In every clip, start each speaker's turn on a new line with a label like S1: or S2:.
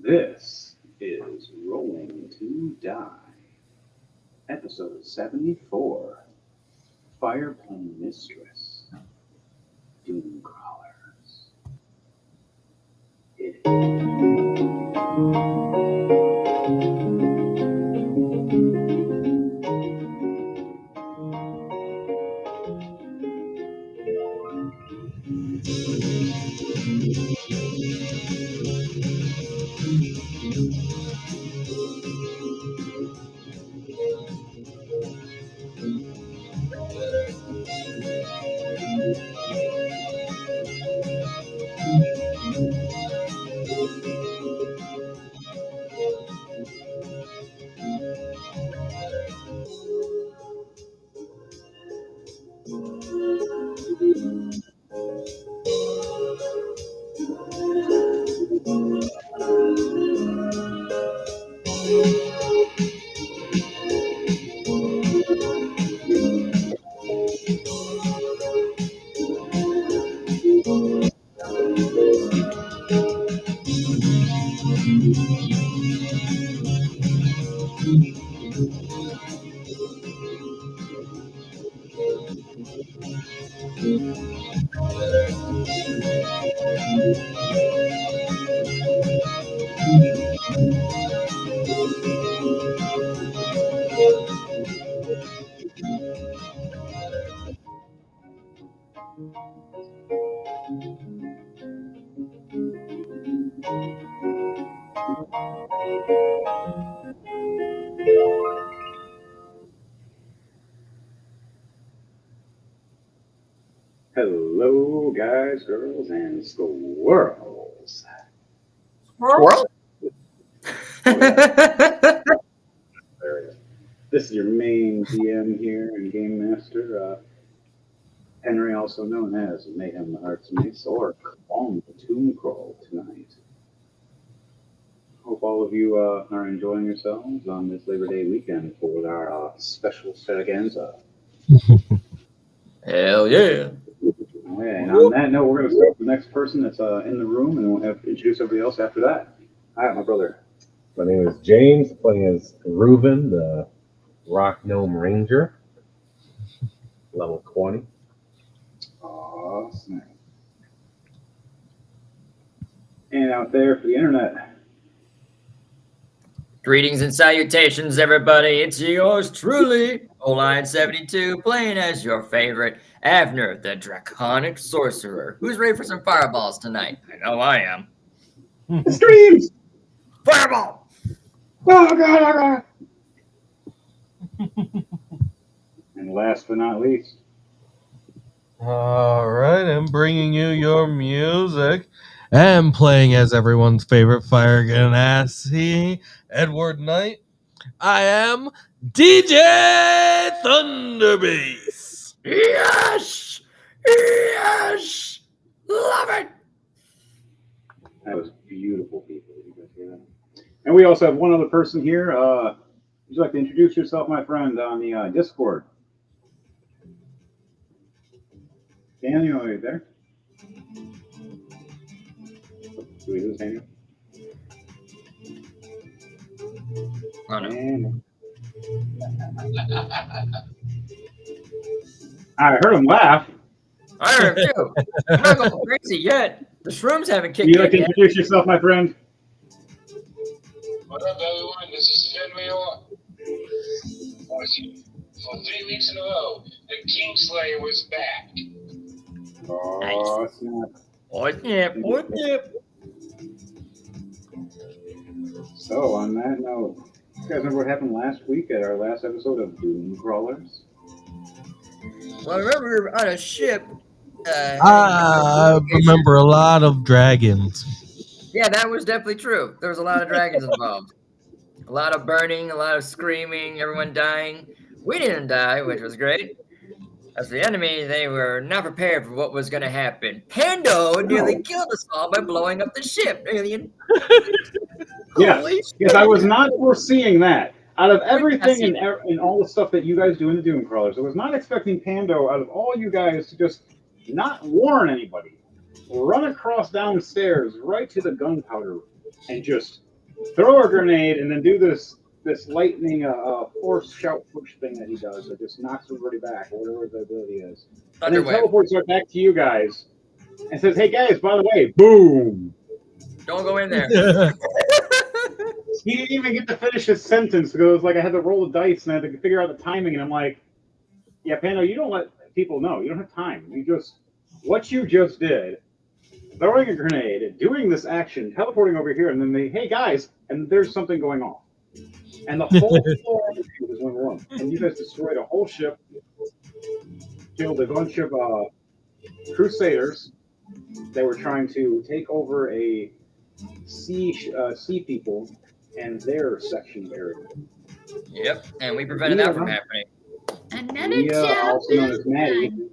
S1: This is Rolling to Die, episode 74, Fireplane Mistress, Doom Crawlers. Hit Hello, guys, girls, and squirrels.
S2: Squirrel?
S1: This is your main GM here and Game Master, Henry, also known as Mayhem the Heart's Mace, or on the Tomb Crawl tonight. Hope all of you are enjoying yourselves on this Labor Day weekend for our special extravaganza.
S2: Hell yeah.
S1: Okay, and on that note, we're going to start with the next person that's in the room, and we'll have to introduce everybody else after that. Hi, my brother.
S3: My name is James, playing as Reuben, the Rock Gnome Ranger, level 20.
S1: Awesome. And out there for the internet.
S2: Greetings and salutations, everybody. It's yours truly, Oline72, playing as your favorite Avner, the Draconic Sorcerer. Who's ready for some fireballs tonight? I know I am.
S1: Streams!
S2: Fireball!
S1: Oh, God, And last but not least.
S4: All right, I'm bringing you your music and playing as everyone's favorite Fire Ganassi, Edward Knight. I am DJ Thunderbeast.
S2: Yes! Yes! Love it!
S1: That was beautiful, people. Did you guys hear that? And we also have one other person here. Would you like to introduce yourself, my friend, on the Discord? Daniel, are you there? Do we lose Daniel?
S2: Oh, no.
S1: Daniel. I heard him laugh.
S2: I heard him too. I'm not going crazy yet. The shrooms haven't kicked
S1: Would you like to
S2: in yet.
S1: introduce yourself, my friend?
S5: What up, everyone? This is Henry Orr. For 3 weeks in a row, the Kingslayer was back.
S1: Oh, snap.
S2: Oh, snap. Oh, snap.
S1: So, on that note, you guys remember what happened last week at our last episode of Doom Crawlers?
S2: Well, I remember we were on a ship.
S4: I remember a lot of dragons.
S2: Yeah, that was definitely true. There was a lot of dragons involved. A lot of burning, a lot of screaming, everyone dying. We didn't die, which was great. As the enemy, they were not prepared for what was going to happen. Pando nearly killed us all by blowing up the ship. Alien.
S1: Yes, I was not foreseeing that. Out of everything and all the stuff that you guys do in the Doom Crawlers, I was not expecting Pando, out of all you guys, to just not warn anybody, run across downstairs right to the gunpowder room and just throw a grenade, and then do this lightning force shout push thing that he does that just knocks everybody back, or whatever the ability is. And then
S2: Thunderwave.
S1: teleports right back to you guys and says, "Hey guys, by the way, boom."
S2: Don't go in there.
S1: He didn't even get to finish his sentence because it was like I had to roll the dice and I had to figure out the timing, and I'm like, "Yeah, Pando, you don't let people know. You don't have time. What you just did, throwing a grenade, doing this action, teleporting over here, and then hey guys, and there's something going on." And the whole floor was one room. And you guys destroyed a whole ship, killed a bunch of Crusaders that were trying to take over a sea people and their section area.
S2: Yep, and we prevented that from happening.
S6: Another
S1: Leah,
S6: job.
S1: also known as Maddie,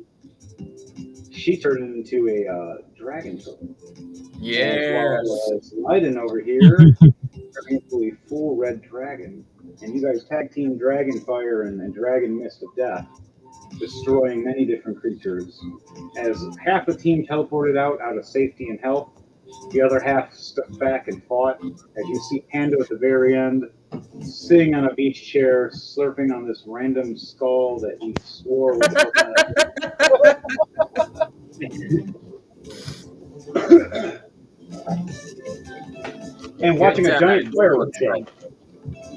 S1: she turned into a dragon totem.
S2: Yes.
S1: As Leiden over here, turning into a full red dragon. And you guys tag team Dragon Fire and Dragon Mist of Death, destroying many different creatures. As half the team teleported out of safety and health, the other half stepped back and fought. As you see Pando at the very end, sitting on a beach chair, slurping on this random skull that he swore was and watching a giant fireworks show.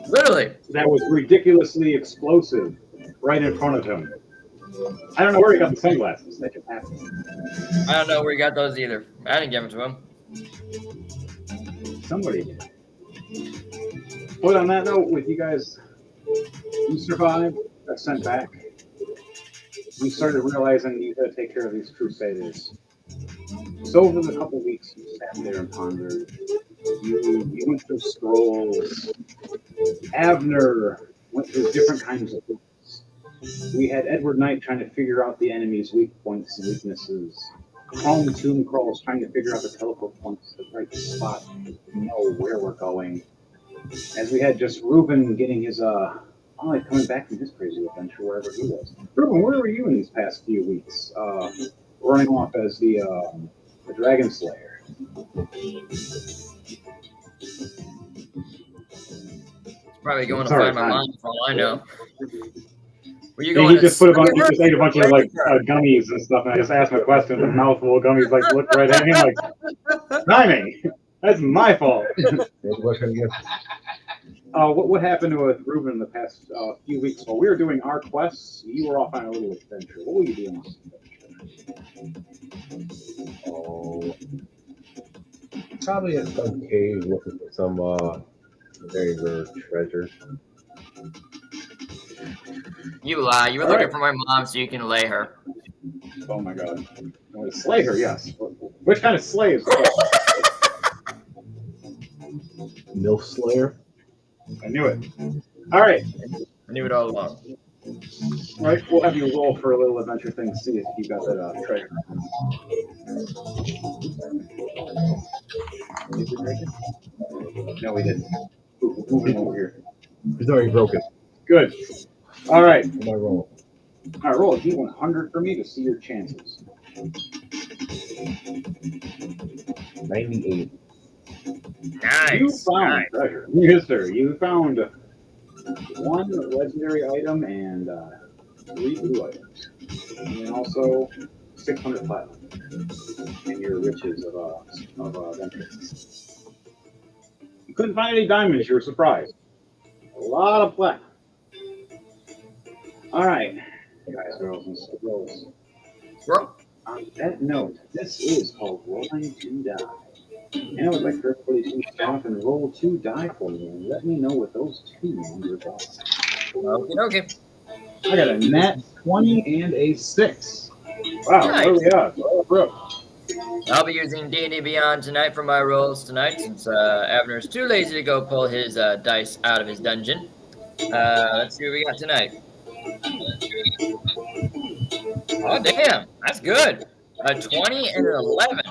S2: Literally.
S1: That was ridiculously explosive right in front of him. I don't know where he got the sunglasses. That just happened.
S2: I don't know where he got those either. I didn't give them to him.
S1: Somebody did. But on that note, with you guys, you survived, got sent back. You started realizing you got to take care of these Crusaders. So over the couple weeks, you sat there and pondered. You went through scrolls. Abner went through different kinds of books. We had Edward Knight trying to figure out the enemy's weak points and weaknesses. Calm Tomb Crawls trying to figure out the teleport points, the right spot, to know where we're going. As we had just Ruben getting his coming back from his crazy adventure wherever he was. Ruben, where were you in these past few weeks? Running off as the Dragon Slayer.
S2: Probably going to find my mom for all I know. Were you
S1: Yeah,
S2: going
S1: he just ate a bunch of like gummies and stuff, and I just asked him a question, a mouthful of gummies, like looked right at me, like, timing. That's my fault. What happened with Ruben in the past few weeks? While we were doing our quests, you were off on a little adventure. What were you doing on this adventure?
S3: Oh, probably in some cave looking for some very rare treasure.
S2: You lie. You were looking for my mom so you can lay her.
S1: Oh my god. Slay her, yes. Which kind of slay is
S3: Milf Slayer?
S1: I knew it. Alright.
S2: I knew it all along.
S1: Alright, we'll have you roll for a little adventure thing to see if you got that treasure. Did you break it? No, we didn't. Moving over here.
S3: It's already broken.
S1: Good. Alright.
S3: What am I rolling?
S1: Alright, roll a D100 for me to see your chances.
S3: 98.
S2: Nice.
S1: You found treasure. Yes, sir. You found one legendary item and 3 blue items. And then also 600 platinum. And your riches of adventure. You couldn't find any diamonds, you were surprised. A lot of platinum. Alright, guys, girls, and girls.
S2: Bro.
S1: On that note, this is called Rolling to Die. And I would like for everybody to stop and roll 2 die for me and let me know what those 2 numbers are.
S2: Okay.
S1: I got a nat 20 and a 6. Wow,
S2: Nice.
S1: what do we have? Brooke.
S2: I'll be using D&D Beyond tonight for my rolls tonight since Abner's too lazy to go pull his dice out of his dungeon. Let's see what we got tonight. Oh, damn. That's good. A 20 and an 11.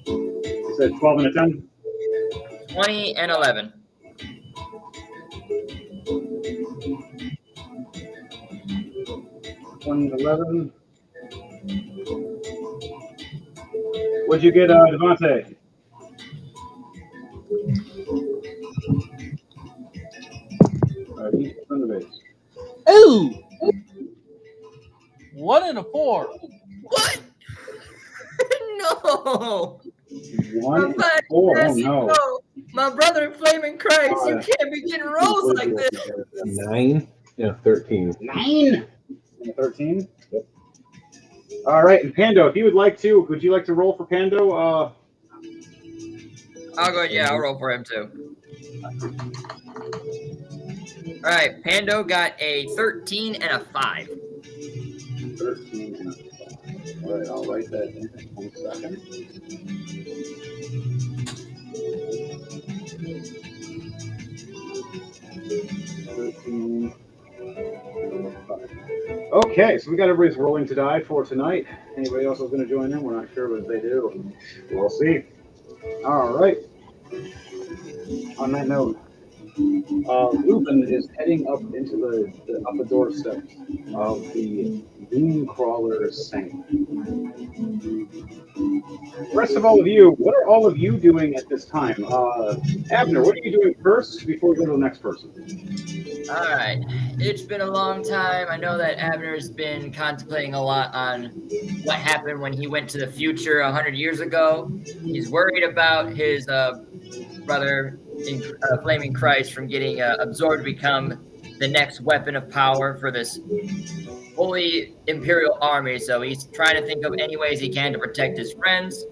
S1: You said 12 and a 10?
S2: 20 and 11.
S1: What'd you get, Devontae? Each Thunderbase.
S4: Ooh! 1 and a 4.
S2: What? No.
S1: 1 and
S2: My
S1: 4. Oh
S2: fantasy
S1: no.
S2: bro. My brother in flaming Christ, you
S1: Uh,
S2: can't be getting rolls like this.
S3: 9 and a 13.
S1: 9 and 13. Yep. All right, and Pando, if you would like to, would you like to roll for Pando?
S2: I'll go. Yeah, I'll roll for him too. All right, Pando got a 13 and a 5.
S1: 13 and a 5. All right, I'll write that in 1 second. Okay, so we got everybody's rolling to die for tonight. Anybody else is going to join in? We're not sure what they do. We'll see. All right. On that note, Ruben is heading up into the doorstep of the Doom Crawler Saint. The rest of all of you, what are all of you doing at this time? Abner, what are you doing first before we go to the next person?
S2: All right, it's been a long time. I know that Abner's been contemplating a lot on what happened when he went to the future 100 years ago. He's worried about his brother in Flaming Christ from getting absorbed to become the next weapon of power for this holy imperial army. So he's trying to think of any ways he can to protect his friends.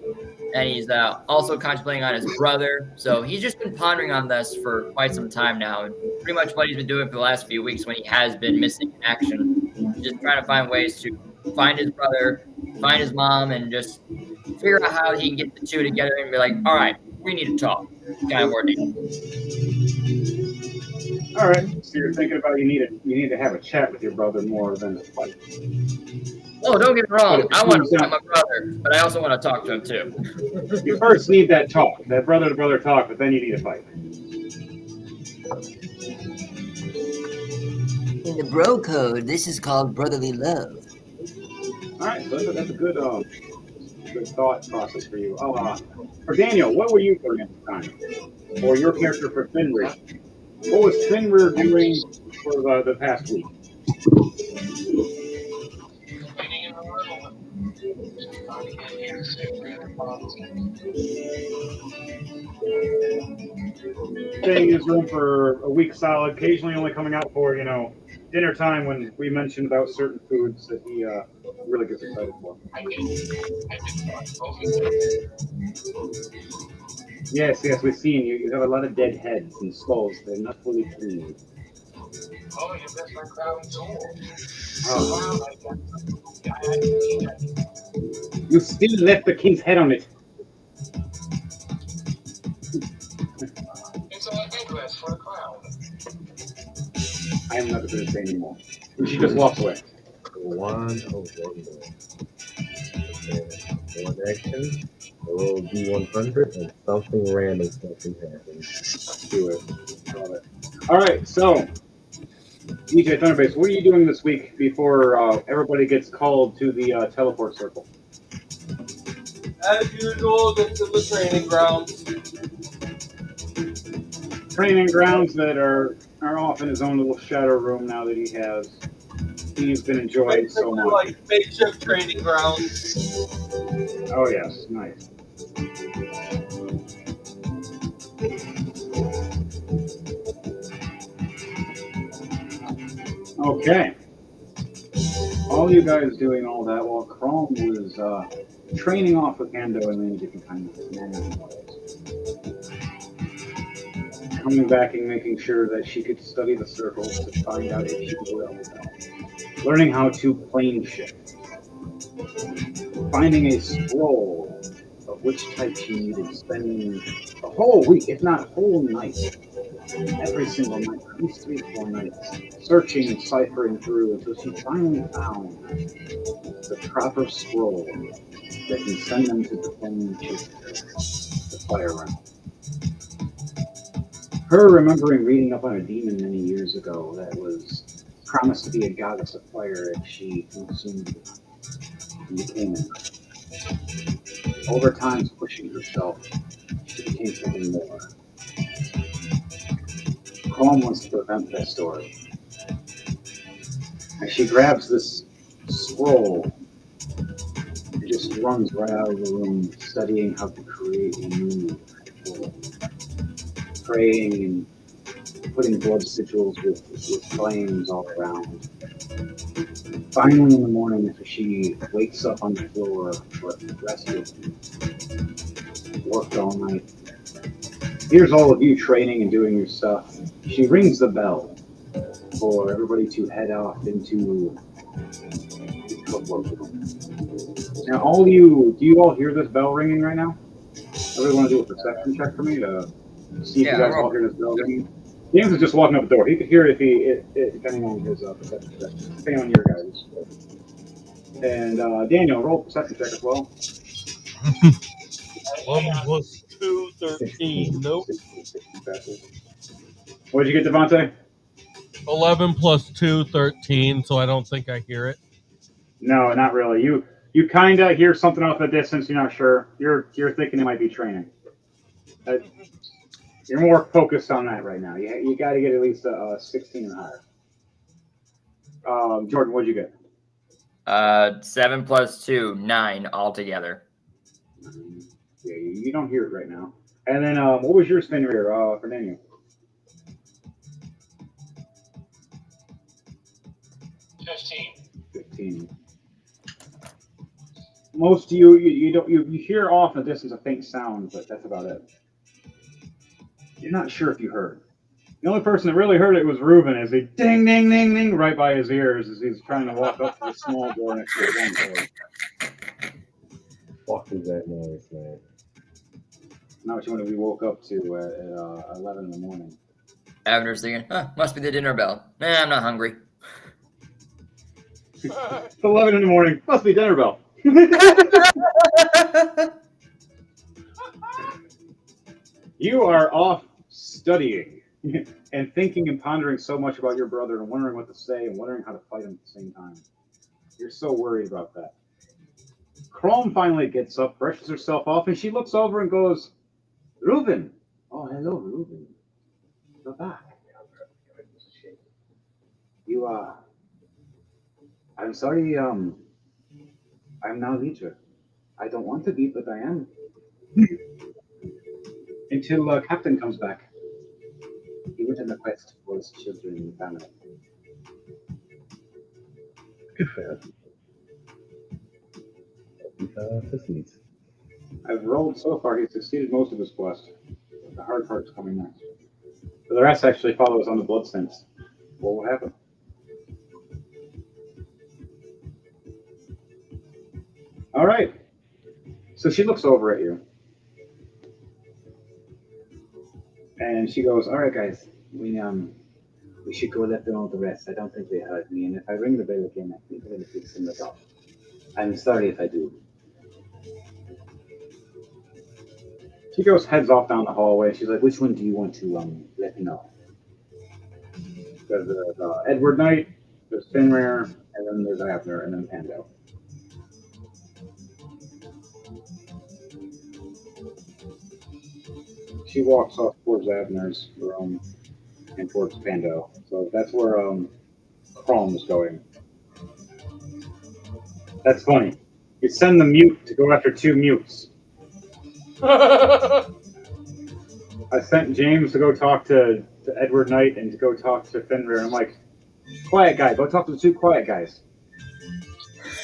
S2: And he's also contemplating on his brother. So he's just been pondering on this for quite some time now. And pretty much what he's been doing for the last few weeks when he has been missing in action. Just trying to find ways to find his brother, find his mom, and just figure out how he can get the two together and be like, all right, we need to talk. Kind of wording.
S1: All right, so you're thinking about you need to have a chat with your brother more than a fight.
S2: Oh, don't get me wrong. I want to find my brother, but I also want to talk to him too.
S1: You first need that talk, that brother-to-brother talk, but then you need a fight.
S2: In the bro code, this is called brotherly love.
S1: All right, so that's a good thought process for you. For Daniel, what were you doing at the time? Or your character for Fenrir? What was Fenrir doing for the past week?
S5: Waiting in the room. Trying to get here to save random bombs.
S1: Staying in his room for a week solid, occasionally only coming out for, dinner time when we mentioned about certain foods that he really gets excited for.
S5: I did both of them.
S1: Yes, we've seen you. You have a lot of dead heads and skulls. They're not fully clean.
S5: Oh, you missed my crown jewel.
S1: Oh.
S5: Wow,
S1: You still left the king's head on it.
S5: it's a headdress for a crown.
S1: I am not going to say anymore. And she just walks away.
S3: One action. Roll D100 and something random happens.
S1: Do it. Love it. All right, so DJ Thunderbase, what are you doing this week before everybody gets called to the teleport circle?
S4: As usual, get to the training grounds.
S1: Training grounds that are off in his own little shadow room now that he's been enjoying so much.
S4: Like makeshift training grounds.
S1: Oh yes, nice. Okay. All you guys doing all that while Chrome was training off with Hando and many different kinds of animals. Coming back and making sure that she could study the circles to find out if she will. Learning how to plane shift. Finding a scroll of which type she needed, spending a whole week, if not whole night, every single night, at least 3 or 4 nights, searching and ciphering through until she finally found the proper scroll that can send them to the plane shifter, the fire realm. Her remembering reading up on a demon many years ago that was promised to be a goddess of fire if she consumed it and became it. over time pushing herself, she became something more. Chrome wants to prevent that story. And she grabs this scroll and just runs right out of the room, studying how to create a new world. Praying and putting blood sigils with flames all around. Finally, in the morning, after she wakes up on the floor, but rested, worked all night, here's all of you training and doing your stuff. She rings the bell for everybody to head off into the workroom. Now, do you all hear this bell ringing right now? Everybody want to do a perception check for me to see if you guys all hear this bell ringing? James is just walking up the door. He could hear it depending on his perception check, depending on your guys'. And Daniel, roll perception check as well.
S4: 11 plus 2, 13. Nope.
S1: What did you get, Devontae?
S4: 11 plus 2, 13, so I don't think I hear it.
S1: No, not really. You kind of hear something off the distance. You're not sure. You're thinking it might be training. You're more focused on that right now. You got to get at least a 16 and higher. Jordan, what'd you get?
S2: 7 plus 2, 9 altogether.
S1: Yeah, you don't hear it right now. And then what was your spin here, for Daniel? 15. Most of you hear off in the distance a faint sound, but that's about it. You're not sure if you heard. The only person that really heard it was Reuben, as he ding, ding, ding, ding right by his ears as he's trying to walk up to the small door next to the front door.
S3: What is that noise, man?
S1: Not what you want to be woke up to at 11 in the morning.
S2: Abner's thinking, must be the dinner bell. Nah, I'm not hungry.
S1: It's 11 in the morning. Must be dinner bell. You are off studying and thinking and pondering so much about your brother and wondering what to say and wondering how to fight him at the same time. You're so worried about that. Chrome finally gets up, brushes herself off, and she looks over and goes, Reuben. Oh, hello, Reuben. You're back. You I'm sorry, I'm now leader. I don't want to be, but I am. Until Captain comes back. He went on a quest for his children and family.
S3: Good for him.
S1: I've rolled so far, he's succeeded most of his quest. The hard part's coming next. But the rest actually follows on the blood sense. What will happen? All right. So she looks over at you. And she goes, all right, guys, we should go let them know the rest. I don't think they heard me. And if I ring the bell again, I think I'm going to fix them up. I'm sorry if I do. She goes, heads off down the hallway. She's like, which one do you want to let me know? There's Edward Knight, there's Finrare, and then there's Abner, and then Pando. She walks off towards Abner's room and towards Pando. So that's where Chrome is going. That's funny. You send the mute to go after two mutes. I sent James to go talk to Edward Knight and to go talk to Fenrir. And I'm like, quiet guy, go talk to the two quiet guys.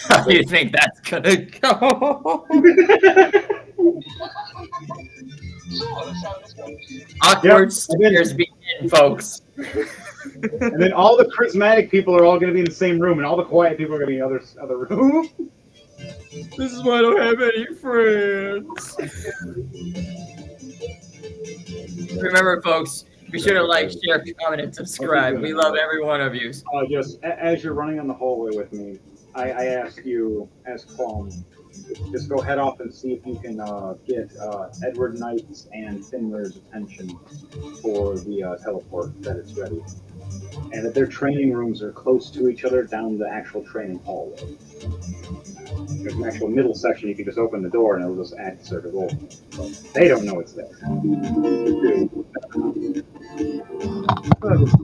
S2: How do you think that's gonna go? Awkward stares begin, folks.
S1: And then all the charismatic people are all going to be in the same room, and all the quiet people are going to be in the other room.
S2: This is why I don't have any friends. Remember, folks, be sure to like, share, comment, and subscribe. We love every one of you.
S1: Just as you're running on the hallway with me, I ask you, as Chrome, just go head off and see if you can get Edward Knight's and Finrare's attention for the teleport, that it's ready. And that their training rooms are close to each other down the actual training hallway. There's an actual middle section. You can just open the door and it'll just act the circuit roll. But they don't know it's there.
S3: I just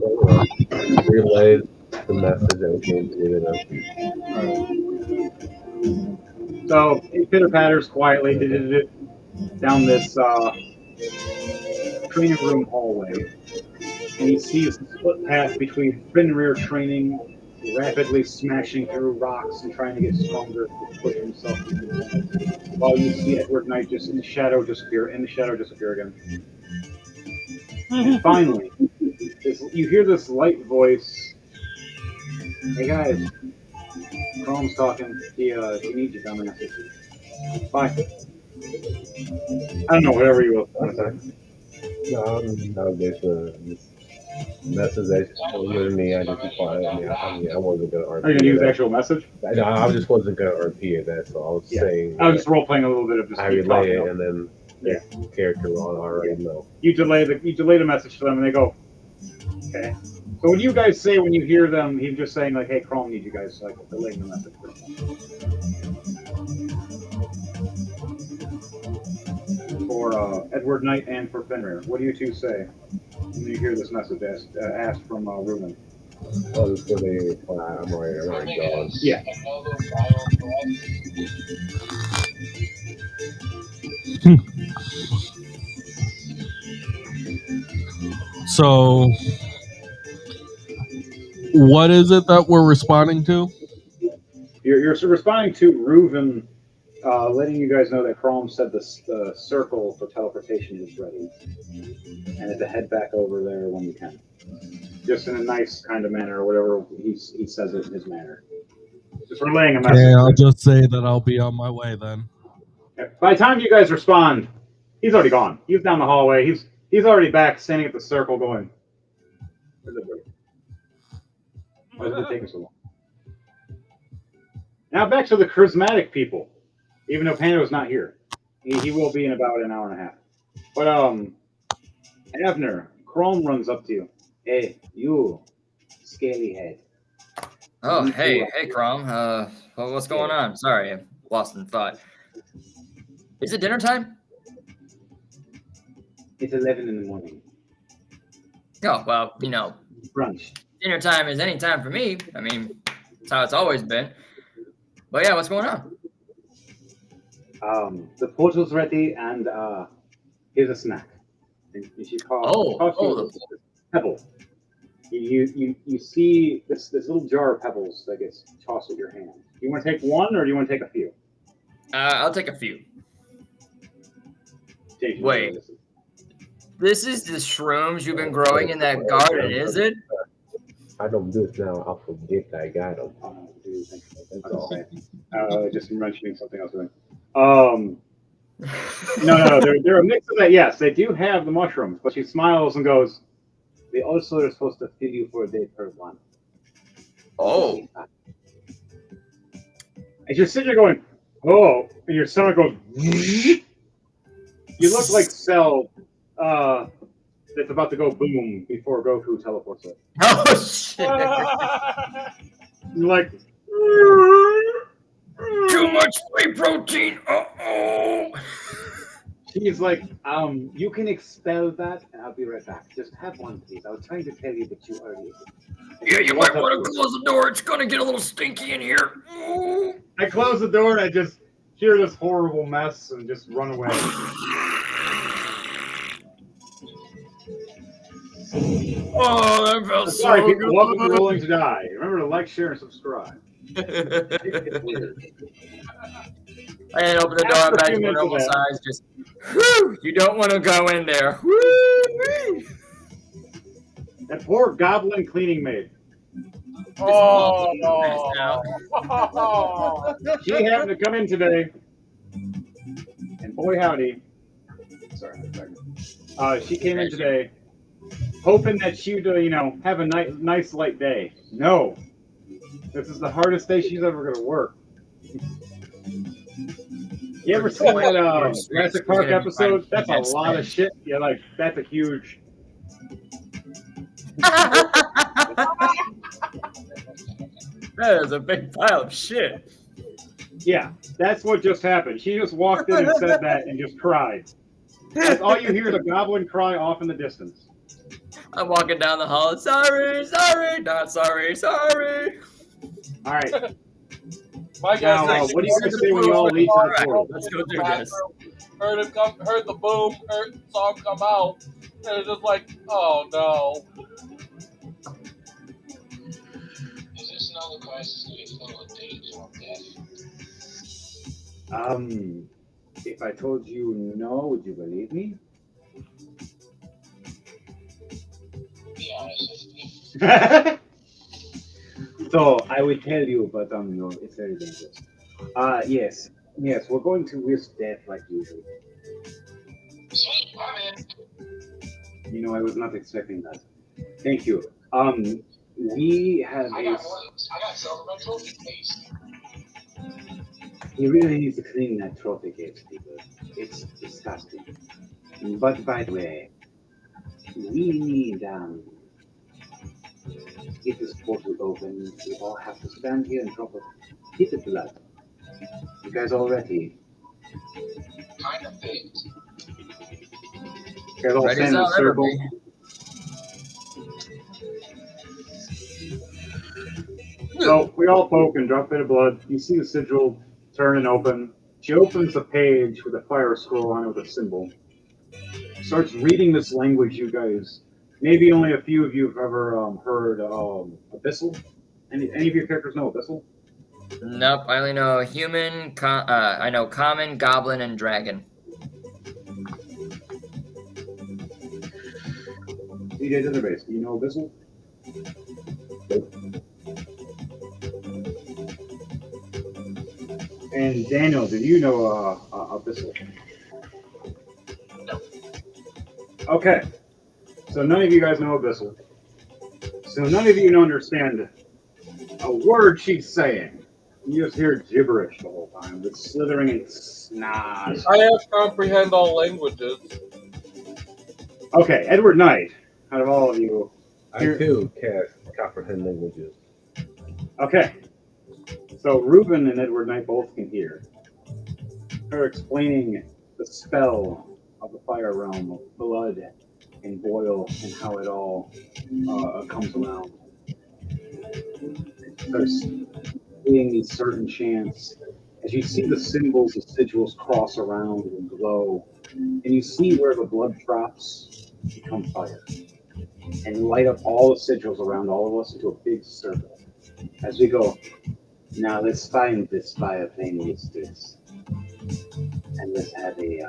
S3: relayed the message that came to them.
S1: So he pitter patters quietly down this training room hallway, and he sees the split path between Fenrir training, rapidly smashing through rocks and trying to get stronger to push himself into the limits, while you see Edward Knight just in the shadow disappear again. And finally, you hear this light voice. Hey guys, Chrome's talking. He needs you, dumbasses. Bye. I don't know, whatever you will.
S3: No, this message that was given me. I just replied. I wasn't gonna RP.
S1: Are you gonna use the actual message?
S3: No, I just wasn't gonna RP it. That's all I was saying.
S1: I was just role playing a little bit of just.
S3: I relay it, and then the character will already know.
S1: You delay the message to them, and they go, okay. So what do you guys say when you hear them? He's just saying like, "Hey, Chrome needs you guys," like delaying the message. For Edward Knight and for Fenrir, what do you two say when you hear this message asked from Ruben?
S3: Oh, this is I'm already gone.
S1: Yeah.
S4: So, what is it that we're responding to?
S1: You're responding to Reuven, letting you guys know that Chrome said the circle for teleportation is ready, and to head back over there when you can, just in a nice kind of manner, or whatever he says it in his manner. Just relaying a message.
S4: Yeah, I'll just say that I'll be on my way then.
S1: By the time you guys respond, he's already gone. He's down the hallway. He's already back, standing at the circle, going, "Where's everybody? Why did it take us so long?" Now back to the charismatic people. Even though Pando's not here, he will be in about an hour and a half. But Avner, Chrome runs up to you. Hey, you, scaly head.
S2: Oh, hey, Crom. What's going on? Sorry, I'm lost in thought. Is it dinner time?
S1: It's 11 in the morning.
S2: Oh, well,
S1: Brunch.
S2: dinner time is any time for me. I mean, that's how it's always been. But yeah, what's going on?
S1: The portal's ready, and here's a snack. And she calls you pebble. You see this little jar of pebbles that gets tossed with your hand. Do you want to take one, or do you want to take a few?
S2: I'll take a few. Wait. This is the shrooms you've been growing in that garden, is it?
S3: I don't do this now. I'll forget I got them.
S1: That's all. Just mentioning something else. No, they're a mix of that. Yes, they do have the mushrooms, but she smiles and goes, "They also are supposed to feed you for a day per one."
S2: Oh.
S1: And you're sitting there going, "Oh," and your stomach goes. You look like Cell that's about to go boom before Goku teleports it.
S2: Oh shit!
S1: You're like,
S2: too much whey protein. Uh-oh.
S1: She's like, you can expel that, and I'll be right back. Just have one, please. I was trying to tell you, but you already.
S2: Yeah, you might want to close the door. It's gonna get a little stinky in here.
S1: I close the door and I just hear this horrible mess and just run away.
S2: Oh, that felt
S1: Sorry,
S2: so
S1: people.
S2: good.
S1: Welcome to Rolling to Die. Remember to like, share, and subscribe.
S2: I didn't open the door. I'm back to my normal size. Just, whew, you don't want to go in there. Woo-wee.
S1: That poor goblin cleaning maid.
S2: Oh,
S1: She happened to come in today, and boy howdy. Sorry, she came in today, hoping that she'd, have a nice light day. No, this is the hardest day she's ever gonna work. You ever seen that Jurassic Park episode? That's a lot of shit. Yeah, like that's a huge.
S2: That is a big pile of shit.
S1: Yeah, that's what just happened. She just walked in and said that and just cried. That's all you hear is a goblin cry off in the distance.
S2: I'm walking down the hall. Sorry, not sorry.
S1: All right.
S6: My
S1: Now,
S6: guess is
S1: what do you guys say when you all leave to the portal?
S2: Let's go through this.
S6: Heard the boom, heard the song come out, and it's just like, oh no.
S5: Is this another crisis where you filled with danger or death?
S1: If I told you no, would you believe me?
S5: Be honest with me.
S1: So I would tell you, but no, it's very dangerous. Yes, we're going to risk death like usual.
S5: Sweet, I'm in.
S1: You know, I was not expecting that. Thank you. We have
S5: I got silver my trophy case.
S1: He really needs to clean that trophy case, people. It's disgusting. But by the way, we need to get this portal open. We all have to stand here and drop a hit of blood. You guys all ready?
S5: Kind of big.
S1: You guys all
S2: Ready as
S1: stand in a
S2: I'll ever
S1: circle.
S2: be.
S1: So we all poke and drop a bit of blood. You see the sigil turn and open. She opens the page with a fire scroll on it with a symbol. Starts reading this language, you guys. Maybe only a few of you have ever heard Abyssal. Any of your characters know Abyssal?
S2: Nope, I only know human, I know common, goblin, and dragon.
S1: DJ Ditherbase, do you know Abyssal? And Daniel, do you know Abyssal?
S5: No.
S1: Okay. So none of you guys know Abyssal. So none of you understand a word she's saying. You just hear gibberish the whole time. The slithering and snaz.
S6: I have comprehend all languages.
S1: Okay, Edward Knight, out of all of you.
S3: I too cast comprehend languages.
S1: Okay. So Reuben and Edward Knight both can hear. Her explaining the spell of the fire realm of blood and boil and how it all comes around. Starts doing these certain chants. As you see the symbols, the sigils cross around and glow, and you see where the blood drops become fire and light up all the sigils around all of us into a big circle. As we go, now let's find this fire flame mistress, and let's have a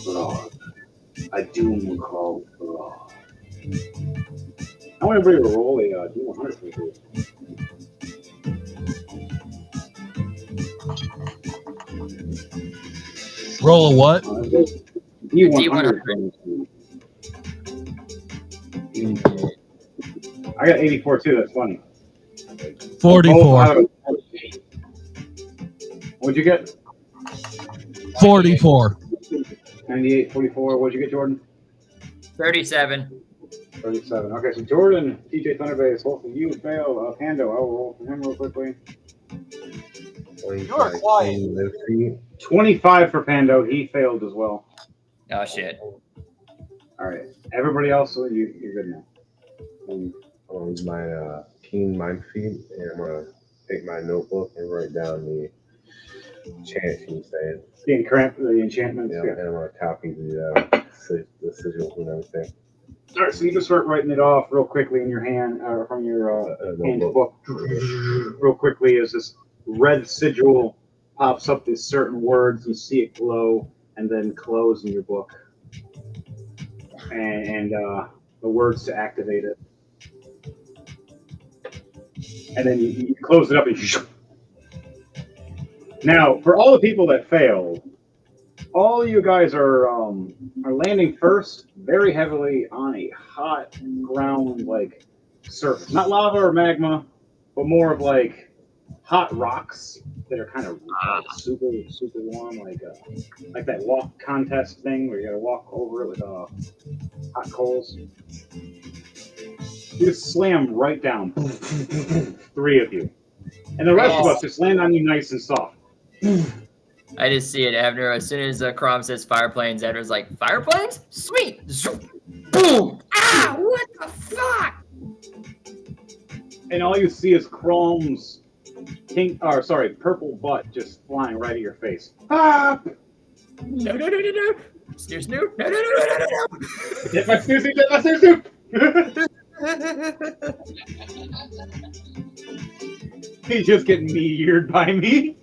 S1: brawl, a doom called brawl. I want everybody to roll a D100 for me.
S4: Roll a what?
S1: D100. I got 84 too. That's funny.
S4: 44.
S1: What'd you get?
S4: 44.
S1: 98, 44. What'd you get, Jordan?
S2: 37.
S1: 37. Okay, so Jordan, TJ Thunderbase, both of you fail. Pando, I will roll for him real quickly.
S6: You're quiet.
S1: 25 for Pando. He failed as well.
S2: Oh, shit.
S1: All right. Everybody else, you're good now.
S3: I'm gonna use my keen mind feed, and I'm gonna take my notebook and write down the chant she was saying.
S1: The enchantments.
S3: Yeah,
S1: Yeah.
S3: and I'm gonna copy the sigils and everything.
S1: All right, so you can start writing it off real quickly in your hand, or from your handbook. Real quickly, as this red sigil pops up these certain words, you see it glow and then close in your book, and the words to activate it, and then you close it up and. Now, for all the people that failed, all you guys are landing first very heavily on a hot ground like surface. Not lava or magma, but more of like hot rocks that are kind of super warm, like that walk contest thing where you gotta walk over it with hot coals. You just slam right down, 3 of you. And the rest of us just land on you nice and soft.
S2: I just see it, Abner. As soon as Crom says fire planes, Abner's like, fire planes? Sweet! Zoom! Boom! Ah! What the fuck?
S1: And all you see is Crom's purple butt just flying right at your face. Ah!
S2: No, no, no, no, no. Snoo, snoo. No, no, no, no, no, no.
S1: Get my snoozy, get my snoozy! He's just getting meteored by me.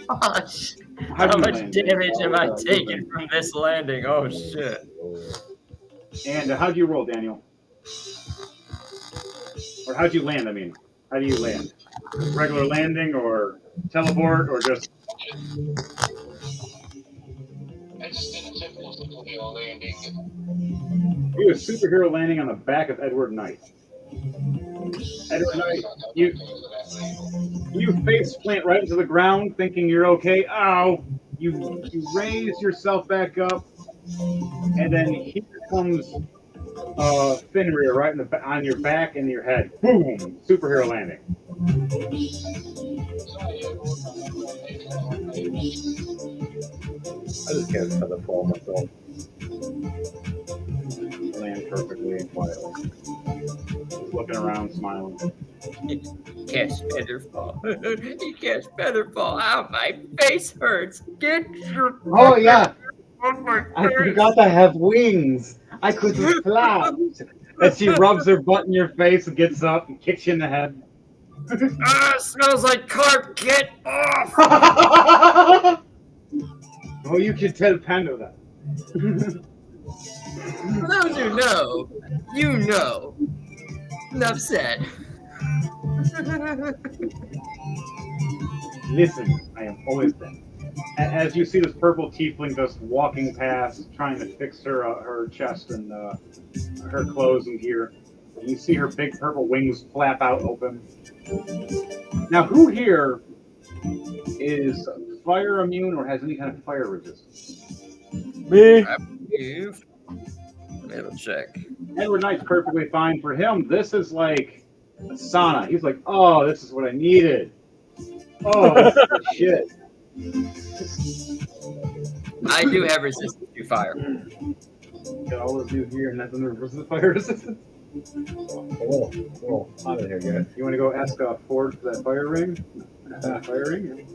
S2: Gosh. How much damage am I taking from this landing? Oh, shit.
S1: And how'd you roll, Daniel? Or how'd you land, I mean? How do you land? Regular landing or teleport or just...
S5: I just did a typical superhero landing.
S1: You a superhero landing on the back of Edward Knight. Edward Knight, you face plant right into the ground thinking you're okay. Ow! You raise yourself back up, and then here comes Fenrir right on your back and your head. Boom! Superhero landing.
S3: I just can't featherfall myself.
S1: Land perfectly and quietly. Just looking around, smiling.
S2: Catch featherfall. You catch featherfall. Ow, my face hurts. Get your...
S1: Oh yeah,
S2: off my
S1: I
S2: face.
S1: forgot to have wings. I could have fly. As she rubs her butt in your face and gets up and kicks you in the head.
S2: Ah, it smells like carp. Get off.
S1: Oh, you can tell Pando that.
S2: For those who know, you know. Enough said.
S1: Listen, I am always there. As you see this purple tiefling just walking past, trying to fix her chest and her clothes and gear. And you see her big purple wings flap out open. Now, who here is fire immune or has any kind of fire resistance?
S6: Me?
S2: Let me have a check.
S1: Edward Knight's perfectly fine for him. This is like a sauna. He's like, oh, this is what I needed. Oh, this is shit.
S2: I do have resistance to fire.
S1: Got all those new gear and nothing versus fire resistance.
S3: Oh, out of here, guys.
S1: You want to go ask Ford for that fire ring? Fire ring?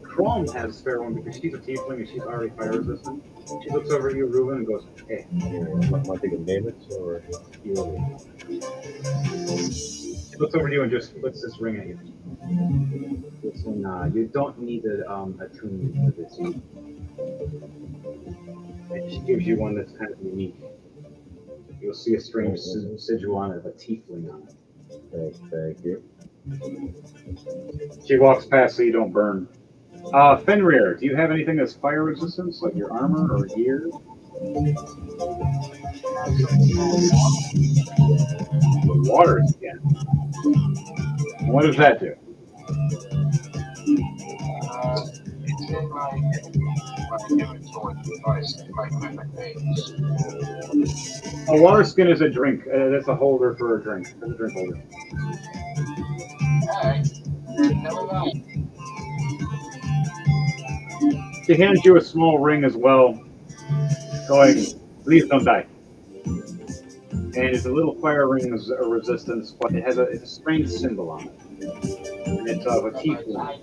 S1: Chrome has a spare one because she's a tiefling and she's already fire resistant. She looks over at you, Ruben, and goes, hey.
S3: Am I taking damage or healing?
S1: She looks over at you and just flicks this ring at you. This one, you don't need a attunement for this one. And she gives you one that's kind of unique. You'll see a strange sigil on it, of a tiefling on it.
S3: Thank you.
S1: She walks past so you don't burn. Fenrir, do you have anything that's fire resistance, like your armor or gear? Water again. What does that do?
S5: It's in my inventory device, my things.
S1: A water skin is a drink. That's a holder for a drink. That's a drink holder.
S5: Alright, never mind.
S1: She hands you a small ring as well, going, please don't die. And it's a little fire ring resistance, but it has a strange symbol on it. And it's of a tiefling.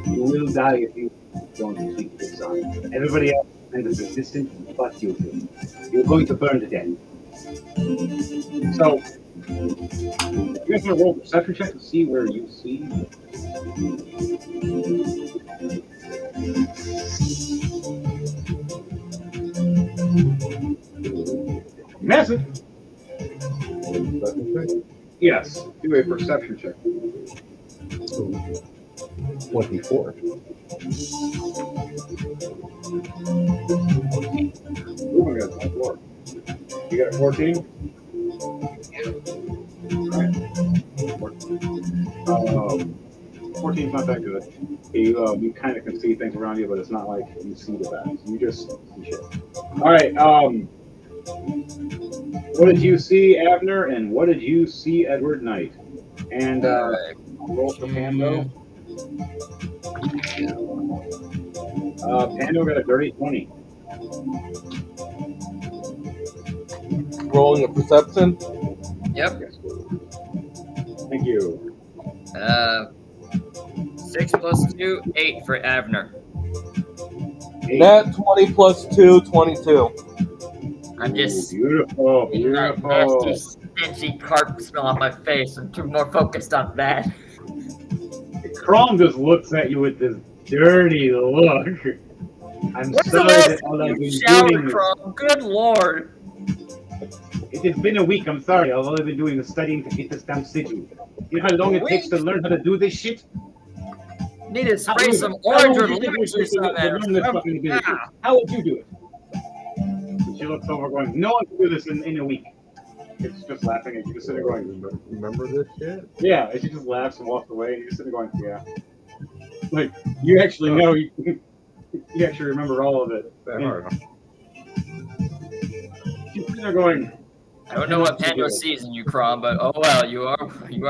S1: You will die if you don't keep this on. Everybody else is resistant, but you do. You're going to burn to death. So, you guys want to roll a perception check to see where you see? Massive. Yes, do a perception check.
S3: 24.
S1: Oh my god, that's 4. You got a 14? Alright. 14's not that good. You kind of can see things around you, but it's not like you see the best. You just see shit. Alright, What did you see, Abner? And what did you see, Edward Knight? And roll for Pando. Pando got a dirty 20.
S6: Rolling a perception.
S2: Yep.
S1: Thank you.
S2: 6 plus 2, 8 for Abner.
S1: 8.
S6: Net 20 plus 2, 22.
S2: I'm just
S1: Beautiful,
S2: getting that
S1: beautiful.
S2: nasty, stency carp smell on my face. I'm too more focused on that.
S1: Crom just looks at you with this dirty look. I'm
S2: When's the
S1: sorry
S2: last
S1: that all
S2: time
S1: I've
S2: you
S1: been
S2: showered,
S1: doing is...
S2: Crom? Good lord.
S1: It's been a week, I'm sorry. All I've been doing is studying to get this damn sigil. You know how long it takes to learn how to do this shit?
S2: Need to
S1: How
S2: spray
S1: long-
S2: some
S1: how long
S2: orange
S1: would
S2: or
S1: you
S2: lemon
S1: take
S2: juice
S1: to
S2: on that.
S1: learn this fucking ability?
S2: Ah.
S1: How would you do it? And she looks over going, no one can do this in a week. It's just laughing and you just sitting there going,
S3: Remember this shit?
S1: yeah. And she just laughs and walks away and you're just sitting there going, yeah. Like, you actually know, you actually remember all of it.
S3: That hard, huh?
S1: She's sitting there going,
S2: I don't know what Pando sees in you, Crom, but oh well, you are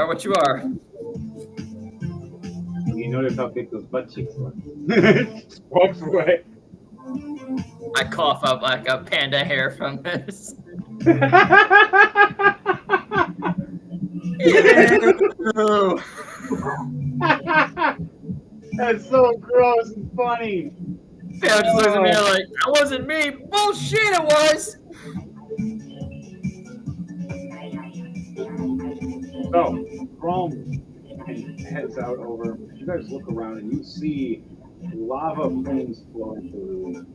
S2: what you are.
S1: you notice how big those butt cheeks were. Just walks away.
S2: I cough up like a panda hair from this. Ew.
S1: That's so gross and funny.
S2: Pando just looks at me like, that wasn't me. Bullshit, it was.
S1: So, Chrome heads out over. You guys look around and you see lava flames flowing through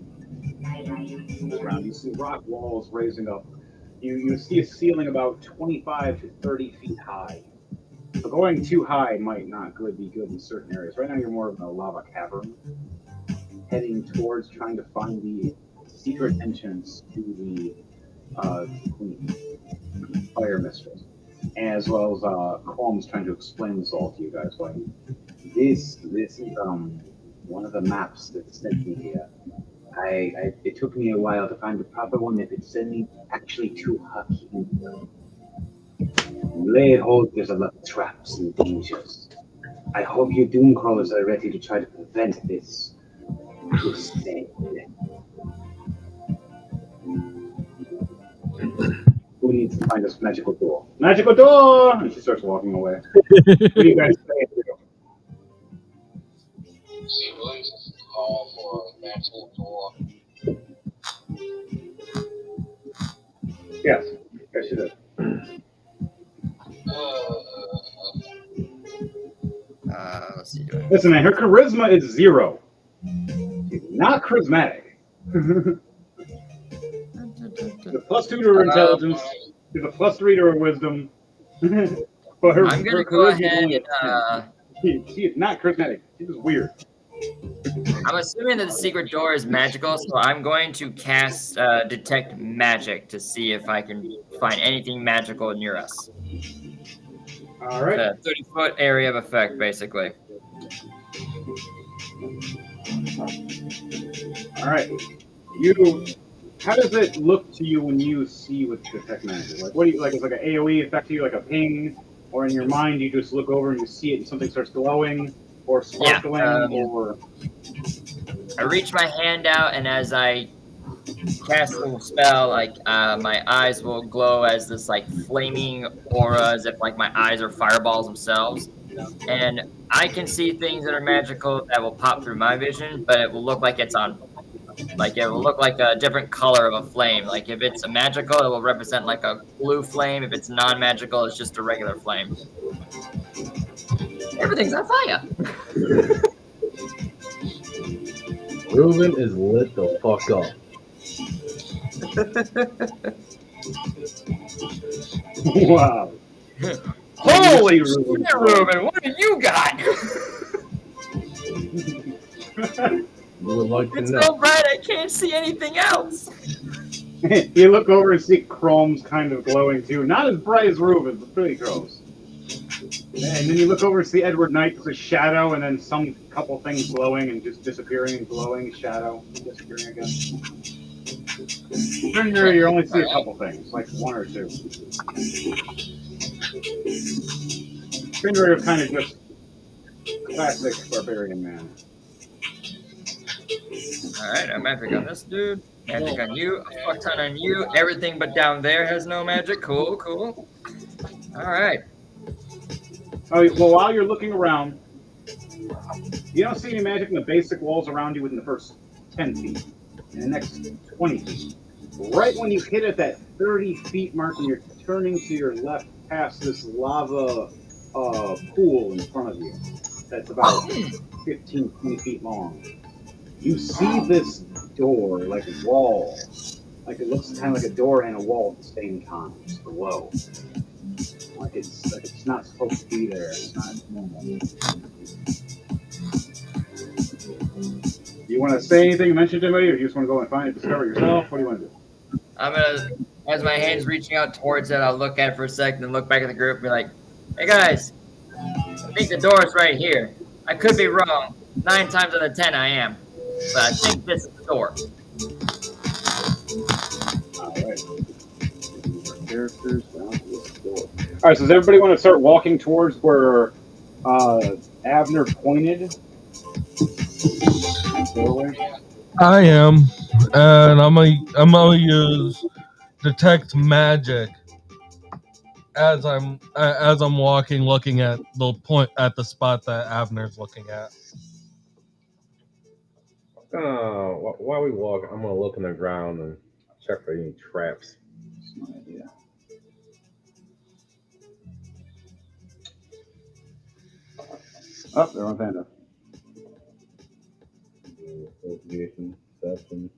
S1: the ground. You see rock walls raising up. You see a ceiling about 25 to 30 feet high. So going too high might not be good in certain areas. Right now you're more of a lava cavern, heading towards trying to find the secret entrance to the Fire Mistress. As well as Qualm's trying to explain this all to you guys. Like, this is one of the maps that sent me here. It took me a while to find the proper one that would send me actually to Hakim. Lay hold, there's a lot of traps and dangers. I hope you doom crawlers are ready to try to prevent this crusade. Who needs to find this magical door? Magical door! And she starts walking away. What do you guys say?
S5: She believes it's a call for a magical door.
S1: Yes. Yes, she does.
S2: Let's see.
S1: Listen, man, her charisma is 0. She's not charismatic. The +2 to her intelligence. She's a +3 to her wisdom. But her,
S2: I'm gonna
S1: her
S2: go
S1: charisma
S2: ahead
S1: only
S2: and
S1: is she is not charismatic. She's just weird.
S2: I'm assuming that the secret door is magical, so I'm going to cast Detect Magic to see if I can find anything magical near us.
S1: All right.
S2: A 30-foot area of effect, basically.
S1: All right. You. How does it look to you when you see with Detect Magic? Like, what do you like? It's like an AOE effect to you, like a ping, or in your mind you just look over and you see it and something starts glowing or sparkling, or.
S2: I reach my hand out, and as I cast the spell, like my eyes will glow as this like flaming aura, as if like my eyes are fireballs themselves. And I can see things that are magical that will pop through my vision, but it will look like it's on. Like it will look like a different color of a flame. Like if it's a magical, it will represent like a blue flame. If it's non-magical, it's just a regular flame. Everything's on fire.
S3: Reuben is lit the fuck up.
S1: Wow.
S2: Holy shit, Reuben! What have you got?
S3: You would like to
S2: It's
S3: know.
S2: so bright I can't see anything else.
S1: You look over and see Chrome's kind of glowing too. Not as bright as Reuben's, but pretty close. And then you look over and see Edward Knight with a shadow, and then some couple things glowing and just disappearing and glowing, shadow, disappearing again. During the area, you only see a couple things, like one or two. Fenrir is kind of just classic barbarian man.
S2: Alright, I'm magic on this dude. Magic on you. A fuck ton on you. Everything but down there has no magic. Cool, cool. Alright.
S1: Oh, well, while you're looking around, you don't see any magic in the basic walls around you within the first 10 feet. In the next 20 feet. Right when you hit at that 30 feet mark and you're turning to your left past this lava pool in front of you that's about 15, 20 feet long, you see this door, like a wall. Like it looks kind of like a door and a wall at the same time, just below. Like it's not supposed to be there. It's not normal. Do you want to say anything, mention to anybody, or do you just want to go and find it, discover it yourself? What do you want to do?
S2: I'm gonna, as my hand's reaching out towards it, I'll look at it for a second and look back at the group and be like, hey guys, I think the door's right here. I could be wrong. 9 times out of 10 I am. But I think this is the door.
S1: Alright. Characters down to this door. Alright, so does everybody want to start walking towards where Abner pointed? Doorway?
S4: I am, and I'm gonna use detect magic as I'm walking, looking at the point at the spot that Abner's looking at.
S3: While we walk, I'm gonna look on the ground and check for any traps.
S1: That's my idea. Oh, they're on Panda.
S3: Investigation, perception.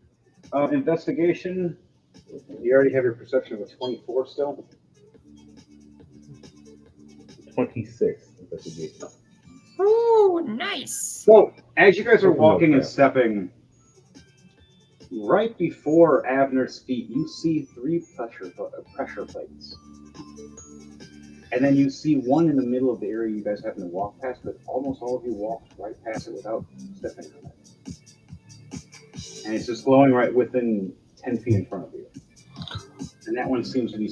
S1: Investigation. You already have your perception of a 24 still.
S3: 26 investigation.
S2: Ooh, nice.
S1: So, as you guys are walking and stepping, right before Abner's feet, you see 3 pressure plates. And then you see one in the middle of the area you guys happen to walk past, but almost all of you walked right past it without stepping on it. And it's just glowing right within 10 feet in front of you. And that one seems to be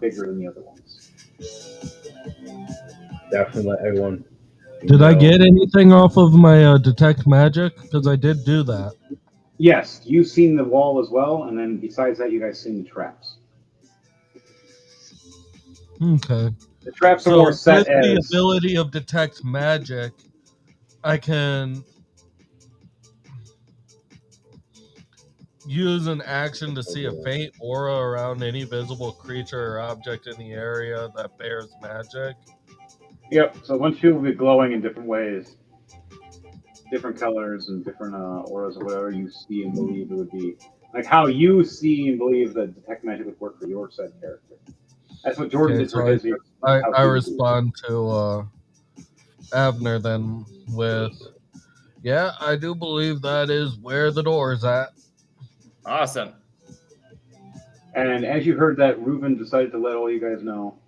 S1: bigger than the other ones.
S3: Definitely let everyone.
S4: Did I get anything off of my detect magic? Because I did do that.
S1: Yes, you've seen the wall as well, and then besides that, you guys seen the traps.
S4: Okay.
S1: The traps are
S4: So
S1: more set
S4: with the
S1: as
S4: ability of detect magic, I can use an action to see a faint aura around any visible creature or object in the area that bears magic.
S1: Yep. So once you will be glowing in different ways, different colors and different auras or whatever you see and believe it would be. Like how you see and believe that detect magic would work for your said character. That's what Jordan
S4: Okay,
S1: did for
S4: so
S1: his.
S4: I respond to Abner then with, yeah, I do believe that is where the door is at.
S2: Awesome.
S1: And as you heard that, Reuben decided to let all you guys know.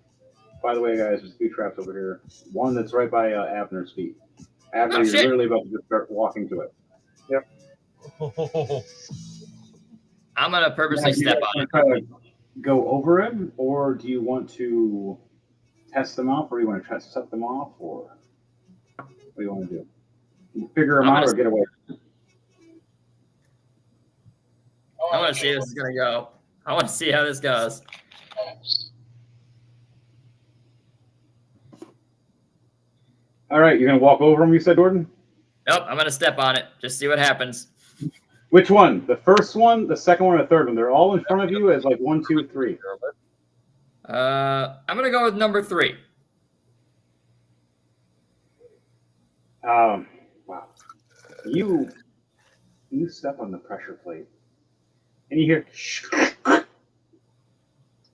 S1: By the way, guys, there's 2 traps over here. One that's right by Abner's feet. Abner, you're literally about to just start walking to it. Yep.
S2: I'm gonna purposely step on it.
S1: Try to go over him, or do you want to test them off, or do you want to try to set them off, or what do you want to do? You figure them out or get away?
S2: I want to see how this is gonna go. I want to see how this goes.
S1: All right, you're gonna walk over him. You said, Jordan.
S2: Nope, I'm gonna step on it. Just see what happens.
S1: Which one? The first one, the second one, or the third one? They're all in front of you as like 1, 2, 3.
S2: I'm gonna go with number 3.
S1: Wow. You step on the pressure plate, and you hear,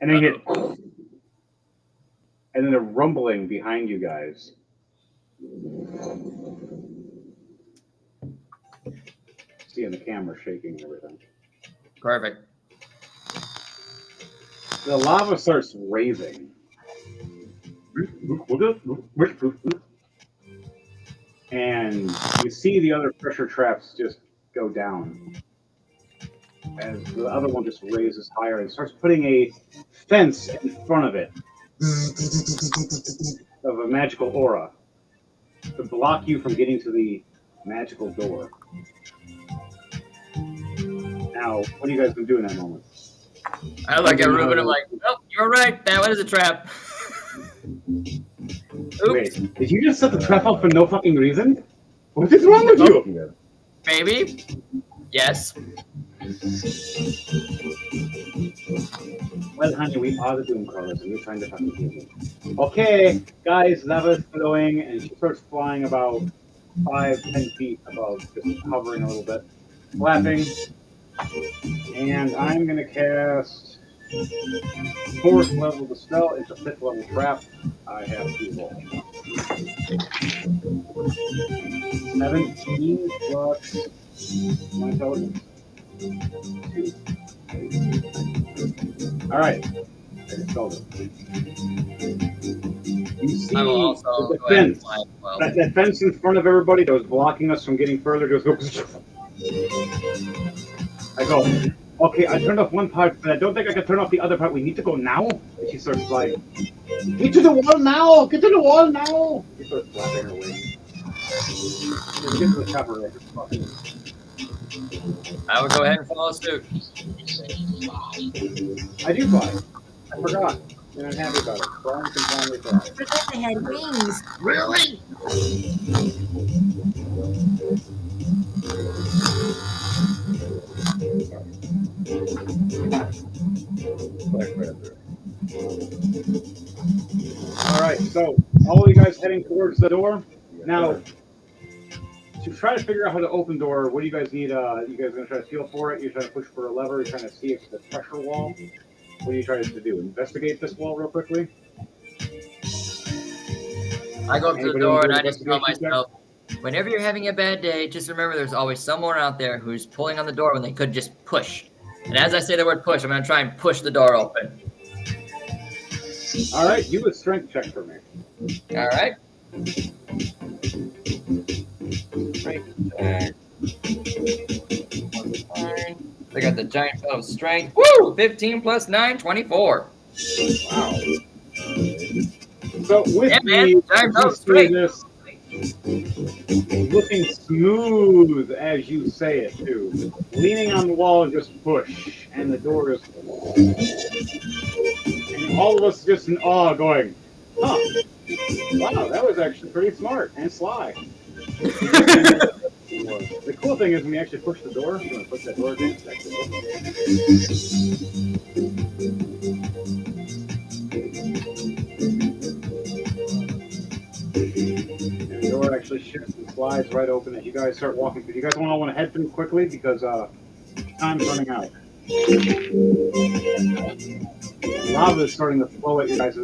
S1: and then you hear, and then a rumbling behind you guys. Seeing the camera shaking and everything.
S2: Perfect.
S1: The lava starts raising. And you see the other pressure traps just go down. as the other one just raises higher and starts putting a fence in front of it of a magical aura to block you from getting to the magical door. Now, what are you guys going to do in that moment?
S2: I look at Ruben. I'm like, "Oh, you're right. That one is a trap." Oops.
S1: Wait, did you just set the trap up for no fucking reason? What is wrong with you?
S2: Maybe. Yes.
S1: Well, honey, we are the Doom Crawlers, and we're trying to fucking kill you. Okay, guys, lava's flowing, and she starts flying about 5-10 feet above, just hovering a little bit, flapping. And I'm gonna cast 4th level of the spell. It's a 5th level trap. I have 2 rolls. 17 plus my intelligence. 2. Alright. I just spelled it. You see
S2: I will also
S1: the
S2: go ahead and
S1: fence.
S2: fly as well.
S1: That fence in front of everybody that was blocking us from getting further just goes. I go, okay, I turned off one part, but I don't think I can turn off the other part. We need to go now? And she starts flying. Get to the wall now! Get to the wall now! She starts flapping her wings. Just get to the chopper right. Just fucking.
S2: I would go ahead and follow suit.
S1: I do fly. I forgot. And I'm happy about it. Flying can finally fly.
S7: I forgot they had wings. Really?
S1: Alright, so all of you guys heading towards the door. Now, to try to figure out how to open door, what do you guys need? You guys gonna try to feel for it? You're trying to push for a lever? You're trying to see if it's a pressure wall? What are you trying to do? Investigate this wall real quickly?
S2: I go up to the
S1: Anybody
S2: door
S1: wanna
S2: and
S1: do
S2: I just tell
S1: investigation check?
S2: myself, whenever you're having a bad day, just remember there's always someone out there who's pulling on the door when they could just push. And as I say the word push, I'm going to try and push the door open.
S1: Alright, do a strength check for me.
S2: All right. They got the giant belt of strength. Woo! 15 plus 9, 24.
S1: Wow. So with
S2: Yeah, man.
S1: the
S2: Giant belt of
S1: just doing
S2: strength.
S1: this, looking smooth as you say it too, leaning on the wall and just push, and the door is, and all of us just in awe, going, "Huh? Wow, that was actually pretty smart and sly." The cool thing is when you actually push the door, I'm going to push that door again. It's actually and the door actually shifts and slides right open as you guys start walking through. You guys all want to head through quickly because time's running out. Lava is starting to flow at you guys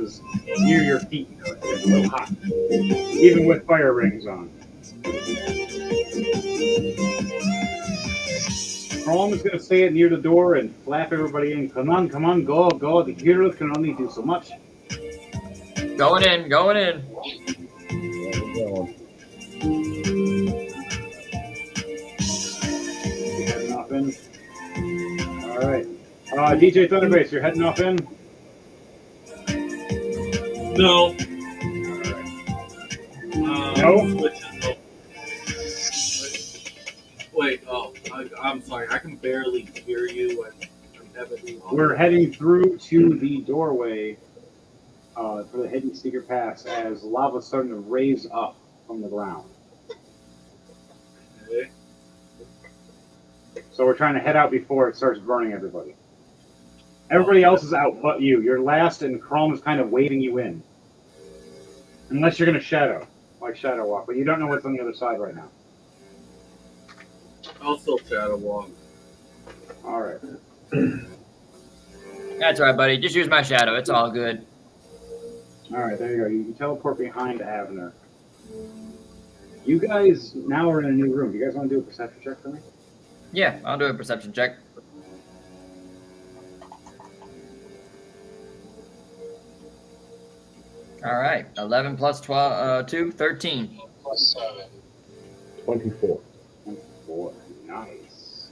S1: near your feet. It's a little hot, even with fire rings on. Chrome is going to stay near the door and flap everybody in. Come on, go, go. The heroes can only do so much.
S2: Going in, going in.
S1: You're heading off in. All right. DJ Thunderbase, you're heading off in?
S6: No.
S1: No?
S6: Wait, I'm sorry. I can barely hear you. I'm heavily on.
S1: We're heading through to the doorway for the Hidden Secret Pass as lava's starting to raise up from the ground.
S6: Okay.
S1: So we're trying to head out before it starts burning everybody. Everybody else is out but you. You're last, and Chrome is kind of waving you in. Unless you're going to shadow, like Shadow Walk. But you don't know what's on the other side right now.
S6: I'll still shadow walk.
S1: All right.
S2: That's all right, buddy. Just use my shadow. It's all good.
S1: All right, there you go. You teleport behind Avner. You guys now are in a new room. Do you guys want to do a perception check for me?
S2: Yeah, I'll do a perception check. All right. 11 plus 2, 13.
S5: Plus 7.
S3: 24.
S1: 4. Nice.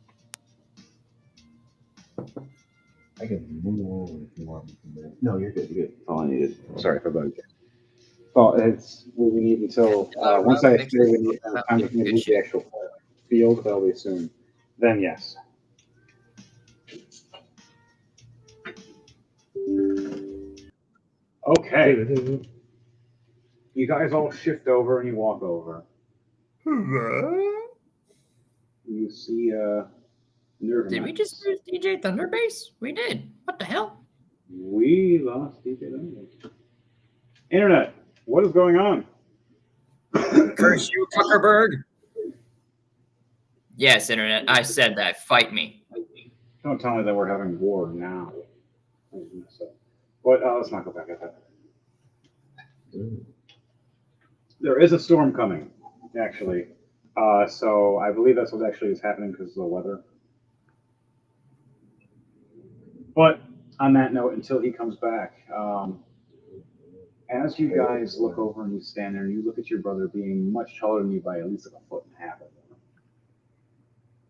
S3: No, you're good. You're good.
S1: That's all I needed. Sorry for bugging you. Well, it's what we need until once I figure we need time to move the actual field, that'll be soon. Then yes. Okay. You guys all shift over and you walk over. You see Nerve.
S2: Did we just lose DJ Thunderbase? We did. What the hell?
S1: We lost DJ Thunderbase. Internet, what is going on?
S2: Curse you, Zuckerberg. Yes, Internet, I said that. Fight me.
S1: Don't tell me that we're having war now. But let's not go back at that. There is a storm coming, actually. So I believe that's what actually is happening because of the weather. But on that note, until he comes back, as you guys look over and you stand there and you look at your brother being much taller than you by at least like a foot and a half,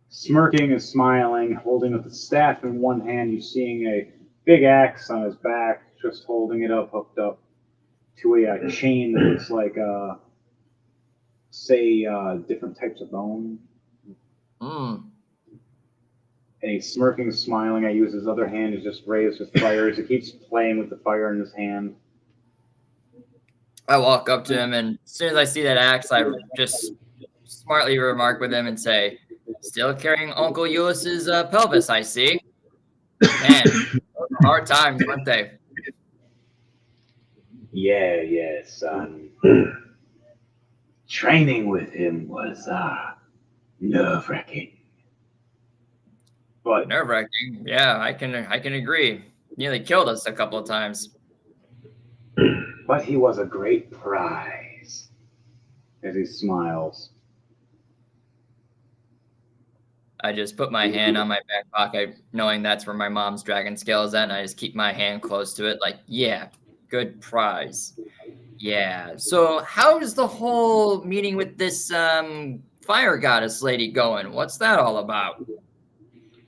S1: smirking and smiling, holding up the staff in one hand, you're seeing a big axe on his back, just holding it up, hooked up to a chain that looks like, different types of bone.
S2: Mm.
S1: And he's smirking, smiling. I use his other hand is just raised with fire as he keeps playing with the fire in his hand.
S2: I walk up to him, and as soon as I see that axe, I just smartly remark with him and say, "Still carrying Uncle Ulysses' pelvis, I see." Man, those were hard times, weren't they?
S1: Yeah, son. Training with him was nerve-wracking. But
S2: Nerve-wracking. Yeah, I can agree. Nearly killed us a couple of times.
S1: But he was a great prize. As he smiles.
S2: I just put my hand on my back pocket, knowing that's where my mom's dragon scale is at, and I just keep my hand close to it, like, yeah, good prize. Yeah. So how's the whole meeting with this fire goddess lady going? What's that all about?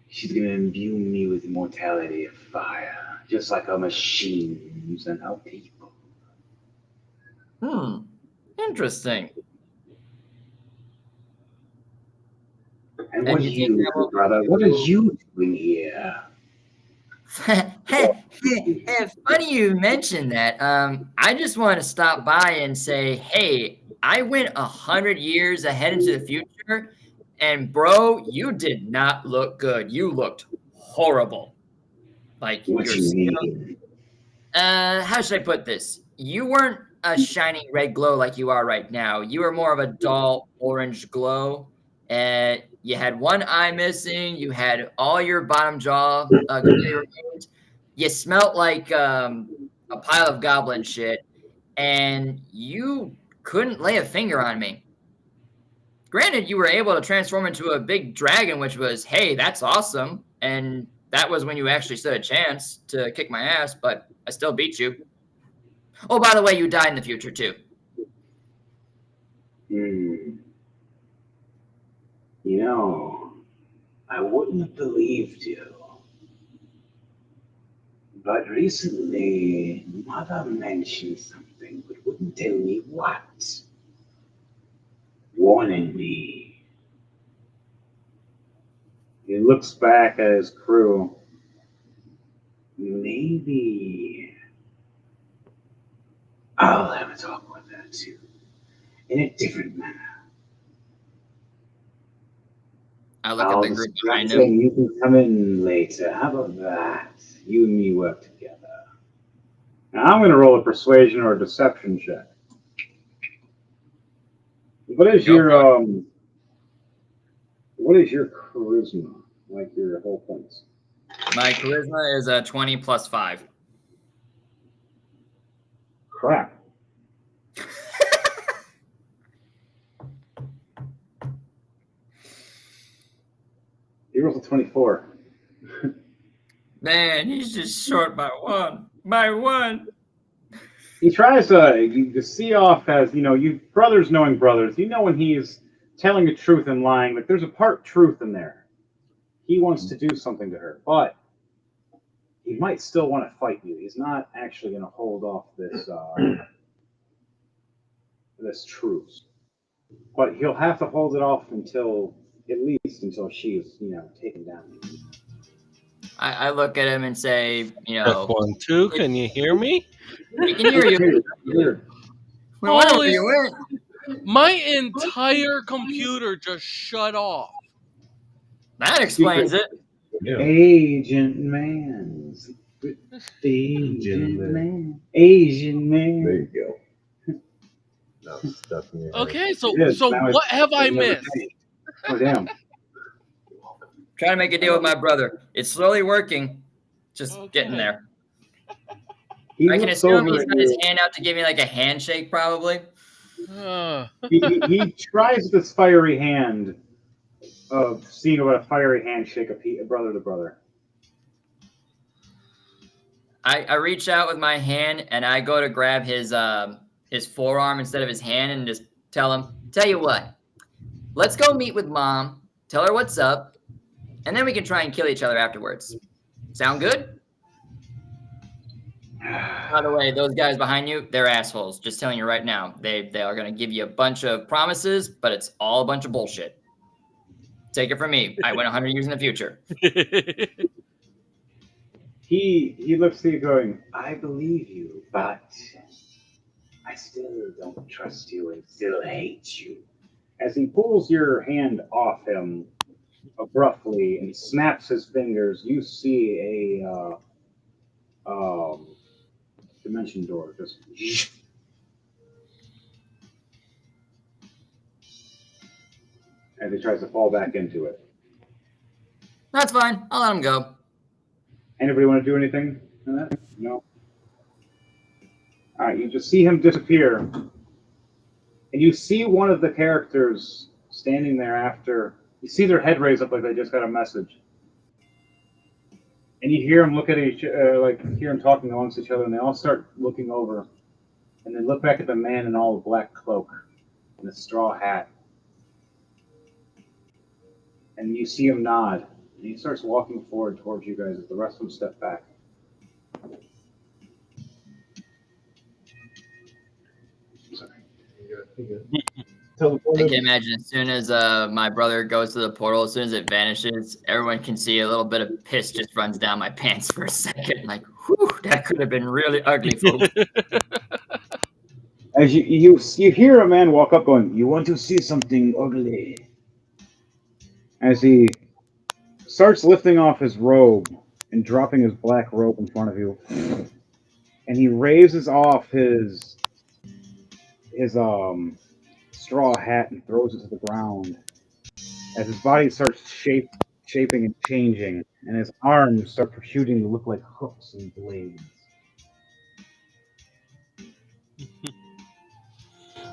S1: She's going to imbue me with immortality of fire, just like our machines and our people.
S2: Interesting.
S1: And what are you, brother? What are you doing here?
S2: Funny you mentioned that. I just want to stop by and say, hey, I went 100 years ahead into the future, and bro, you did not look good. You looked horrible. Like,
S1: what do you mean?
S2: How should I put this? You weren't a shining red glow like you are right now. You were more of a dull orange glow. And you had one eye missing. You had all your bottom jaw completely removed. You smelt like a pile of goblin shit. And you couldn't lay a finger on me. Granted, you were able to transform into a big dragon, which was, hey, that's awesome. And that was when you actually stood a chance to kick my ass, but I still beat you. Oh, by the way, you died in the future, too.
S1: You know, I wouldn't have believed you. But recently, Mother mentioned something, but wouldn't tell me what. Warning me. He looks back at his crew. Maybe I'll have a talk with her too, in a different manner.
S2: I look at the group behind him.
S1: You can come in later. How about that? You and me work together. Now I'm going to roll a persuasion or a deception check. What is your charisma? Like your whole points?
S2: My charisma is a 20 plus 5.
S1: Crap. He rolls a 24.
S2: Man, he's just short by 1. By 1.
S1: He tries to see off as, you brothers knowing brothers, when he's telling the truth and lying, like there's a part truth in there. He wants to do something to her, but he might still want to fight you. He's not actually going to hold off this truce, but he'll have to hold it off until at least until she's taken down.
S2: I look at him and say,
S8: Check 1, 2. Can you hear me?
S2: we can hear you.
S1: Weird.
S2: We wonder where
S4: Holy-
S2: you went.
S4: My entire computer just shut off.
S2: That explains it.
S3: Yeah.
S1: Agent Man. Asian man. Asian man.
S3: There you go. No, it's stuck in your head.
S4: Okay, so
S1: It is.
S4: so
S1: Now
S4: what
S1: it's-
S4: have I
S1: it's never
S4: missed?
S1: changed. Oh damn.
S2: Trying to make a deal with my brother. It's slowly working. Just getting there.
S1: He
S2: I can
S1: looks
S2: assume
S1: over
S2: he's
S1: at
S2: got his
S1: you.
S2: hand out to give me like a handshake, probably.
S1: He tries this fiery hand of seeing what a fiery handshake of brother to brother.
S2: I reach out with my hand and I go to grab his forearm instead of his hand and just tell you what, let's go meet with Mom, tell her what's up, and then we can try and kill each other afterwards. Sound good? By the way, those guys behind you, they're assholes. Just telling you right now. They are going to give you a bunch of promises, but it's all a bunch of bullshit. Take it from me. I went 100 years in the future.
S1: He looks at you going, I believe you, but I still don't trust you and still hate you. As he pulls your hand off him abruptly and snaps his fingers, you see a dimension door just as he tries to fall back into it.
S2: That's fine. I'll let him go.
S1: Anybody want to do anything in that? No. All right, you just see him disappear, and you see one of the characters standing there after. You see their head raise up like they just got a message, and you hear them look at hear them talking amongst each other, and they all start looking over, and they look back at the man in all the black cloak and the straw hat, and you see him nod, and he starts walking forward towards you guys as the rest of them step back.
S2: I can imagine as soon as my brother goes to the portal, as soon as it vanishes, everyone can see a little bit of piss just runs down my pants for a second. Like, whew, that could have been really ugly, folks.
S1: As you hear a man walk up going, "You want to see something ugly?" As he starts lifting off his robe and dropping his black robe in front of you, and he raises off his straw hat and throws it to the ground. As his body starts shaping and changing, and his arms start protruding to look like hooks and blades.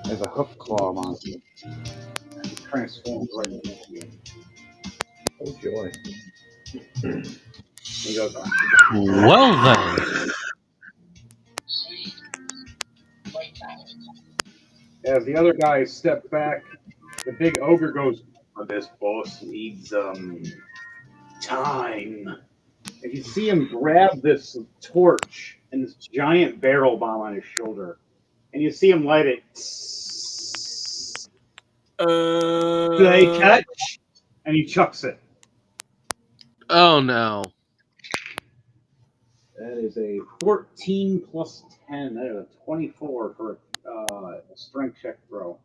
S1: There's a hook claw monster. He transforms right into you.
S3: Oh, joy.
S1: He goes,
S8: Well then.
S5: Sweet. Like that.
S1: as the other guys step back, the big ogre goes, "This boss needs time." And you see him grab this torch and this giant barrel bomb on his shoulder. And you see him light it. Play catch. And he chucks it.
S8: Oh no.
S1: That is a 14 plus 10. That is a 24 for a strength check throw.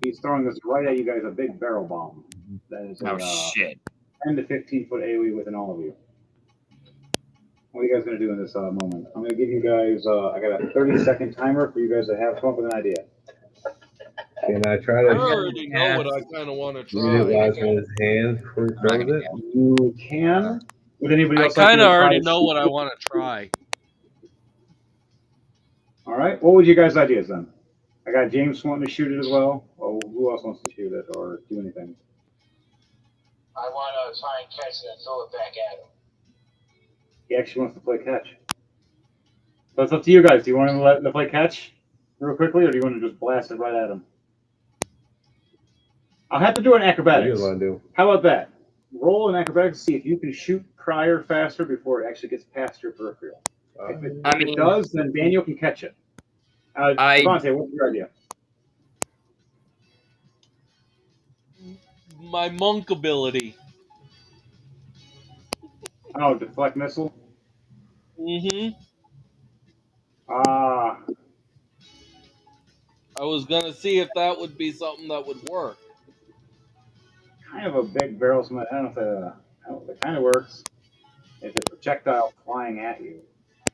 S1: He's throwing this right at you guys, a big barrel bomb. That is a
S2: shit.
S1: 10 to 15 foot AoE within all of you. What are you guys going to do in this moment? I'm going to give you guys, I got a 30-second timer for you guys to have come up with an idea.
S3: Can I try
S4: I
S3: to
S4: already know what I kind of want to
S3: get it
S4: try.
S3: lies in his hand before he throws it?
S1: You can. Would anybody
S4: I
S1: else like
S4: kind
S1: to
S4: of
S1: try
S4: already
S1: to
S4: know
S1: shoot?
S4: what I want to try.
S1: All right. What would you guys' ideas then? I got James wanting to shoot it as well. Oh, who else wants to shoot it or do anything?
S5: I want to try and catch it and throw it back at him.
S1: He actually wants to play catch. So it's up to you guys. Do you want to let him play catch real quickly, or do you want to just blast it right at him? I'll have to do an
S3: What do you
S1: acrobatics.
S3: want to do?
S1: How about that? roll an acrobatics to see if you can shoot prior faster before it actually gets past your peripheral. If it does, then Daniel can catch it. Devontae, what's your idea?
S6: My monk ability.
S1: Oh, deflect missile?
S6: Mm-hmm.
S1: Ah,
S6: I was gonna see if that would be something that would work.
S1: kind of a big barrel. So I don't know if it kind of works. If it's a projectile flying at you.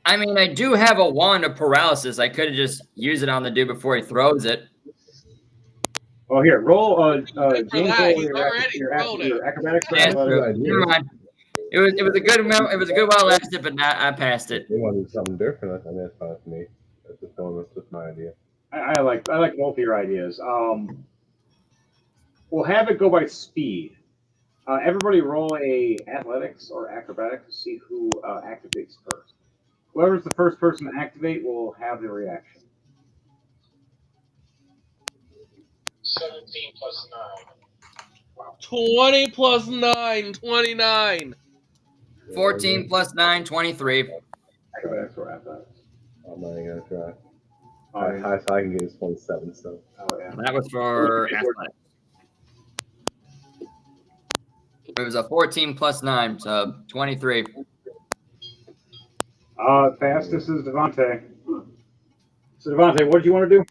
S2: I mean, I do have a wand of paralysis. I could have just used it on the dude before he throws it.
S1: Oh, here, roll.
S6: For
S1: James,
S6: that,
S1: roll
S6: he's already thrown it.
S1: your acrobatics.
S2: Yeah,
S1: Athletics.
S2: never mind. It was a good amount. It was a good while lasted, but not, I passed it.
S3: If they want to do something different, I mean, that's fine with me. That's just my idea.
S1: I like both of your ideas. We'll have it go by speed. Everybody roll a athletics or acrobatics to see who activates first. Whoever's the first person to activate will have the reaction.
S5: 17 plus 9.
S6: 20 plus 9, 29.
S2: 14 plus 9, 23.
S1: Acrobatics or athletics.
S3: I'm not even gonna try.
S1: Oh, yeah.
S3: Highest I can get is 27. So
S1: Oh, yeah.
S2: That was for athletics. It was a 14 plus 9, so 23.
S1: Fastest is Devontae. So Devontae, what do you want to do?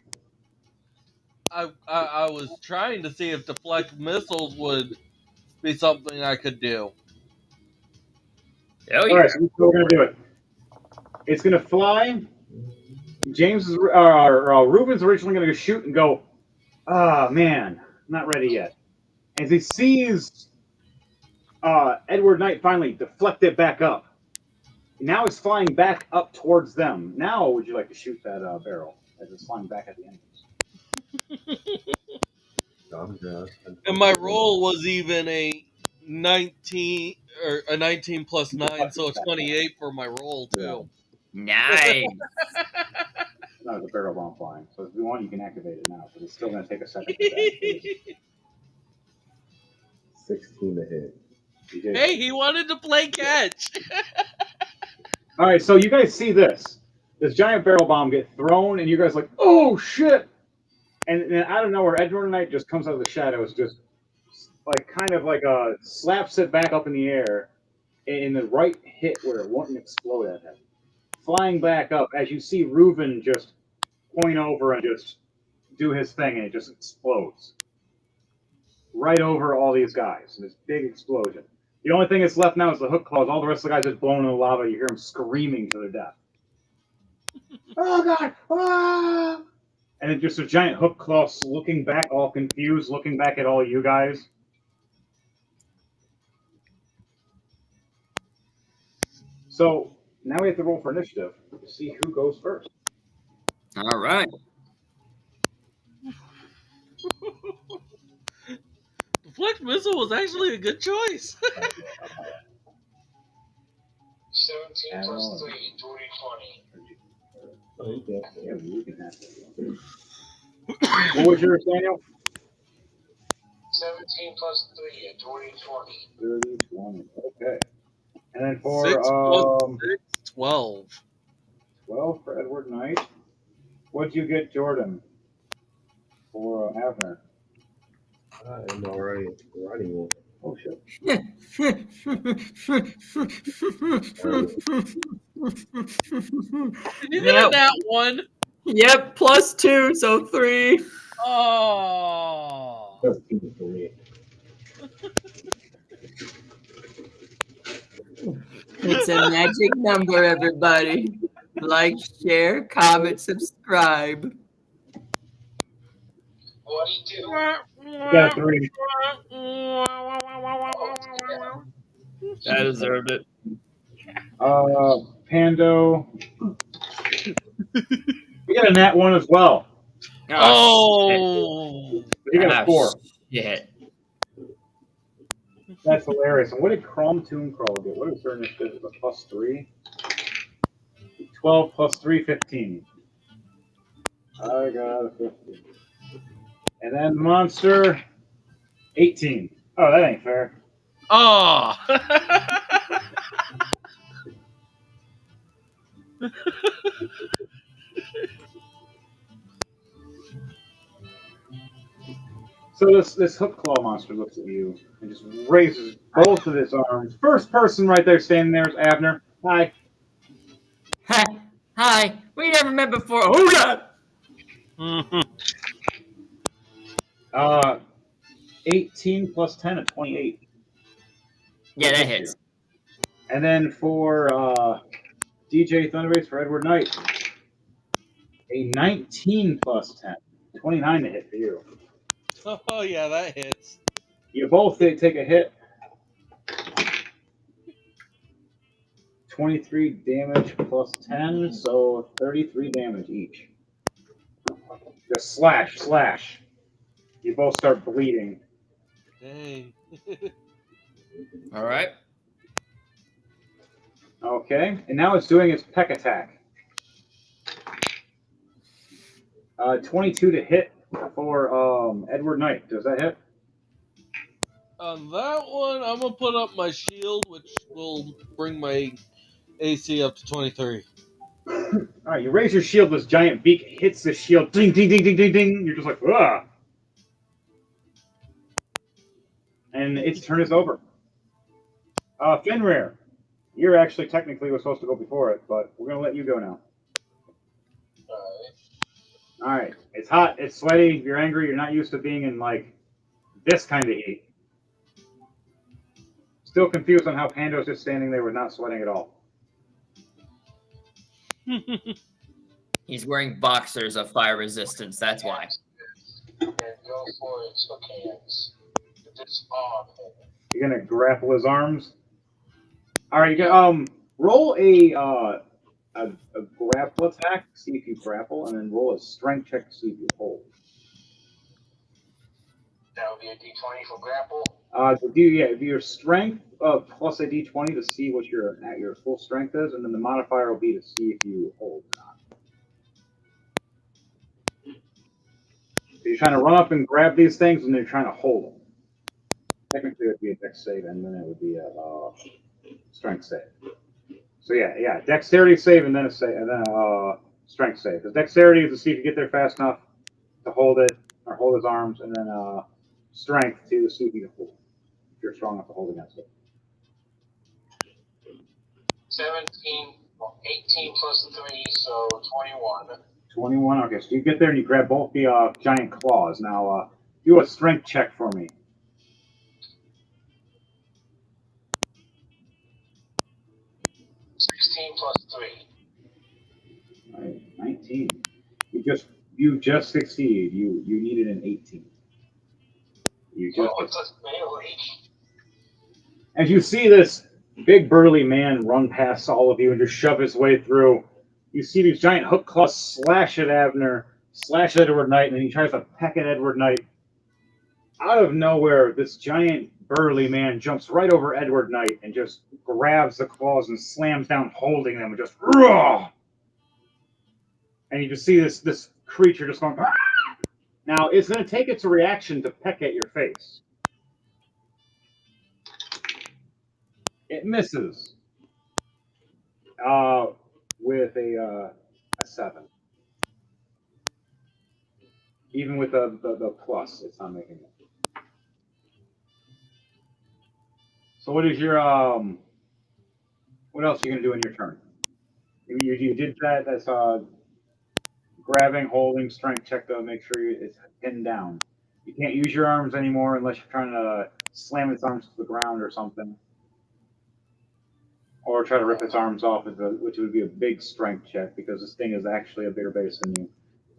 S6: I was trying to see if deflect missiles would be something I could do.
S2: Oh,
S1: All right, so we're gonna do it. It's gonna fly. James is Ruben's originally gonna shoot and go. Ah, man, not ready yet. As he sees Edward Knight finally deflect it back up. Now it's flying back up towards them. Now, would you like to shoot that barrel as it's flying back at the enemies?
S6: And my roll was even a 19 or a 19 plus 9, so it's 28 for my roll too.
S2: nice.
S1: No, the barrel bomb flying. So if you want, you can activate it now, but it's still going to take a second. To
S3: 16 to hit.
S6: Hey, he wanted to play catch.
S1: All right, so you guys see this giant barrel bomb get thrown, and you guys are like, oh shit! And out of nowhere, Edward Knight just comes out of the shadows, just like kind of like slaps it back up in the air, in the right hit where it wouldn't explode at him. Flying back up, as you see Reuben just point over and just do his thing, and it just explodes right over all these guys. This big explosion. The only thing that's left now is the hook claws. All the rest of the guys just blown in the lava. You hear them screaming to their death. Oh god! Ah! And then just a giant hook claw looking back, all confused, looking back at all you guys. So now we have to roll for initiative to see who goes first.
S2: All right.
S6: Deflect missile was actually a good choice.
S5: 17 plus 3, 20.
S1: Yeah, we can have it. What was yours, Daniel?
S5: 17 plus 3, 20, 20.
S1: 30, 20. Okay. And then for
S6: 6 plus 6, 12.
S1: 12 for Edward Knight. What'd you get, Jordan? For Avner.
S3: I am already running one.
S1: Oh shit.
S6: Did you get that one?
S2: Yep, plus 2, so 3.
S6: Oh.
S3: That's 2 for me.
S2: It's a magic number, everybody. Like, share, comment, subscribe.
S5: What do you do?
S1: You got a 3.
S2: I deserved it.
S1: Pando. We got a nat 1 as well.
S6: Oh.
S1: You got a 4.
S2: Shit.
S1: That's hilarious. And what did Chrome Toon Crawl get? What is her initiative? A plus 3? 12 plus 3, 15. I got a 50. And then Monster, 18. Oh, that ain't fair.
S8: Oh.
S1: So this hook claw monster looks at you and just raises both of his arms. First person right there standing there is Abner. Hi.
S2: Hi. We never met before. Oh yeah.
S8: Mhm.
S1: 18 plus 10 at 28.
S2: Yeah, that hits.
S1: And then for DJ Thunderbase for Edward Knight, a 19 plus 10. 29 to hit for you.
S6: Oh yeah, that hits.
S1: You both take a hit. 23 damage plus 10, so 33 damage each. Just slash, slash. You both start bleeding.
S6: Dang.
S2: All right.
S1: Okay, and now it's doing its peck attack. 22 to hit for Edward Knight. Does that hit?
S6: On that one, I'm gonna put up my shield, which will bring my AC up to 23.
S1: All right, you raise your shield. This giant beak hits the shield. Ding, ding, ding, ding, ding, ding. You're just like, ah. And its turn is over. Fenrir, you're actually technically was supposed to go before it, but we're gonna let you go now. All right. It's hot. It's sweaty. You're angry. You're not used to being in like this kind of heat. Still confused on how Pando's just standing there with not sweating at all.
S2: He's wearing boxers of fire resistance. That's why.
S5: And go for its hook hands. Disarm him.
S1: You're gonna grapple his arms. All right. You can roll a grapple attack. See if you grapple, and then roll a strength check to see if you hold.
S5: That would be a D20 for grapple.
S1: Do your strength plus a d20 to see what your full strength is, and then the modifier will be to see if you hold or not. So you're trying to run up and grab these things, and then you're trying to hold them. Technically, it would be a dex save, and then it would be a strength save. So yeah, dexterity save, and then a strength save. Because dexterity is to see if you get there fast enough to hold it or hold his arms, and then strength to see if you can hold. If you're strong enough to hold against it.
S5: 18 plus 3, so 21.
S1: 21. Okay, so you get there and you grab both the giant claws. Now, do a strength check for me.
S5: 16 plus 3.
S1: All right, 19. You just succeeded. You needed an 18. You just.
S5: Oh, it's a melee.
S1: As you see this big burly man run past all of you and just shove his way through, you see these giant hook claws slash at Abner, slash at Edward Knight, and then he tries to peck at Edward Knight. Out of nowhere, this giant burly man jumps right over Edward Knight and just grabs the claws and slams down, holding them, and just raw. And you just see this creature just going. Ah! Now it's going to take its reaction to peck at your face. It misses. With a 7. Even with the plus, it's not making it. So what is your what else are you gonna do in your turn? You did that. That's grabbing, holding, strength check to make sure it's pinned down. You can't use your arms anymore unless you're trying to slam its arms to the ground or something. Or try to rip its arms off, which would be a big strength check because this thing is actually a bigger base than you.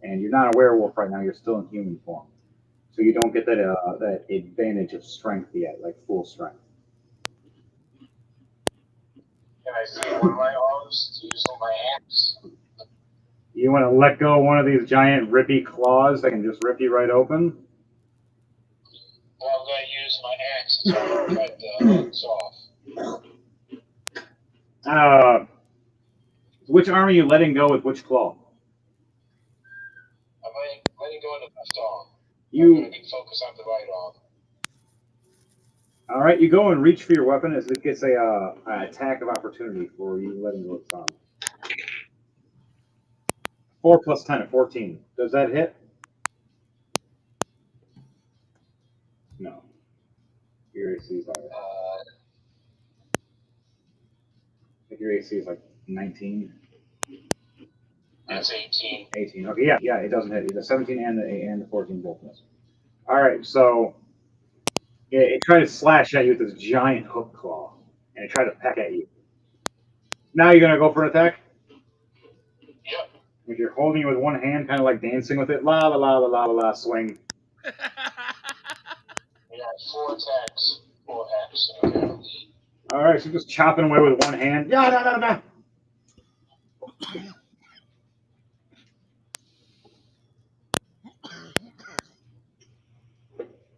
S1: And you're not a werewolf right now, you're still in human form. So you don't get that advantage of strength yet, like full strength.
S5: Can I see one of my arms to use on my axe?
S1: You want to let go of one of these giant rippy claws that can just rip you right open?
S5: Well, I'm going to use my axe to try to cut the hooks off.
S1: Which arm are you letting go with which claw?
S5: I'm letting go of the left arm.
S1: You
S5: I'm going to focus on the right arm.
S1: All right, you go and reach for your weapon as it gets a attack of opportunity for you letting go of its arm. 4 plus 10 at 14. Does that hit? No. Your AC is higher. I think your AC is like 19.
S5: That's 18.
S1: 18. Okay, yeah, it doesn't hit. The 17 and the 14 both miss. All right, so it tried to slash at you with this giant hook claw, and it tried to peck at you. Now you're gonna go for an attack.
S5: Yep.
S1: If you're holding it with one hand, kind of like dancing with it, la la la la la la la, swing.
S5: We got 4 attacks, 4 hacks. Okay.
S1: All right, so just chopping away with one hand. Yeah, da da da.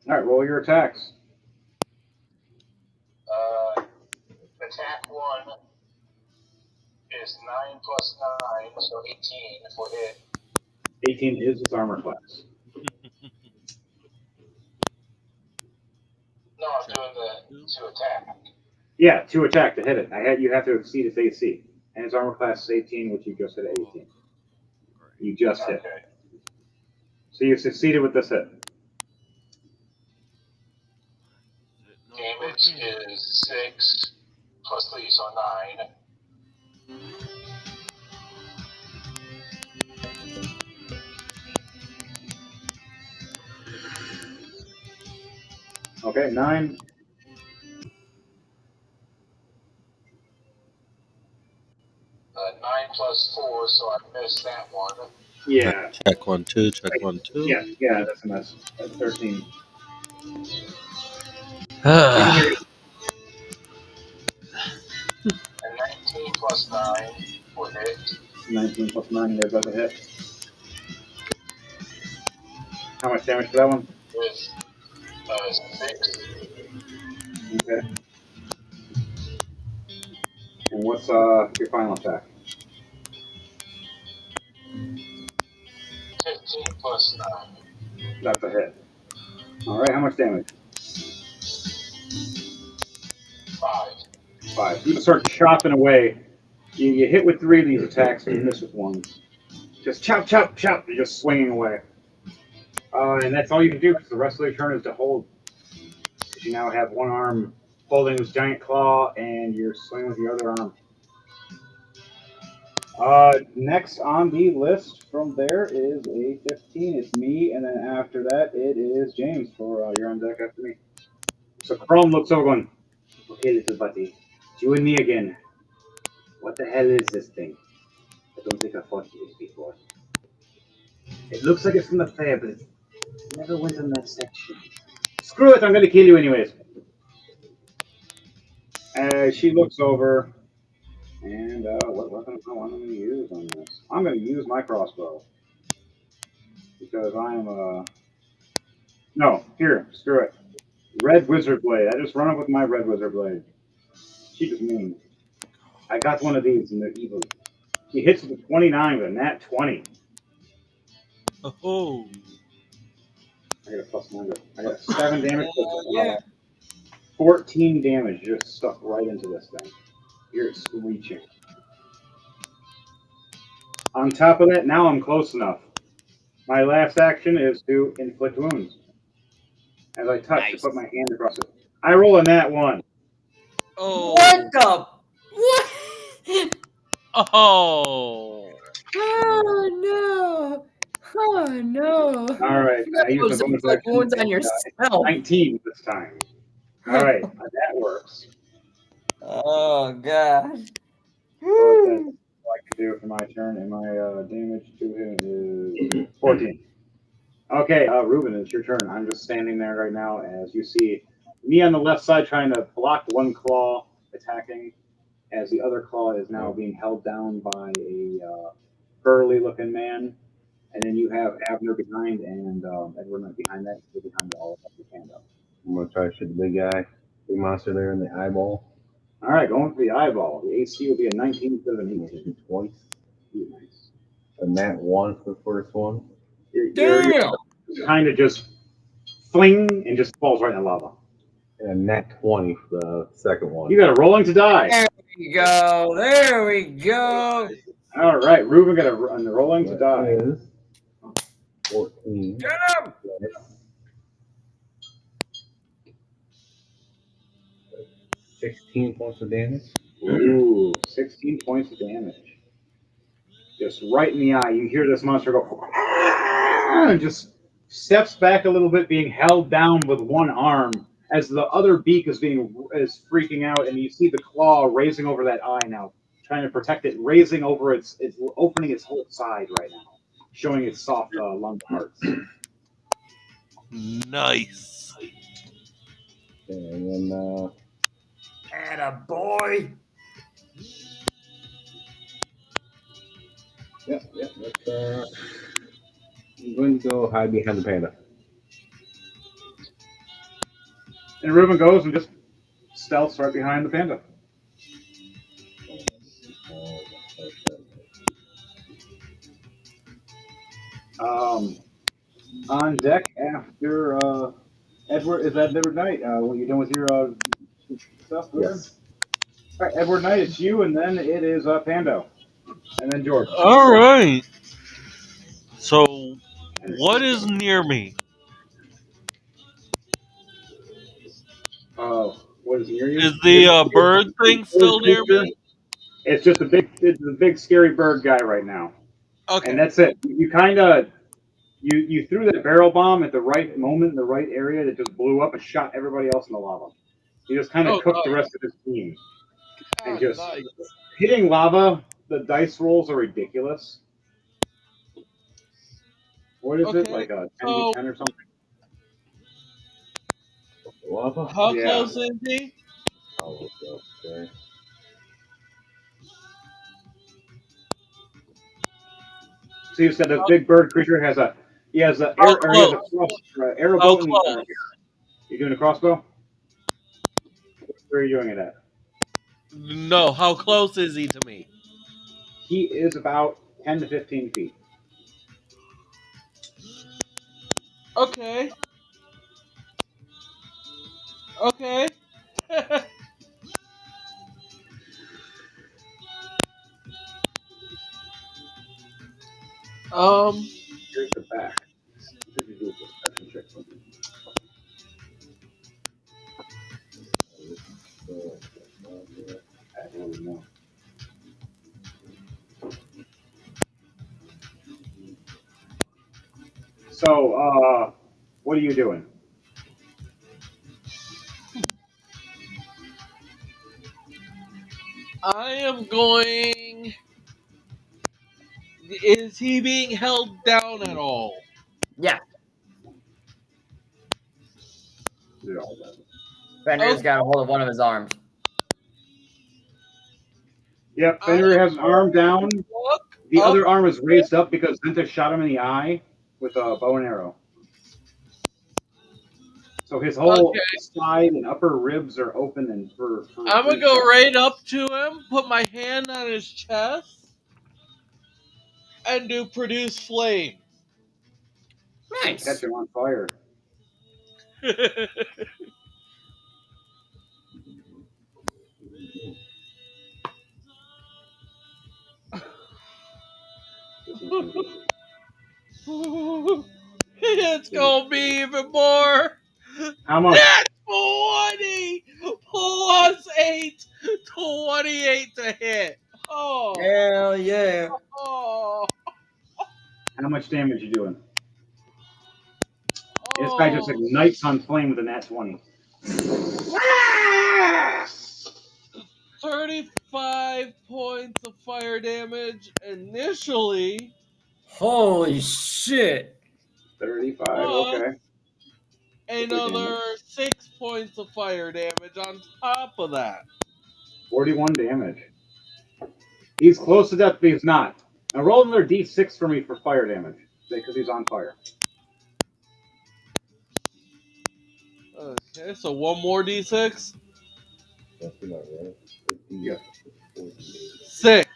S1: All right, roll your attacks.
S5: Attack 1 is 9 plus 9, so 18 for hit.
S1: 18 is its armor class.
S5: No, I'm doing the to attack.
S1: Yeah, to attack to hit it. You have to exceed its AC, and its armor class is 18, which you just hit at 18. You just hit.
S5: Okay.
S1: So you succeeded with this hit.
S5: Damage is 6 plus 3, so 9.
S1: Okay, 9.
S5: Uh, 9 plus 4, so I missed that one.
S1: Yeah.
S8: Check 1, 2, check 1, 2.
S1: Yeah, that's a mess. That's 13.
S8: Ah,
S5: And 19 plus 9 for hit.
S1: 19 plus 9, there's a hit. How much damage for that one?
S5: With 6.
S1: Okay. And what's your final attack?
S5: 15 plus 9.
S1: That's a hit. All right, how much damage?
S5: 5.
S1: 5. You start chopping away. You hit with 3 of these attacks, and you miss with 1. Just chop, chop, chop. You're just swinging away. And that's all you can do because the rest of the turn is to hold. Because you now have one arm holding this giant claw, and you're swinging with the other arm. Next on the list from there is a 15. It's me, and then after that, it is James. You're on deck after me. So Chrome looks over going, okay, little buddy, it's you and me again. What the hell is this thing? I don't think I fought this before. It looks like it's from the fair, but it never went in that section. Screw it, I'm going to kill you anyways. She looks over, and what weapon am I going to use on this? I'm going to use my crossbow. Because I'm no, here, screw it. Red Wizard Blade. I just run up with my Red Wizard Blade. She just mean. I got one of these and they're evil. She hits with a 29 with a nat 20.
S6: Oh,
S1: I got a plus 9. I got 7 damage.
S2: Yeah.
S1: 14 damage just stuck right into this thing. You're screeching. On top of that, now I'm close enough. My last action is to inflict wounds. As I touch, I put my hand across it. I roll a nat 1.
S6: oh,
S2: What the? What?
S6: oh!
S7: Oh no! Oh no!
S1: All right. I use the bonus action.
S2: Wounds on yourself.
S1: 19 this time. All right. That works.
S2: Oh god.
S1: So that's all I can do for my turn, and my damage to him is 14. Okay, Ruben, it's your turn. I'm just standing there right now as you see me on the left side trying to block one claw attacking, as the other claw is now being held down by a burly-looking man. And then you have Abner behind and Edward behind that. You're behind all of the hand up.
S3: I'm gonna try to shoot the big guy, big monster there in the eyeball.
S1: All right, going for the eyeball. The AC will be a 19 instead of an 18.
S3: Twice.
S1: Nice.
S3: A nat 1 for the first one.
S1: You're kind of just fling and just falls right in the lava.
S3: And a nat 20 for the second one.
S1: You got a rolling to die.
S2: There we go. There we go.
S1: All right, Ruben got a rolling to
S3: That
S1: die.
S3: is 14.
S2: Get him.
S3: Plus 16 points of damage.
S1: Ooh, 16 points of damage. Just right in the eye. You hear this monster go, and just steps back a little bit, being held down with one arm as the other beak is freaking out, and you see the claw raising over that eye now, trying to protect it, raising over it's opening its whole side right now, showing its soft lung parts.
S6: Nice.
S3: And then
S2: Atta boy.
S3: Yep. I'm going to go hide behind the panda.
S1: And Ruben goes and just stealths right behind the panda. On deck after Edward, is that Edward Knight? What you done with your stuff? Ruben?
S3: Yes.
S1: All right, Edward Knight, it's you, and then it is Pando, and then George.
S6: All right. So, what is near me?
S1: What is near you?
S6: Is the bird thing still near me?
S1: It's just it's a big scary bird guy right now,
S6: Okay.
S1: and that's it. You kind of you threw that barrel bomb at the right moment in the right area that just blew up and shot everybody else in the lava. You just kind of cooked the rest of his team, and just
S6: nice.
S1: hitting lava. The dice rolls are ridiculous. What is it, like a 10d10 or something?
S3: Lava?
S6: How
S1: Yeah.
S6: close is he?
S3: Oh, okay.
S1: So you said the big bird creature has a arrow
S6: How
S1: bow.
S6: close?
S1: You doing a crossbow? Where are you doing it at?
S6: No, how close is he to me?
S1: He is about 10 to 15 feet.
S6: Okay. Okay.
S1: Here's the back. What did you do a perception check for me? I don't know. So, what are you doing?
S6: I am going. Is he being held down at all?
S2: Yeah.
S1: Yeah.
S2: Fenrir's got a hold of one of his arms.
S1: Yep, Fenrir has an arm down. The
S6: up.
S1: other arm is raised up because Zenta shot him in the eye with a bow and arrow. So his whole side and upper ribs are open and for
S6: I'm gonna go right up to him, put my hand on his chest, and do produce flame.
S2: Nice.
S1: Catch him on fire.
S6: It's gonna be even more.
S1: How much?
S6: That's 20 plus 8, 28 to hit. Oh.
S2: Hell yeah.
S6: Oh.
S1: How much damage you doing? This guy just ignites on flame with a nat 20.
S6: 35 points of fire damage initially.
S2: Holy shit.
S1: 35, okay.
S6: Another 6 points of fire damage on top of that.
S1: 41 damage. He's close to death, but he's not. Now roll another d6 for me for fire damage, because he's on fire.
S6: Okay, so one more d6.
S3: That's about right.
S1: Yeah.
S6: 6.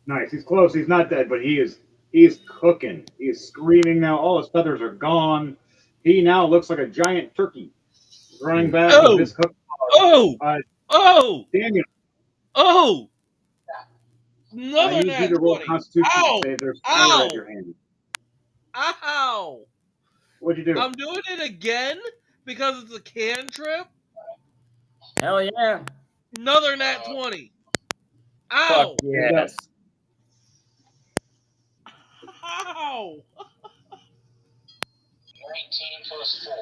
S1: Nice. He's close. He's not dead, but he's He's cooking. He's screaming now. All his feathers are gone. He now looks like a giant turkey running back with
S6: Oh!
S1: this cook.
S6: Oh! Oh!
S1: Daniel,
S6: Oh!
S1: I
S6: Another
S1: need you
S6: nat
S1: to roll
S6: 20.
S1: Constitution
S6: Ow!
S1: to save. There's fire
S6: Ow!
S1: at your hand.
S6: Ow!
S1: What'd you do?
S6: I'm doing it again because it's a cantrip.
S2: Hell yeah.
S6: Another nat 20.
S2: Fuck
S6: Ow!
S2: yes.
S6: Ow!
S5: 19 plus 4.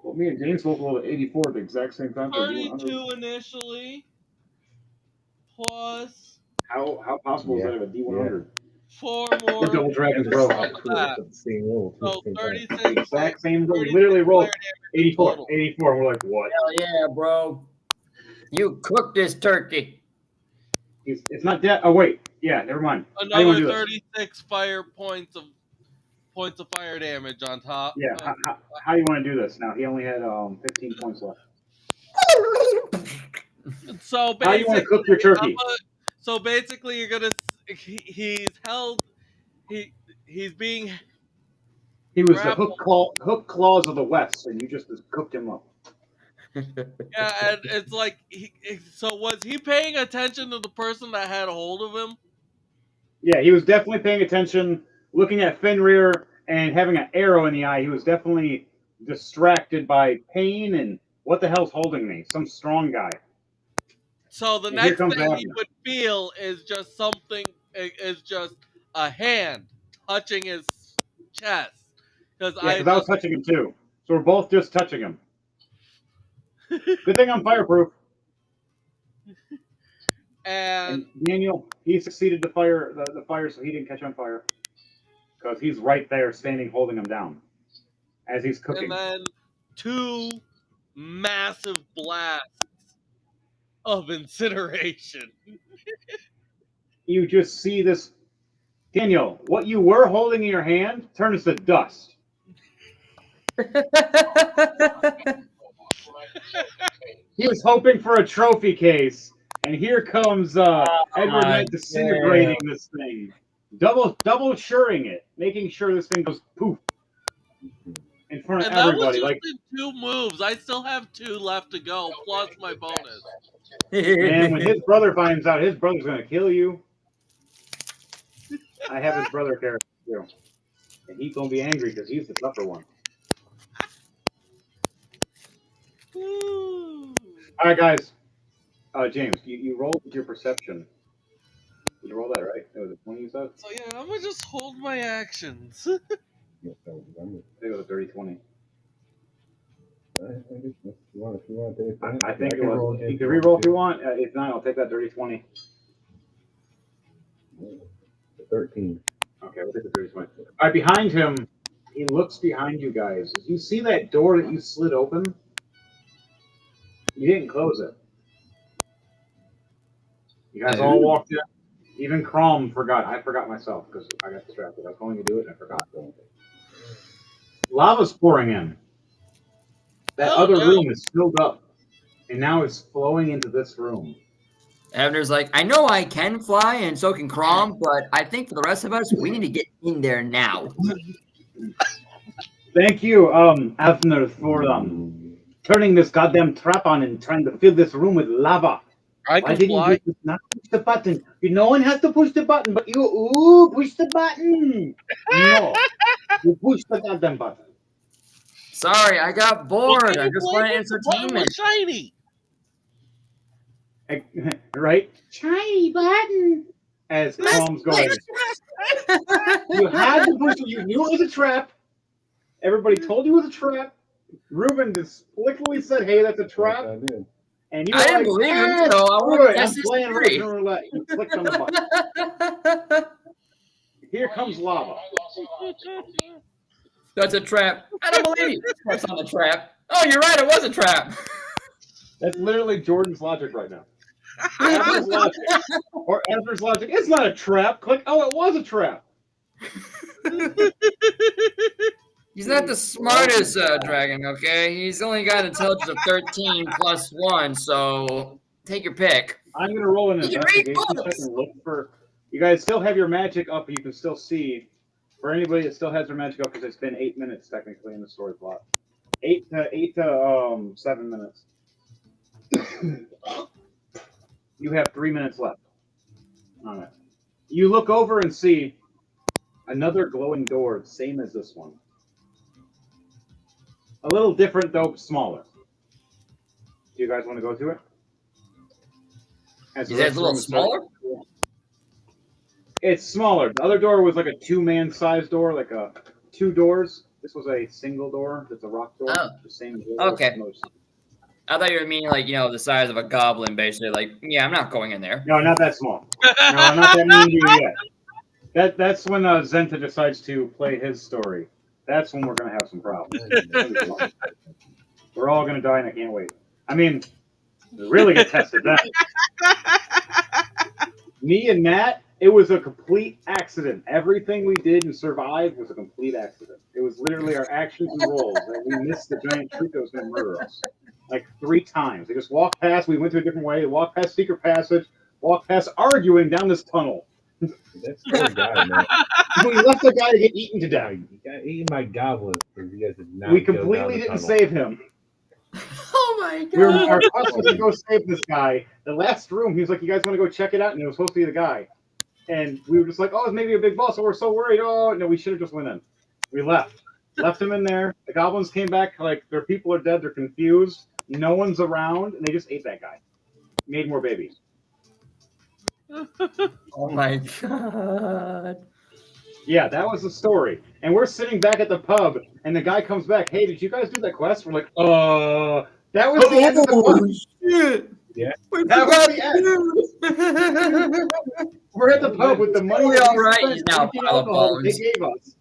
S1: Well, me and James both rolled at 84 at the exact same time. So
S6: 32 initially. Plus
S1: how possible is that of a D100?
S6: 4
S1: We're
S6: more.
S1: double dragons,
S3: The
S1: bro.
S3: same roll.
S6: So
S1: The
S6: 36.
S1: exact same roll. We
S6: 36
S1: literally rolled
S6: fire damage
S1: 84.
S6: total.
S1: 84. We're like, what?
S2: Hell yeah, bro. You cooked this turkey.
S1: It's not dead. Oh wait, yeah, never mind. How you wanna
S6: Another
S1: do this?
S6: 36 fire points of fire damage on top.
S1: Yeah, how you want to do this? Now he only had 15 points left.
S6: So
S1: How you want to
S6: basically,
S1: cook your turkey?
S6: so basically, you're gonna. He's held. He's being.
S1: He was the
S6: grappled.
S1: hook claws of the West, and you just cooked him up.
S6: Yeah, and it's like. So was he paying attention to the person that had a hold of him?
S1: Yeah, he was definitely paying attention, looking at Fenrir and having an arrow in the eye. He was definitely distracted by pain and what the hell's holding me? Some strong guy.
S6: So the
S1: And here
S6: next
S1: comes
S6: thing he
S1: Abner.
S6: would feel is just something. Is just a hand touching his chest.
S1: Yeah, because I was touching him too. So we're both just touching him. Good thing I'm fireproof.
S6: And
S1: Daniel, he succeeded to fire the fire, so he didn't catch on fire. Because he's right there, standing, holding him down as he's cooking.
S6: And then 2 massive blasts of incineration.
S1: You just see this. Daniel, what you were holding in your hand turns to dust. He was hoping for a trophy case, and here comes Edward Knight disintegrating this thing. Double suring it, making sure this thing goes poof in front of
S6: And that was
S1: everybody.
S6: just
S1: Like,
S6: in 2 moves. I still have 2 left to go, plus my bonus.
S1: and when his brother finds out, his brother's gonna kill you. I have his brother character too, and he's gonna be angry because he's the tougher one.
S6: Woo.
S1: All right, guys. James, you rolled with your perception. Did you roll that right? It was a 20, you said?
S6: So yeah, I'm gonna just hold my actions.
S1: I think it was a 30-20. I think it was. You can re-roll if you want. If not, I'll take that 30-20.
S3: 13.
S1: Okay, we'll take the 30-20. All right, behind him, he looks behind you guys. You see that door that you slid open? You didn't close it. You guys all walked in. Even Crom forgot. I forgot myself because I got distracted. I was going to do it and I forgot. Lava's pouring in. That other room is filled up, and now it's flowing into this room.
S2: Abner's like, I know I can fly, and so can Crom, but I think for the rest of us, we need to get in there now.
S1: Thank you, Abner, for turning this goddamn trap on and trying to fill this room with lava.
S6: I
S1: Why
S6: can
S1: didn't
S6: fly.
S1: you just not push the button? No one has to push the button, but you push the button. No, you push the goddamn button.
S2: Sorry, I got bored. I just wanted
S6: The button was
S2: entertainment.
S6: shiny.
S1: Right? Shiny button. As Crom's going. You had to push it. You knew it was a trap. Everybody told you it was a trap. Ruben explicitly said, "Hey, that's a trap."
S3: I did.
S1: And you
S2: I didn't believe him, so I wanted to
S1: I'm
S2: test his
S1: playing
S2: theory.
S1: Russian roulette. You clicked on the button. Here comes lava.
S2: That's a trap. I don't believe you. That's not a trap. Oh, you're right. It was a trap.
S1: That's literally Jordan's logic right now. Ezra's logic. Or Ezra's logic. It's not a trap. Click. Oh, it was a trap.
S2: He's not the smartest dragon, okay? He's only got intelligence of 13 plus 1, so take your pick.
S1: I'm going to roll an
S2: You can read
S1: investigation check
S2: books.
S1: and look for. You guys still have your magic up. You can still see. For anybody that still has their magic up, because it's been 8 minutes technically in the story plot. 8 to 7 minutes. You have 3 minutes left on it. You look over and see another glowing door, same as this one. A little different though, smaller. Do you guys want to go to it?
S2: You said it's a little smaller?
S1: It's smaller. The other door was like a 2-man size door, like 2 doors. This was a single door. That's a rock door.
S2: Oh.
S1: The same door.
S2: Okay. I thought you were meaning like, the size of a goblin, basically. Like, yeah, I'm not going in there.
S1: No, not that small. No, not that mean to you yet. That's when Zenta decides to play his story. That's when we're going to have some problems. We're all going to die, and I can't wait. I mean, really get tested then. Me and Matt, it was a complete accident. Everything we did and survived was a complete accident. It was literally our actions and rolls that we missed the giant troop that was going to murder us. Like 3 times. They just walked past, we went to a different way, walked past secret passage, walked past arguing down this tunnel.
S3: That's poor guy, man.
S1: We left the guy to get eaten to death.
S3: You got eaten by goblins because you guys did not.
S1: We completely didn't save him.
S7: Oh my god!
S1: We were our quest was to go save this guy. The last room, he was like, "You guys want to go check it out?" And it was supposed to be the guy. And we were just like, "Oh, it's maybe a big boss." So we're so worried. Oh no, we should have just went in. We left him in there. The goblins came back like their people are dead. They're confused. No one's around, and they just ate that guy. Made more babies.
S2: Oh my god.
S1: Yeah, that was the story. And we're sitting back at the pub, and the guy comes back. Hey, did you guys do that quest? We're like, that was the end of the quest.
S2: Shit.
S3: Yeah.
S1: That was the end. We're at the pub with the money
S2: Totally all right. He's now
S1: drinking
S2: a pile of
S1: alcohol they
S2: bones.
S1: gave us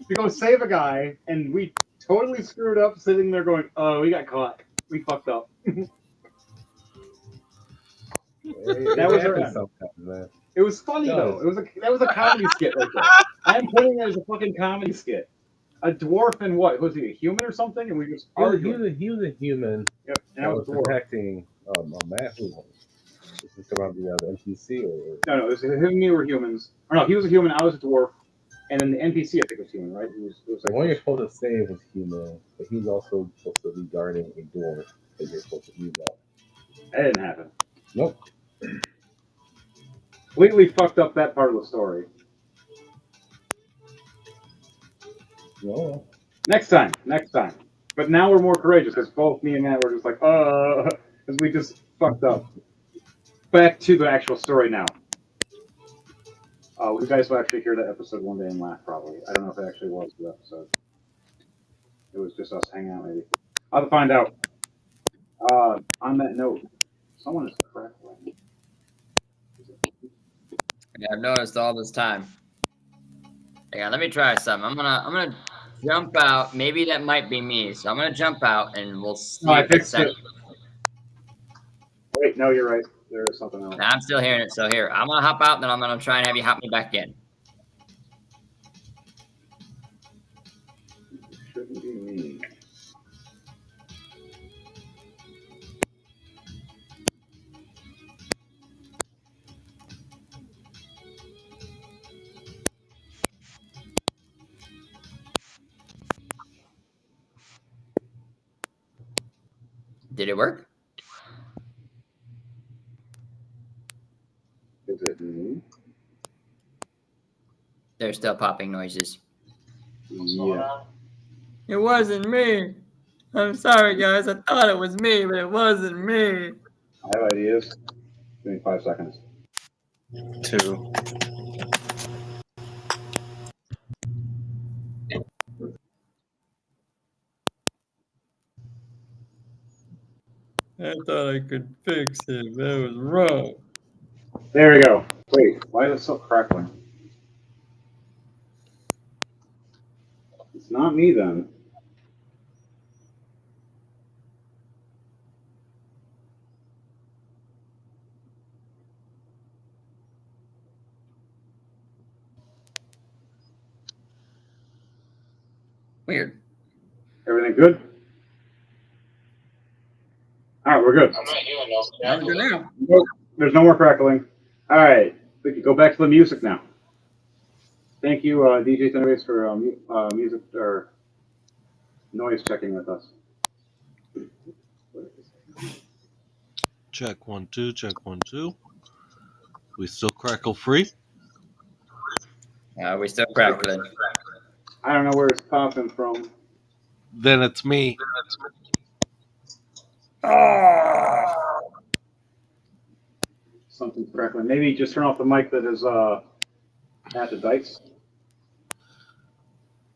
S1: to go save a guy, and we totally screwed up sitting there going, "Oh, we got caught. We fucked up." That was our end.
S3: Man.
S1: It was funny though. That was a comedy skit right there. I'm putting it as a fucking comedy skit. A dwarf and what? Was he a human or something? And we just argued.
S3: He was a human.
S1: Yep. And I
S3: that
S1: was
S3: was
S1: dwarf.
S3: protecting Matt. Who was this about the NPC or?
S1: No, it was him and me were humans. Or no, he was a human. I was a dwarf. And then the NPC, I think, was human, right? It was
S3: The
S1: like
S3: one you're supposed to save was human, but he's also supposed to be guarding a dwarf that you're supposed to use that.
S1: that didn't happen.
S3: Nope.
S1: Completely fucked up that part of the story.
S3: No.
S1: Next time. But now we're more courageous because both me and Matt were just like, because we just fucked up. Back to the actual story now. You guys will actually hear that episode one day and laugh, probably. I don't know if it actually was the episode. It was just us hanging out, maybe. I'll have to find out. On that note, someone is crackling.
S2: Yeah, I've noticed all this time. Yeah, let me try something. I'm gonna jump out. Maybe that might be me. So I'm gonna jump out and we'll see.
S1: No, I
S2: if it's
S1: fixed it. Wait, no, you're right. There is something else.
S2: Nah, I'm still hearing it. So here, I'm gonna hop out, and then I'm gonna try and have you hop me back in.
S1: It shouldn't be me.
S2: Did it work?
S1: Is it me?
S2: They're still popping noises.
S1: Yeah.
S7: It wasn't me. I'm sorry, guys. I thought it was me, but it wasn't me.
S1: I have ideas. Give me 5 seconds.
S8: 2.
S7: I thought I could fix it, but it was wrong.
S1: There we go. Wait, why is it still crackling? It's not me then.
S2: Weird.
S1: Everything good? All right, we're good.
S5: I'm not hearing no
S2: Now we're good now.
S1: Nope, there's no more crackling. All right. We can go back to the music now. Thank you, DJ Thunderbase, for music or noise checking with us.
S6: Check 1 2. Check 1 2. We still crackle free.
S2: We still crackling.
S1: I don't know where it's popping from.
S6: Then it's me.
S1: Something's crackling. Maybe just turn off the mic that is at the dice.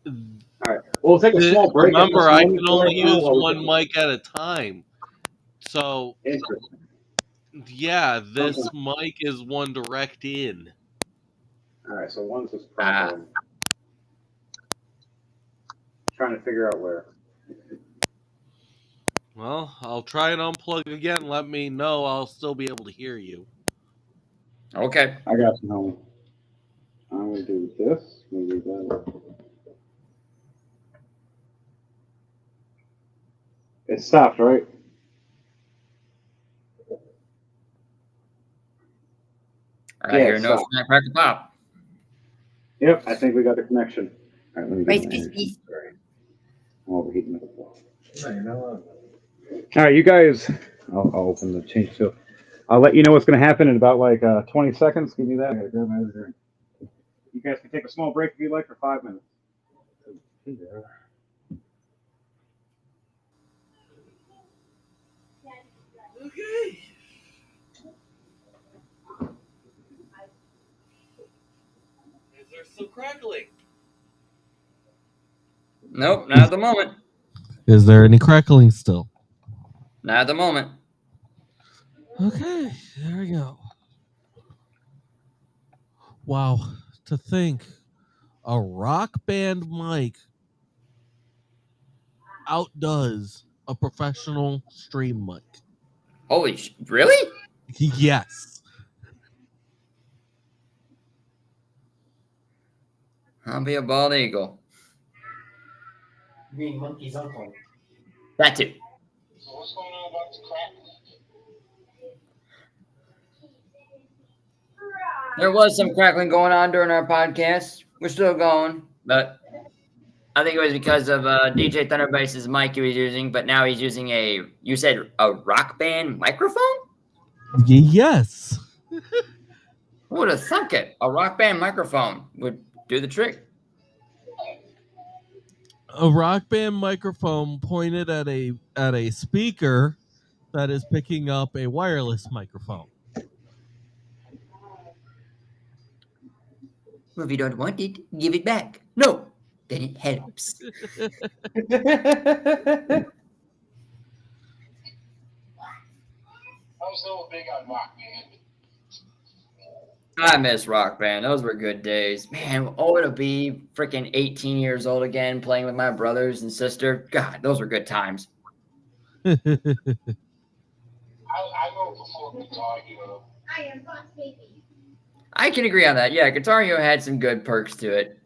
S1: All right. We'll take a small break.
S6: Remember, I can only use one mic at a time. So,
S1: interesting.
S6: Yeah, this mic is one direct in.
S1: All right, so one's just crackling. Trying to figure out where.
S6: Well, I'll try and unplug again. Let me know. I'll still be able to hear you.
S2: Okay.
S1: I got some homie. I'm going to do this. Maybe that. It stopped, right?
S2: I hear no snack, crackle, pop.
S1: Yep, I think we got the connection. All right, let me get my energy. Sorry. I'm overheating the floor. All right, you guys. I'll open the change to. I'll let you know what's going to happen in about like 20 seconds. Give me that. I got to grab my other drink. You guys can take a small break if you like for 5 minutes.
S6: Okay. Is there still crackling?
S2: Nope, not at the moment.
S4: Is there any crackling still?
S2: Not at the moment.
S4: Okay, there we go. Wow, to think a rock band mic outdoes a professional stream mic.
S2: Holy really?
S4: Yes.
S2: I'll be a bald eagle.
S7: Green monkey's uncle.
S2: That too.
S5: So what's going on about the crack?
S2: There was some crackling going on during our podcast. We're still going, but I think it was because of DJ Thunderbase's mic he was using, but now he's using you said a rock band microphone?
S4: Yes.
S2: Who would have thunk it? A rock band microphone would do the trick.
S4: A rock band microphone pointed at a speaker that is picking up a wireless microphone.
S2: Well, if you don't want it, give it back. No, then it helps.
S5: I was a little big on Rock Band.
S2: I miss Rock Band. Those were good days. Man, oh, to be freaking 18 years old again, playing with my brothers and sister. God, those were good times.
S5: I wrote before Guitar Hero.
S9: I am Boss Baby.
S2: I can agree on that. Yeah, Guitar Hero had some good perks to it.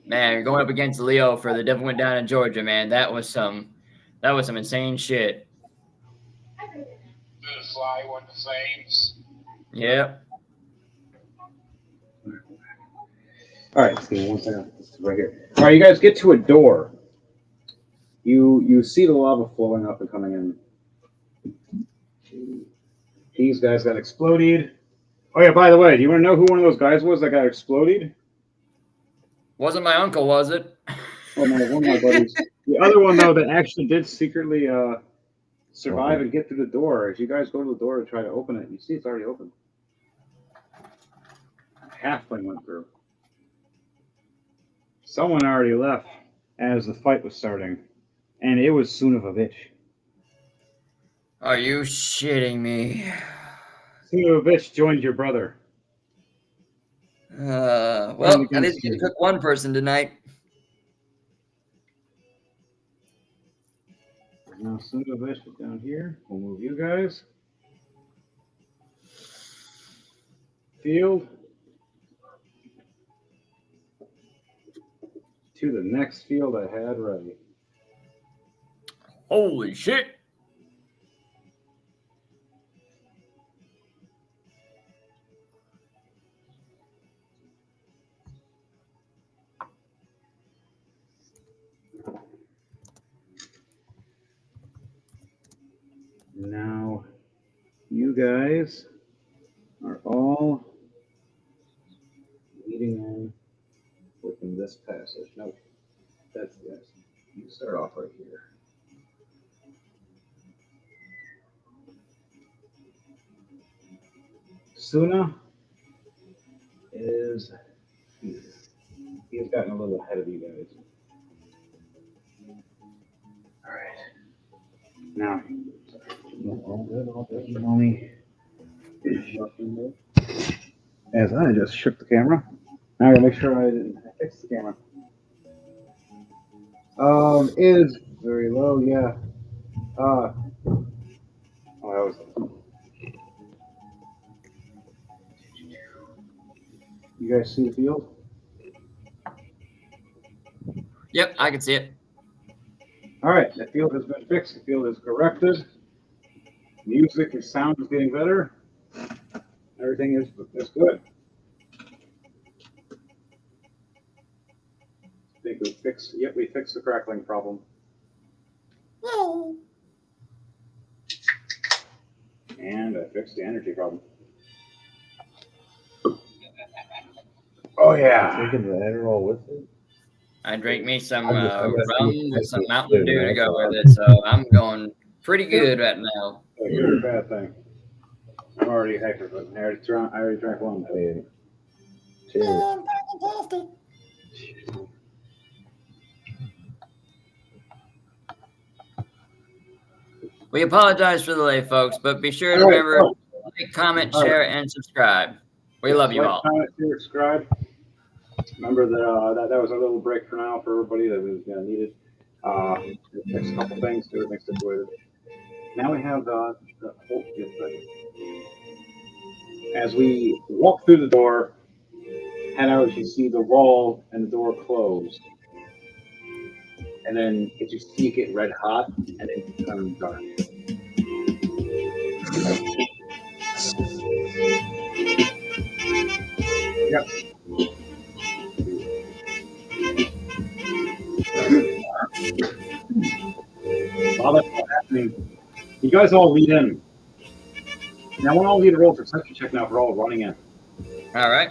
S2: Man, going up against Leo for the Devil Went Down in Georgia, man, that was some insane shit.
S5: The Fly won the Flames.
S2: Yep.
S1: All right, give me 1 second. This is right here. All right, you guys get to a door. You see the lava flowing up and coming in. These guys got exploded. Oh yeah, by the way, do you want to know who one of those guys was that got exploded?
S2: Wasn't my uncle, was it?
S1: Oh, one of my buddies. The other one though that actually did secretly survive and get through the door. As you guys go to the door to try to open it, you see it's already open. Halfling went through. Someone already left as the fight was starting, and it was soon of a bitch.
S2: Are you shitting me?
S1: Soon of a bitch joined your brother.
S2: Well, I need to cook one person tonight.
S1: Now, soon of a bitch is down here. We'll move you guys. Field. To the next field I had ready.
S2: Holy shit.
S1: you guys are all leading in within this passage. Nope, that's this. You start off right here. Suna is here. He has gotten a little ahead of you guys. All right. Now, all good, you know me. As I just shook the camera. Now I gotta make sure I fixed the camera. Is very low, yeah. Oh, that was. You guys see the field?
S2: Yep, I can see it.
S1: All right, the field has been fixed. The field is corrected. Music and sound is getting better. Everything is good. I think we fixed. Yep, we fixed the crackling problem. And I fixed the energy problem. Oh yeah.
S3: Taking the Adderall with it?
S2: I drank me some
S3: I'm
S2: rum
S3: just-
S2: with some Mountain Dew to go with it, so I'm going pretty good right now.
S1: A good or bad thing. I'm already hyper, but I already drank one.
S3: I mean, cheers.
S2: We apologize for the delay, folks, but be sure to remember like, comment, share, and subscribe. We love you all.
S1: Comment, share, subscribe. Remember that was a little break for now for everybody that was needed. Next couple things, do everything situated. Now we have the whole field ready. As we walk through the door, head out, you see the wall and the door closed. And then as you see it get red hot, and then become dark. Yep. While that's all happening, you guys all lead in. Now, I want all of you to roll perception check now for all running in.
S2: All right.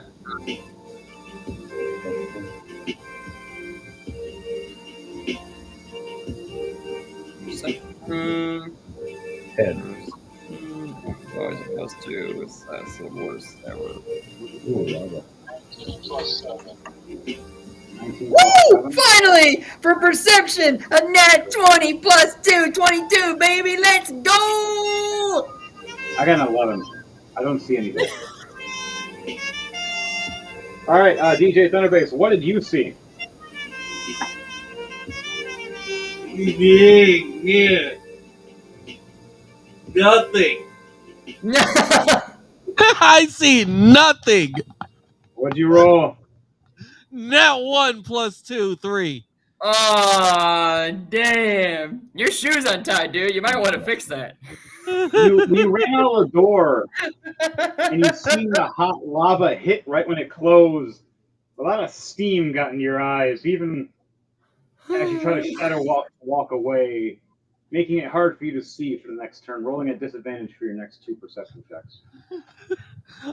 S2: Always plus 2. That's the worst ever.
S3: Ooh,
S5: Plus 7.
S1: 19
S2: Woo!
S1: plus 7.
S2: Finally! For perception, a nat 20 plus 2, 22, baby! Let's go!
S1: I got an 11. I don't see anything. All right, DJ Thunderbase, what did you see?
S6: Yeah. Nothing.
S4: I see nothing.
S1: What'd you roll?
S4: Nat 1 plus 2, 3.
S2: Aw, damn. Your shoe's untied, dude. You might want to fix that.
S1: You ran out of the door and you seen the hot lava hit right when it closed. A lot of steam got in your eyes, even as you try to shadow walk away, making it hard for you to see for the next turn, rolling at disadvantage for your next 2 perception checks.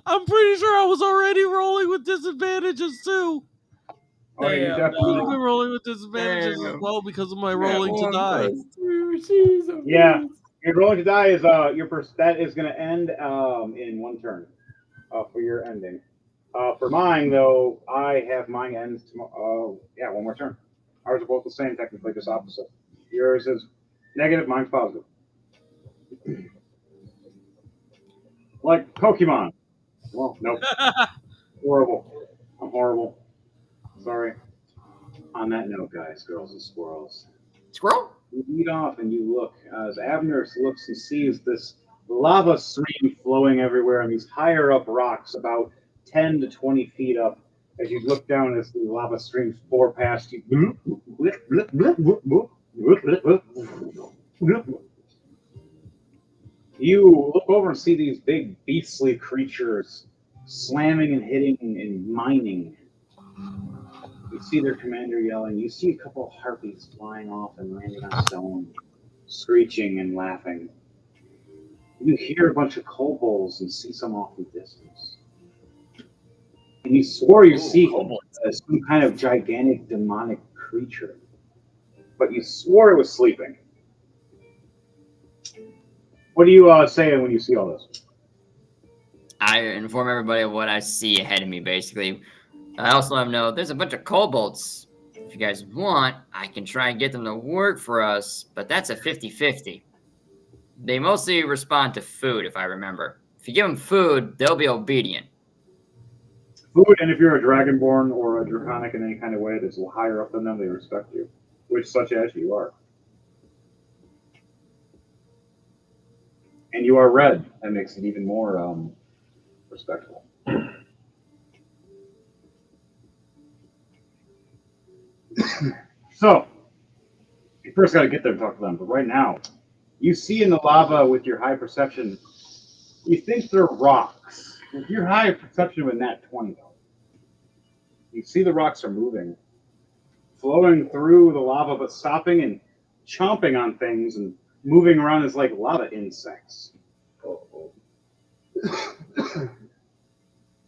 S4: I'm pretty sure I was already rolling with disadvantages too.
S1: Oh, you
S2: Damn,
S1: definitely.
S4: I've been rolling with disadvantages as
S2: Damn.
S4: well because of my rolling to die.
S1: Yeah, your rolling to die is that is going to end in 1 turn for your ending. For mine though, I have mine ends tomorrow. 1 more turn. Ours are both the same technically, just opposite. Yours is negative, mine's positive. Like Pokemon. Well, nope. Horrible. I'm horrible. Sorry. On that note, guys, girls, and squirrels.
S2: Squirrel?
S1: You lead off and you look as Abner looks and sees this lava stream flowing everywhere on these higher up rocks, about 10 to 20 feet up. As you look down as the lava streams pour past you. You look over and see these big beastly creatures slamming and hitting and mining. You see their commander yelling. You see a couple of harpies flying off and landing on stone, screeching and laughing. You hear a bunch of kobolds and see some off in the distance. And you swore you see some kind of gigantic demonic creature. But you swore it was sleeping. What do you say when you see all this?
S2: I inform everybody of what I see ahead of me, basically. I also let them know there's a bunch of kobolds. If you guys want, I can try and get them to work for us, but that's a 50-50. They mostly respond to food, if I remember. If you give them food, they'll be obedient.
S1: Food, and if you're a dragonborn or a draconic in any kind of way that's higher up than them, they respect you, which such as you are. And you are red. That makes it even more respectful. So, you first got to get there and talk to them. But right now, you see in the lava with your high perception, you think they're rocks. With your high perception with Nat 20, though, you see the rocks are moving, flowing through the lava, but stopping and chomping on things and moving around as like lava insects.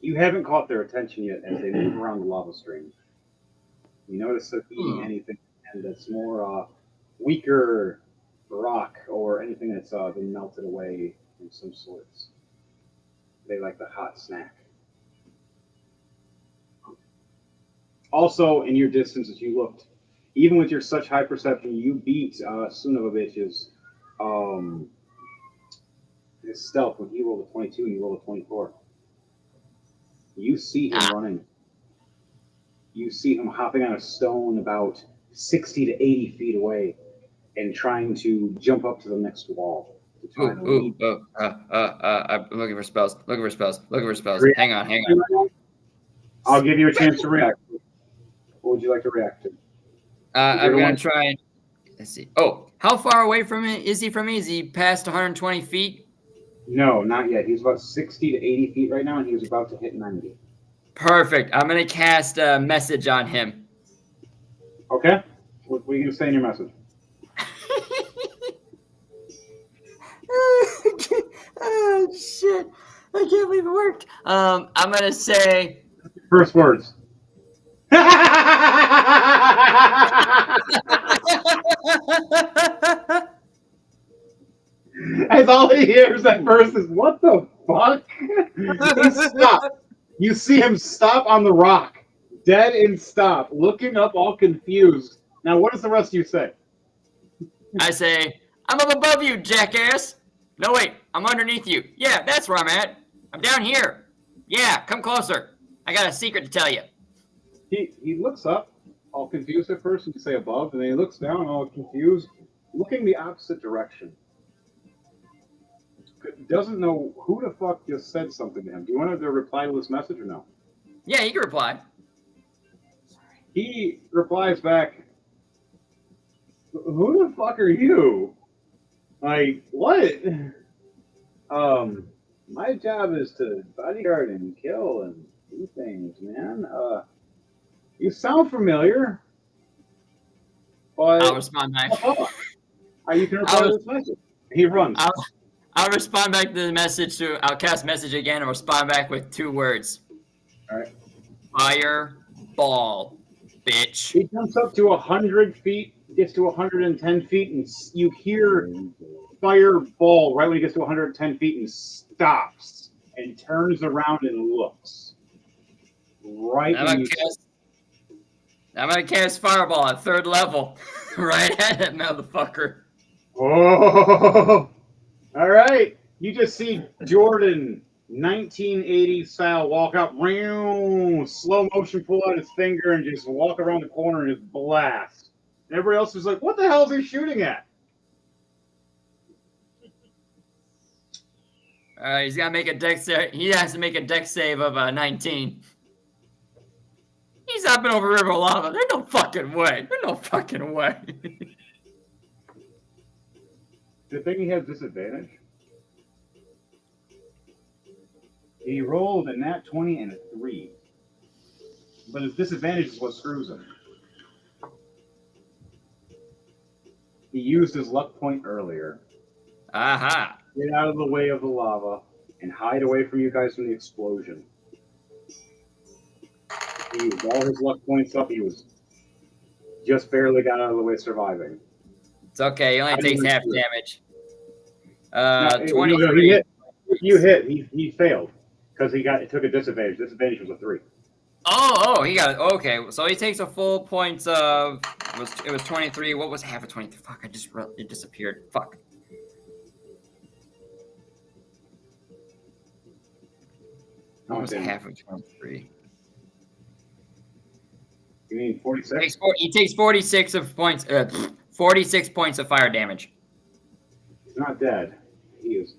S1: You haven't caught their attention yet as they move around the lava stream. You notice they're eating anything and that's more weaker rock or anything that's been melted away in some sorts. They like the hot snack. Also, in your distance as you looked, even with your such high perception, you beat Sunovovic's his stealth when he rolled a 22 and you rolled a 24. You see him running. You see him hopping on a stone about 60 to 80 feet away and trying to jump up to the next wall.
S2: I'm looking for spells. Looking for spells. Hang on.
S1: I'll give you a chance to react. What would you like to react to?
S2: I'm going to try and... Let's see. Oh, how far away from it is he from me? Is he past 120 feet?
S1: No, not yet. He's about 60 to 80 feet right now, and he was about to hit 90.
S2: Perfect. I'm going to cast a message on him.
S1: Okay. What are you going to say in your message?
S2: Oh, shit. I can't believe it worked. I'm going to say...
S1: First words. As all he hears at first is, what the fuck? He stopped. You see him stop on the rock, dead and stop, looking up all confused. Now, what does the rest of you say?
S2: I say, I'm up above you, jackass. No, wait, I'm underneath you. Yeah, that's where I'm at. I'm down here. Yeah, come closer. I got a secret to tell you.
S1: He looks up, all confused at first, and you say above, and then he looks down, all confused, looking the opposite direction. Doesn't know who the fuck just said something to him. Do you want to reply to this message or no?
S2: Yeah, you can reply.
S1: He replies back, who the fuck are you? Like, what? My job is to bodyguard and kill and do things, man. You sound familiar. But
S2: I'll respond back.
S1: You can reply to this message. He runs.
S2: I'll respond back to the message. I'll cast message again and respond back with 2 words.
S1: All right.
S2: Fireball, bitch.
S1: He jumps up to 100 feet, gets to 110 feet, and you hear fireball right when he gets to 110 feet and stops and turns around and looks. Right when you...
S2: I'm going to cast fireball at 3rd level. Right at that motherfucker.
S1: Oh! All right. You just see Jordan, 1980 style, walk up, slow motion, pull out his finger, and just walk around the corner and just blast. And everybody else is like, what the hell is he shooting at?
S2: He's got to make a dex save. He has to make a dex save of 19. He's hopping over river lava. There's no fucking way.
S1: Good thing he has disadvantage. He rolled a nat 20 and a 3. But his disadvantage is what screws him. He used his luck point earlier.
S2: Aha.
S1: get out of the way of the lava and hide away from you guys from the explosion. He used all his luck points up. He was just barely got out of the way, surviving.
S2: It's okay. He only takes half damage.
S1: No,
S2: 23.
S1: he hit. You hit. He failed because it took a disadvantage. Disadvantage was a 3.
S2: Oh, he got it. Okay, so he takes a full points of. It was 23. What was half of 23? Fuck! It disappeared. Fuck. What was half of 23?
S1: You mean 46?
S2: He takes 46 of points. 46 points of fire damage.
S1: He's not dead. He is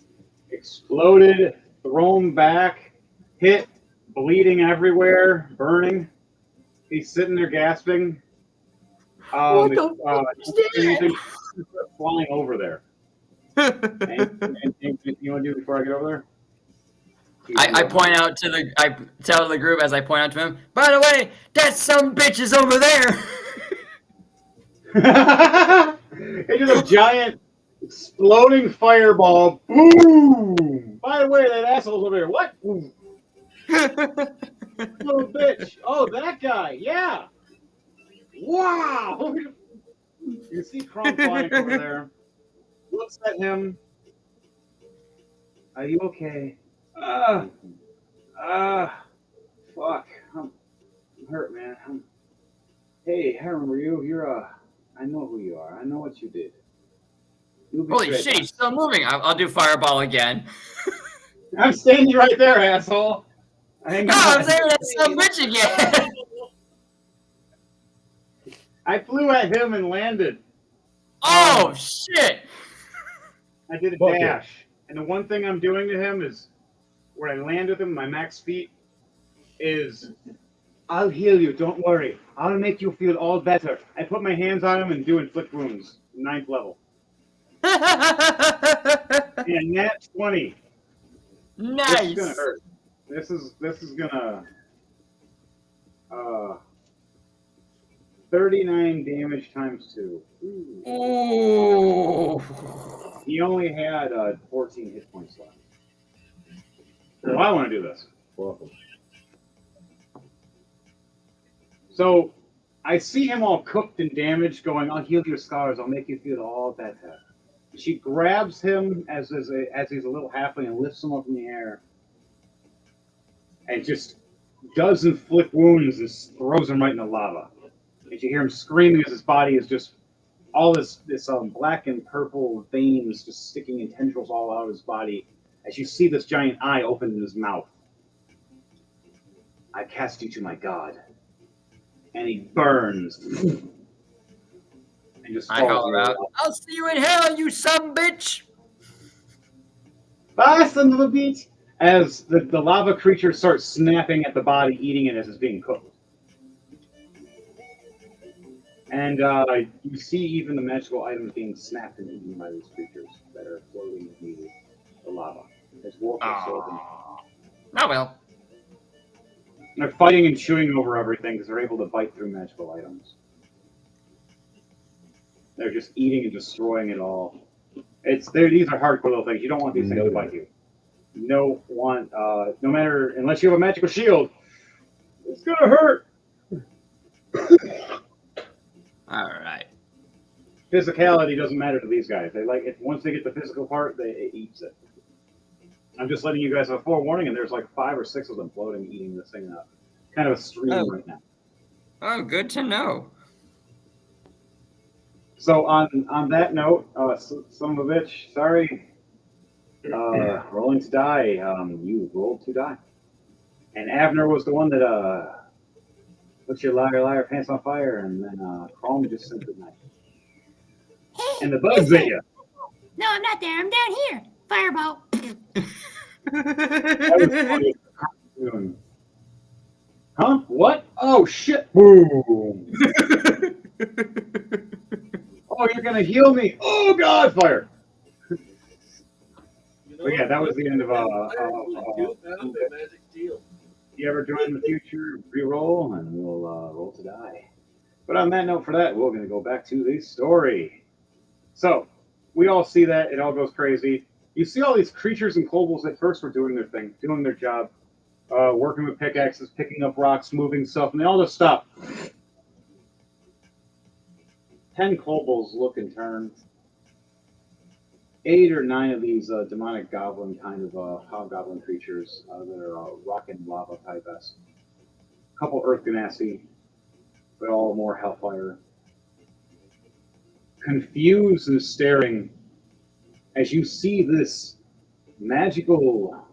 S1: exploded, thrown back, hit, bleeding everywhere, burning. He's sitting there gasping.
S7: What the fuck is that?
S1: Flying over there. and you want to do it before I get over there?
S2: I point out to the. I tell the group as I point out to him. By the way, that some bitch is over there.
S1: It's just a giant exploding fireball. Boom! By the way, that asshole's over there. What? Boom. Little bitch. Oh, that guy. Yeah. Wow. You see Crumb flying over there. Looks at him. Are you okay? Fuck. I'm hurt, man. Hey, I remember you. I know who you are. I know what you did.
S2: Holy shit, he's still moving. I'll do fireball again.
S1: I'm standing right there, asshole.
S2: No, I'm saying that some bitch again.
S1: I flew at him and landed.
S2: Oh, shit.
S1: I did a dash. And the one thing I'm doing to him is, where I land with him, my max speed, is, I'll heal you, don't worry. I'll make you feel all better. I put my hands on him and do inflict wounds. 9th level. And nat 20.
S2: Nice.
S1: This is gonna hurt. This is gonna 39 damage times 2.
S2: Ooh.
S1: He only had 14 hit points left. So I want to do this.
S3: Welcome.
S1: So I see him all cooked and damaged, going, I'll heal your scars, I'll make you feel all better. She grabs him as he's a little halfling and lifts him up in the air. And just does inflict wounds and throws him right in the lava. And you hear him screaming as his body is just all this black and purple veins just sticking in tendrils all out of his body. As you see this giant eye open in his mouth. I cast you to my god. And he burns. And just
S2: I holler out, I'll see you in hell, you son bitch!
S1: Bye, son of a bitch! As the lava creature starts snapping at the body, eating it as it's being cooked. And you see even the magical items being snapped and eaten by these creatures that are floating in the lava. As wolves are sold.
S2: Oh well.
S1: They're fighting and chewing over everything because they're able to bite through magical items. They're just eating and destroying it all. These are hardcore little things. You don't want these things to bite you. No matter, unless you have a magical shield, it's gonna hurt.
S2: All right.
S1: Physicality doesn't matter to these guys. They like it once they get the physical part, it eats it. I'm just letting you guys have a forewarning, and there's like 5 or 6 of them floating, eating this thing up. Kind of a stream right now.
S2: Oh, good to know.
S1: So on that note, son of a bitch, sorry. Rolling to die. You rolled to die. And Abner was the one that put your liar pants on fire, and then Chrome just said good night.
S9: Hey,
S1: And the bugs bit you.
S9: no, I'm not there. I'm down here. Fireball.
S1: That was funny. Huh? What? Oh shit! Boom! Oh, you're gonna heal me! Oh god, fire! But yeah, that was the end of you ever join in the future, re-roll, and we'll roll to die. But on that note, for that, we're going to go back to the story. So, we all see that. It all goes crazy. You see all these creatures and kobolds at first were doing their thing, doing their job, working with pickaxes, picking up rocks, moving stuff, and they all just stop. 10 kobolds look and turn. 8 or 9 of these demonic goblin kind of hobgoblin creatures that are rock and lava type esque. A couple earth ganassi, but all more hellfire. Confused and staring as you see this magical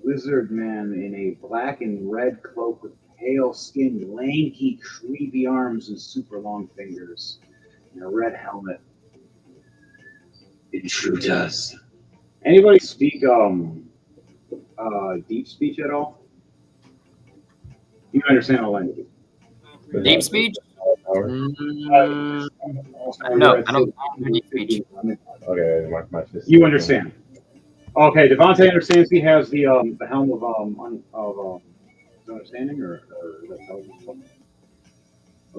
S1: wizard man in a black and red cloak with pale skin, lanky, creepy arms, and super long fingers, and a red helmet. Intruders. Anybody speak deep speech at all? You understand all languages?
S2: Deep speech?
S3: Mm.
S2: No, I don't have deep speech.
S3: Okay, my
S1: You understand. Okay, Devontae understands. He has the helm of understanding or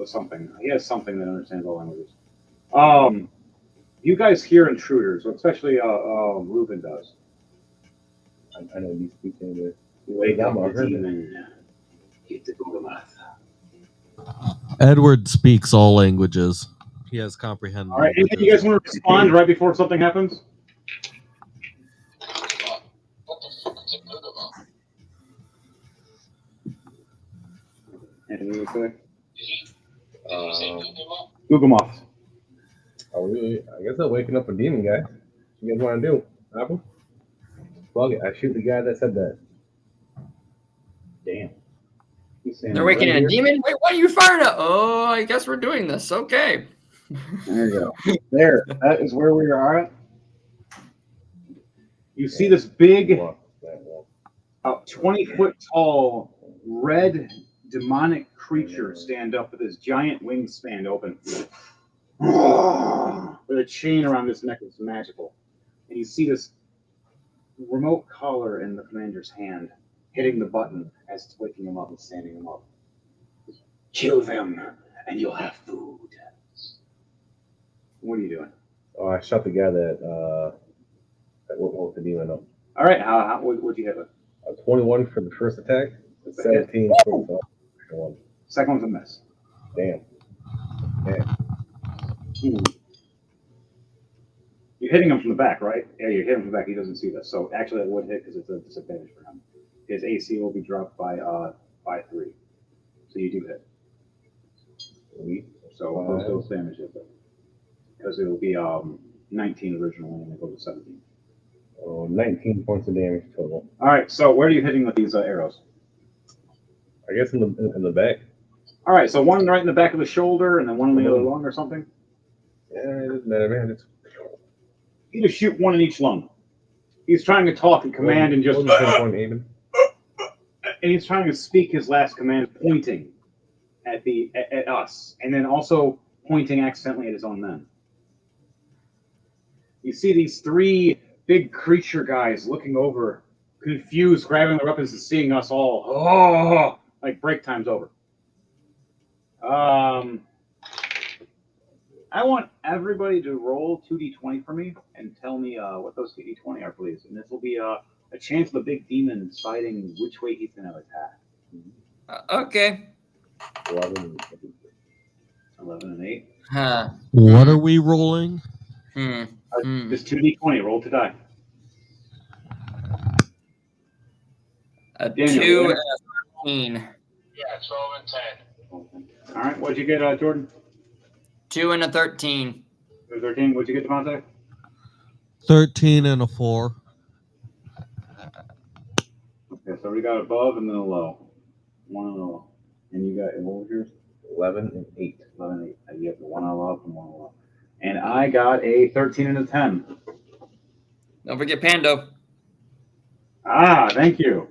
S1: something. He has something that understands all languages. You guys hear intruders, especially Reuben does.
S3: I know you speak English.
S1: Wake up, the demon. Get the Gugamath.
S4: Edward speaks all languages. He has comprehend.
S1: All right, anything you guys want to respond right before something happens?
S5: What the fuck is a Gugamath?
S1: Anything you say?
S5: Did he say Gugamath?
S1: Gugamath.
S3: I guess I'm waking up a demon guy. What you guys want to do? Apple? Fuck it. I shoot the guy that said that.
S1: Damn.
S2: They're waking in a demon? Wait, what are you firing at? Oh, I guess we're doing this. Okay.
S1: There you go. There. That is where we are at. You see this big, 20-foot tall, red demonic creature stand up with his giant wingspan open. With a chain around his neck that's magical. And you see this remote collar in the commander's hand, hitting the button as it's waking him up and standing him up. Kill them, and you'll have food. What are you doing?
S3: Oh, I shot the guy that woke the demon up.
S1: All right, what'd you hit with?
S3: 21 for the first attack, 17 for the second one.
S1: Second one's a miss.
S3: Damn.
S1: You're hitting him from the back, right? Yeah, you're hitting him from the back. He doesn't see this. So actually, that would hit because it's a disadvantage for him. His AC will be dropped by 3. So you do hit. So those damage hit it. Because it'll be 19 originally, and it goes to 17.
S3: Oh, 19 points of damage total.
S1: All right. So where are you hitting with these arrows?
S3: I guess in the back.
S1: All right. So one right in the back of the shoulder, and then one in the other lung, or something.
S3: Yeah, it doesn't matter, man.
S1: You just shoot one in each lung. He's trying to talk and command, and just. And he's trying to speak his last command, pointing at us, and then also pointing accidentally at his own men. You see these 3 big creature guys looking over, confused, grabbing their weapons and seeing us all. Oh, like break time's over. I want everybody to roll 2d20 for me and tell me what those 2d20 are, please. And this will be a chance of the big demon deciding which way he's going to attack.
S2: Okay.
S1: 11 and 8.
S2: Huh.
S4: What are we rolling?
S1: Just 2d20. Roll to die.
S2: A
S1: Daniel,
S2: 2
S1: yeah.
S2: and a 13.
S5: Yeah, 12 and 10.
S1: All right. What'd you get, Jordan?
S2: 2 and a 13.
S1: 13. What'd you get, Devontae?
S4: 13 and a 4.
S1: Okay, so we got above and then a low. 1 and a low. And you got, what was yours?
S3: 11 and 8.
S1: 11 and 8. You have the 1 on above and 1 on low. And I got a 13 and a 10.
S2: Don't forget Pando.
S1: Ah, thank you.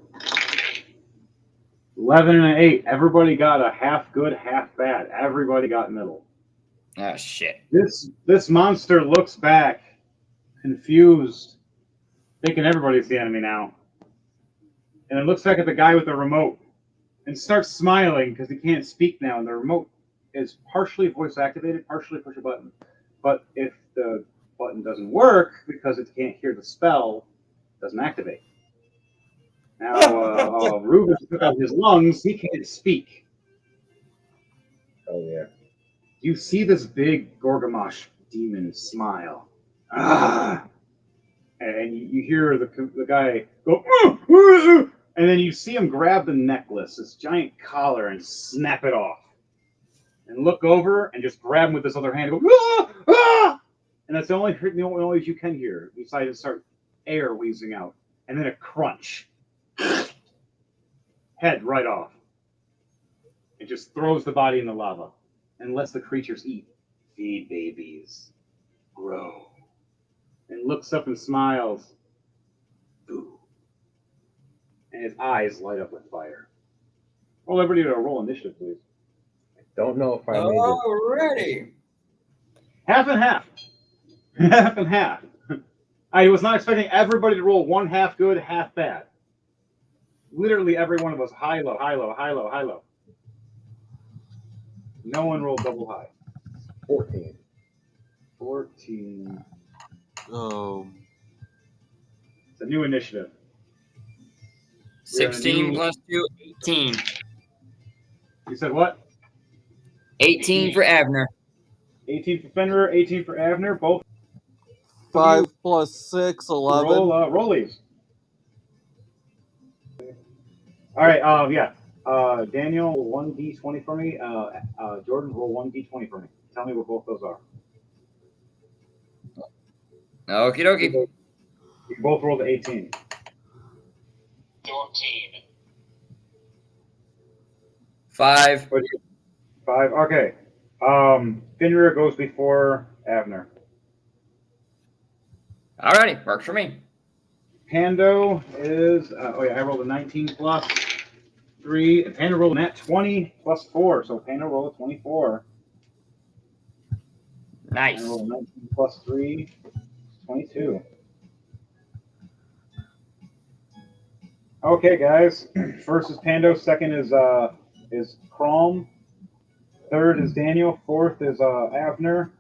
S1: 11 and an 8. Everybody got a half good, half bad. Everybody got middle.
S2: Ah, shit.
S1: This monster looks back, confused, thinking everybody's the enemy now. And it looks back at the guy with the remote and starts smiling because he can't speak now. And the remote is partially voice activated, partially push a button. But if the button doesn't work because it can't hear the spell, Doesn't activate. Now, Reuben took out his lungs. He can't speak.
S3: Oh yeah.
S1: You see this big Gorgamash demon smile. Ah! And you hear the guy go, and then you see him grab the necklace, this giant collar, and snap it off. And look over and just grab him with this other hand and go, ah! Ah! And that's the only noise you can hear. Besides to start air wheezing out. And then a crunch. Head right off. It just throws the body in the lava and lets the creatures eat. Feed babies. Grow. And looks up and smiles. Boo. And his eyes light up with fire. Well, everybody to roll initiative, please.
S3: Don't know if I made it.
S7: Already.
S1: Half and half. Half and half. I was not expecting everybody to roll one half good, half bad. Literally every one of us high, low, high, low, high, low, high, low. No one rolled double high.
S3: 14.
S1: 14.
S6: It's
S1: a new initiative.
S2: 16 plus 2, 18.
S1: You said what?
S2: 18 for Abner.
S1: 18 for Fenrir, 18 for Avner. Both
S6: 5 plus 6, 11.
S1: Rollies. All right. Yeah. Daniel, 1d20 for me. Jordan, roll 1d20 for me. Tell me what both those are.
S2: Okie dokie.
S1: You both rolled 18.
S5: 14.
S2: 5.
S1: 5. Okay. Fenrir goes before Avner.
S2: Alrighty, works for me.
S1: Pando is, I rolled a 19 plus 3. And Pando rolled a nat 20 plus 4. So Pando rolled a 24.
S2: Nice.
S1: Pando rolled a 19 plus 3, 22. Okay, guys. First is Pando. Second is Chrome. Third is Daniel. Fourth is Avner.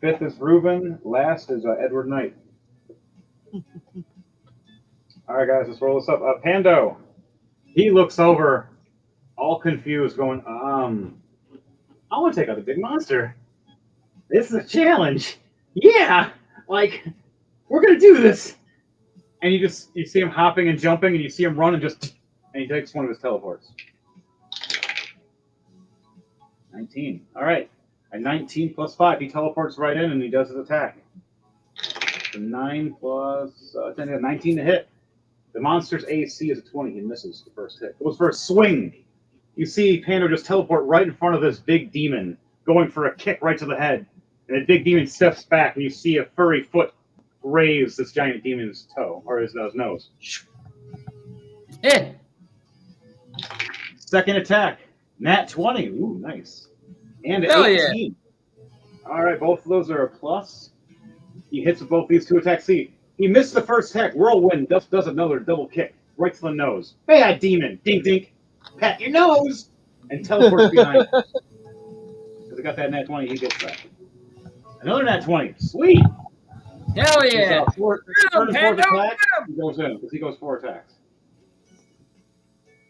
S1: Fifth is Reuben. Last is Edward Knight. All right, guys, let's roll this up. Pando, he looks over, all confused, going, I want to take out the big monster. This is a challenge. Yeah, like, we're going to do this. And you see him hopping and jumping, and you see him run and he takes one of his teleports. 19. All right. A 19 plus 5. He teleports right in, and he does his attack. So 9 plus 10, 19 to hit. The monster's AC is a 20. He misses the first hit. It was for a swing. You see Pando just teleport right in front of this big demon, going for a kick right to the head. And the big demon steps back, and you see a furry foot graze this giant demon's toe, or his nose.
S2: Hit.
S1: Second attack. Nat 20. Ooh, nice. And
S2: Hell
S1: 18. Yeah. All right, both of those are a plus. He hits with both these two attacks. See, he missed the first attack. Whirlwind does another double kick right to the nose. Bad demon. Dink, dink. Pat your nose. And teleports behind him. Because he got that nat 20, he gets that. Another nat 20. Sweet.
S2: Hell yeah.
S1: Third and fourth attack, he goes in because he goes 4 attacks.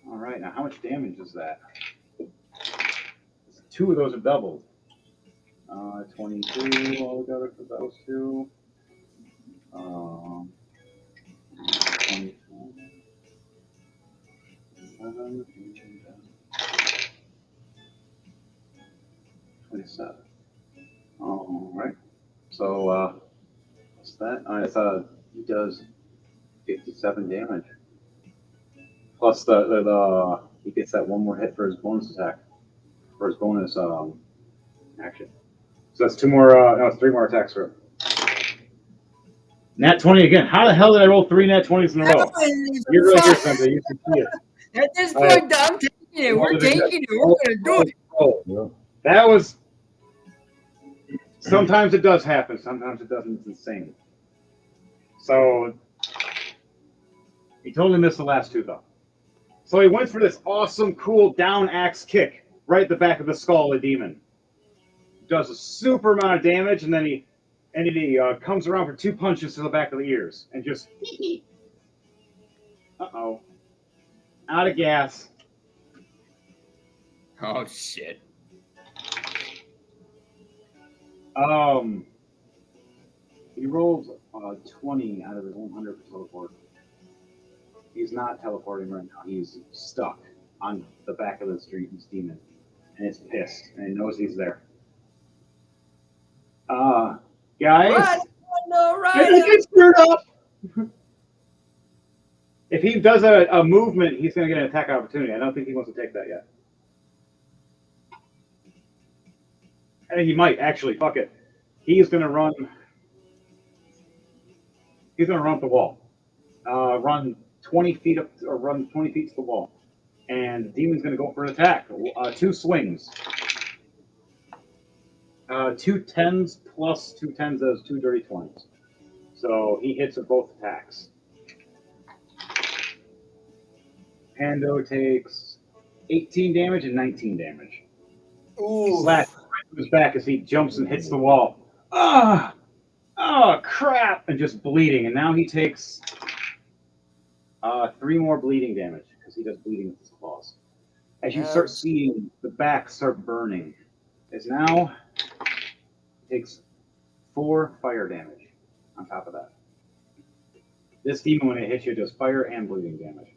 S1: All right, now how much damage is that? 2 of those are doubled. 22 altogether for those 2. 27. 27. All right. So, what's that? He does 57 damage. Plus he gets that one more hit for his bonus attack. For his bonus action. So that's 2 more, no, it's 3 more attacks for him. Nat 20 again. How the hell did I roll 3 nat 20s in a row? You're right here, Sensei. You can see it.
S2: At this point, I'm taking it. We're taking it. We're going to do it.
S1: That was... Sometimes it does happen. Sometimes it doesn't. It's insane. So... He totally missed the last 2, though. So he went for this awesome, cool down axe kick right at the back of the skull of the demon. Does a super amount of damage, and then entity comes around for 2 punches to the back of the ears and just uh-oh, out of gas.
S2: Oh shit.
S1: He rolls 20 out of his 100 for teleport. He's not teleporting right now. He's stuck on the back of the street. He's demon, and it's pissed, and it knows he's there. Guys,
S2: Right, no,
S1: I
S2: right.
S1: get screwed up. If he does a movement, he's going to get an attack opportunity. I don't think he wants to take that yet. I think he might actually. Fuck it. He's going to run. He's going to run up the wall. Run 20 feet up, or run 20 feet to the wall, and the demon's going to go for an attack. 2 swings. 2 10s plus 2 10s as 2 dirty 20s. So he hits with both attacks. Pando takes 18 damage and 19 damage. He slaps right to his back as he jumps and hits the wall. Ah! Oh, crap! And just bleeding. And now he takes 3 more bleeding damage because he does bleeding with his claws. As you start seeing the back start burning, as now takes 4 fire damage on top of that. This demon, when it hits you, does fire and bleeding damage.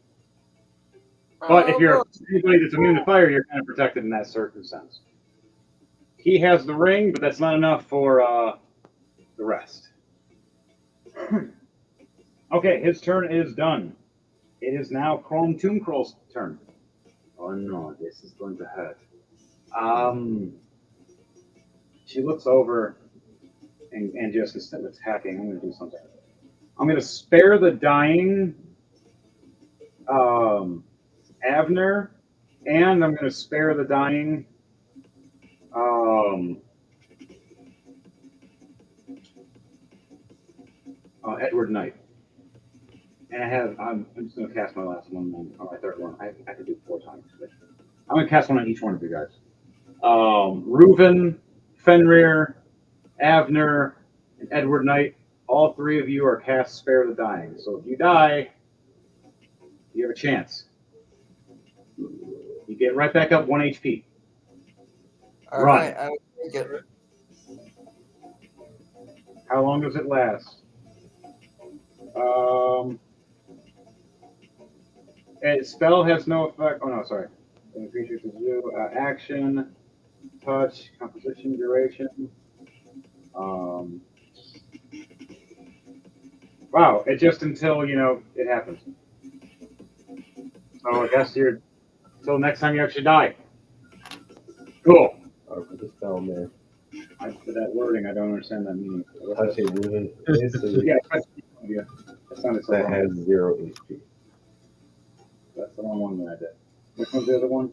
S1: But if you're anybody that's immune to fire, you're kind of protected in that circumstance. He has the ring, but that's not enough for the rest. Okay, his turn is done. It is now Chrome Tombcrawl's turn. Oh no, this is going to hurt. She looks over and just instead of attacking, I'm going to do something. I'm going to spare the dying Avner, and I'm going to spare the dying Edward Knight. And I'm just going to cast my last one, my third one. I could do 4 times. I'm going to cast one on each one of you guys. Reuven, Fenrir, Avner, and Edward Knight. All 3 of you are cast Spare the Dying. So if you die, you have a chance. You get right back up 1 HP.
S2: All
S1: Run.
S2: right, I will take it.
S1: How long does it last? Spell has no effect. Oh no, sorry. Creatures is you. Action, touch, composition, duration. Wow, it just until it happens. So I guess you're until next time you actually die. Cool.
S3: For the spell, man.
S1: For that wording, I don't understand that meaning.
S3: Touch a wound. Basically,
S1: Yeah. That sounded so
S3: that
S1: wrong.
S3: has 0 HP.
S1: That's the wrong one that I did. Which one's the other one?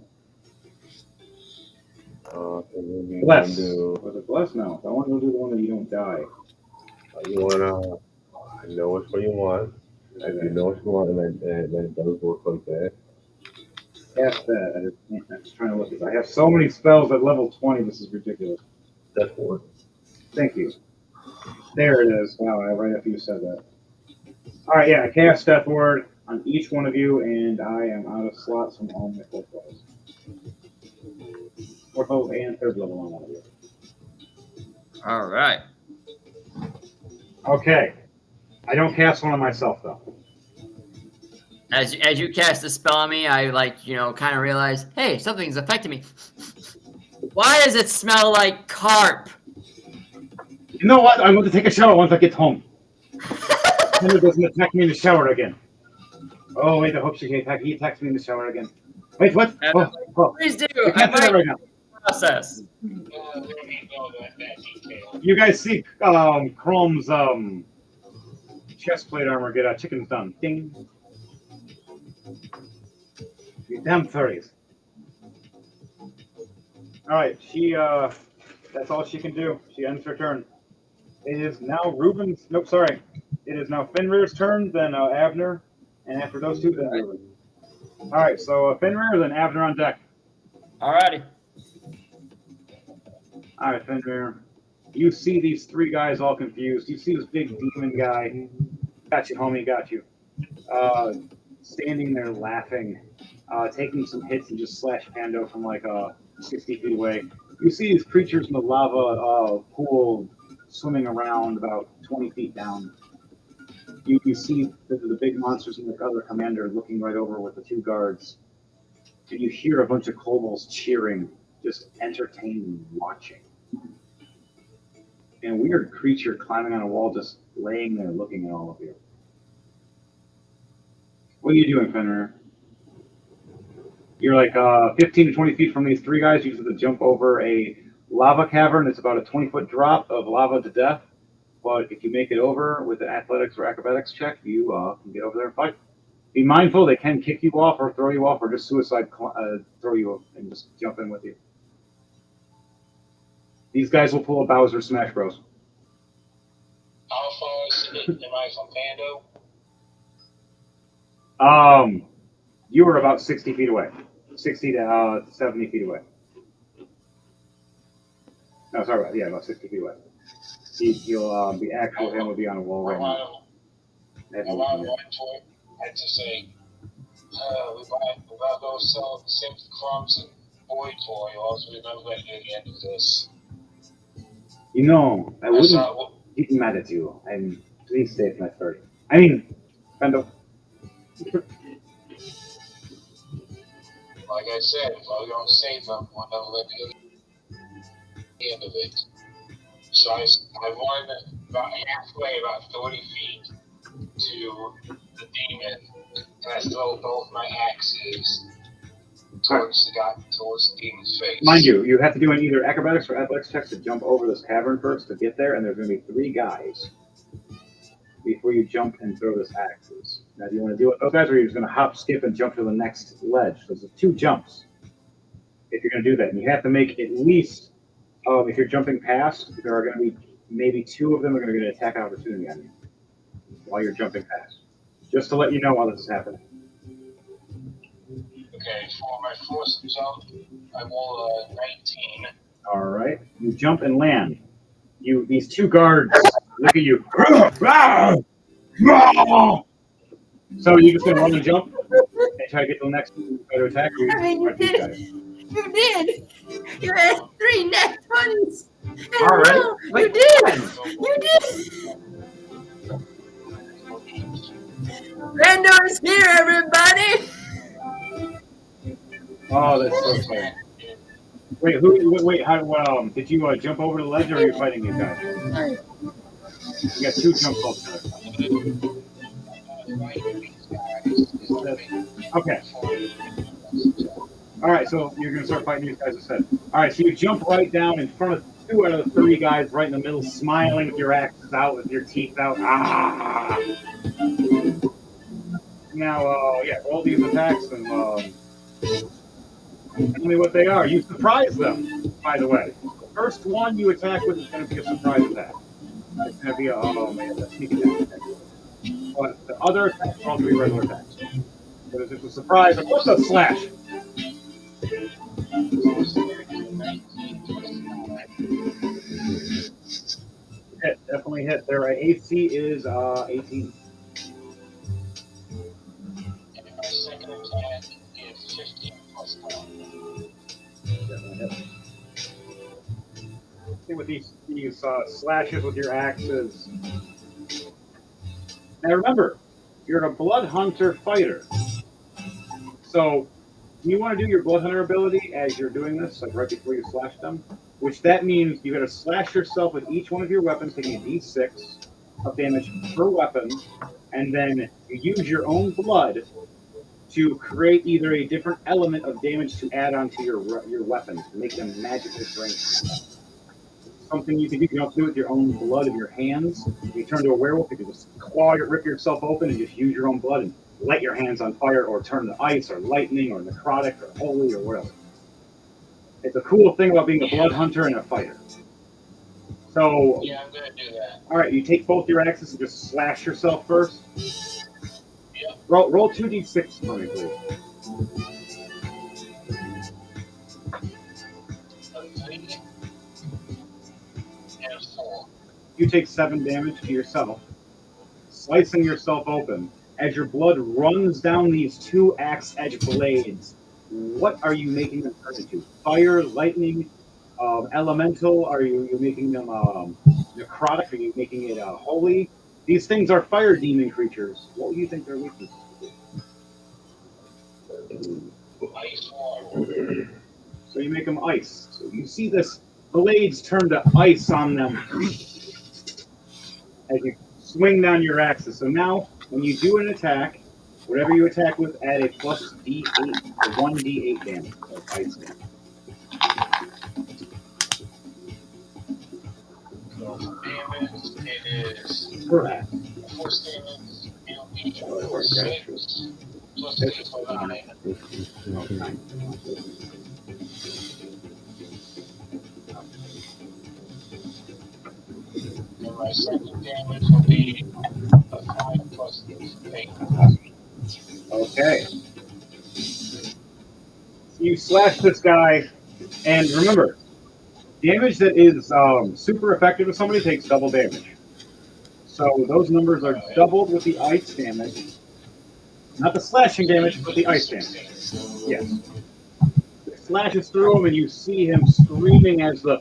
S1: Bless. Was it Bless? No. I want to do the one that you don't die.
S3: You wanna? I know which one you want. If you know what you want, and that does work like that.
S1: Cast that. I'm just trying to look at it. I have so many spells at level 20. This is ridiculous.
S3: That's one.
S1: Thank you. There it is. Wow, right after you said that. All right, yeah, I cast Death Ward on each one of you, and I am out of slots from all my 4th levels. 4th level and 3rd level on one of you.
S2: All right.
S1: Okay. I don't cast one on myself, though.
S2: As you cast the spell on me, I kind of realize, hey, something's affecting me. Why does it smell like carp?
S1: You know what? I'm going to take a shower once I get home. Henry doesn't attack me in the shower again. Oh, wait, I hope she can attack. He attacks me in the shower again. Wait, what? Oh.
S2: Please do.
S1: I can't do that right now.
S2: Process.
S1: You guys see Chrome's chest plate armor get chickens done. Ding. You damn furries. Alright, that's all she can do. She ends her turn. It is now Reuben's, nope, sorry. It is now Fenrir's turn, then Avner, and after those two, then Reuben. Alright, so Fenrir, then Avner on deck.
S2: Alrighty.
S1: Alright, Fenrir. You see these three guys all confused. You see this big demon guy. Got you, homie, got you. Standing there laughing, taking some hits and just slash Pando from like 60 feet away. You see these creatures in the lava pool swimming around about 20 feet down. You see the big monsters and the other commander looking right over with the two guards. And you hear a bunch of kobolds cheering, just entertained and watching. And a weird creature climbing on a wall, just laying there looking at all of you. What are you doing, Fenrir? You're like 15 to 20 feet from these three guys. You have to jump over a lava cavern. It's about a 20-foot drop of lava to death. But if you make it over with an athletics or acrobatics check, you can get over there and fight. Be mindful, they can kick you off or throw you off or just suicide throw you up and just jump in with you. These guys will pull a Bowser Smash Bros.
S5: How far am I from Pando?
S1: You were about 60 feet away. 60 to 70 feet away. No, sorry, about 60 feet away. The actual him will be on a wall right now.
S5: I want to had to say, we gotta go sell the same crumbs and boy toy, or else we're never going to get the end of this.
S1: You know, I wouldn't get mad at you. I'm please save my first. I mean, Pando.
S5: Like I said, if I don't save them, we'll never let the end of it. So I won about halfway, about 30 feet to the demon, and I throw both my axes towards the demon's face.
S1: Mind you, you have to do an either acrobatics or athletics check to jump over this cavern first to get there, and there's going to be three guys before you jump and throw this axes. Now, do you want to do it, those guys, or are you just going to hop, skip, and jump to the next ledge? There's two jumps if you're going to do that, and you have to make at least, if you're jumping past, there are going to be maybe two of them are going to get an attack opportunity on you while you're jumping past. Just to let you know while this is happening.
S5: Okay, for my first jump, I roll a 19.
S1: All right, you jump and land. These two guards look at you. So you're just gonna run and jump and try to get to the next to attack you.
S9: I mean, you did. You did. You had 3 net 20s.
S2: All right.
S9: You did. You did. Rando's here, everybody.
S1: Oh, that's so funny. Wait, how, did you jump over the ledge, or are you fighting these guys? You got two jumps altogether. Okay. All right, so you're going to start fighting these guys instead. All right, so you jump right down in front of 2 out of the 3 guys right in the middle, smiling with your axes out, with your teeth out. Ah! Now, roll these attacks and tell me what they are. You surprise them, by the way. The first one you attack with is going to be a surprise attack. It's going to be a sneak attack. But the other attacks are all going to be regular attacks. So it's just a surprise. What's a slash? Hit, definitely hit. Their AC is 18.
S5: And my second attack is 15 plus 1.
S1: Definitely hit. See, with these slashes with your axes. Now remember, you're a blood hunter fighter. So you want to do your blood hunter ability as you're doing this, like right before you slash them, which that means you got to slash yourself with each one of your weapons, taking a d6 of damage per weapon, and then you use your own blood to create either a different element of damage to add onto your weapons to make them magically drain. Something you can do. You don't have to do it with your own blood of your hands. If you turn to a werewolf, you can just rip yourself open and just use your own blood and light your hands on fire, or turn to ice, or lightning, or necrotic, or holy, or whatever. It's a cool thing about being a blood hunter and a fighter. So,
S5: yeah, I'm gonna do that.
S1: All right, you take both your axes and just slash yourself first.
S5: Yeah.
S1: Roll 2d6 for me, please.
S5: And
S1: you take 7 damage to yourself, slicing yourself open. As your blood runs down these 2 axe edge blades, what are you making them turn into? Fire, lightning, elemental? Are you making them necrotic? Are you making it holy? These things are fire demon creatures. What do you think their weaknesses would be?
S5: Ice water.
S1: So you make them ice. So you see this blades turn to ice on them as you swing down your axes. So now, when you do an attack, whatever you attack with, add a plus d8, 1d8 damage of ice damage.
S5: So for damage, it is
S1: Correct.
S5: force damage. It'll be 6 plus 2 for 9.
S1: Okay.
S5: And my second damage will be a 5 plus 8.
S1: Okay. You slash this guy, and remember, damage that is super effective to somebody takes double damage. So those numbers are doubled with the ice damage. Not the slashing damage, but the ice damage. Yes. It slashes through him, and you see him screaming as the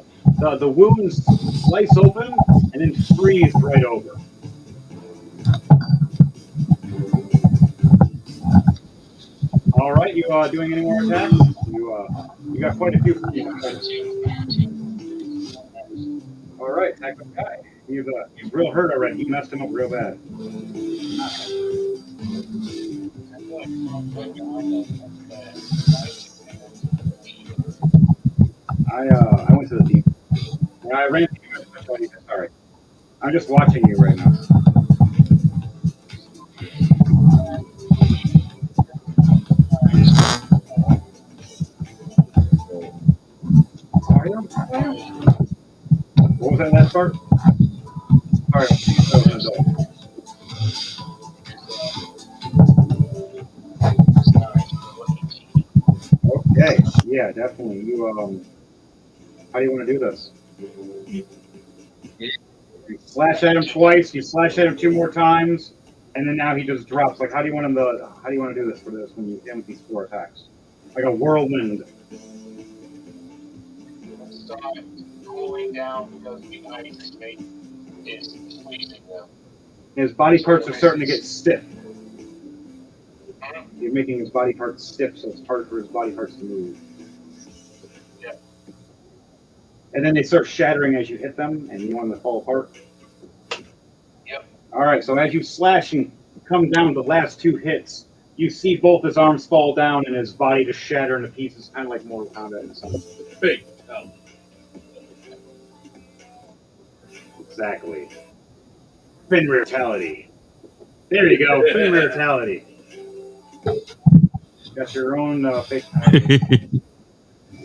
S1: wounds slice open and then freeze right over. All right, you doing any more attacks? You got quite a few. All right, attack the guy. He's real hurt already. You messed him up real bad. I went to the team. I ran to you. Sorry. I'm just watching you right now. What was that last part? Okay. Yeah, definitely. You how do you want to do this? You slash at him twice. You slash at him 2 more times, and then now he just drops. Like, how do you want to do this for this when you hit him with these 4 attacks? Like a whirlwind.
S5: Start cooling down because the ice is freezing them.
S1: His body parts are starting to get stiff. You're making his body parts stiff, so it's hard for his body parts to move.
S5: Yeah.
S1: And then they start shattering as you hit them, and you want them to fall apart.
S5: Yep.
S1: All right, so as you slash and come down the last 2 hits, you see both his arms fall down and his body just shatter into pieces, kind of like Mortal Kombat in a sense.
S6: Big hell.
S1: Exactly. Fin Mortality. There you go, Fin Mortality. Got your own fake.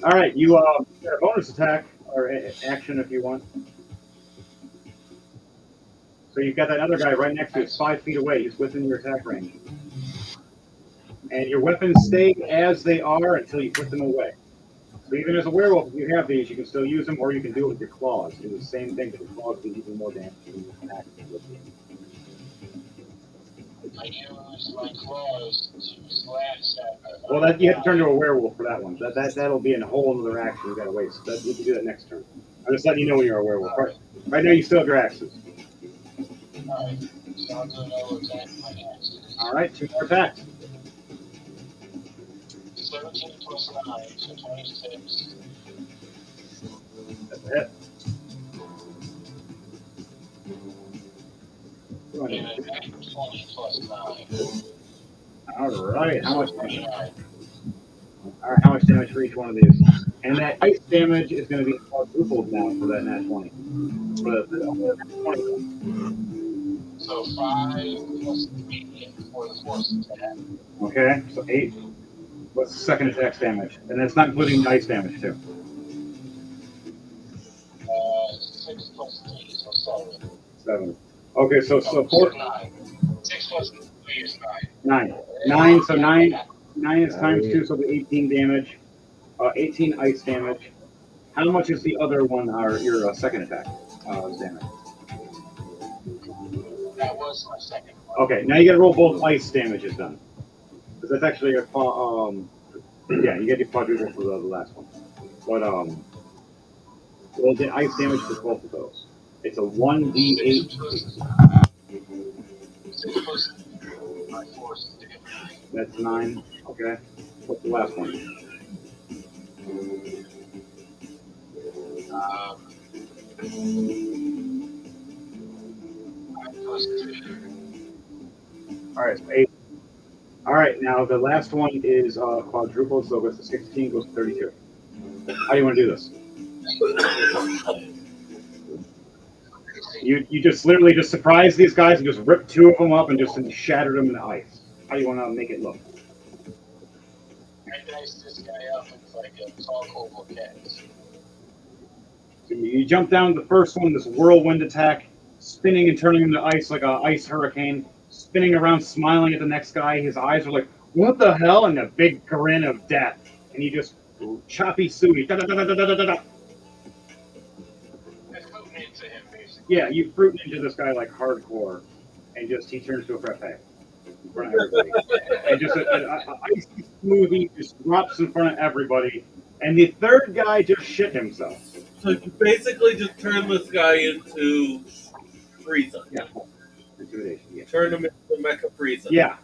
S1: All right, you got a bonus attack or action if you want. So you've got that other guy right next to you. It's 5 feet away. He's within your attack range. And your weapons stay as they are until you put them away. So even as a werewolf, if you have these, you can still use them, or you can do it with your claws. Do the same thing, but the claws do even more damage than you can actually with them.
S5: I use my claws to slash at.
S1: Well, that you have to turn to a werewolf for that one. That'll be a whole other action you got to waste. You can do that next turn. I'm just letting you know when you're a werewolf. Right now, you still have your axes.
S5: Alright, so I'll do another attack with my axes.
S1: All right, 2 more attacks.
S5: 17 plus 9, so 26.
S1: That's it.
S5: And an attack 20 plus 9.
S1: All right, how much damage?
S5: 29.
S1: All right, how much damage for each one of these? And that ice damage is going to be quadrupled now for that nat 20. For the nat 20.
S5: So 5 plus 3 for the force attack.
S1: Okay, so 8. What's the second attack's damage? And that's not including the ice damage, too.
S5: 6 plus 3, so 7.
S1: 7. Okay, so 4.
S5: 9. 6 plus 3 is
S1: 9. 9, so 9 is times 2, so the 18 damage. 18 ice damage. How much is the other one, or your second attack damage?
S5: That was my second one.
S1: Okay, now you got to roll both ice damages then, because that's actually a yeah, you get your quadruple for the last one. But well, the ice damage for both of those. It's a 1d8.
S5: 6 plus my force damage.
S1: That's 9. Okay. What's the last one?
S5: Plus 2.
S1: All right, so 8. All right, now the last one is quadruple, so it goes to 16, goes to 32. How do you want to do this? You just literally just surprise these guys and just rip 2 of them up and just shatter them in the ice. How do you want to make it look?
S5: I diced this guy up with like a tall cobalt cat.
S1: So you jump down to the first one, this whirlwind attack, spinning and turning into ice like an ice hurricane, spinning around, smiling at the next guy. His eyes are like, what the hell? And a big grin of death. And you just choppy suey.
S5: Into him, basically.
S1: Yeah, you fruit into this guy like hardcore, and just he turns to a frappe in front of everybody, and just an icy smoothie just drops in front of everybody, and the third guy just shit himself.
S6: So you basically just turn this guy into Frieza.
S1: Yeah, intimidation. Yeah.
S6: Turn him into Mecha Frieza.
S1: Yeah,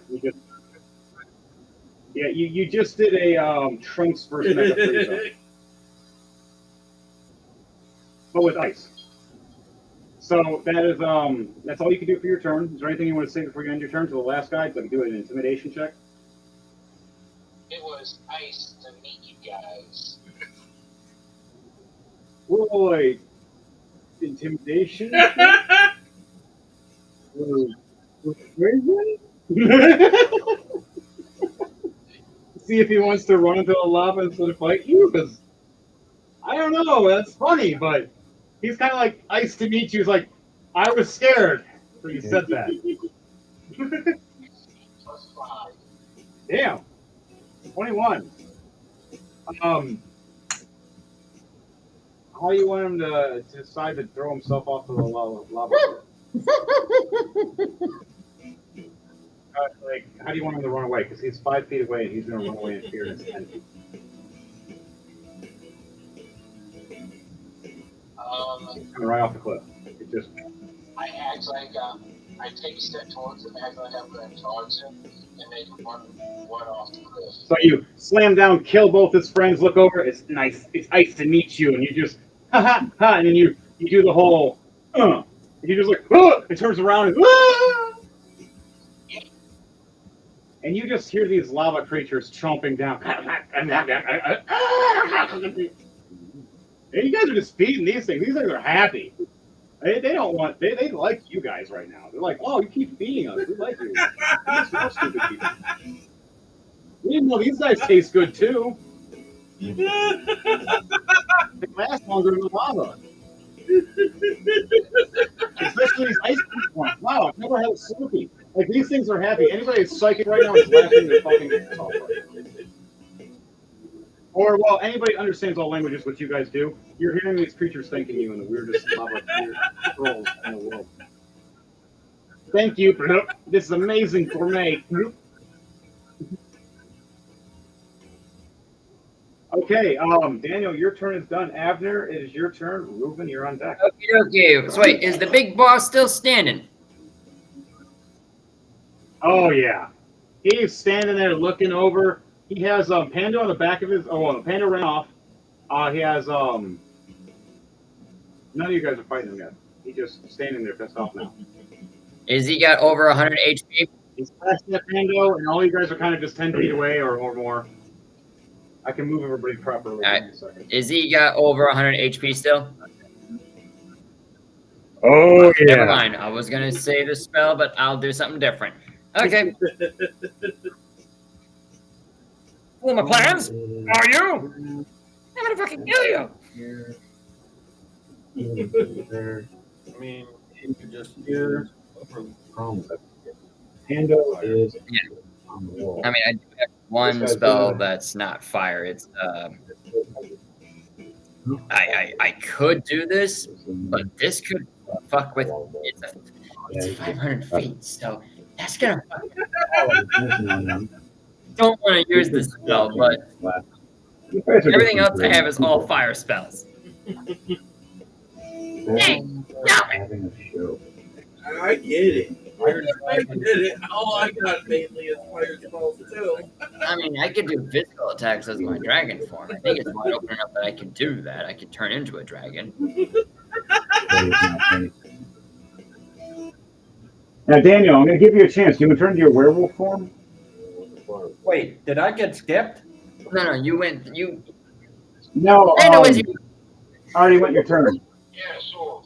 S1: you just did a Trunks versus Mecha Frieza, but with ice. So that is that's all you can do for your turn. Is there anything you want to say before you end your turn to the last guy? So I can do an intimidation check.
S5: It was nice to meet you guys.
S1: Boy, intimidation. See if he wants to run into the lava instead of fight you, because I don't know. That's funny, but he's kind of like ice to meet you. He's like, I was scared, so you said that.
S5: Plus 5.
S1: Damn, 21. How do you want him to decide to throw himself off of the lava? Like, how do you want him to run away? Because he's 5 feet away and he's going to run away in fear and 10 feet. Coming right off the cliff. It just.
S5: I act like I take a step towards him, act like I'm going to charge him, and make him run off the cliff.
S1: So you slam down, kill both his friends, look over. It's nice. It's ice to meet you, and you just ha ha ha, and then you do the whole. And you just like it turns around and. And you just hear these lava creatures chomping down. Hey, you guys are just feeding these things. These things are happy. They don't want. They like you guys right now. They're like, oh, you keep feeding us. We like you. We're stupid people. We didn't know these guys taste good too. They last longer than the lava. Especially these ice cream ones. Wow, I've never had a Slurpee. Like, these things are happy. Anybody that's psychic right now is laughing their fucking ass off right now. Or, well, anybody understands all languages, what you guys do. You're hearing these creatures thanking you in the weirdest lava trolls in the world. Thank you. This is amazing gourmet. Okay, Daniel, your turn is done. Abner, it is your turn. Reuben, you're on deck.
S2: Okay. So wait, is the big boss still standing?
S1: Oh, yeah. He's standing there looking over. He has Pando on the back of his. Oh, well, Pando ran off. He has none of you guys are fighting him yet. He's just standing there pissed off now.
S2: Is he got over 100 HP?
S1: He's past that Pando, and all you guys are kind of just 10 feet away or more. I can move everybody properly in a second.
S2: Is he got over 100 HP still?
S1: Oh, yeah.
S2: Never mind. I was gonna say the spell, but I'll do something different. Okay. Fool my plans? Are you? I'm gonna fucking kill you.
S3: I mean, you could just use
S1: Pando is
S3: on the wall.
S2: I mean, I do have one spell that's not fire. It's I could do this, but this could fuck with. It's 500 feet, so that's gonna.
S1: You
S2: Don't want to use the spell, but
S1: guys are
S2: everything
S1: just
S2: else I have is all fire spells.
S9: Hey, stop it!
S1: having a show.
S10: I get it. I get it. All I got mainly is fire spells too.
S2: I mean, I could do physical attacks as my dragon form. I think it's wide open enough that I can do that. I can turn into a dragon.
S1: Now, Daniel, I'm going to give you a chance. You can turn to your werewolf form.
S7: Wait, did I get skipped?
S2: No, you went. You.
S1: No,
S2: Hey, no, it's you.
S1: already went your turn.
S5: Yeah, sure.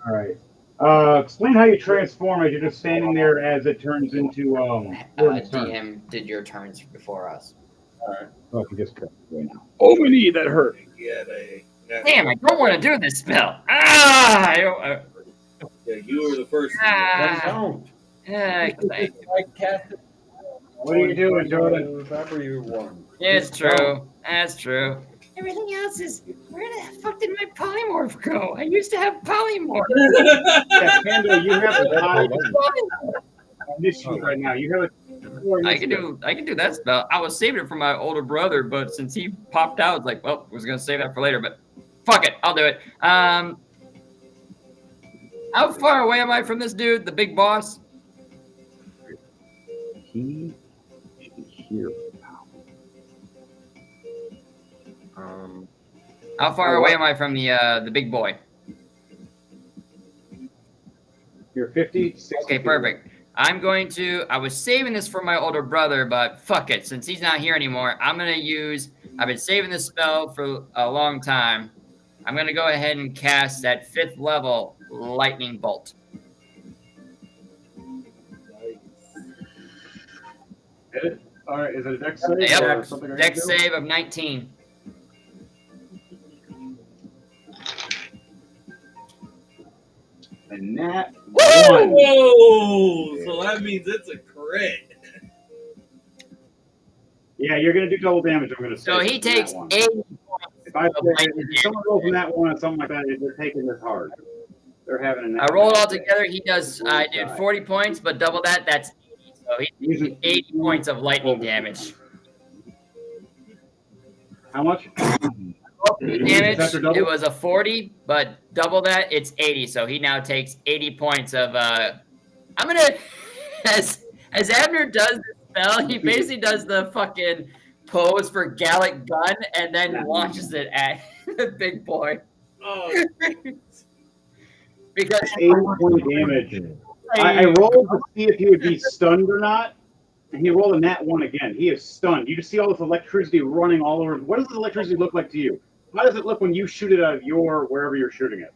S1: All right. Explain how you transform as you're just standing there as it turns into Gordon's turn.
S2: DM did your turns before us.
S1: Oh, I can just cut right now. Oh, my knee, that hurt.
S10: Yeah,
S2: Damn, I don't want to do this spell. Ah!
S10: yeah, you were the first.
S7: Then don't.
S2: Thank you.
S7: I cast it.
S1: What are you doing, Jordan?
S7: Whatever you want.
S2: It's true. That's true. Everything else is. Where the fuck did my polymorph go? I used to have polymorph.
S1: Yeah, Pando, you have a high issue right now. You have a.
S2: I can do that spell. I was saving it for my older brother, but since he popped out, it's like, well, I was gonna save that for later, but fuck it, I'll do it. How far away am I from this dude, the big boss?
S1: He is here.
S2: How far away am I from the big boy?
S1: You're 50. 60
S2: Okay, perfect. I was saving this for my older brother, but fuck it. Since he's not here anymore, I've been saving this spell for a long time. I'm going to go ahead and cast that 5th level lightning bolt.
S1: All right, is it a dex save?
S2: Yep,
S1: or something I
S2: dex
S1: can do?
S2: save of 19.
S1: And that
S10: Whoa!
S1: one.
S10: So that means it's a crit.
S1: Yeah, you're gonna do double damage. I'm gonna say.
S2: So he takes 80 points.
S1: If I say, if someone rolls from that one or something like that, they're taking this hard. They're having.
S2: I rolled all together. I did 40 points, but double that, that's 80. So he using 80 points of lightning damage.
S1: How much?
S2: Damage, it was a 40, but double that, it's 80. So he now takes 80 points of I'm gonna as Abner does this spell, he basically does the fucking pose for Gallic gun and then launches it at the big boy.
S10: Oh.
S1: Because 80-point damage. I rolled to see if he would be stunned or not, and he rolled a nat 1 again. He is stunned. You just see all this electricity running all over. What does the electricity look like to you? How does it look when you shoot it out of your wherever you're shooting it?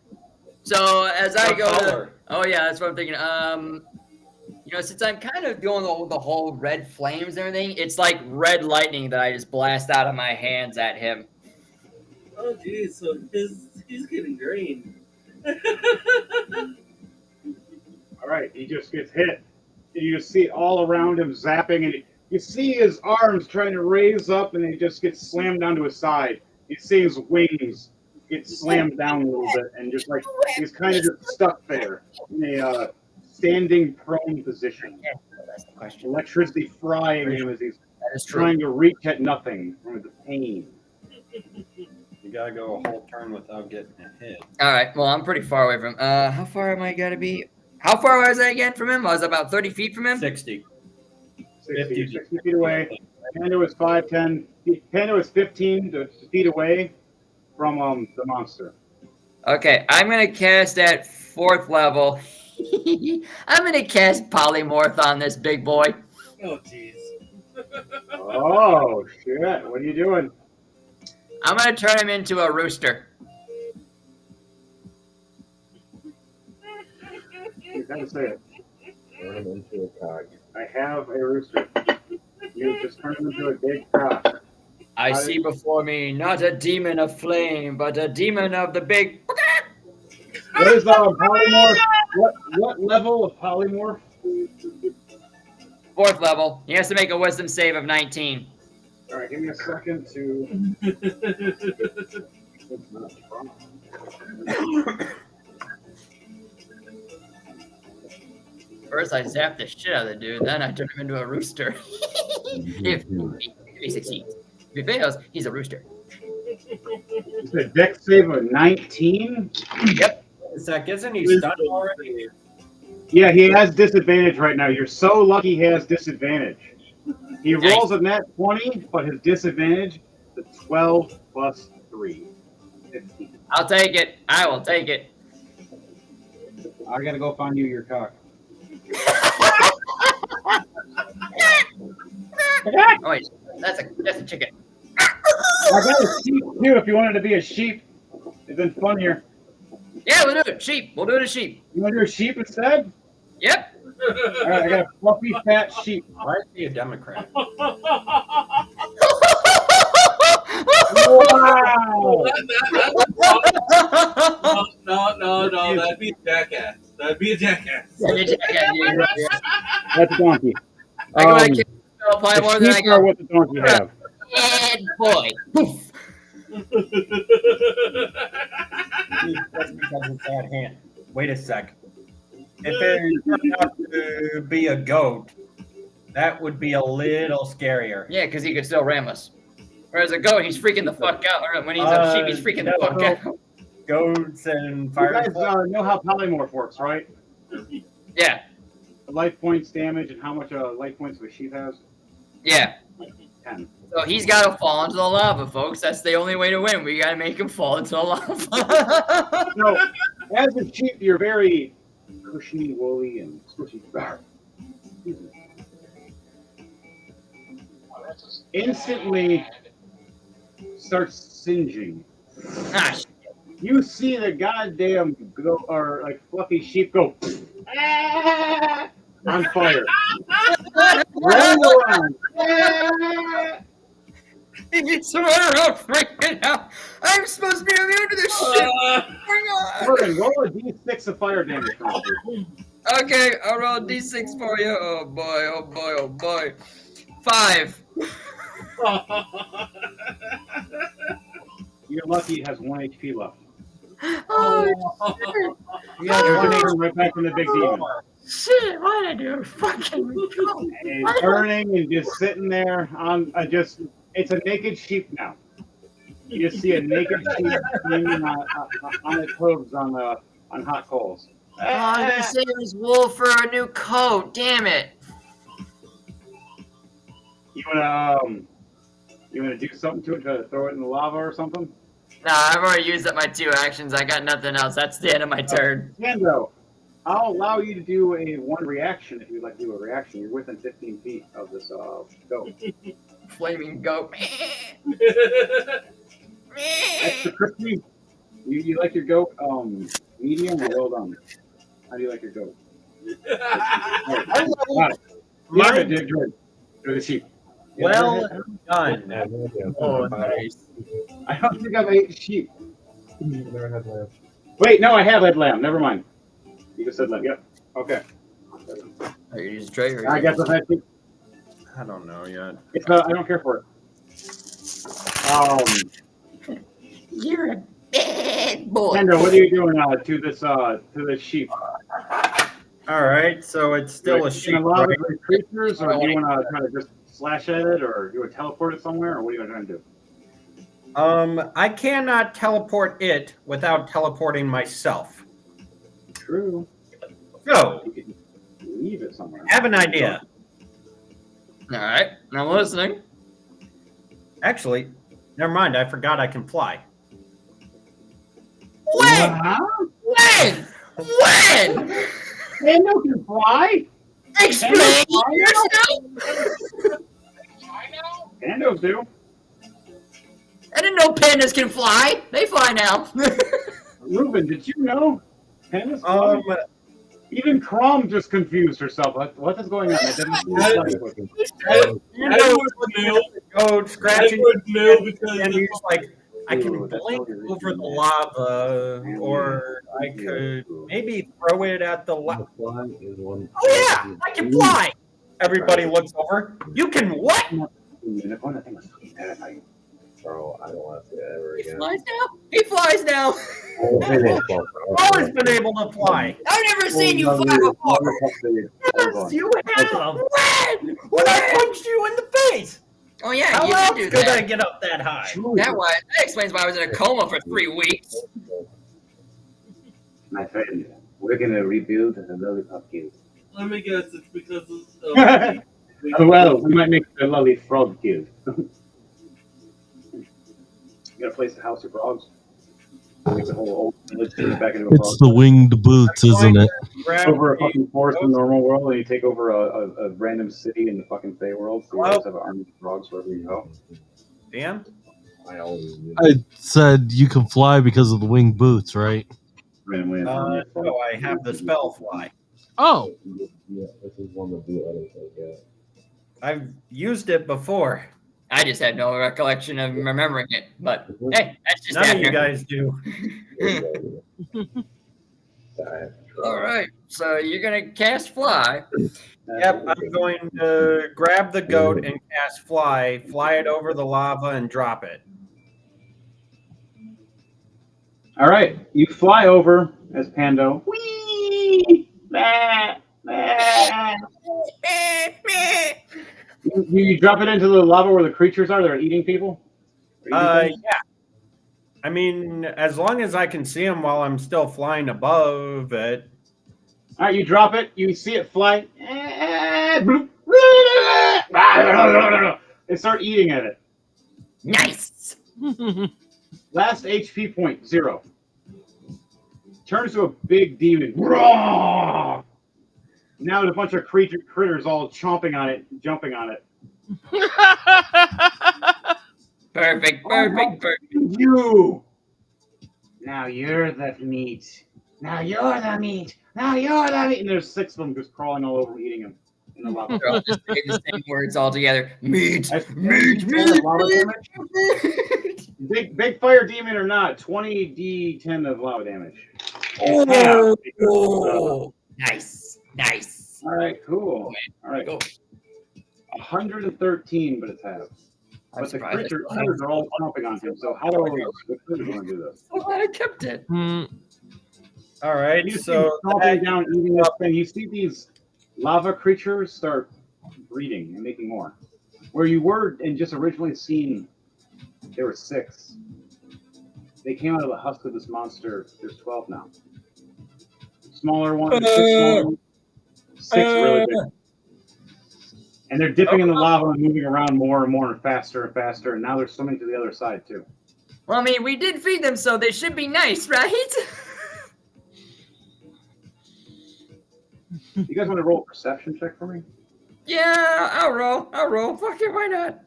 S2: So as I go, oh yeah, that's what I'm thinking. Since I'm kind of doing the whole red flames and everything, it's like red lightning that I just blast out of my hands at him.
S10: Oh geez, so he's getting green.
S1: All right, he just gets hit. And you just see it all around him zapping, and you see his arms trying to raise up, and he just gets slammed down to his side. You see his wings get slammed down a little bit, and just like he's kind of just stuck there in a standing prone position.
S2: That's the question.
S1: Electricity frying him as he's
S2: true.
S1: trying to reach at nothing from the pain.
S7: You gotta go a whole turn without getting a hit.
S2: All right. Well, I'm pretty far away from him. How far am I gotta be? How far was I again from him? I was about 30 feet from him.
S7: 60.
S1: 60 feet away. Panda was 5'10". Panda was 15 feet away from the monster.
S2: Okay, I'm gonna cast at 4th level. I'm gonna cast polymorph on this big boy.
S10: Oh jeez.
S1: Oh shit! What are you doing?
S2: I'm gonna turn him into a rooster.
S1: You gotta say it.
S3: Turn him into a cock.
S1: I have a rooster. You just turned him into a big cock.
S2: I see before me not a demon of flame, but a demon of the big.
S1: What is polymorph? What level of polymorph?
S2: 4th level. He has to make a wisdom save of 19.
S1: All right, give me a second to.
S2: First, I zapped the shit out of the dude. Then I turned him into a rooster. if he succeeds. If he fails, he's a rooster.
S1: It's a dex save of 19.
S2: Yep.
S11: Zach, isn't he stunned already?
S1: Yeah, he has disadvantage right now. You're so lucky he has disadvantage. He rolls a net 20, but his disadvantage is 12 plus 3. 15.
S2: I'll take it. I will take it.
S1: I gotta go find you your cock.
S2: Oh, wait, that's a chicken.
S1: I got a sheep too. If you wanted to be a sheep, it'd been funnier.
S2: Yeah, we'll do it. Sheep. We'll do it as sheep.
S1: You want to do a sheep instead?
S2: Yep.
S1: All right, I got a fluffy fat sheep.
S11: Why is he a Democrat?
S1: Wow!
S10: No, that'd be a jackass. That'd be a jackass.
S1: That's a donkey.
S2: I go back to apply more than I
S1: Sheep
S2: go.
S1: are what the donkey have.
S2: Bad boy. Poof.
S11: That's because it's that hand. Wait a sec. If it turned out to be a goat, that would be a little scarier.
S2: Yeah, because he could still ram us. Whereas a goat, he's freaking the fuck out. Or when he's a sheep, he's freaking the fuck out.
S11: Goats and
S1: You
S11: fire.
S1: guys know how polymorph works, right?
S2: Yeah.
S1: The life points damage and how much life points a sheep has?
S2: Yeah.
S1: 10.
S2: So he's got to fall into the lava, folks. That's the only way to win. We got to make him fall into the lava.
S1: So, as a sheep, you're very cushy, woolly, and squishy. Instantly starts singeing.
S2: Ah, shit.
S1: You see the goddamn fluffy sheep go "Ah!" on fire. Roll around. "Ah!"
S2: It's around freaking out. I'm supposed to be immune to this shit. Oh my God.
S1: Jordan, roll a d6 of fire damage.
S2: Okay, I'll roll a d6 for you. Oh boy, oh boy, oh boy. 5.
S1: You're lucky it has 1 HP left.
S2: Oh,
S1: You got one right back from the big demon.
S2: shit, what did I do? Fucking
S1: And it's burning and just sitting there on it's a naked sheep now. You just see a naked sheep hanging on its hooves on hot coals.
S2: Oh, I'm gonna save this wool for a new coat. Damn it.
S1: You wanna do something to it? Try to throw it in the lava or something?
S2: Nah, I've already used up my 2 actions. I got nothing else. That's the end of my turn.
S1: Pando, I'll allow you to do one reaction if you'd like to do a reaction. You're within 15 feet of this goat.
S2: Flaming goat.
S1: Extra crispy. You like your goat medium or well done? How do you like your goat? Got it. Yeah, George. Do the sheep.
S11: Well done.
S3: Oh,
S11: nice.
S1: I don't think I've ate sheep. Wait, no, I have had lamb. Never mind. You just said lamb. Yep. Okay.
S2: Are you use a tray or
S1: I guess I've had sheep.
S11: I don't know yet.
S1: I don't care for it.
S2: You're a bad boy.
S1: Pando, what are you doing to this sheep?
S11: All right, so it's still a sheep.
S1: Allow
S11: Right?
S1: the creatures, or do you want to try to just slash at it, or do you want to teleport it somewhere, or what are you trying to do?
S11: I cannot teleport it without teleporting myself.
S1: True.
S11: So,
S1: You can leave it somewhere.
S11: I have an idea.
S2: All right, I'm listening.
S11: Actually, never mind. I forgot I can fly.
S2: When?
S1: Huh?
S2: When? When?
S1: Pando can fly?
S2: Explain yourself.
S1: Pandos do.
S2: I didn't know pandas can fly. They fly now.
S1: Ruben, did you know? Pandas fly? Even Crom just confused herself. What is going on? That doesn't seem like
S10: Edward knew.
S11: Go scratching.
S10: Edward knew because
S11: And he's like, I can
S1: Ooh, that's
S11: blink
S1: really
S11: over the
S1: cool.
S11: lava, or I could maybe throw it at the lava.
S3: Fly is one.
S11: Oh yeah, I can fly. Everybody looks over. You can what?
S3: Bro, I don't want to see that ever
S2: He
S3: again.
S2: flies now. He flies now.
S11: I've always been able to fly.
S2: I've never seen you fly before.
S11: Yes, you have. When I punched you in the face.
S2: Oh yeah,
S11: How
S2: you
S11: else
S2: did do
S11: could I
S2: that.
S11: get up that high?
S2: That explains why I was in a coma for 3 weeks.
S1: My friend, we're gonna rebuild the Lollipop Guild.
S6: Let me guess, it's because of
S1: Well, we might make the Lolly Frog Guild. You gotta place the house of frogs. Make the whole old village turn it back into a
S4: It's
S1: frog.
S4: the winged boots, isn't it?
S1: Over a fucking forest in the normal world, and you take over a random city in the fucking Fey world, so you guys have an army of frogs wherever you go.
S11: Dan?
S4: I said you can fly because of the winged boots, right?
S1: Randomly,
S11: No, I have the spell fly.
S4: Oh,
S3: Yeah, this is one of the other things. Yeah.
S11: I've used it before.
S2: I just had no recollection of remembering it, but hey, that's just
S11: None of you
S2: Abner.
S11: guys do.
S2: All right, so you're gonna cast fly.
S11: Yep, I'm going to grab the goat and cast fly it over the lava, and drop it.
S1: All right, you fly over as Pando. Whee! Bah, bah. You drop it into the lava where the creatures are. They're eating people.
S11: Yeah. I mean, as long as I can see them while I'm still flying above it.
S1: All right, you drop it. You see it fly. They start eating at it.
S2: Nice.
S1: Last HP point 0. Turns to a big demon. Now there's a bunch of critters all chomping on it, jumping on it.
S2: Perfect.
S1: You. Now you're the meat. Now you're the meat. Now you're the meat. And there's 6 of them just crawling all over, eating them in the lava.
S2: They're all just saying the same words all together. Meat.
S1: Big fire demon or not, 20d10 of lava damage.
S2: Oh, nice.
S1: All right, cool. All right, go. 113, but it's half. But the critters are all chomping on him. So how do the critters want to do this?
S2: I'm glad I kept it.
S11: All right,
S1: You
S11: so
S1: stomping down, eating this thing. You see these lava creatures start breeding and making more. Where you were and just originally seen, there were 6. They came out of the husk of this monster. There's 12 now. Smaller ones, 6 smaller ones, 6 really big. And they're dipping in the lava and moving around more and more and faster and faster. And now they're swimming to the other side too.
S2: Well, I mean, we did feed them, so they should be nice, right?
S1: You guys want to roll a perception check for me?
S2: Yeah, I'll roll. Fuck it, why not?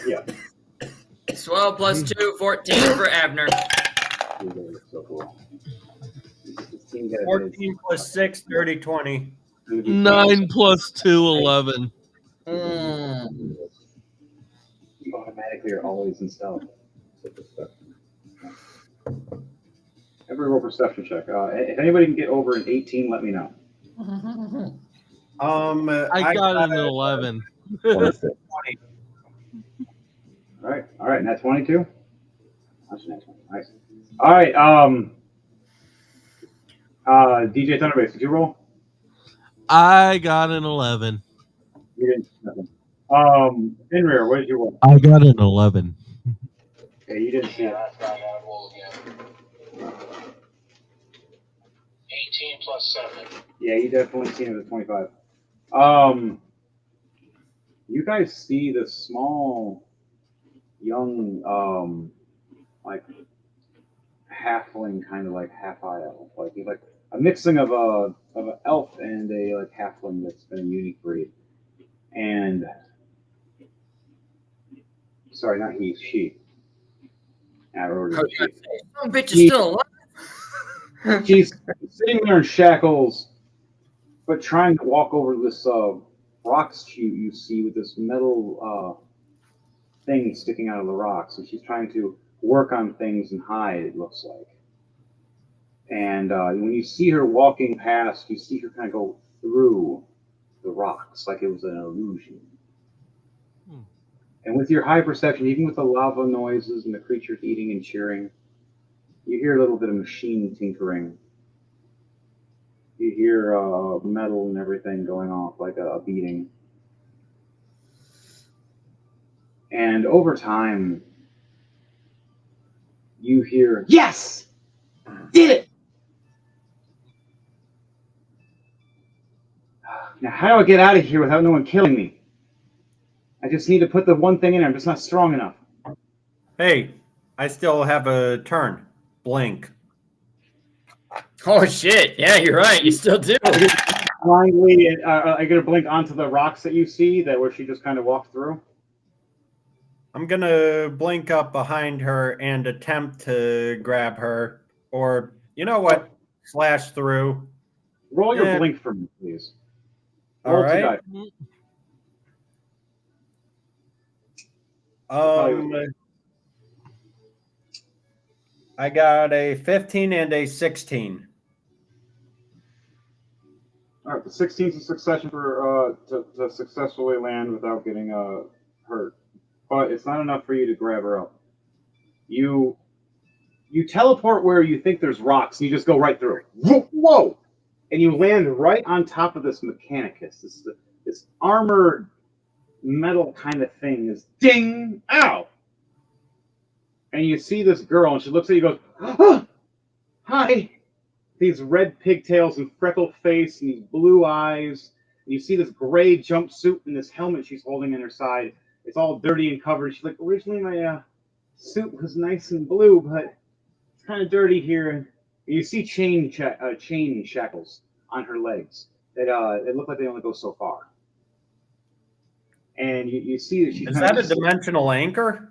S1: Yeah.
S2: 12 plus 2, 14 for Abner.
S1: So cool.
S11: 14 plus 6, 30, 20.
S4: 9 plus 2, 11.
S1: You automatically are always in stealth. Every roll perception check. If anybody can get over an 18, let me know.
S4: I got an 11.
S11: 20.
S1: All right, and that's 22. That's the next one. Nice. All right, DJ Thunderbase, did you roll?
S4: I got an 11.
S1: You didn't. Nothing. Finrear, what did you roll?
S4: I got an 11.
S1: Okay, you didn't see it.
S5: That's right, I roll again. 18 plus 7.
S1: Yeah, you definitely seen it at 25. You guys see this small, young, like halfling, kind of like half elf, like he's like a mixing of an elf and a like halfling that's been a unique breed. And sorry, not he, she. I wrote it. She.
S2: Some bitch is still alive.
S1: She's sitting there in shackles, but trying to walk over this rocks you see with this metal thing sticking out of the rocks, and she's trying to work on things and hide, it looks like. And when you see her walking past, you see her kind of go through the rocks like it was an illusion. And with your high perception, even with the lava noises and the creatures eating and cheering, you hear a little bit of machine tinkering. You hear metal and everything going off like a beating. And over time, you hear, yes! Did it! Now, how do I get out of here without no one killing me? I just need to put the one thing in there. I'm just not strong enough.
S11: Hey, I still have a turn. Blink.
S2: Oh shit! Yeah, you're right. You still do.
S1: Blindly, I get a blink onto the rocks that you see, that where she just kind of walked through.
S11: I'm gonna blink up behind her and attempt to grab her, or you know what? Slash through.
S1: Roll your
S11: Yeah.
S1: blink for me, please.
S11: All
S1: Roll 2
S11: right.
S1: dice.
S11: I got a 15 and a 16.
S1: All right, the 16th is succession for to successfully land without getting hurt, but it's not enough for you to grab her up. You teleport where you think there's rocks, and you just go right through. Whoa! And you land right on top of this Mechanicus, this armored metal kind of thing. Is ding! Ow! And you see this girl, and she looks at you and goes, oh, hi! These red pigtails and freckled face and these blue eyes. And you see this gray jumpsuit and this helmet she's holding in her side. It's all dirty and covered. She's like, originally my suit was nice and blue, but it's kind of dirty here. And you see chain shackles on her legs that it look like they only go so far. And you see that she's
S11: Is that a dimensional anchor?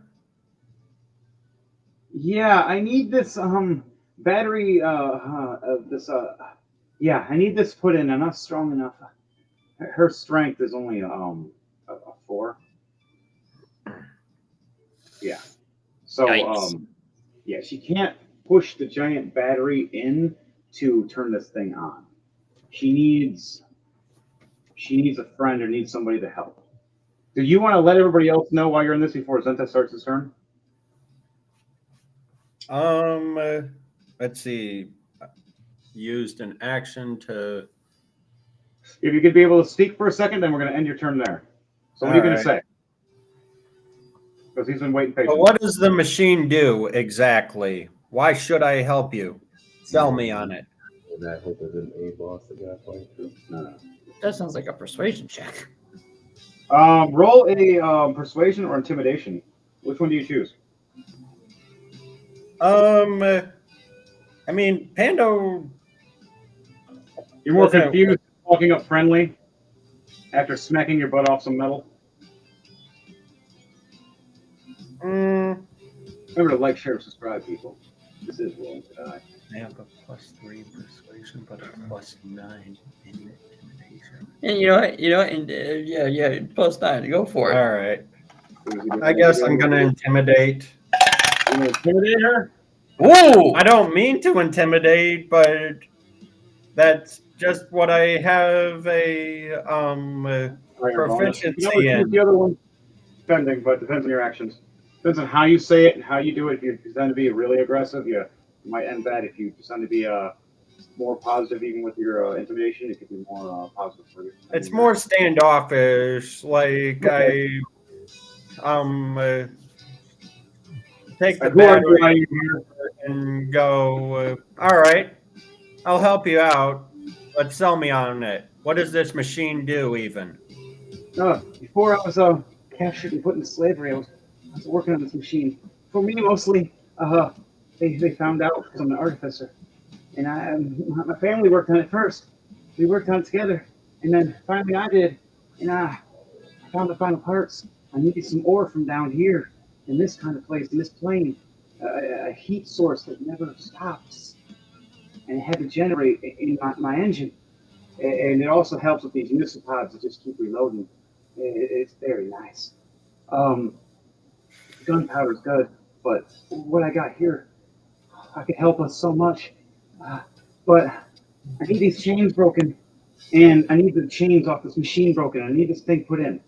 S1: Yeah, I need this battery yeah, I need this put in. I'm not strong enough. Her strength is only a 4. Yeah. So yeah, she can't push the giant battery in to turn this thing on. She needs a friend or needs somebody to help. Do you want to let everybody else know while you're in this before Zenta starts his turn?
S11: Let's see. Used an action to.
S1: If you could be able to speak for a second, then we're going to end your turn there. So what are you going to say? Because he's been waiting patiently.
S11: So what does the machine do exactly? Why should I help you? Sell me on it.
S3: And I hope it's an A boss that got playing through.
S1: No.
S2: That sounds like a persuasion check.
S1: Roll a persuasion or intimidation. Which one do you choose?
S11: I mean, Pando.
S1: You're more confused walking up friendly after smacking your butt off some metal. Remember to like, share, subscribe, people. This is Rolling to Die.
S11: I have a +3 persuasion, but a +9 in intimidation.
S2: And you know what, and yeah, +9. Go for it.
S11: All right. I guess I'm gonna intimidate.
S1: You gonna intimidate her?
S11: Whoa! I don't mean to intimidate, but that's just what I have a proficiency in.
S1: The other one, depending, but depends on your actions. Depends on how you say it and how you do it. If you pretend to be really aggressive, you might end bad. If you pretend to be more positive, even with your intimidation, it could be more positive for you.
S11: It's more standoffish. Like
S1: okay.
S11: I take the battery and go. All right, I'll help you out, but sell me on it. What does this machine do, even?
S1: Before I was captured and put into slavery, I was working on this machine. For me, mostly, they found out because I'm an artificer. And my family worked on it first. We worked on it together. And then finally I did. And I found the final parts. I needed some ore from down here in this kind of place, in this plane. A heat source that never stops. And it had to generate in my engine. And it also helps with these missile pods that just keep reloading. It's very nice. Gunpowder's good, but what I got here, I could help us so much. But I need these chains broken, and I need the chains off this machine broken. I need this thing put in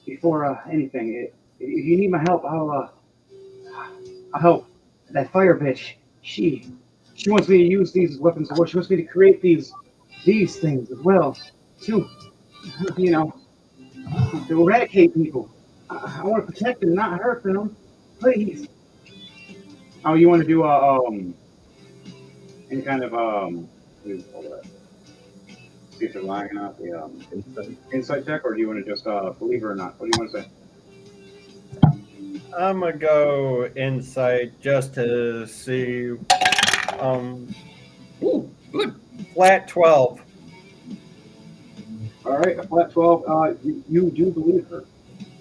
S1: before anything. If you need my help, I'll help. That fire bitch, she wants me to use these as weapons of war. She wants me to create these these things as well, to, you know, to eradicate people. I want to protect them, not hurt them. Please. Oh, you want to do any kind of what do you call that? See if they're lying or not the insight check, or do you want to just believe it or not? What do you want to say?
S11: I'm gonna go insight just to see.
S2: Ooh, good.
S11: Flat 12.
S1: All right, a flat 12. You do believe her.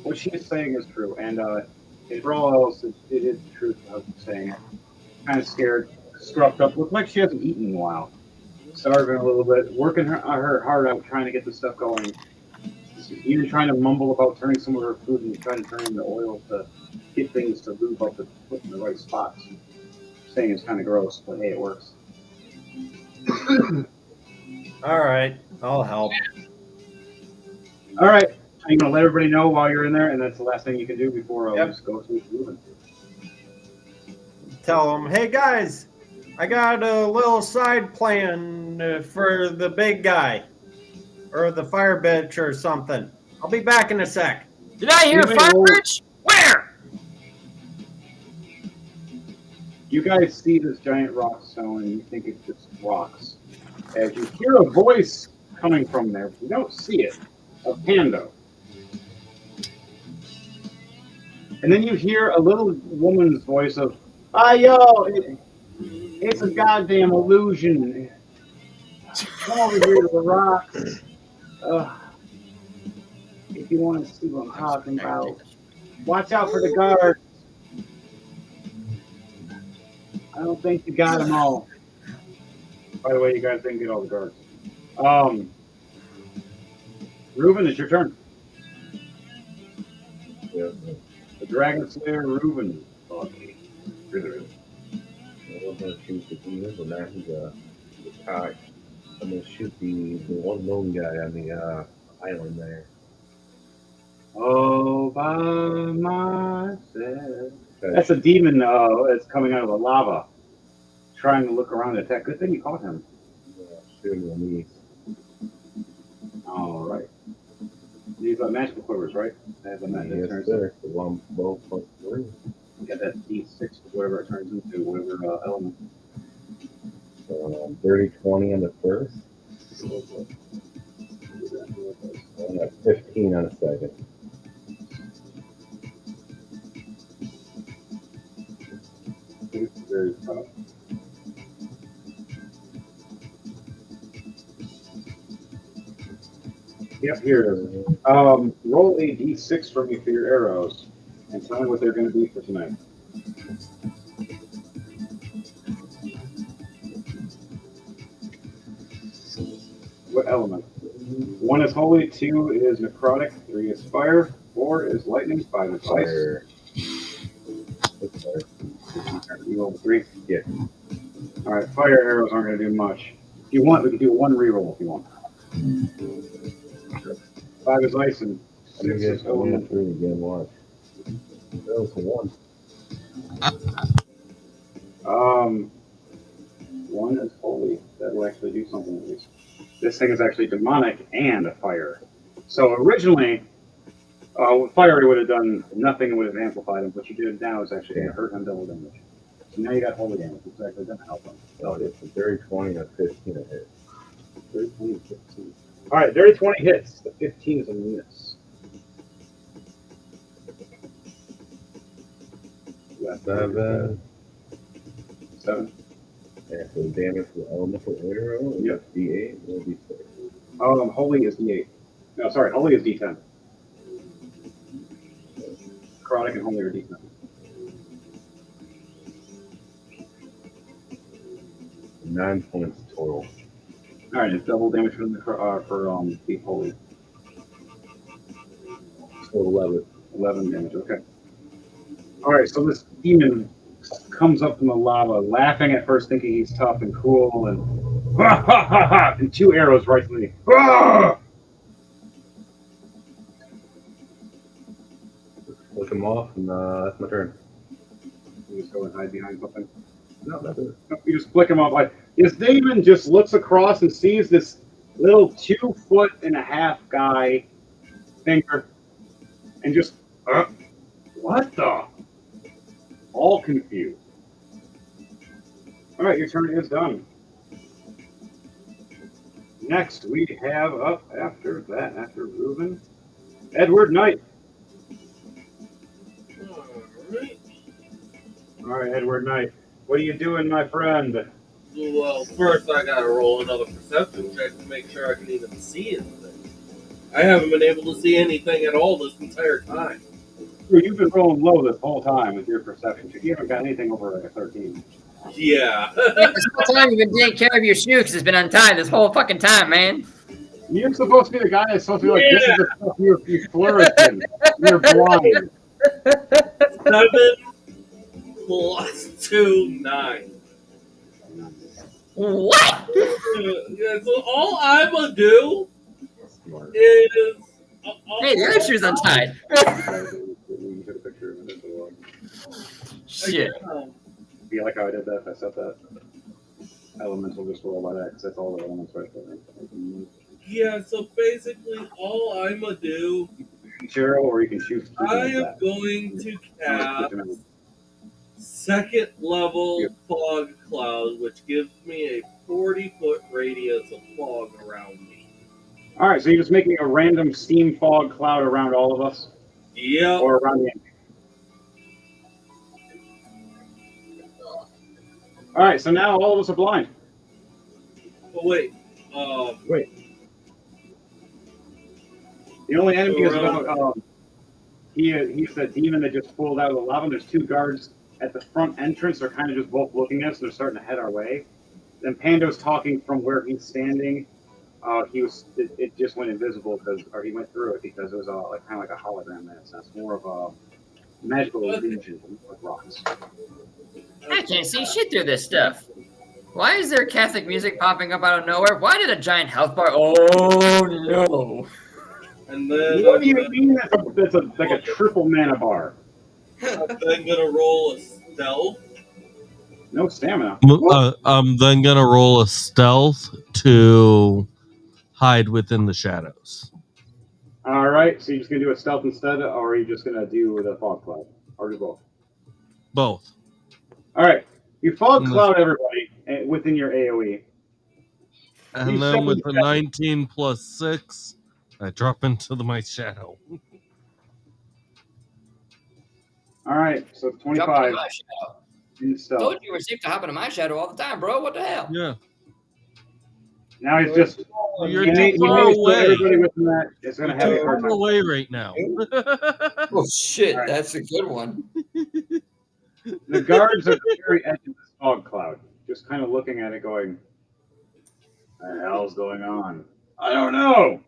S1: What she is saying is true, and for all else, it is the truth. I was saying it. Kind of scared, scruffed up. Looks like she hasn't eaten in a while. Starving a little bit, working her heart out, trying to get this stuff going. Even trying to mumble about turning some of her food and trying to turn into oil to get things to lube up and put in the right spots. Saying it's kind of gross, but hey, it works.
S11: All right, I'll help.
S1: All right, I'm gonna let everybody know while you're in there, and that's the last thing you can do before we just go to moving.
S11: Tell them, hey guys, I got a little side plan for the big guy, or the fire bitch or something. I'll be back in a sec.
S2: Did I hear fire bitch? Where?
S1: You guys see this giant rock stone, and you think it's just rocks. As you hear a voice coming from there, but you don't see it, of Pando. And then you hear a little woman's voice of, it's a goddamn illusion. Come over here to the rocks. If you want to see what I'm talking about. Watch out for the guards. I don't think you got them all. By the way, you guys didn't get all the guards. Reuben, it's your turn.
S3: Yeah.
S1: The Dragon Slayer, Reuben. Okay.
S3: I was gonna shoot the demon, but now he's tied. I'm gonna shoot the one lone guy on the island there.
S1: Oh, by myself. That's a demon that's coming out of the lava, trying to look around and attack. Good thing you caught him.
S3: Shoot him on these.
S1: All right. These are magical quivers, right? I have them
S3: Yes, sir. The one bow plus 3.
S1: Get that D6, whatever it turns into, whatever element.
S3: So, dirty 20 on the first. And a 15 on the second.
S1: Very tough. Yep, here it is. Roll a D6 for me for your arrows, and tell me what they're going to be for tonight. What element? 1 is holy, 2 is necrotic, 3 is fire, 4 is lightning, 5 is fire. You roll 3?
S3: Yeah.
S1: All right, fire arrows aren't going to do much. If you want, we can do 1 reroll if you want. 5 is ice and 6 is holy.
S3: 1 3 again. Watch. That was 1.
S1: 1 is holy. That will actually do something at least. This thing is actually demonic and a fire. So originally, fire would have done nothing. It would have amplified him. What you did now is actually going to hurt him double damage. So now you got holy damage. It's actually going to help him.
S3: Oh, it's a dirty 20 and a 15 a hit.
S1: Dirty 20 and 15. All right, dirty 20 hits. The 15 is a miss.
S3: 7.
S1: 7.
S3: Yeah, so the damage for the elemental arrow is D8 or D6.
S1: Holy is D8. No, sorry, holy is D10. Necrotic and holy are D10.
S3: Nine points total.
S1: All right, it's double damage for the holy.
S3: So 11.
S1: 11 damage. Okay. All right, so this demon comes up from the lava, laughing at first, thinking he's tough and cool, and ha ha ha ha, and 2 arrows right to me.
S3: Look him off, and that's my turn.
S1: You just go and hide behind something.
S3: No, that's it.
S1: You just flick him off. Like this demon just looks across and sees this little 2.5-foot guy finger, and just what the? All confused. All right, your turn is done. Next, we have up after that, after Reuben, Edward Knight.
S10: Alright.
S1: All right, Edward Knight. What are you doing, my friend?
S10: Well, first I gotta roll another perception check to make sure I can even see anything. I haven't been able to see anything at all this entire time.
S1: You've been rolling low this whole time with your perception check. You haven't got anything over like a 13.
S10: Yeah.
S2: This whole time you've been taking care of your shoe because it's been untied this whole fucking time, man.
S1: You're supposed to be the guy that's supposed to be like, this is the stuff you flourish in. You're blind.
S10: 7 plus 2, 9.
S2: What?
S10: Yeah, so all I'm gonna do is.
S2: Hey, the other shoe's untied. Shit.
S1: Yeah, like how I did that. I set that elemental just roll by that because that's all the elements right there.
S10: Yeah, so basically all I'm gonna do.
S1: Cheryl, or you can shoot.
S10: I am going to cast second level fog cloud, which gives me a 40-foot radius of fog around me.
S1: All right, so you're just making a random steam fog cloud around all of us?
S10: Yep.
S1: Or around the enemy? All right, so now all of us are blind.
S10: Oh, wait.
S1: Wait. The only enemy is about, he's the demon that just pulled out of the lava, and there's two guards at the front entrance. They're kind of just both looking at us, so they're starting to head our way. Then Pando's talking from where he's standing. It just went invisible or he went through it because it was kind of like a hologram in that sense, more of a magical illusion with rocks.
S2: I can't see shit through this stuff. Why is there Catholic music popping up out of nowhere? Why did a giant health bar? Oh no!
S10: And then
S1: what do you mean that's like a triple mana bar?
S10: I'm then gonna roll a stealth.
S1: No stamina.
S4: I'm then gonna roll a stealth to hide within the shadows.
S1: All right, so you're just gonna do a stealth instead, or are you just gonna do the fog cloud, or do both?
S4: Both.
S1: All right, you fog cloud everybody within your AOE.
S4: And then with the 19 plus 6, I drop into my shadow.
S1: All right, so 25.
S2: Told you we're safe to hop into my shadow all the time, bro. What the hell?
S4: Yeah.
S1: Now he's just.
S4: You're too far away.
S1: Everybody with that is going to have a hard time.
S4: Away right now.
S2: Oh shit, that's a good one.
S1: The guards are at the very edge of this fog cloud, just kind of looking at it, going, "What the hell's going on? I don't know."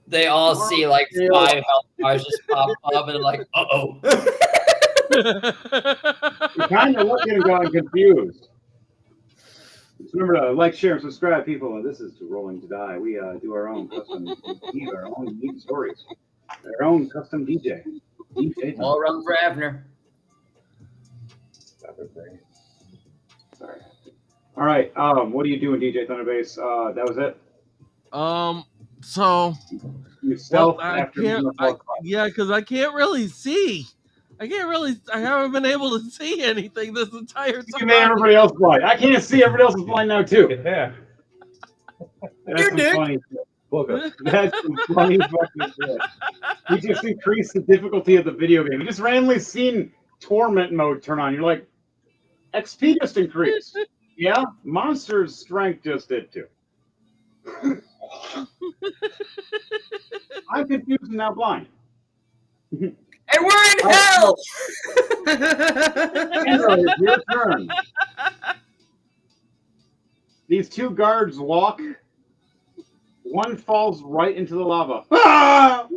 S2: They all see like 5 health bars just pop up, and they're like, "Uh-oh."
S1: You're kind of looking and going confused. Just remember to like, share, and subscribe, people. This is Rolling to Die. We do our own custom, our own unique stories, our own custom DJ.
S2: All run for Avner.
S1: Sorry. All right. What are you doing, DJ Thunderbase? That was it.
S4: So
S1: you stealth
S4: after yeah, because I can't really see. I haven't been able to see anything this entire time.
S1: You made everybody else blind. I can't see. Everybody else is blind now too. Yeah. That's some funny shit. That's some funny fucking shit. You just increased the difficulty of the video game. You just randomly seen torment mode turn on. You're like, XP just increased. Yeah, monster's strength just did too. I'm confused and now blind.
S2: And we're in hell!
S1: Andrew, it's your turn. These two guards walk. One falls right into the lava. Ah!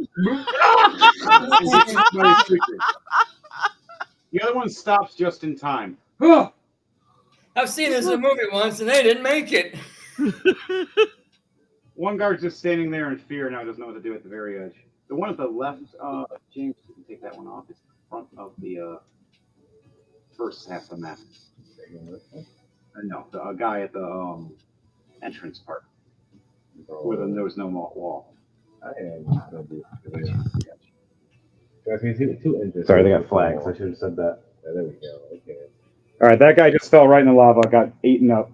S1: The other one stops just in time.
S2: I've seen this in a movie once, and they didn't make it.
S1: One guard's just standing there in fear now, doesn't know what to do at the very edge. The one at the left, James, you can take that one off. It's the front of the first half of the map. No, the guy at the entrance part. where there was no wall.
S3: I am gonna do two inches.
S1: Sorry, they got flags. I should have said that.
S3: Yeah, there we go. Okay.
S1: All right, that guy just fell right in the lava, got eaten up.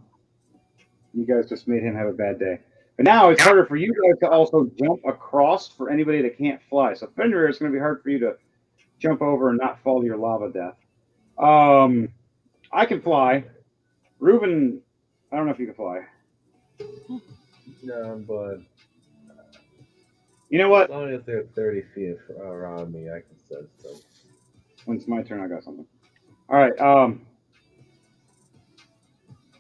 S1: You guys just made him have a bad day. But now it's harder for you guys to also jump across for anybody that can't fly. So Fenrir, it's going to be hard for you to jump over and not fall to your lava death. I can fly. Reuben, I don't know if you can fly.
S3: No, but
S1: you know what?
S3: As long as they're 30 feet around me, I can sense them.
S1: When it's my turn, I got something. All right.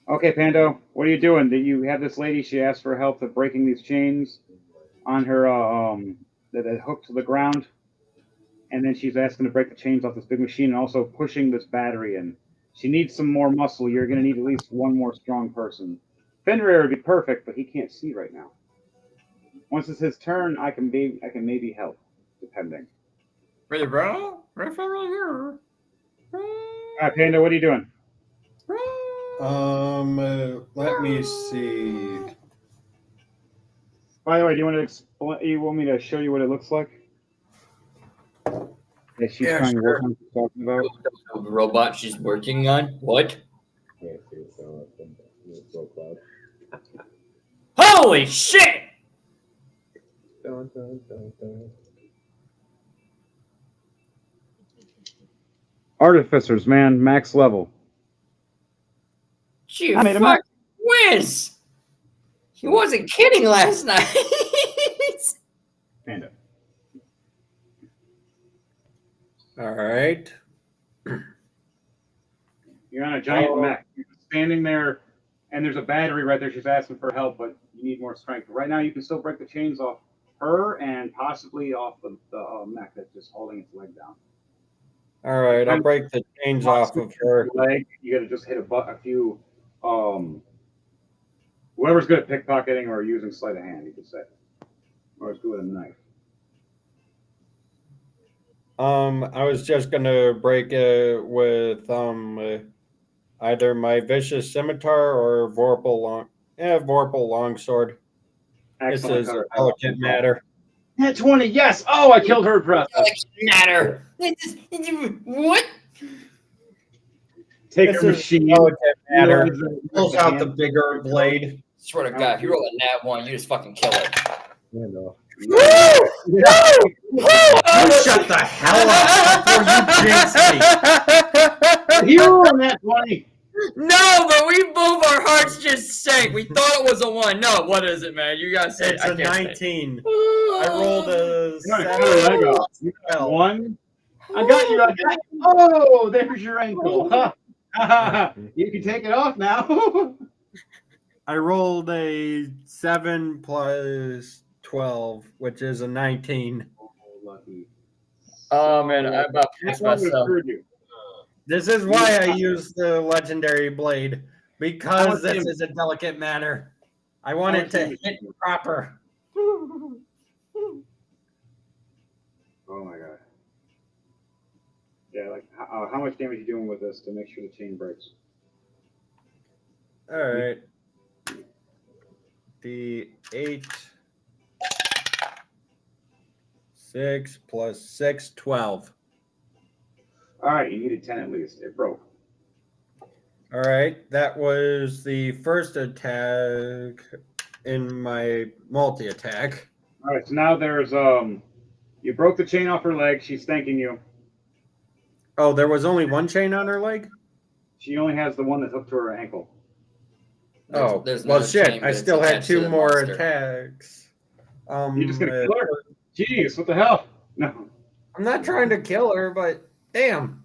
S1: Okay, Pando, what are you doing? Did you have this lady? She asked for help with breaking these chains on her that hooked to the ground, and then she's asking to break the chains off this big machine and also pushing this battery in. She needs some more muscle. You're going to need at least one more strong person. Fenrir would be perfect, but he can't see right now. Once it's his turn, I can maybe help, depending.
S7: Ready, bro? Right here.
S1: All right, Panda, what are you doing?
S11: Let me see.
S1: By the way, do you want to explain? You want me to show you what it looks like? That she's trying to work on what she's talking about.
S2: The robot she's working on. What?
S3: Yeah, see, so it's so cloud.
S2: Holy shit!
S3: Dun, dun, dun, dun.
S1: Artificers, man, max level.
S2: Gee,
S1: I made a
S2: fuck whiz! He wasn't kidding last night.
S1: Panda.
S11: All right.
S1: You're on a giant mech. You're standing there, and there's a battery right there. She's asking for help, but you need more strength. Right now, you can still break the chains off her and possibly off the mech that's just holding its leg down.
S11: All right, I'll break the chains off of her
S1: leg. You got to just hit a few. Whoever's good at pickpocketing or using sleight of hand, you could say, or is good with a knife.
S11: I was just gonna break it with either my vicious scimitar or Vorpal longsword. This is a delicate matter.
S1: Net 20, yes! Oh, I killed her breath.
S2: Matter. What?
S1: Take a machine.
S11: Delicate matter. Pulls out the bigger blade.
S2: Swear to God, if you roll a nat 1, you just fucking kill it.
S3: Yeah, no.
S11: You shut the hell up before you jinx me.
S1: You on that 20.
S7: No, but we both, our hearts just sank. We thought it was a 1. No, what is it, man? You gotta say
S11: It's
S7: it.
S11: a 19. I rolled a
S1: You got 1. I got you. Oh, there's your ankle. You can take it off now.
S11: I rolled a 7 plus 12, which is a 19.
S1: Oh, lucky.
S7: Oh, man, I about pissed myself.
S11: This is why I use the legendary blade, because this is a delicate matter. I want it to hit proper.
S1: Oh my god. Yeah, like how much damage are you doing with this to make sure the chain breaks?
S11: All right. The 8, 6 plus 6, 12.
S1: All right, you needed 10 at least. It broke.
S11: All right, that was the first attack in my multi-attack.
S1: All right, so now there's you broke the chain off her leg. She's thanking you.
S11: Oh, there was only one chain on her leg?
S1: She only has the one that's hooked to her ankle.
S2: There's
S11: well,
S2: no
S11: shit!
S2: chain, but
S11: I
S2: it's
S11: still had
S2: attached to
S11: 2
S2: the
S11: more
S2: monster.
S11: attacks.
S1: You just gonna kill her? Jeez, what the hell? No.
S11: I'm not trying to kill her, but damn.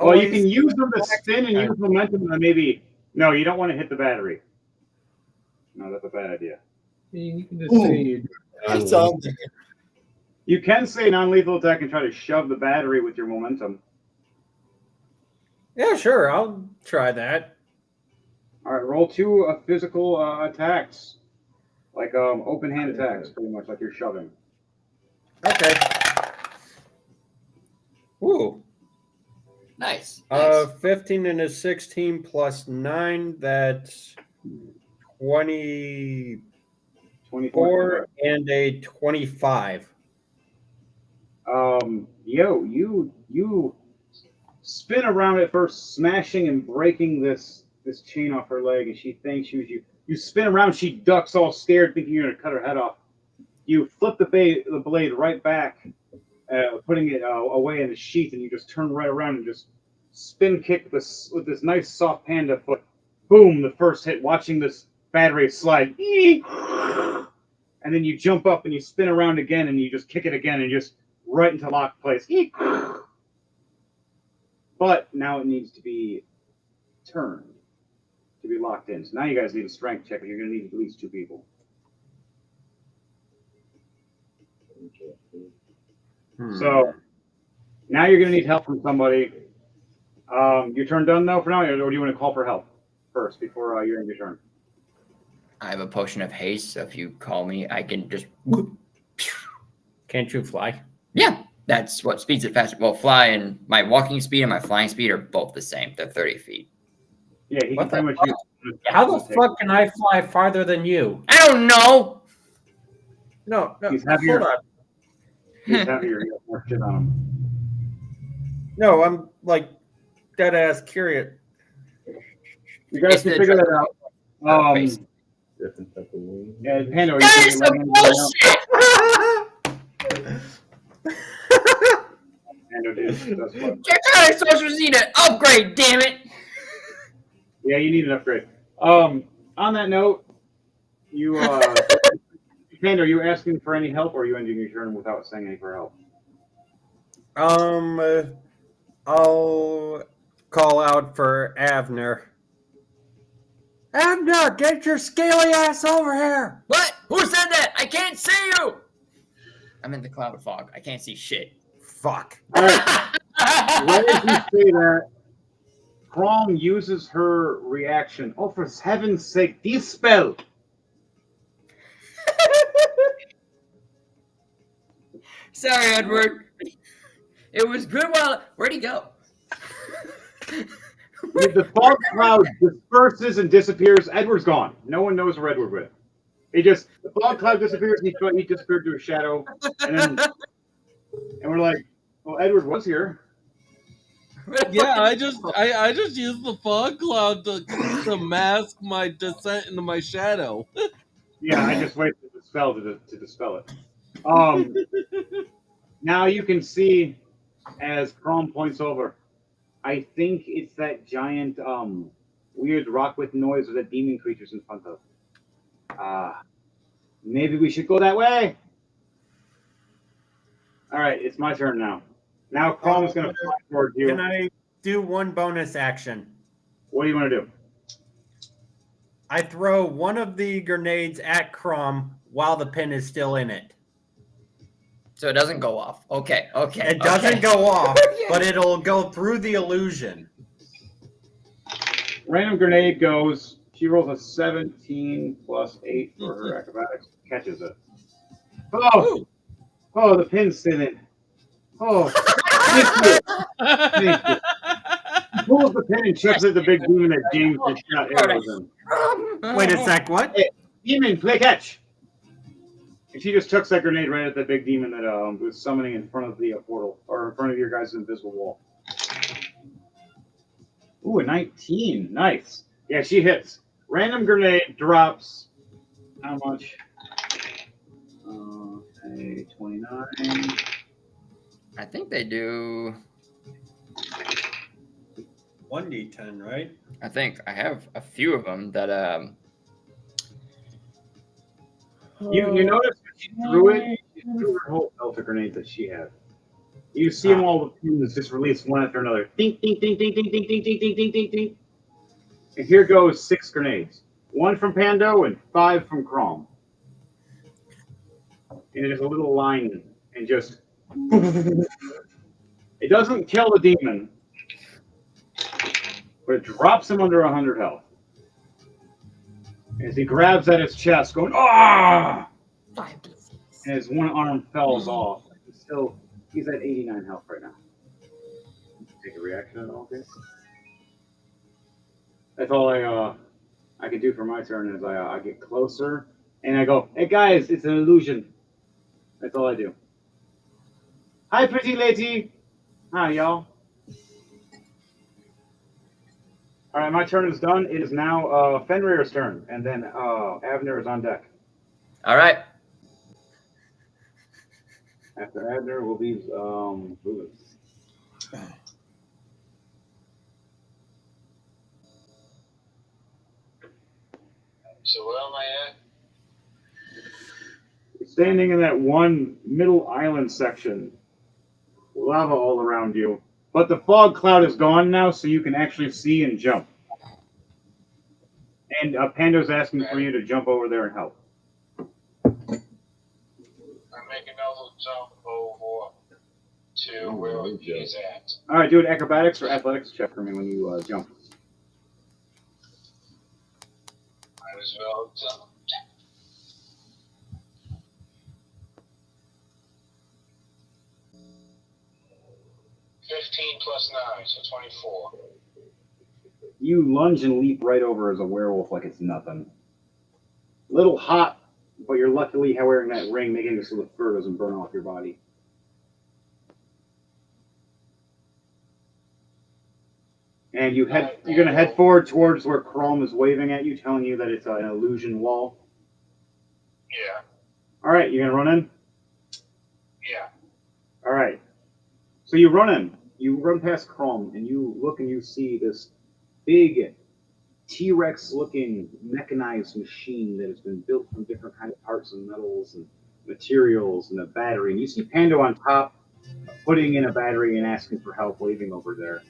S1: Well, you can use them to spin and use momentum and maybe. No, you don't want to hit the battery. No, that's a bad idea.
S3: You can just say
S1: You can say non-lethal attack and try to shove the battery with your momentum.
S11: Yeah, sure. I'll try that.
S1: All right, roll 2 physical attacks, like open hand attacks, pretty much like you're shoving.
S11: Okay. Ooh.
S2: Nice.
S11: 15 and a 16 plus 9. That's 20. 4 and a 25.
S1: You spin around at first, smashing and breaking this chain off her leg, and she thinks you. You spin around, she ducks, all scared, thinking you're gonna cut her head off. You flip the blade right back, putting it away in the sheath, and you just turn right around and just spin kick this with this nice soft panda foot. Boom! The first hit. Watching this battery slide, and then you jump up and you spin around again, and you just kick it again, and just right into locked place. But now it needs to be turned to be locked in. So now you guys need a strength check, and you're going to need at least 2 people. So now you're going to need help from somebody. Your turn done though for now, or do you want to call for help first before you end your turn?
S2: I have a potion of haste, so if you call me, I can just.
S11: Can't you fly?
S2: Yeah, that's what speeds it faster. Well, fly and my walking speed and my flying speed are both the same. They're 30 feet.
S1: Yeah, he can pretty much use.
S11: How the fuck can I fly farther than you?
S2: I don't know.
S11: No,
S1: He's
S11: hold
S1: heavier.
S11: on.
S1: He's heavier. He has more shit on him.
S11: No, I'm like dead ass curious.
S1: You guys can figure that out.
S3: Different type of wing.
S1: Yeah, Pando,
S2: That is some bullshit.
S1: Pando did. That's what.
S2: Check out our sorcerer's need an upgrade, damn it.
S1: Yeah, you need an upgrade. On that note, you Pando, are you asking for any help, or are you ending your turn without saying any for help?
S11: I'll call out for Avner. Avner, get your scaly ass over here!
S2: What? Who said that? I can't see you. I'm in the cloud of fog. I can't see shit.
S11: Fuck.
S1: Right as you say that, Crom uses her reaction. Oh, for heaven's sake, dispel!
S2: Sorry, Edward. It was good while. Where'd he go?
S1: The fog cloud disperses and disappears. Edward's gone. No one knows where Edward went. The fog cloud disappears, and he disappeared to a shadow. And we're like, well, Edward was here.
S6: Yeah, I just used the fog cloud to mask my descent into my shadow.
S1: Yeah, I just waited to dispel it. Now you can see as Crom points over. I think it's that giant, weird rock with noise with the demon creatures in front of. Maybe we should go that way. All right, it's my turn now. Now Crom's going to fly towards you.
S11: Can I do one bonus action?
S1: What do you want to do?
S11: I throw one of the grenades at Crom while the pin is still in it.
S2: So it doesn't go off. Okay.
S11: It doesn't go off, but it'll go through the illusion.
S1: Random grenade goes. She rolls a 17 plus 8 for her acrobatics. Catches it. Oh, the pin's thinning. Oh, thank you. He pulls the pin and chucks it at the big demon that James had shot arrows in.
S11: Wait a sec, what?
S1: Hey, demon, play catch. And she just chucks that grenade right at the big demon that was summoning in front of the portal, or in front of your guys' invisible wall. Ooh, a 19. Nice. Yeah, she hits. Random grenade drops. How much? 29.
S2: I think they do.
S11: 1d10, right?
S2: I think I have a few of them that
S1: You notice when she threw it, she threw her whole Delta grenade that she had. You see them all, the pins just release one after another. Ding, ding, ding, ding, ding, ding, ding, ding, ding, ding, ding, ding. And here goes 6 grenades. 1 from Pando and 5 from Crom. And there's a little line and just... It doesn't kill the demon, but it drops him under 100 health. As he grabs at his chest, going, ah! And his one arm falls off. He's at 89 health right now. Take a reaction at all, okay? That's all I can do for my turn is I get closer And I go, hey guys, it's an illusion. That's all I do. Hi, pretty lady. Hi, y'all. All right, my turn is done. It is now Fenrir's turn, and then Avner is on deck.
S2: All right.
S1: After Avner will be Lewis.
S5: So where am I at?
S1: Standing in that one middle island section, lava all around you, but the fog cloud is gone now, so you can actually see and jump. And Pando's asking for you to jump over there and help.
S5: I'm making another jump over to where he is at.
S1: All right, do an acrobatics or athletics check for me when you jump.
S5: Might as well jump. 15 plus 9, so 24.
S1: You lunge and leap right over as a werewolf like it's nothing. Little hot, but you're luckily wearing that ring, making it so the fur doesn't burn off your body. And you're going to head forward towards where Chrome is waving at you, telling you that it's an illusion wall.
S5: Yeah.
S1: All right, you going to run in?
S5: Yeah.
S1: All right. So you run in. You run past Chrome, and you look and you see this big T-Rex-looking mechanized machine that has been built from different kind of parts and metals and materials and a battery. And you see Pando on top, putting in a battery and asking for help, waving over there.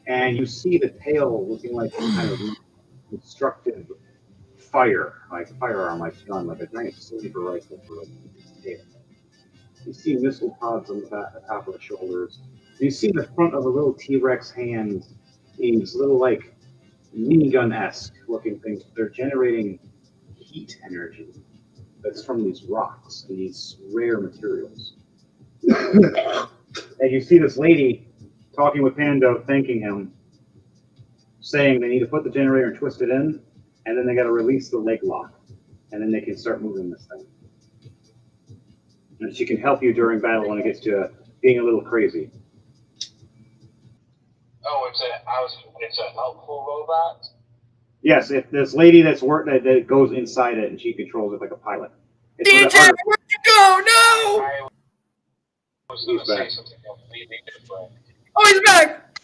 S1: And you see the tail looking like some kind of constructive fire, like a firearm, like a gun, like a giant saber rifle for a tail. You see missile pods on the top of the shoulders. You see the front of a little T-Rex hand, these little like minigun-esque looking things. They're generating heat energy that's from these rocks and these rare materials. And you see this lady talking with Pando, thanking him, saying they need to put the generator and twist it in, and then they got to release the leg lock, and then they can start moving this thing. And she can help you during battle when it gets to being a little crazy.
S5: Oh, it's a helpful robot?
S1: Yes, if this lady that goes inside it and she controls it like a pilot.
S7: DJ, where'd you go? No!
S5: I was going to say something completely different.
S7: Oh, he's back!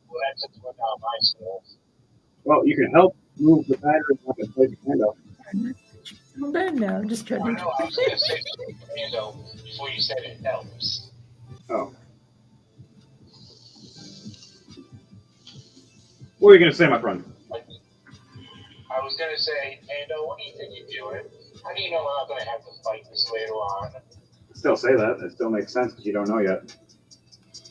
S5: Well, that's just without my skills.
S1: Well, you can help move the battery up and place your hand up.
S7: I'm bad now. I'm just trying
S5: I
S7: to.
S5: know, I was going to say something to Pando before you said it helps.
S1: Oh. What are you going to say, my friend?
S5: I was going to say, Pando, what do you think you're doing? How do you know we're not going to have to fight this later on?
S1: Still say that. It still makes sense because you don't know yet.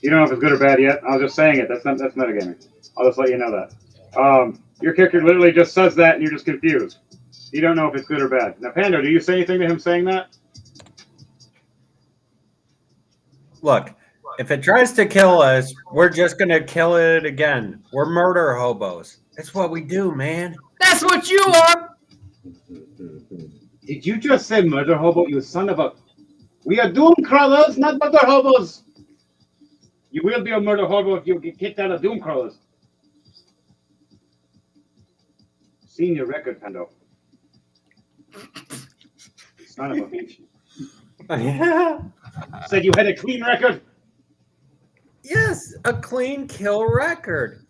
S1: You don't know if it's good or bad yet. I was just saying it. That's metagaming. I'll just let you know that. Your character literally just says that and you're just confused. You don't know if it's good or bad. Now, Pando, do you say anything to him saying that?
S11: Look, if it tries to kill us, we're just going to kill it again. We're murder hobos. That's what we do, man.
S7: That's what you are!
S1: Did you just say murder hobo, you son of a... We are doom crawlers, not murder hobos! You will be a murder hobo if you get kicked out of doom crawlers. Seen your record, Pando. Son of a bitch.
S11: Yeah.
S1: Said you had a clean record?
S11: Yes, a clean kill record.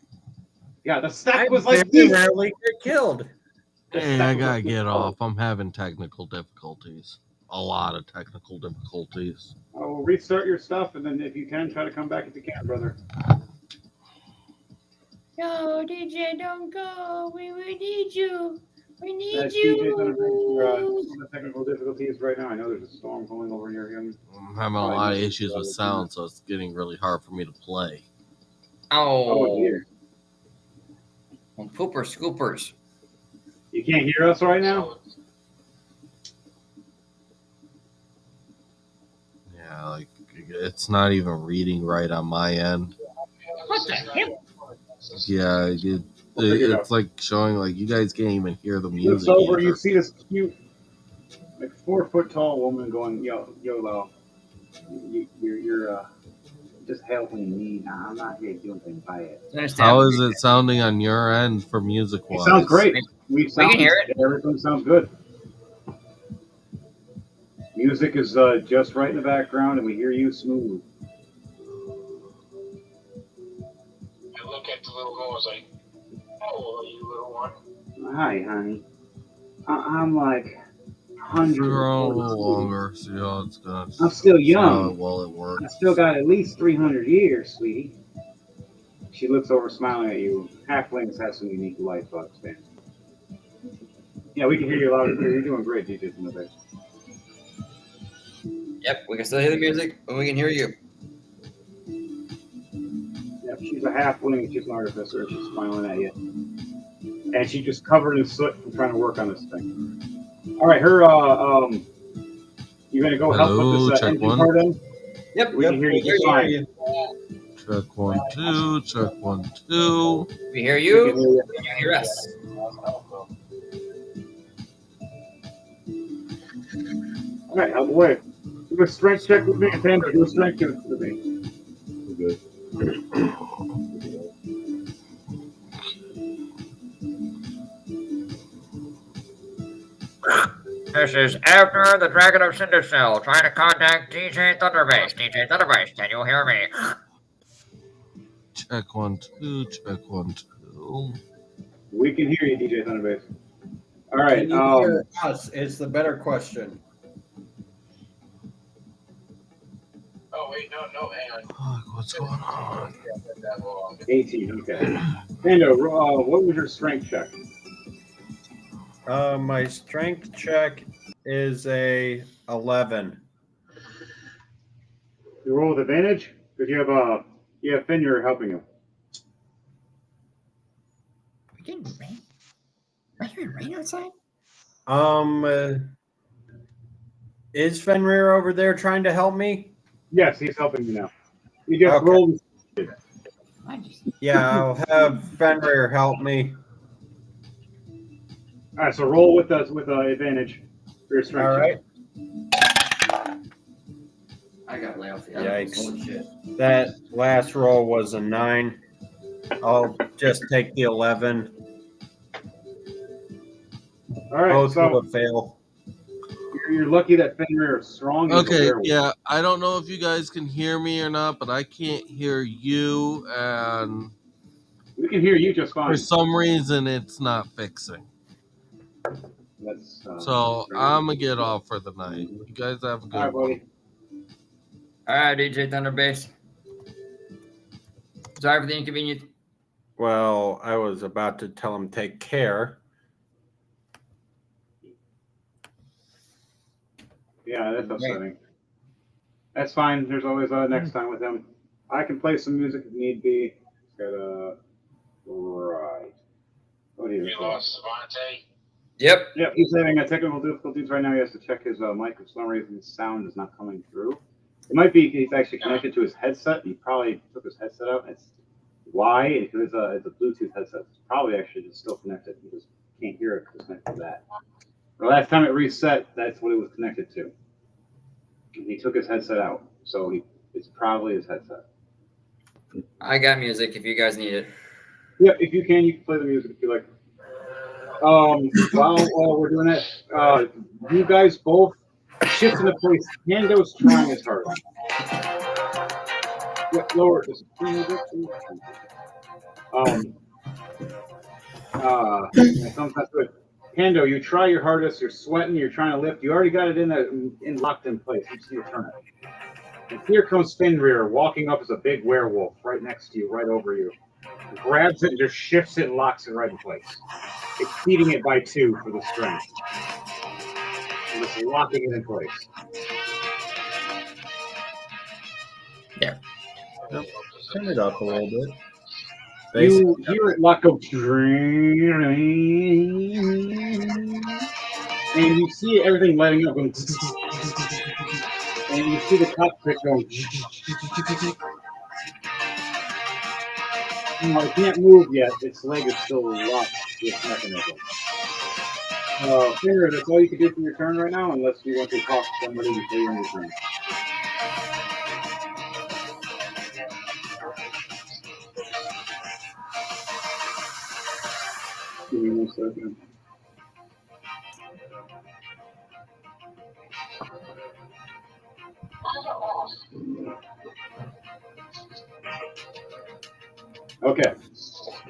S1: Yeah, the stack
S11: I
S1: was like
S11: very
S1: this.
S11: rarely get killed.
S4: Hey, I gotta get off. I'm having technical difficulties. A lot of technical difficulties.
S1: Oh, restart your stuff, and then if you can, try to come back if you can, brother.
S9: No, DJ, don't go. We need you. We need
S1: DJ's
S9: you.
S1: under some technical difficulties right now. I know there's a storm going over near him.
S4: I'm having a lot of issues with sound, so it's getting really hard for me to play.
S1: Oh dear.
S2: Poopers, scoopers.
S1: You can't hear us right now?
S4: Yeah, like it's not even reading right on my end.
S9: What the hell?
S4: Yeah, it's like showing like you guys can't even hear the
S1: He looks
S4: music.
S1: over,
S4: Either.
S1: you see this cute, like 4 foot tall woman going, YOLO, you're just helping me. I'm not here doing things by it.
S4: How is it sounding on your end for music wise?
S1: It sounds great.
S2: We can hear it.
S1: Everything sounds good. Music is just right in the background, and we hear you smooth.
S5: I look at the little girl and was like, how old are you, little one?
S1: Hi, honey. I'm like 100.
S4: Grow a little longer. See how it's gonna.
S1: I'm still
S4: See how
S1: young.
S4: well it works.
S1: I still got at least 300 years, sweetie. She looks over, smiling at you. Halflings have some unique life spans. Yeah, we can hear you loud and clear. You're doing great, DJ from the base.
S2: Yep, we can still hear the music, but we can hear you.
S1: Yep, she's a halfling. She's an artificer. She's smiling at you. And she just covered in soot from trying to work on this thing. All right, her, you gonna go help with this engine part in?
S2: Yep,
S1: we can hear you just fine.
S4: Check 1 2. Check 1 2.
S2: We hear you. You hear us.
S1: All right, out of the way. Do a strength check with me, and Panda, do a strength check with me.
S3: Good.
S2: This is Abner, the Dragon of Cindercell, trying to contact DJ Thunderbase. DJ Thunderbase, can you hear me?
S4: Check 1 2. Check 1 2.
S1: We can hear you, DJ Thunderbase. All right.
S11: Can you hear us? Is the better question.
S5: Oh, wait, no, hang on.
S4: Fuck, what's going on?
S1: 18, okay. Panda, what was your strength check?
S11: My strength check is a 11.
S1: You roll with advantage because you have Fenrir helping you.
S9: We getting rain? Am I hearing rain outside?
S11: Is Fenrir over there trying to help me?
S1: Yes, he's helping you now. You just rolled.
S11: Yeah, I'll have Fenrir help me.
S1: All right, so roll with us with advantage for your strength.
S11: All right.
S2: I got lay off the
S11: Yikes. That last roll was a 9. I'll just take the 11.
S1: All right,
S11: Both
S1: so
S11: will fail.
S1: You're lucky that Fenrir is strong.
S4: Okay, yeah, I don't know if you guys can hear me or not, but I can't hear you, and
S1: we can hear you just fine.
S4: For some reason, it's not fixing.
S1: That's,
S4: so I'm gonna get off for the night. You guys have a good one.
S2: All right, DJ Thunderbase. Sorry for the inconvenience.
S11: Well, I was about to tell him take care.
S1: Yeah, that's upsetting. That's fine. There's always next time with him. I can play some music if need be. Right. What do you
S5: lost Savante?
S2: Yep.
S1: Yep, he's having technical difficulties right now. He has to check his mic. For some reason, his sound is not coming through. It might be he's actually connected to his headset. He probably took his headset out. It's why? Because it's a Bluetooth headset. It's probably actually just still connected. He just can't hear it because it's connected to that. The last time it reset, that's what it was connected to. And he took his headset out, so it's probably his headset.
S2: I got music if you guys need it.
S1: Yeah, if you can play the music if you like. While we're doing that, you guys both shift into place. Pando's trying his hardest. Yeah, lower this. Sometimes good. Pando, you try your hardest. You're sweating. You're trying to lift. You already got it locked in place. You just need to turn it. And here comes Fenrir walking up as a big werewolf right next to you, right over you. He grabs it and just shifts it and locks it right in place, exceeding it by 2 for the strength. And just locking it in place.
S2: Yeah.
S11: Turn it up a little bit.
S1: You hear it lock up, and you see everything lighting up, going, and you see the cockpit going. No, it can't move yet. Its leg is still locked to its mechanism. Finger, that's all you can do for your turn right now, unless you want to talk to somebody before you end your turn. Give me 1 second. Okay.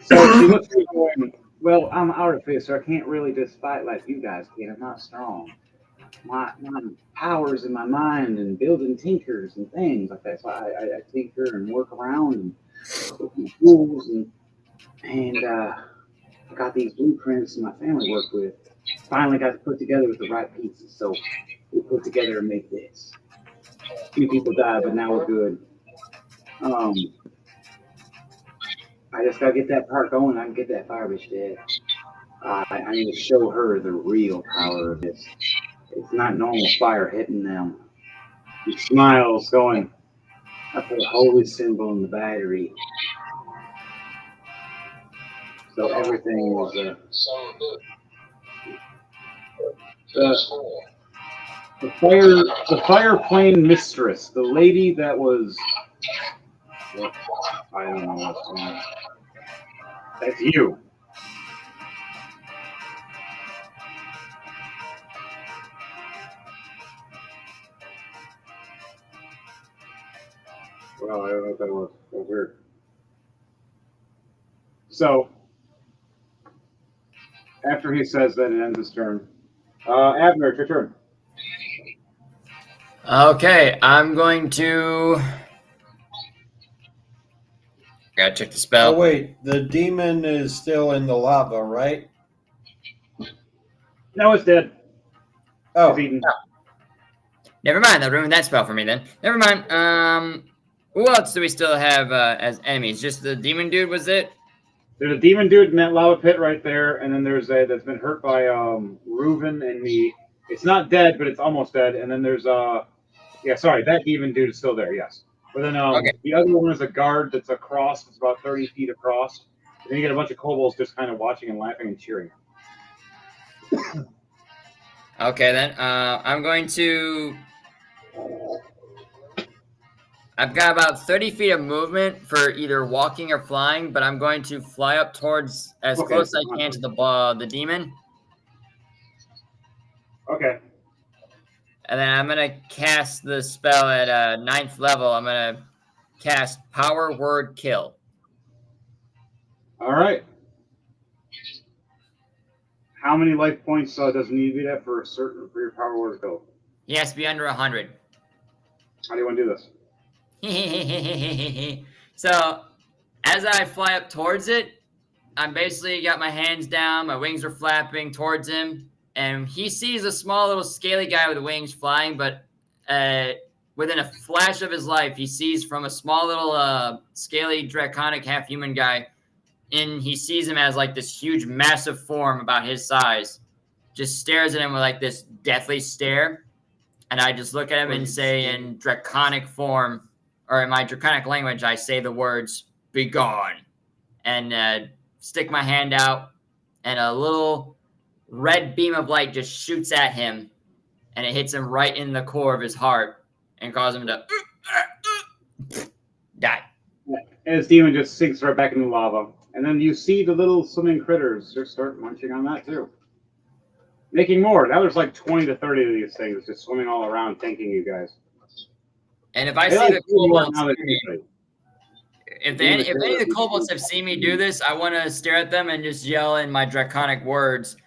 S1: So she looks at you going, well, I'm artificer. I can't really just fight like you guys can. I'm not strong. My powers in my mind and building tinkers and things like that. So I tinker and work around and look at tools and I got these blueprints my family worked with. Finally got to put together with the right pieces. So we put together and make this. A few people died, but now we're good. I just gotta get that part going. I can get that fire bitch dead. I need to show her the real power of this. It's not normal fire hitting them. He smiles, going, I put a holy symbol in the battery. So everything is the fire plane mistress, the lady that was I don't know what's going on. That's you. Well, I don't know what that was. That was weird. So, after he says that, it ends his turn. Abner, it's your turn.
S2: Okay, I'm going to. Gotta check the spell.
S11: Oh wait, the demon is still in the lava, right?
S1: No, it's dead.
S11: Oh,
S1: It's eaten.
S2: Never mind, that ruined that spell for me then. Never mind. Who else do we still have as enemies? Just the demon dude, was it?
S1: There's a demon dude in that lava pit right there, and then there's a that's been hurt by Reuven and the. It's not dead, but it's almost dead. And then there's that demon dude is still there. Yes, but then
S2: Okay.
S1: the other one is a guard that's across. It's about 30 feet across. And then you get a bunch of kobolds just kind of watching and laughing and cheering.
S2: Okay then. I'm going to. I've got about 30 feet of movement for either walking or flying, but I'm going to fly up towards as close as I can to the demon.
S1: Okay.
S2: And then I'm gonna cast the spell at 9th level. I'm gonna cast Power Word Kill.
S1: All right. How many life points does it need to be at for your power word to go?
S2: He has to be under 100.
S1: How do you want to do this?
S2: So, as I fly up towards it, I'm basically got my hands down, my wings are flapping towards him, and he sees a small little scaly guy with wings flying, but within a flash of his life, he sees from a small little scaly, draconic, half-human guy, and he sees him as like this huge, massive form about his size, just stares at him with like this deathly stare, and I just look at him and say in draconic form, or in my draconic language, I say the words, "Be gone," and stick my hand out, and a little red beam of light just shoots at him, and it hits him right in the core of his heart and causes him to die.
S1: And this demon just sinks right back in the lava. And then you see the little swimming critters just start munching on that too. Making more. Now there's like 20 to 30 of these things just swimming all around thanking you guys.
S2: And if I see the kobolds, if any of the kobolds have seen me do this, I want to stare at them and just yell in my draconic words,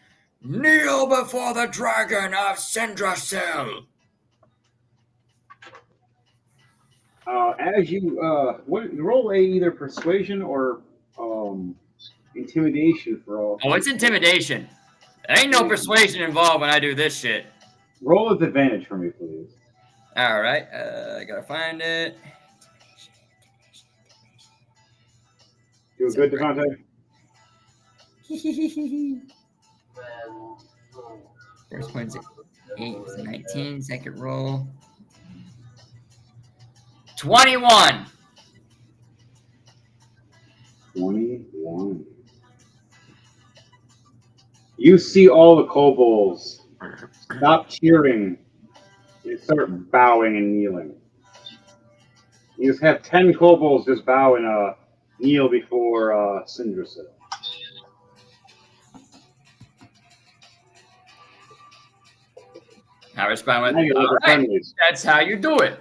S2: "Kneel before the dragon of Sindrasil."
S1: As you roll either persuasion or intimidation for all.
S2: Oh, it's intimidation. There ain't no persuasion involved when I do this shit.
S1: Roll with advantage for me, please.
S2: All right, I gotta find it.
S1: Do a good, Devontae.
S2: First one's 8, 19. Second roll. 21.
S1: 21. You see all the kobolds stop cheering and start bowing and kneeling. You just have 10 kobolds just bow and kneel before Syndrasil.
S2: I respond with,
S1: Now you look
S2: all
S1: at
S2: right,
S1: friendlies.
S2: that's how you do it.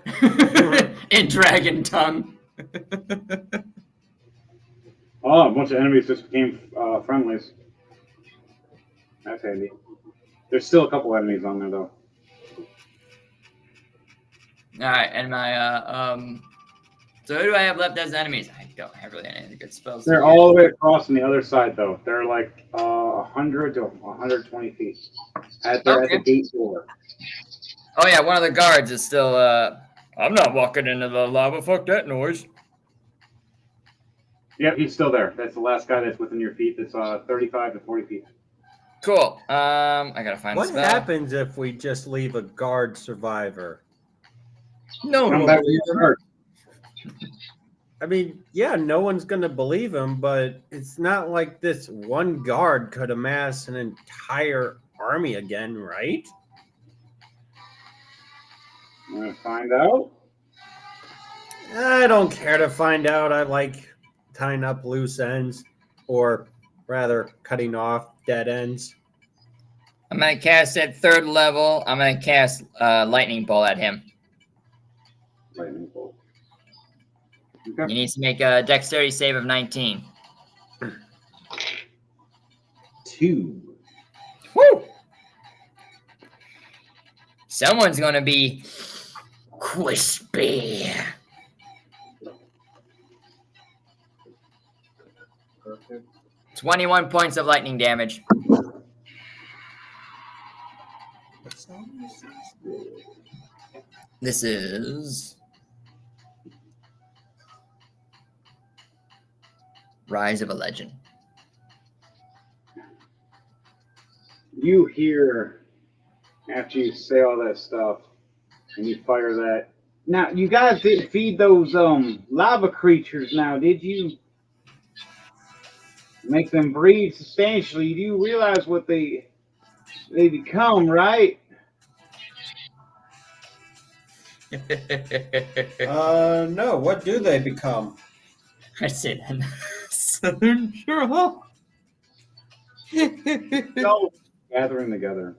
S2: In dragon tongue.
S1: Oh, a bunch of enemies just became friendlies. That's handy. There's still a couple enemies on there, though.
S2: All right, and my so who do I have left as enemies? I don't have really any good spells.
S1: They're all the way across on the other side, though. They're like 100 to 120 feet. At the gate door.
S2: Oh yeah, one of the guards is still. I'm not walking into the lava. Fuck that noise.
S1: Yep, he's still there. That's the last guy that's within your feet. That's 35 to 40 feet.
S2: Cool. I gotta find
S11: What
S2: the spell.
S11: happens if we just leave a guard survivor?
S2: No one
S1: Come
S2: will
S1: back
S2: believe
S1: to
S2: him.
S1: your
S11: I mean, yeah, no one's going to believe him, but it's not like this one guard could amass an entire army again, right?
S1: I'm going to find out.
S11: I don't care to find out. I like tying up loose ends, or rather, cutting off dead ends.
S2: I'm gonna cast at 3rd level. I'm gonna cast lightning bolt at him.
S1: Lightning bolt.
S2: He needs to make a dexterity save of 19.
S1: 2.
S2: Woo! Someone's gonna be crispy. 21 points of lightning damage. This is Rise of a Legend.
S1: You hear, after you say all that stuff, and you fire that. Now, you guys didn't feed those lava creatures now, did you? Make them breed substantially. Do you realize what they become, right?
S11: No. What do they become?
S2: I said that. Southern Sherlock.
S1: All gathering together.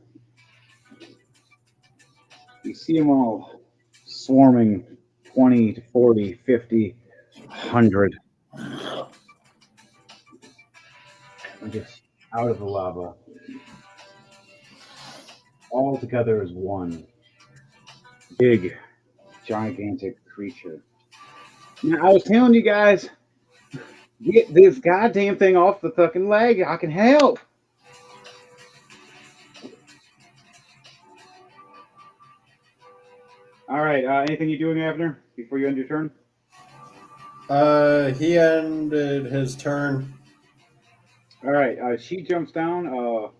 S1: You see them all swarming 20 to 40, 50, 100. And just out of the lava. All together as one. Big, gigantic creature. Now, I was telling you guys, get this goddamn thing off the fucking leg. I can help. All right. Anything you doing, Abner, before you end your turn?
S11: He ended his turn.
S1: All right. She jumps down to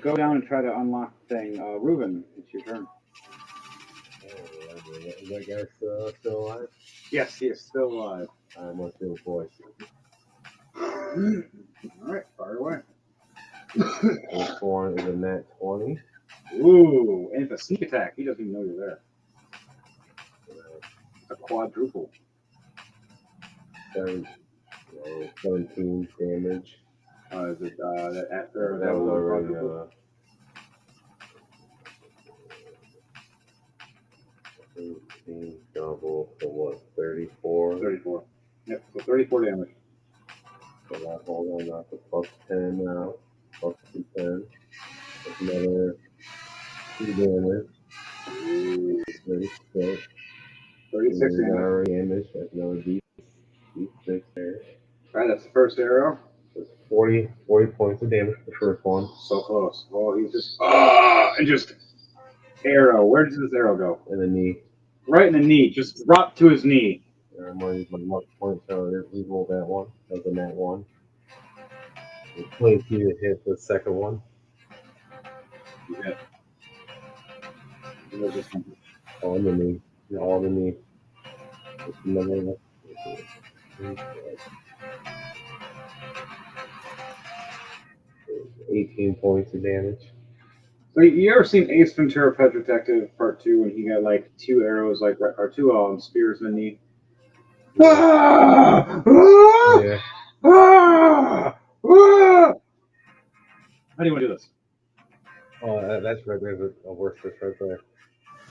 S1: go down and try to unlock the thing. Reuben, it's your turn.
S3: Is that guy still alive?
S1: Yes, he is still alive.
S3: I'm going to do a voice.
S1: All right, fire away.
S3: This one is a nat 20.
S1: Ooh, and it's a sneak attack. He doesn't even know you're there. It's a quadruple.
S3: 17 damage.
S1: Is it that after
S3: That was already. 18 double, so what, 34?
S1: 34. Yep, so 34 damage.
S3: So I hold on, not the plus 10 now. Plus 10. That's another 2 damage. 36.
S1: 36
S3: damage. That's another D6 there.
S1: Alright, that's the first arrow.
S3: That's 40 points of damage for the first one.
S1: So close. Oh, he's just and just arrow. Where does this arrow go?
S3: In the knee.
S1: Right in the knee. Just drop to his knee.
S3: I'm going to use my luck point, so we roll that one. That was a nat 1. It's 22 to hit the second one.
S1: You hit.
S3: All in the knee. All in the knee. Just another 18 points of damage.
S1: So you ever seen Ace Ventura: Pet Detective Part 2 when he got like 2 arrows, like or 2 spears in the knee? Ah! Ah!
S3: Yeah.
S1: Ah! Ah! How do you want to do this?
S3: Oh, that's right there. A worse right there.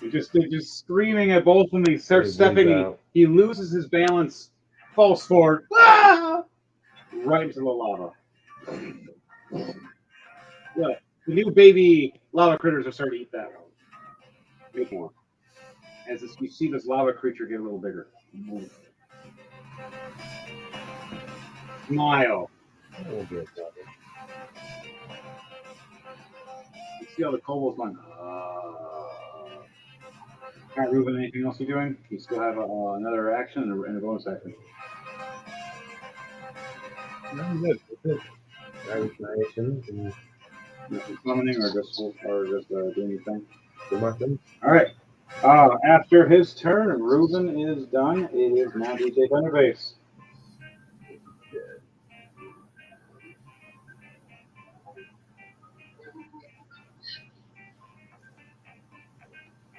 S1: They're just screaming at both of them. He starts
S3: He bleeds
S1: stepping.
S3: out.
S1: He loses his balance, falls forward, ah! Right into the lava. Yeah, the new baby lava critters are starting to eat that one. Make more. As you see this lava creature get a little bigger. Smile.
S3: That won't be a problem.
S1: You see how the kobolds going. Can't Ruben, anything else you're doing? You still have another action and a bonus action.
S3: I'm good. My actions and
S1: Nothing summoning or just doing anything.
S3: do my thing.
S1: All right. After his turn, Ruben is done. It is now DJ Thunderbase.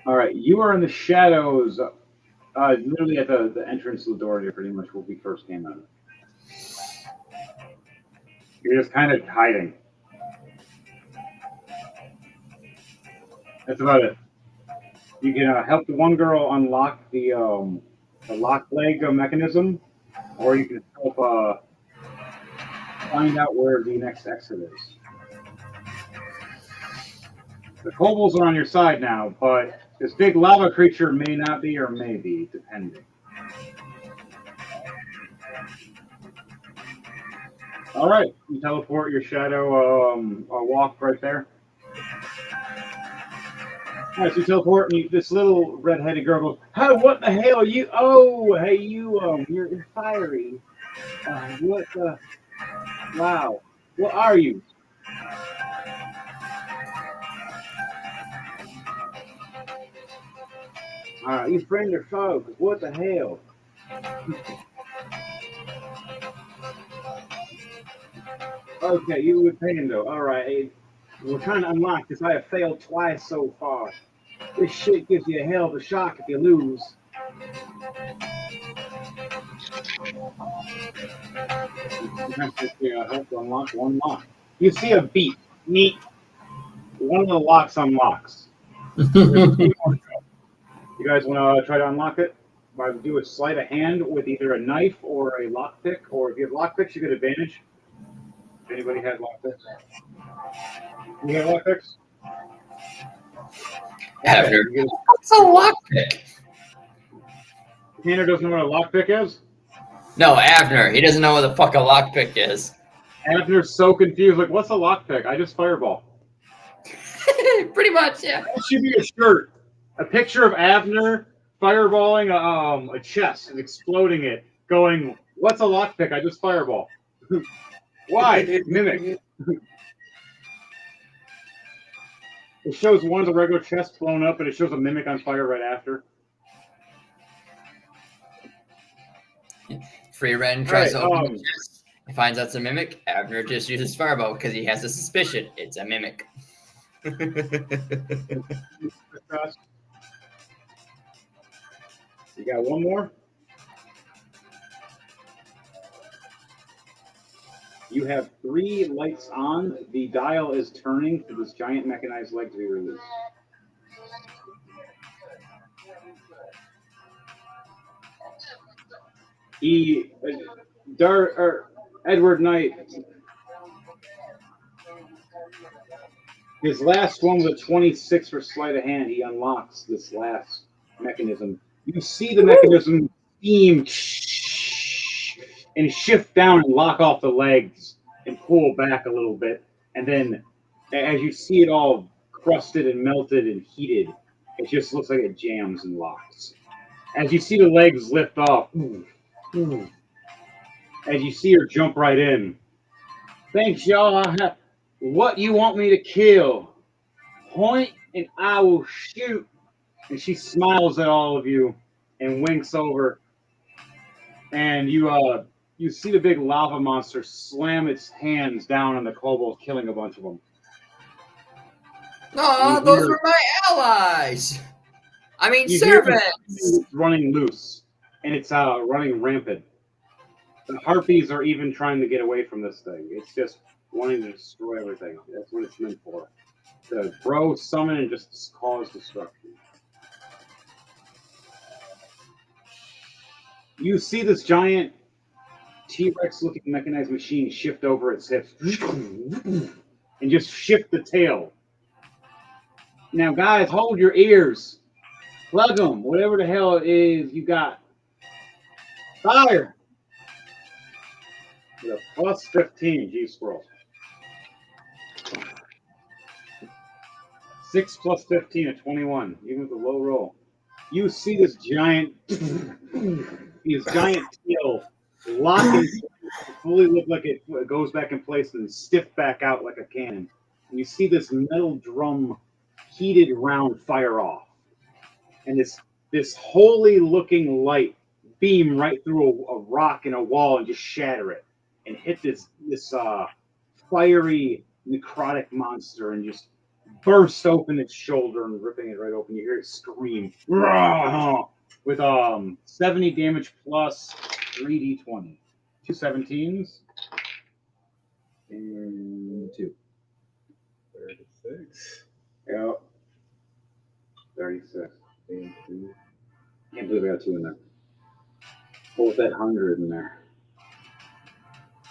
S1: All right, you are in the shadows, literally at the entrance to the door. Here, pretty much where we first came out. You're just kind of hiding. That's about it. You can help the one girl unlock the lock leg mechanism, or you can help find out where the next exit is. The kobolds are on your side now, but this big lava creature may not be or may be, depending. All right, you teleport your shadow walk right there. All right, so you teleport, and this little red-headed girl goes, "Hey, what the hell are you? Oh, hey, you're fiery. What the? Wow, what are you?" You friend or foe? 'Cause what the hell? Okay, you with Pando. All right, hey, we're trying to unlock this. I have failed twice so far. This shit gives you a hell of a shock if you lose. You help to unlock one lock. You see a beat. Neat. One of the locks unlocks. You guys want to try to unlock it? I would do a sleight of hand with either a knife or a lockpick, or if you have lockpicks, you get advantage. If anybody has lockpicks? You have lockpicks?
S2: Abner. What's a lockpick?
S1: Tanner doesn't know what a lockpick is?
S2: No, Abner. He doesn't know what the fuck a lockpick is.
S1: Abner's so confused. Like, what's a lockpick? I just fireball.
S2: Pretty much, yeah.
S1: That should be a shirt. A picture of Abner fireballing a chest and exploding it, going, "What's a lockpick? I just fireball." Why? Mimic. It shows one of the regular chest blown up, and it shows a mimic on fire right after.
S2: Free Ren tries
S1: Right,
S2: to open the chest. He finds out it's a mimic. Abner just uses fireball because he has a suspicion it's a mimic.
S1: You got one more? You have 3 lights on. The dial is turning for this giant mechanized leg to be released. Edward Knight, his last one with a 26 for sleight of hand, he unlocks this last mechanism. You see the mechanism steam and shift down and lock off the legs and pull back a little bit. And then as you see it all crusted and melted and heated, it just looks like it jams and locks. As you see the legs lift off, as you see her jump right in. "Thanks, y'all. What you want me to kill? Point and I will shoot." And she smiles at all of you and winks over. And you You see the big lava monster slam its hands down on the kobolds, killing a bunch of them.
S2: Aw,
S1: You
S2: those
S1: hear-
S2: were my allies. I mean,
S1: You hear
S2: servants.
S1: it's running loose, and it's running rampant. The harpies are even trying to get away from this thing. It's just wanting to destroy everything. That's what it's meant for. To grow, summon, and just cause destruction. You see this giant T-Rex looking mechanized machine shift over its hips and just shift the tail. Now, guys, hold your ears. Plug them. Whatever the hell it is you got. Fire! With a plus 15, G-Scroll. 6 plus 15, a 21, even with a low roll. You see this giant tail lock in, fully look like it goes back in place and stiff back out like a cannon. And you see this metal drum heated round fire off. And this holy looking light beam right through a rock and a wall and just shatter it and hit this fiery necrotic monster and just burst open its shoulder and ripping it right open. You hear it scream with 70 damage plus 3d20. 2 17s and 2.
S3: 36.
S1: Yep. 36. And 2. Can't believe I got 2 in there. What was that 100 in there?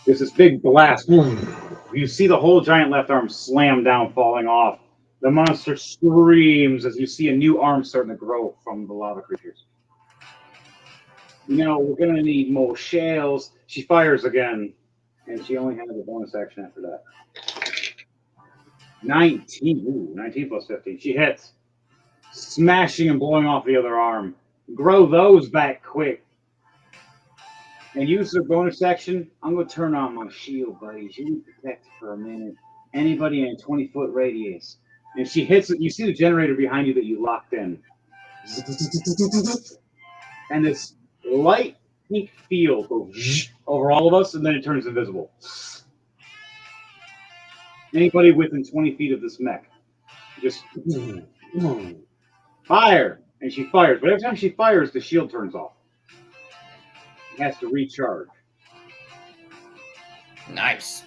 S1: There's this big blast. You see the whole giant left arm slam down, falling off. The monster screams as you see a new arm starting to grow from the lava creatures. No, we're going to need more shells. She fires again, and she only has a bonus action after that. 19. Ooh, 19 plus 15. She hits, smashing and blowing off the other arm. Grow those back quick. And use the bonus action. I'm going to turn on my shield, buddies. You need to protect for a minute. Anybody in a 20-foot radius. And she hits it. You see the generator behind you that you locked in. And this light pink field goes over all of us, and then it turns invisible. Anybody within 20 feet of this mech. Just fire. And she fires. But every time she fires, the shield turns off. It has to recharge.
S2: Nice.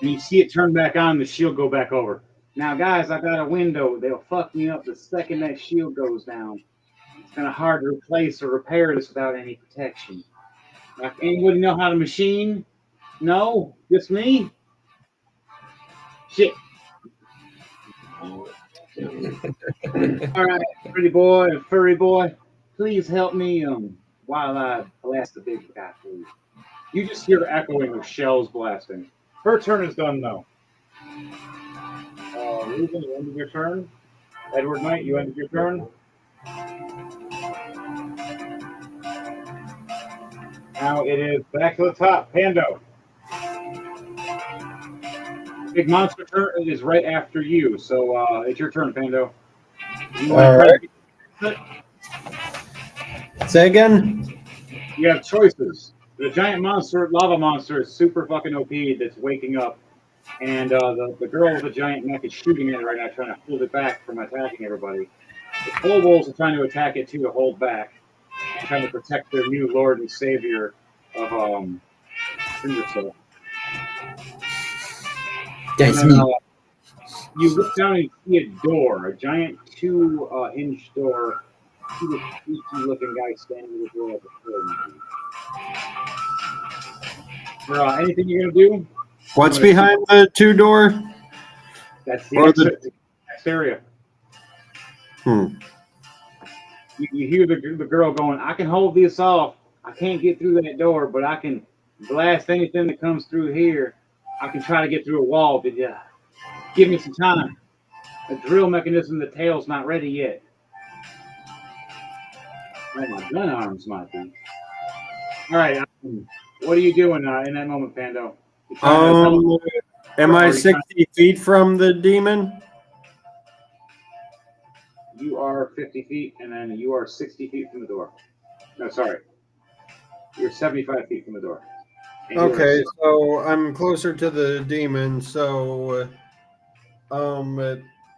S1: And you see it turn back on, the shield go back over. Now, guys, I got a window. They'll fuck me up the second that shield goes down. It's kind of hard to replace or repair this without any protection. Like, anybody know how to machine? No? Just me? Shit. All right, pretty boy and furry boy, please help me while I blast the big guy for you. You just hear echoing of shells blasting. Her turn is done, though. Ruben, you ended your turn. Edward Knight, you ended your turn. Now it is back to the top. Pando. Big monster turn is right after you, so it's your turn, Pando. You
S11: All right. Say again?
S1: You have choices. The giant monster, lava monster, is super fucking OP that's waking up. And the girl with the giant neck is shooting at it right now, trying to hold it back from attacking everybody. The kobolds are trying to attack it too, to hold back, and trying to protect their new lord and savior of Cindersoul.
S7: That's
S1: And
S7: me.
S1: you look down and you see a door, a giant 2-inch door. You see this creepy looking guy standing in the door at the door. Anything you're gonna do?
S11: What's behind the 2-door?
S1: That's the exit to the next area. You hear the girl going, I can hold this off. I can't get through that door, but I can blast anything that comes through here. I can try to get through a wall, but give me some time. The drill mechanism, the tail's not ready yet. Oh, my gun arms might be. All right. What are you doing in that moment, Pando?
S11: Am I 60 feet from the demon?
S1: You are 50 feet, and then you are 60 feet from the door. No, sorry. You're 75 feet from the door.
S11: Okay, so I'm closer to the demon, so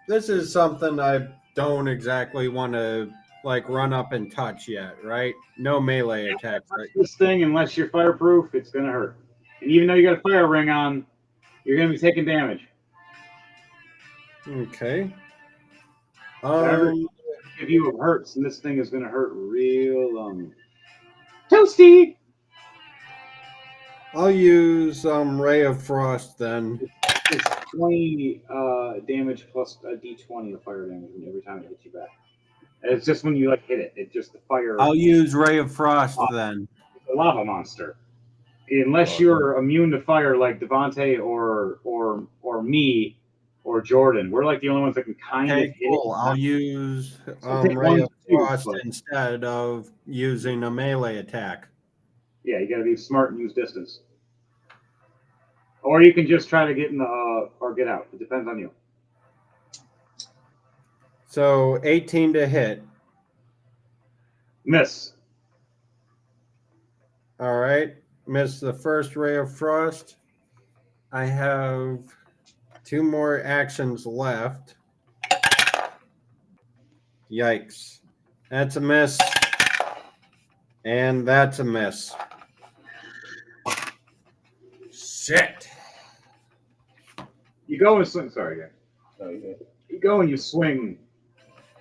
S11: this is something I don't exactly want to like run up and touch yet, right? No melee attacks, right?
S1: This thing, unless you're fireproof, it's gonna hurt. And even though you got a fire ring on, you're gonna be taking damage.
S11: Okay.
S1: If you hurts, and this thing is gonna hurt real toasty.
S11: I'll use Ray of Frost then.
S1: It's 20 damage plus a d20 of fire damage every time it hits you back. And it's just when you like hit it. It's just the fire.
S11: I'll use Ray of Frost then.
S1: The lava monster. Unless you're immune to fire like Devontae or me or Jordan. We're like the only ones that can kind of hit it.
S11: I'll use Ray of Frost instead of using a melee attack.
S1: Yeah, you gotta be smart and use distance. Or you can just try to get in the or get out. It depends on you.
S11: So 18 to hit.
S1: Miss.
S11: All right. Miss the first Ray of Frost. I have 2 more actions left. Yikes. That's a miss. And that's a miss. Shit.
S1: You go and swing. Sorry, guys. You go and you swing.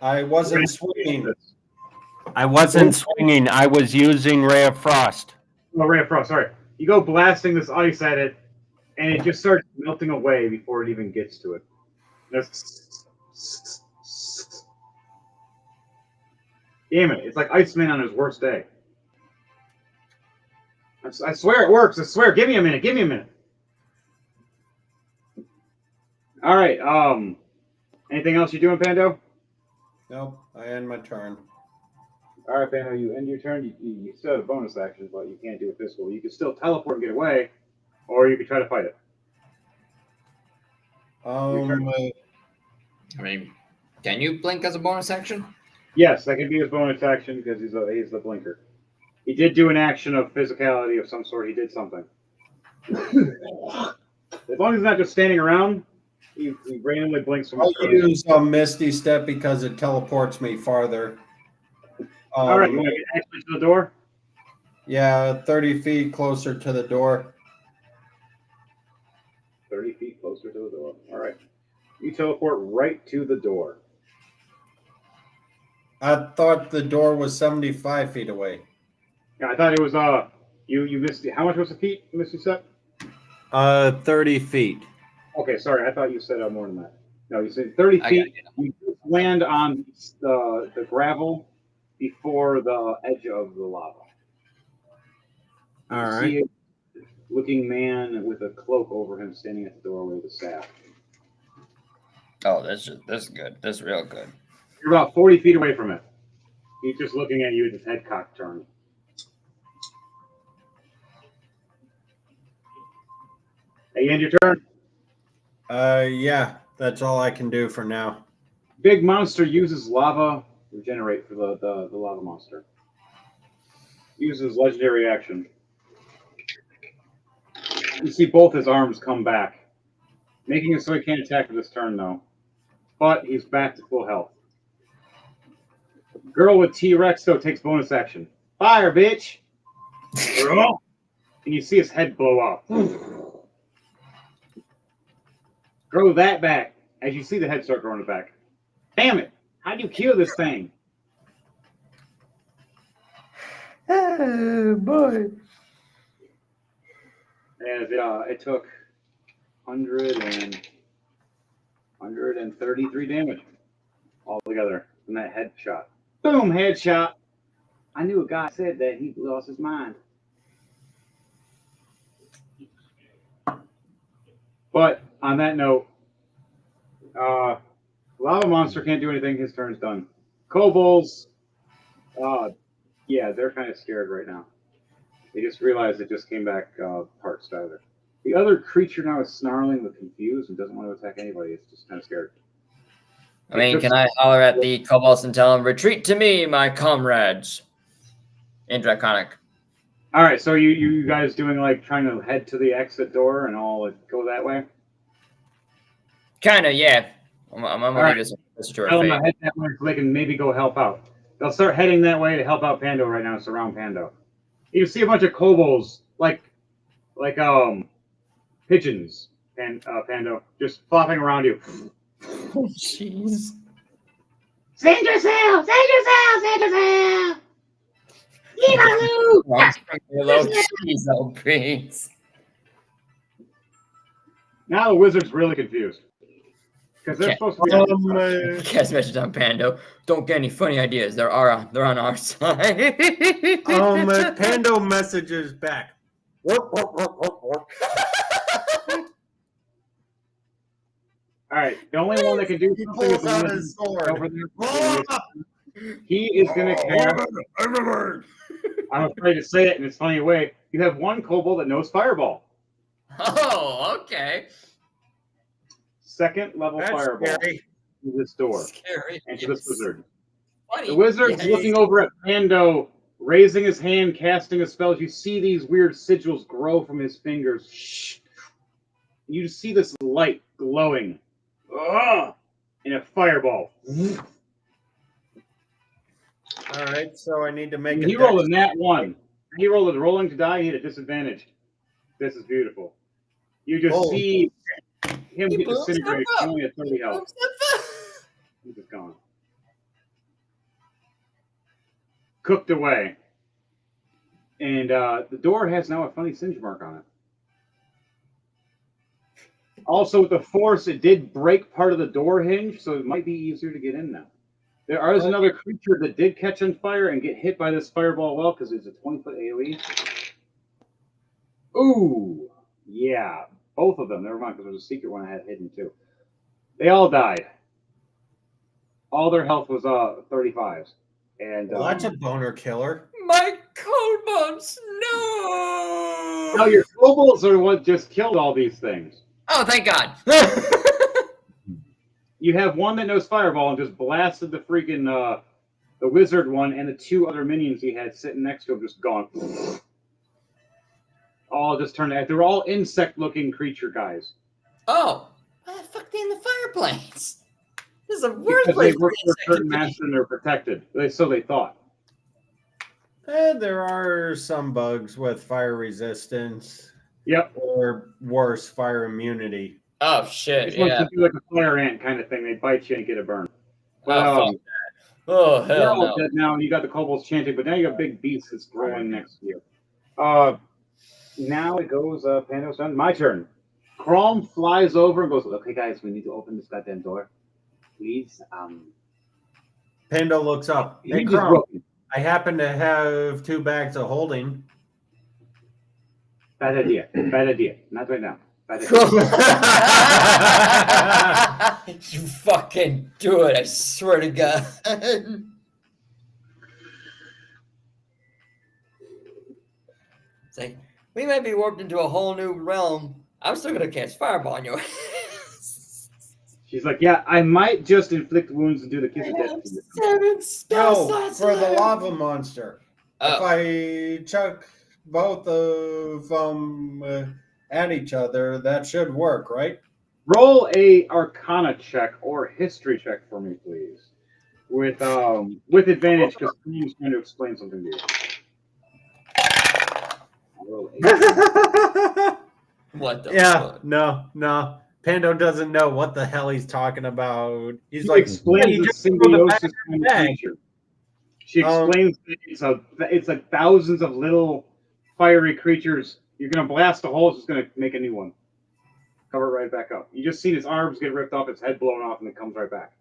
S11: I wasn't swinging. I wasn't swinging. I was using Ray of Frost.
S1: Oh, Ray of Frost. Sorry. You go blasting this ice at it, and it just starts melting away before it even gets to it. Damn it! It's like Iceman on his worst day. I swear it works. I swear. Give me a minute. Give me a minute. All right. Anything else you're doing, Pando?
S11: Nope. I end my turn.
S1: All right, Pando. You end your turn. You still have a bonus action, but you can't do a physical. You can still teleport and get away, or you can try to fight it.
S2: I mean, can you blink as a bonus action?
S1: Yes, that can be his bonus action because he's the blinker. He did do an action of physicality of some sort. He did something. As long as he's not just standing around, he randomly blinks from his
S11: I'll use a Misty Step because it teleports me farther.
S1: All right, you want to get actually to the door?
S11: Yeah, 30 feet closer to the door.
S1: 30 feet closer to the door. All right. You teleport right to the door.
S11: I thought the door was 75 feet away.
S1: Yeah, I thought it was you missed it. How much was the feet, Mr. Set?
S11: 30 feet.
S1: Okay, sorry. I thought you said more than that. No, you said 30 feet. You land on the gravel before the edge of the lava.
S11: All right.
S1: See a looking man with a cloak over him standing at the doorway with a staff.
S2: Oh, this is good. This is real good.
S1: You're about 40 feet away from it. He's just looking at you with his head cocked turned. Hey, you end your turn?
S11: Yeah, that's all I can do for now.
S1: Big monster uses lava regenerate for the lava monster. Uses legendary action. You see both his arms come back, making it so he can't attack this turn though. But he's back to full health. Girl with T-Rex though takes bonus action. Fire, bitch! And you see his head blow up. Grow that back as you see the head start growing back. Damn it! How do you kill this thing?
S7: Oh boy!
S1: And it took 133 damage altogether from that headshot. Boom! Headshot. I knew a guy said that he lost his mind. But on that note, Lava Monster can't do anything. His turn's done. Kobolds, yeah, they're kind of scared right now. They just realized it just came back part starter. The other creature now is snarling but confused and doesn't want to attack anybody. It's just kind of scared.
S2: I mean, can I holler at the kobolds and tell them, retreat to me, my comrades? In Draconic.
S1: All right, so you guys doing like trying to head to the exit door and all go that way?
S2: Kind of, yeah. I'm gonna
S1: All
S2: leave
S1: right.
S2: this to our
S1: Tell them
S2: fate.
S1: to head that way so they can maybe go help out. They'll start heading that way to help out Pando right now, surround Pando. You see a bunch of kobolds, like pigeons, Pando, just flopping around you.
S7: Oh, jeez.
S9: Save yourself! Save yourself! Save yourself! Yee-hoo!
S2: Hello, cheese, oh please.
S1: Now the wizard's really confused because they're supposed to be.
S2: Cast message on Pando. Don't get any funny ideas. They're on our side.
S11: Pando messages back.
S1: All right, the only one that can do
S11: He
S1: something is
S11: pulls out his sword.
S1: over there. He is going to cast. I'm afraid to say it in its funny way. You have one kobold that knows Fireball.
S2: Oh, okay.
S1: Second level
S11: That's
S1: Fireball
S11: scary.
S1: to this door
S2: Scary.
S1: and to this wizard.
S2: Funny.
S1: The wizard's looking over at Pando, raising his hand, casting a spell. You see these weird sigils grow from his fingers. You see this light glowing. In a fireball.
S11: All right, so I need to make
S1: He rolled a nat 1. He rolled a rolling to die. He had a disadvantage. This is beautiful. You just see him get disintegrated. He only had 30 health. He's just gone. Cooked away. And the door has now a funny singe mark on it. Also, with the force, it did break part of the door hinge, so it might be easier to get in now. There is another creature that did catch on fire and get hit by this fireball well because it's a 20-foot AoE. Ooh, yeah, both of them. Never mind, because there's a secret one I had hidden too. They all died. All their health was 35s. And
S11: well, that's a boner killer.
S7: My kobolds, no!
S1: No, your kobolds are what just killed all these things.
S2: Oh, thank God.
S1: You have one that knows Fireball and just blasted the freaking the wizard one and the 2 other minions he had sitting next to him just gone. All just turned out. They're all insect-looking creature guys.
S2: Oh, why the fuck they in the fireplace? This is a worse
S1: Because
S2: place
S1: they work for a certain master and they're protected. So they thought.
S11: There are some bugs with fire resistance.
S1: Yep.
S11: Or worse, fire immunity.
S2: Oh shit!
S1: This one
S2: Yeah.
S1: could be like a fire ant kind of thing. They bite you and get a burn. But,
S2: Oh, fuck that. Oh hell no!
S1: Dead now you got the kobolds chanting, but now you got a big beast that's growing next to you. Now it goes. Pando's done. My turn. Chrome flies over and goes, "Okay, guys, we need to open this goddamn door, please."
S11: Pando looks up. Hey, Chrome, I happen to have 2 bags of holding.
S1: Bad idea. Bad idea. Not right now. Bad idea.
S2: You fucking do it! I swear to God. It's like we might be warped into a whole new realm. I'm still gonna cast Fireball on you.
S1: She's like, yeah, I might just inflict wounds and do the kiss of death to you.
S7: 7 spell slots
S11: for the
S7: left.
S11: lava monster. If I chuck both of them at each other, that should work, right?
S1: Roll a Arcana check or History check for me, please. With advantage, because Steve's trying to explain something to you.
S2: What the
S11: fuck? No. Pando doesn't know what the hell he's talking about. He's
S1: She
S11: like,
S1: explains the symbiosis kind of creature. She explains that it's like thousands of little fiery creatures. You're gonna blast a hole, it's just gonna make a new one. Cover it right back up. You just see his arms get ripped off, its head blown off, and it comes right back.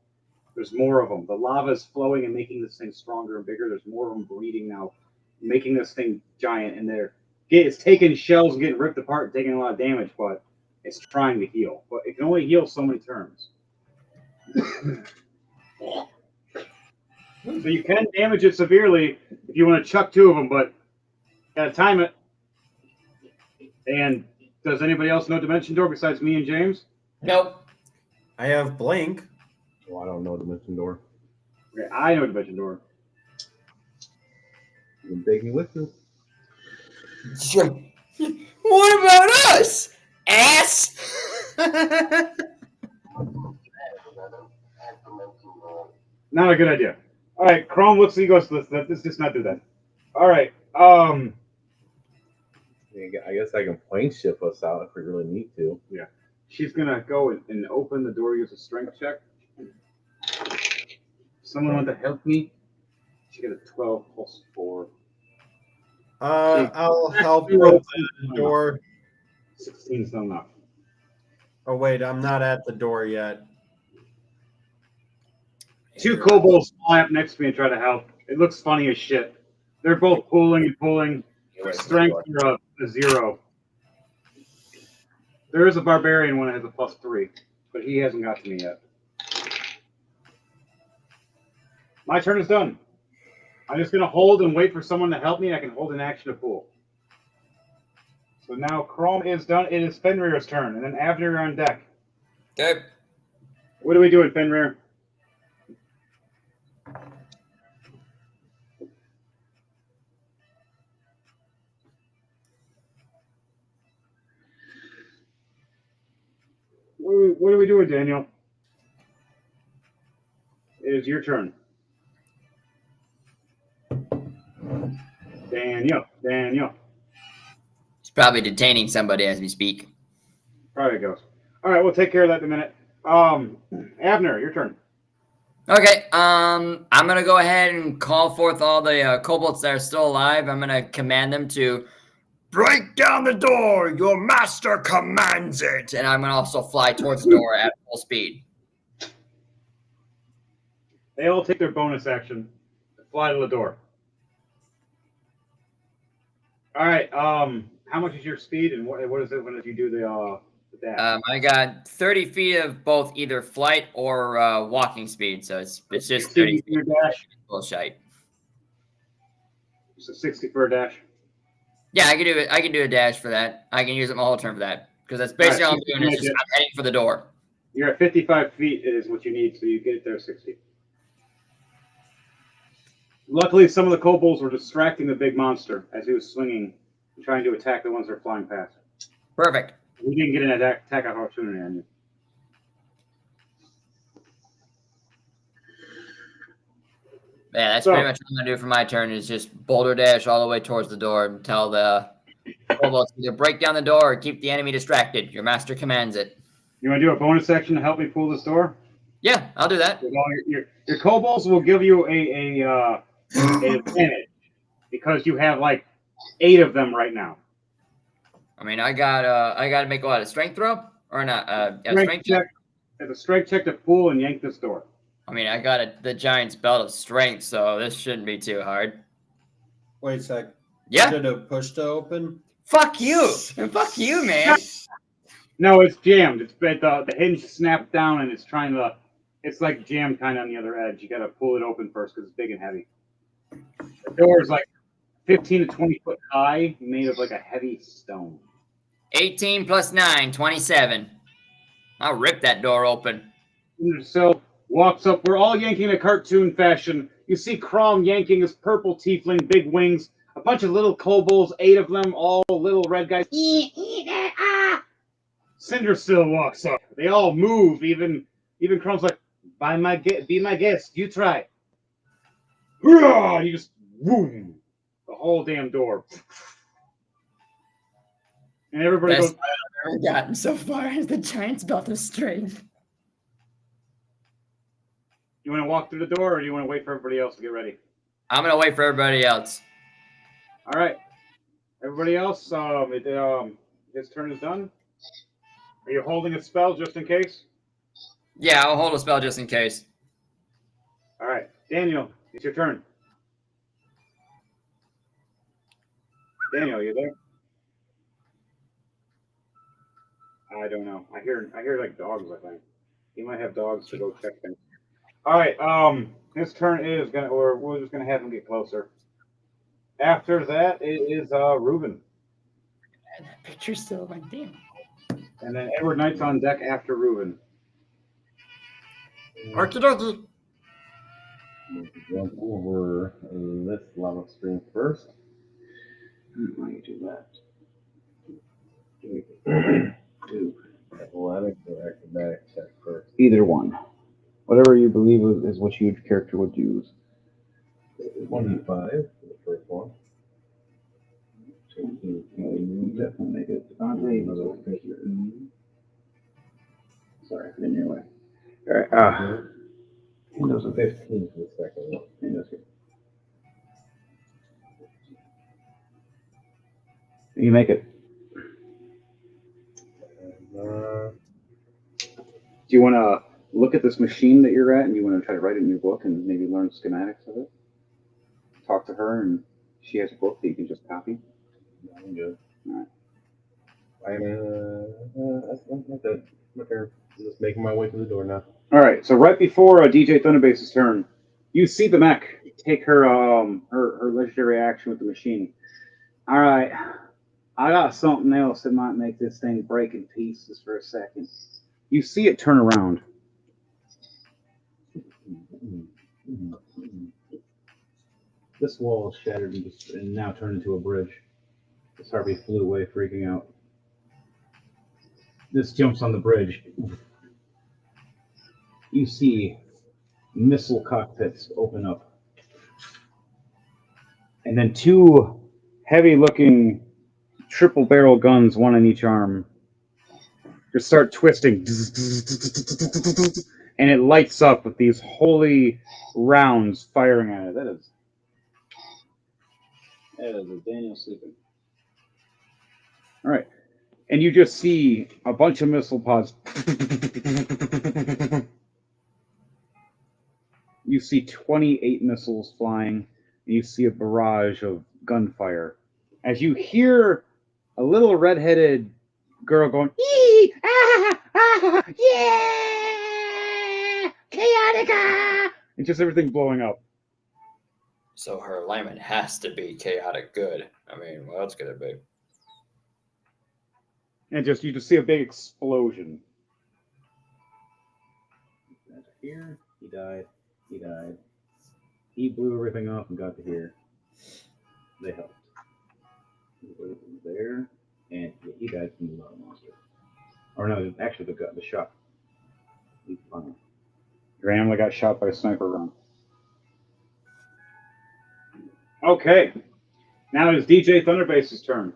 S1: There's more of them. The lava is flowing and making this thing stronger and bigger. There's more of them breeding now, making this thing giant. And it's taking shells and getting ripped apart and taking a lot of damage, but it's trying to heal. But it can only heal so many turns. So you can damage it severely if you want to chuck 2 of them, but gotta time it. And does anybody else know Dimension Door besides me and James?
S2: Nope.
S11: I have Blink.
S3: Well, I don't know Dimension Door.
S1: Okay, I know Dimension Door.
S3: You can take me with you.
S2: What about us, ass?
S1: Not a good idea. All right, Chrome looks. He goes. Let's just not do that. All right.
S3: I guess I can plane shift us out if we really need to.
S1: Yeah. She's gonna go and open the door. Use a strength check. Someone want to help me? She got a 12 plus 4.
S11: I'll help with the door.
S1: 16 is not enough.
S11: Oh wait, I'm not at the door yet.
S1: 2 kobolds fly up next to me and try to help. It looks funny as shit. They're both pulling and pulling. Strength are a 0. There is a barbarian one that has a plus 3, but he hasn't got to me yet. My turn is done. I'm just going to hold and wait for someone to help me. I can hold an action to pull. So now Chrome is done. It is Fenrir's turn, and then Abner, you're on deck.
S2: Okay.
S1: What are we doing, Fenrir? What are we doing, Daniel? It is your turn. Daniel.
S2: He's probably detaining somebody as we speak.
S1: Probably goes. All right, we'll take care of that in a minute. Abner, your turn.
S2: Okay, I'm gonna go ahead and call forth all the kobolds that are still alive. I'm gonna command them to break down the door. Your master commands it, and I'm gonna also fly towards the door at full speed.
S1: They all take their bonus action to fly to the door. All right. How much is your speed, and what is it when you do the dash?
S2: I got 30 feet of both either flight or walking speed, so it's just 30 feet.
S1: Your dash.
S2: Bullshit.
S1: So 60 for a dash.
S2: Yeah, I can do it. I can do a dash for that. I can use it my whole turn for that because that's basically all I'm doing. Is just I'm heading for the door.
S1: You're at 55 feet is what you need, so you get it there 60. Luckily, some of the kobolds were distracting the big monster as he was swinging and trying to attack the ones that are flying past.
S2: Perfect.
S1: We didn't get an attack opportunity on you.
S2: Yeah, that's pretty much what I'm gonna do for my turn. Is just boulder dash all the way towards the door and tell the kobolds either break down the door or keep the enemy distracted. Your master commands it.
S1: You want to do a bonus action to help me pull this door?
S2: Yeah, I'll do that.
S1: Your kobolds will give you an advantage because you have like 8 of them right now.
S2: I mean, I got to make a strength throw or not?
S1: Strength check. It's a strength check to pull and yank this door.
S2: I mean, I got the giant's belt of strength, so this shouldn't be too hard.
S11: Wait a sec.
S2: Yeah.
S11: Did it push to open?
S2: Fuck you. Fuck you, man.
S1: No, it's jammed. It's the hinge snapped down and it's trying to. It's like jammed kind of on the other edge. You got to pull it open first because it's big and heavy. The door is like 15 to 20 foot high, made of like a heavy stone.
S2: 18 plus 9, 27. I'll rip that door open.
S1: So walks up. We're all yanking in a cartoon fashion. You see Crom yanking his purple tiefling, big wings. A bunch of little kobolds, 8 of them, all little red guys. Cinderstill walks up. They all move. Even Crom's like, be my guest. You try. You just boom, the whole damn door. And everybody goes.
S7: I've ever gotten so far as the giant's belt of strength.
S1: You want to walk through the door, or do you want to wait for everybody else to get ready?
S2: I'm gonna wait for everybody else.
S1: All right, everybody else. His turn is done. Are you holding a spell just in case?
S2: Yeah, I'll hold a spell just in case.
S1: All right, Daniel, it's your turn. Daniel, you there? I don't know. I hear like dogs. I think he might have dogs to go check things. All right. His turn is gonna, or we're just gonna have him get closer. After that, it is Reuben.
S7: And that picture still went damn.
S1: And then Edward Knight's on deck after Reuben.
S2: Okie dokie.
S3: Jump over this lava stream first.
S1: Why you do that?
S3: Do athletics or acrobatics check first.
S1: Either one. Whatever you believe is what your character would use.
S3: 25 for the first one.
S1: You definitely make it.
S3: Another 15.
S1: Sorry, I didn't hear way. All right.
S3: Windows 15 for the second one.
S1: Windows here. You make it. Do you want to look at this machine that you're at, and you want to try to write it in your book and maybe learn schematics of it? Talk to her, and she has a book that you can just copy.
S3: I'm good.
S1: All right.
S3: That's it. Okay. I'm just making my way to the door now.
S1: All right. So right before DJ Thunderbase's turn, you see the mech take her her legendary action with the machine. All right. I got something else that might make this thing break in pieces for a second. You see it turn around. This wall is shattered and now turned into a bridge. This Harvey flew away, freaking out. This jumps on the bridge. You see missile cockpits open up. And then two heavy-looking triple-barrel guns, one on each arm, just start twisting. And it lights up with these holy rounds firing at it. That is a Daniel sleeping. All right. And you just see a bunch of missile pods. You see 28 missiles flying, and you see a barrage of gunfire. As you hear a little redheaded girl going, "Ee! Ah! Ah! Yeah! Chaotica!" And just everything blowing up.
S2: So her alignment has to be chaotic good. I mean, what else could it be?
S1: And you just see a big explosion. Here, he died. He died. He blew everything off and got to here. They helped. There, and he died from the lava monster. Or no, actually the shot. He's fine. Graham got shot by a sniper round. Okay. Now it's DJ Thunderbase's turn.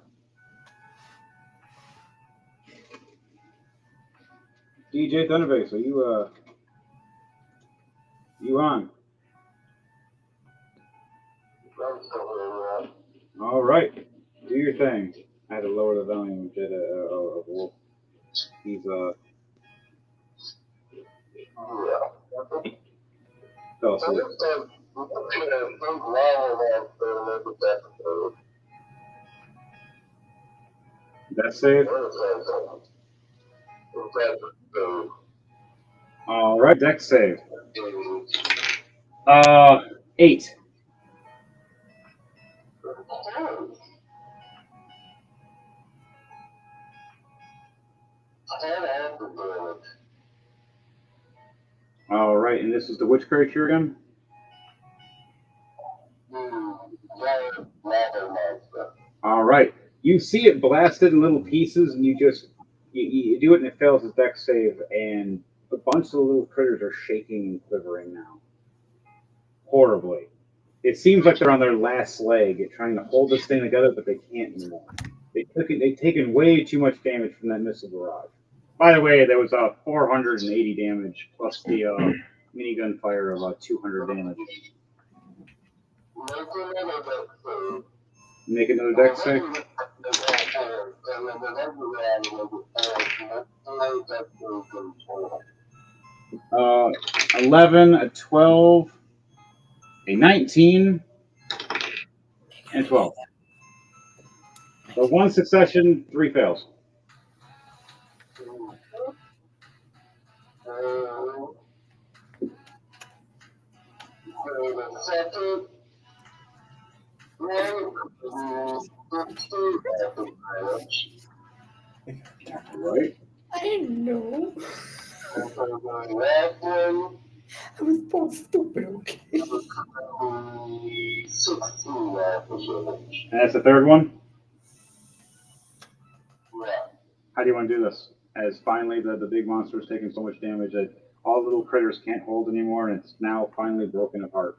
S1: DJ Thunderbase, are you on? All right, do your thing. I had to lower the volume of Wolf. He's fell asleep. That save. All right, dex save. 8. All right, and this is the which creature again? All right, you see it blasted in little pieces, and you do it, and it fails its dex save, and a bunch of the little critters are shaking and quivering now, horribly. It seems like they're on their last leg, trying to hold this thing together, but they can't anymore. They've taken way too much damage from that missile barrage. By the way, there was 480 damage plus the minigun fire of 200 damage. Make another dex save. 11, a 12, a 19, and 12. So 1 succession, 3 fails. Right.
S9: I didn't know. I was both stupid, okay?
S1: And that's the third one? How do you want to do this? As finally the big monster is taking so much damage that all little critters can't hold anymore, and it's now finally broken apart.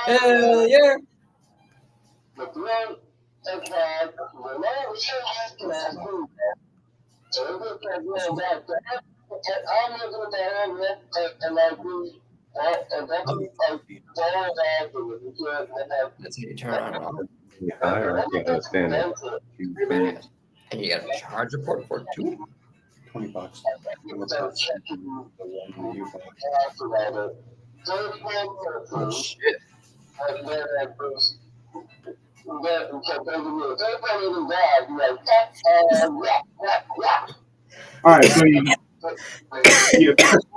S7: Hell yeah.
S2: That's how you turn on and off.
S3: I can't understand it.
S2: Badass. And you got a charge report for it too?
S8: $20.
S2: Oh shit.
S1: All right, so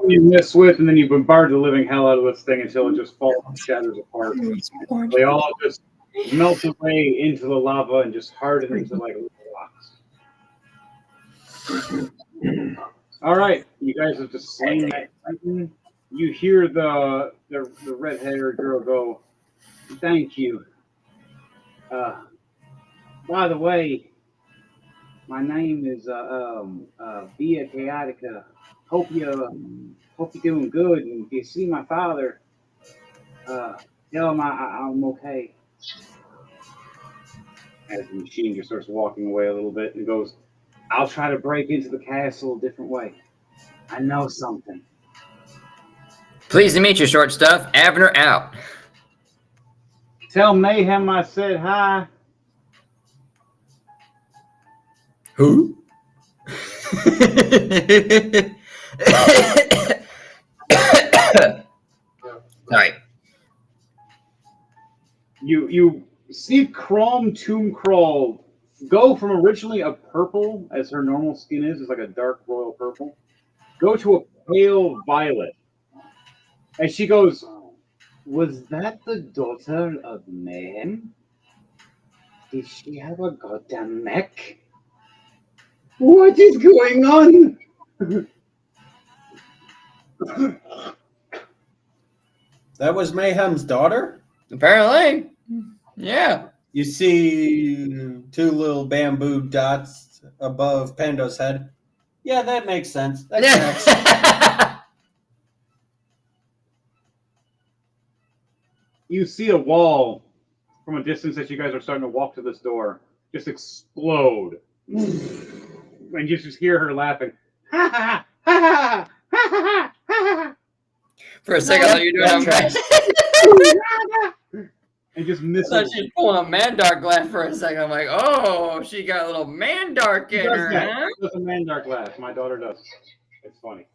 S1: you miss with, and then you bombard the living hell out of this thing until it just falls and shatters apart. They all just melt away into the lava and just harden into like little rocks. All right, you guys have just slain that titan. You hear the red-haired girl go, "Thank you. By the way, my name is Via Chaotica. Hope you're doing good. And if you see my father, tell him I'm okay." As the machine just starts walking away a little bit and goes, "I'll try to break into the castle a different way. I know something."
S2: Pleased to meet you, short stuff. Abner out.
S1: Tell Mayhem I said hi.
S2: Who? Sorry.
S1: You see Chrome Tomb Crawl go from originally a purple, as her normal skin is like a dark royal purple, go to a pale violet. And she goes, "Was that the daughter of Mayhem? Did she have a goddamn neck? What is going on?"
S11: That was Mayhem's daughter?
S2: Apparently. Yeah.
S11: You see two little bamboo dots above Pando's head. Yeah, that makes sense. That tracks.
S1: You see a wall from a distance as you guys are starting to walk to this door just explode. And you just hear her laughing. Ha ha ha ha ha ha ha.
S2: For a second, I thought you were doing a
S1: And just
S2: I
S1: misses.
S2: thought she was pulling a Mandark laugh for a second. I'm like, oh, she got a little Mandark in her, huh?
S1: She does a Mandark laugh. My daughter does. It's funny.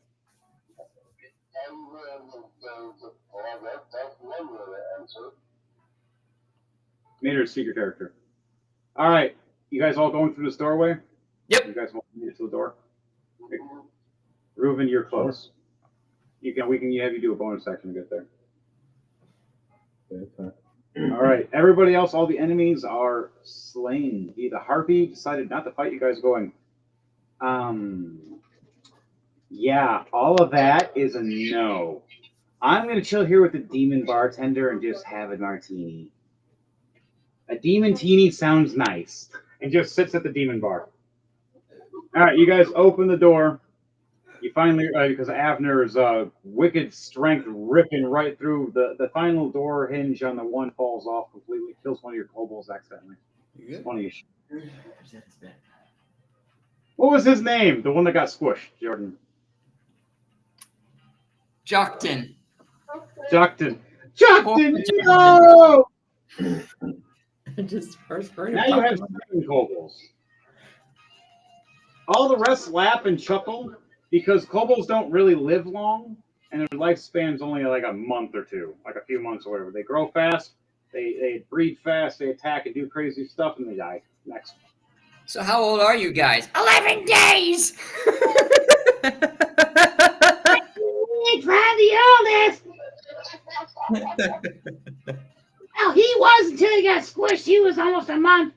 S1: Made her a secret character. All right, you guys all going through this doorway?
S2: Yep.
S1: You guys want to meet to the door? Okay. Reuben, you're close. We can have you do a bonus action to get there. All right, everybody else, all the enemies are slain. The harpy decided not to fight you guys, going, yeah, all of that is a no. I'm going to chill here with the demon bartender and just have a martini. A demon-tini sounds nice. And just sits at the demon bar. All right, you guys open the door. You finally, because Avner's wicked strength ripping right through, the final door hinge on the one falls off completely, kills one of your kobolds accidentally. It's funny as shit. What was his name? The one that got squished, Jordan.
S7: Jockton.
S1: Jockton. Jockton, no!
S7: Just first bird.
S1: Now you have 7 kobolds. All the rest laugh and chuckle because kobolds don't really live long, and their lifespan's only like a month or two, like a few months or whatever. They grow fast, they breed fast, they attack and do crazy stuff, and they die. Next.
S2: So how old are you guys? 11 days!
S9: It's the oldest. Oh, he was until he got squished. He was almost a month.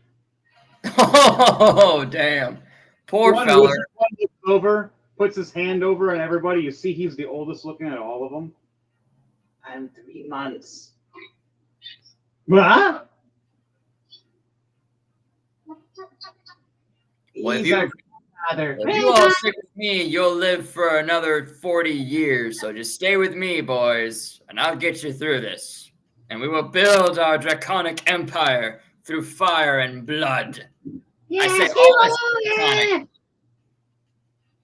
S2: Oh, damn. Poor fella.
S1: One looks over, puts his hand over on everybody. You see he's the oldest looking at all of them. I'm 3 months. What?
S2: Well, if
S1: He's
S2: you,
S1: our father.
S2: if you all stick with me, you'll live for another 40 years. So just stay with me, boys, and I'll get you through this. And we will build our draconic empire through fire and blood. I say all this draconic.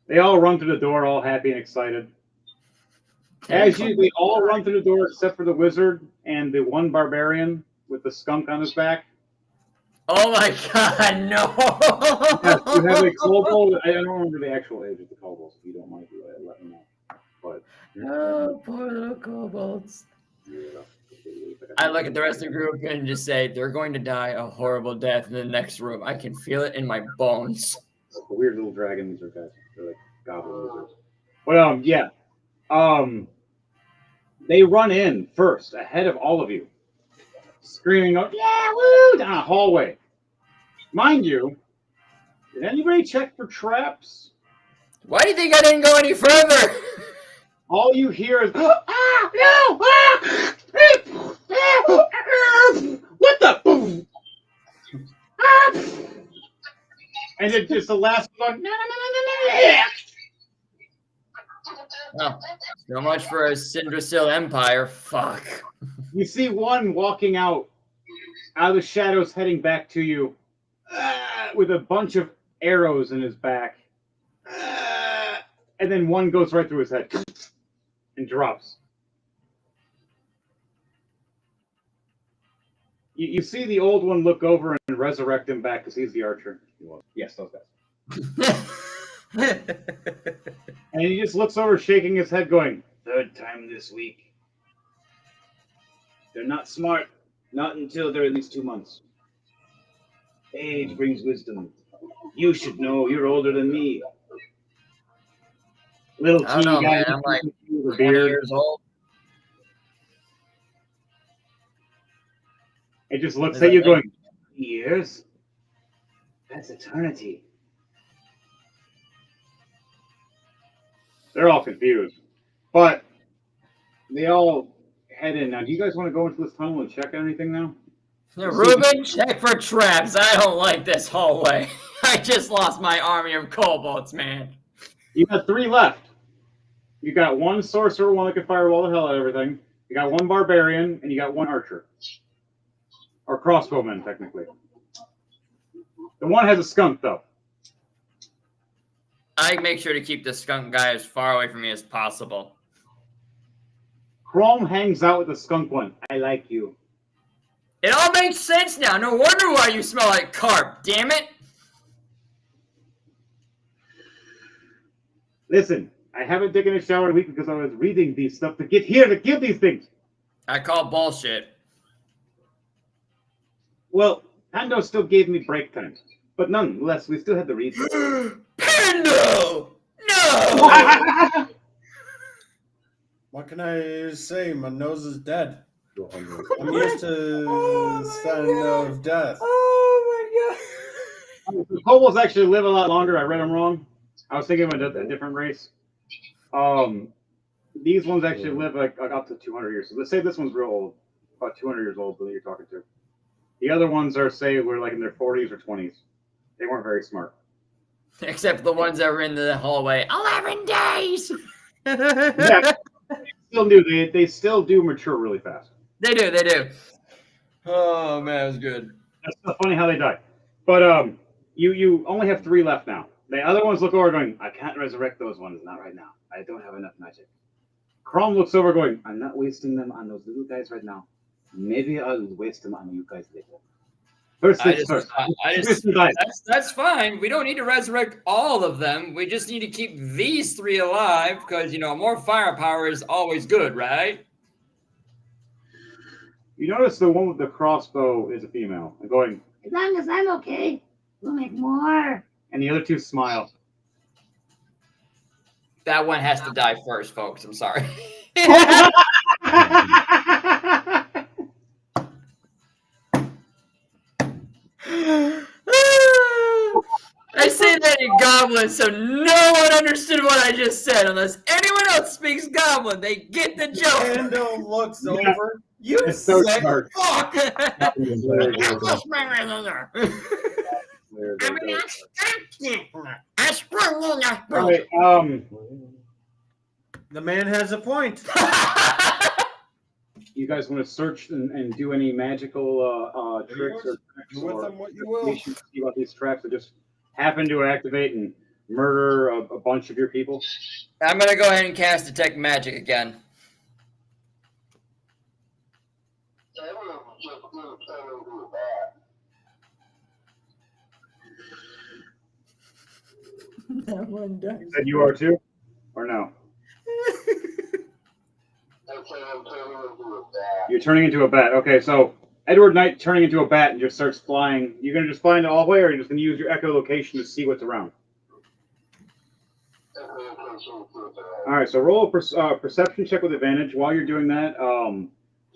S1: They all run through the door, all happy and excited. As you, they all run through the door except for the wizard and the one barbarian with the skunk on his back.
S2: Oh my god, no!
S1: Yes, you have a kobold. I don't remember the actual age of the kobolds. If you don't mind, let me know. But
S2: Oh, poor little kobolds. I look at the rest of the group and just say, they're going to die a horrible death in the next room. I can feel it in my bones.
S1: The weird little dragons are guys. They're like goblin lizards. But yeah. They run in first, ahead of all of you. Screaming out, yeah, woo, down a hallway. Mind you, did anybody check for traps?
S2: Why do you think I didn't go any further?
S1: All you hear is, ah, no, ah, what the? Ah, and it's just the last one. No.
S2: Oh, so much for a Sindrasil empire. Fuck.
S1: You see one walking out of the shadows, heading back to you, with a bunch of arrows in his back, and then one goes right through his head and drops. You see the old one look over and resurrect him back because he's the archer. Yes, those guys. And he just looks over, shaking his head, going, third time this week. They're not smart. Not until they're at least 2 months. Age brings wisdom. You should know. You're older than me. Little
S2: I don't know,
S1: teeny guy.
S2: man. I'm like 20
S1: beard.
S2: years old.
S1: It just looks at you going, years? That's eternity. They're all confused. But they all head in. Now, do you guys want to go into this tunnel and check anything now?
S2: Yeah, Ruben, check for traps. I don't like this hallway. I just lost my army of kobolds, man.
S1: You got 3 left. You got 1 sorcerer, one that can fireball the hell out of everything. You got 1 barbarian, and you got 1 archer. Or crossbowman, technically. The one has a skunk, though.
S2: I make sure to keep the skunk guy as far away from me as possible.
S1: Chrome hangs out with the skunk one. I like you.
S2: It all makes sense now. No wonder why you smell like carp, damn it.
S1: Listen, I haven't taken a shower in a week because I was reading these stuff to get here to give these things.
S2: I call bullshit.
S1: Well, Pando still gave me break time. But nonetheless, we still had to read.
S2: Pando! No!
S12: What can I say? My nose is dead. I'm used to the sound of death.
S7: Oh my god.
S1: The kobolds actually live a lot longer. I read them wrong. I was thinking of a different race. These ones actually live like up to 200 years. So let's say this one's real old, about 200 years old, that you're talking to. The other ones are, say, were like in their 40s or 20s. They weren't very smart.
S2: Except the ones that were in the hallway. 11 days!
S1: Yeah, they still do mature really fast.
S2: They do. Oh, man, it was good.
S1: That's so funny how they die. But you only have 3 left now. The other ones look over going, I can't resurrect those ones, not right now. I don't have enough magic. Chrome looks over going, I'm not wasting them on those little guys right now. Maybe I'll waste them on you guys later. First things first.
S2: That's fine. We don't need to resurrect all of them. We just need to keep these 3 alive because, more firepower is always good, right?
S1: You notice the one with the crossbow is a female. And going,
S9: As long as I'm okay, we'll make more.
S1: And the other 2 smile.
S2: That one has to die first, folks. I'm sorry. I say that in Goblin, so no one understood what I just said. Unless anyone else speaks Goblin, they get the joke.
S12: Pando looks over.
S1: You it's so smart.
S2: Fuck!
S1: there.
S9: I'm not stuck. I sprung in a
S1: All right.
S11: The man has a point.
S1: You guys want to search and do any magical tricks or
S12: Do with them what you will.
S1: investigations to see about these traps that just happen to activate and murder a bunch of your people?
S2: I'm gonna go ahead and cast Detect Magic again.
S7: That one does.
S1: You said you are too, or no? You're turning into a bat. Okay, so Edward Knight turning into a bat and just starts flying. You're gonna just fly into all the way, or are you just gonna use your echolocation to see what's around? All right, so roll a perception check with advantage. While you're doing that,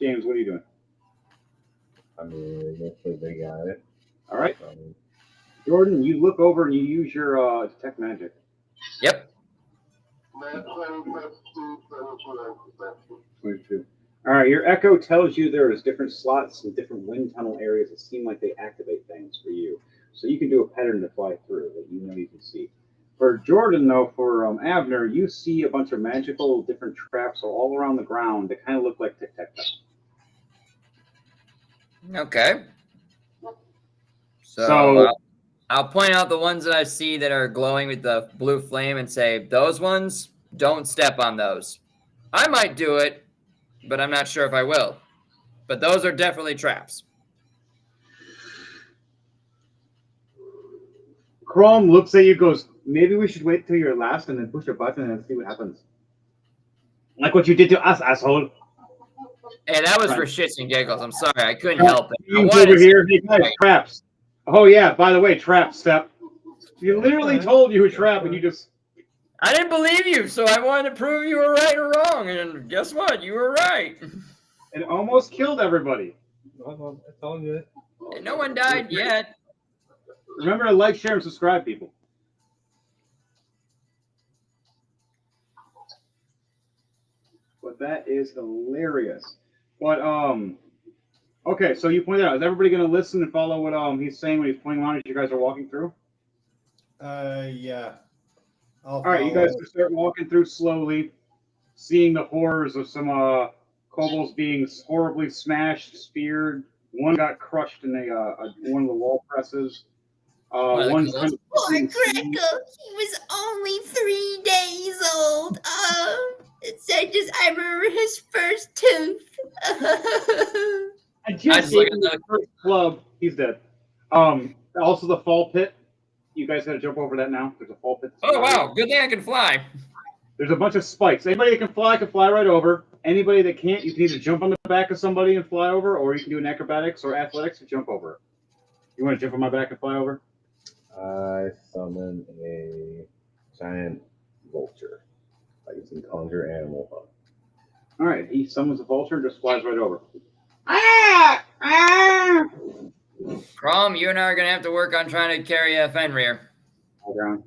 S1: James, what are you doing?
S3: I mean, eventually they got it.
S1: All right, Jordan, you look over and you use your detect magic.
S2: Yep.
S1: 22. All right, your echo tells you there is different slots and different wind tunnel areas that seem like they activate things for you. So you can do a pattern to fly through that you know you can see. For Jordan, though, for Abner, you see a bunch of magical different traps all around the ground that kind of look like tic-tac-toe.
S2: Okay. So,
S1: So
S2: I'll point out the ones that I see that are glowing with the blue flame and say, those ones, don't step on those. I might do it, but I'm not sure if I will. But those are definitely traps.
S1: Chrome looks at you, goes, maybe we should wait till you're last and then push a button and see what happens. Like what you did to us, asshole.
S2: Hey, that was
S1: Right.
S2: for shits and giggles. I'm sorry, I couldn't help it. I
S1: You
S2: wanted
S1: over
S2: to
S1: here,
S2: say-
S1: hey guys, traps. Oh yeah, by the way, trap step. You literally told you a trap and you just.
S2: I didn't believe you, so I wanted to prove you were right or wrong. And guess what? You were right.
S1: It almost killed everybody.
S3: It's all good.
S2: And no one died yet.
S1: Remember to like, share, and subscribe, people. But that is hilarious. But okay, so you pointed out. Is everybody going to listen and follow what he's saying when he's pointing on as you guys are walking through?
S12: Yeah.
S1: All right, you guys can start walking through slowly, seeing the horrors of some kobolds being horribly smashed, speared. One got crushed in one of the wall presses. One's kind of
S9: Poor Greco, he was only 3 days old. It's just I remember his first tooth.
S1: I just gave him the first club. He's dead. Also the fall pit. You guys got to jump over that now. There's a fall pit.
S2: Oh wow! Good thing I can fly.
S1: There's a bunch of spikes. Anybody that can fly right over. Anybody that can't, you can either jump on the back of somebody and fly over, or you can do an acrobatics or athletics to jump over it. You want to jump on my back and fly over?
S3: I summon a giant vulture by using Conjure Animal Hunt.
S1: All right, he summons a vulture and just flies right over. Ah! Ah!
S2: Crom, you and I are gonna have to work on trying to carry Fenrir.
S1: All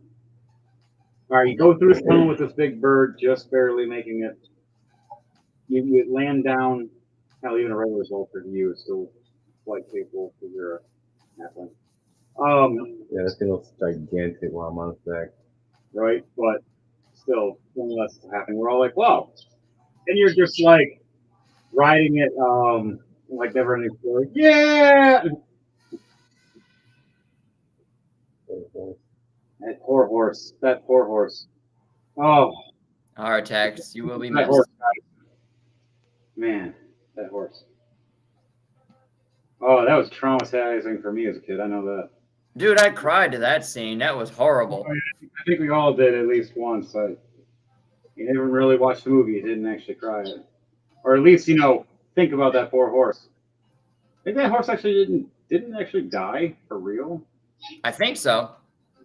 S1: right, you go through this tunnel with this big bird, just barely making it. You land down. Hell, even a regular vulture to you is still quite capable because you're a halfling.
S3: Yeah, this thing looks gigantic while I'm on its back.
S1: Right, but still, nonetheless, it's happening. We're all like, "Whoa!" And you're just like riding it, like never ending story. Yeah. That poor horse. That poor horse. Oh.
S2: Artax, you will be
S1: That
S2: missed.
S1: horse. Man, that horse. Oh, that was traumatizing for me as a kid. I know that.
S2: Dude, I cried to that scene. That was horrible.
S1: I think we all did at least once. You didn't really watch the movie. You didn't actually cry. Or at least, think about that poor horse. I think that horse actually didn't actually die for real.
S2: I think so.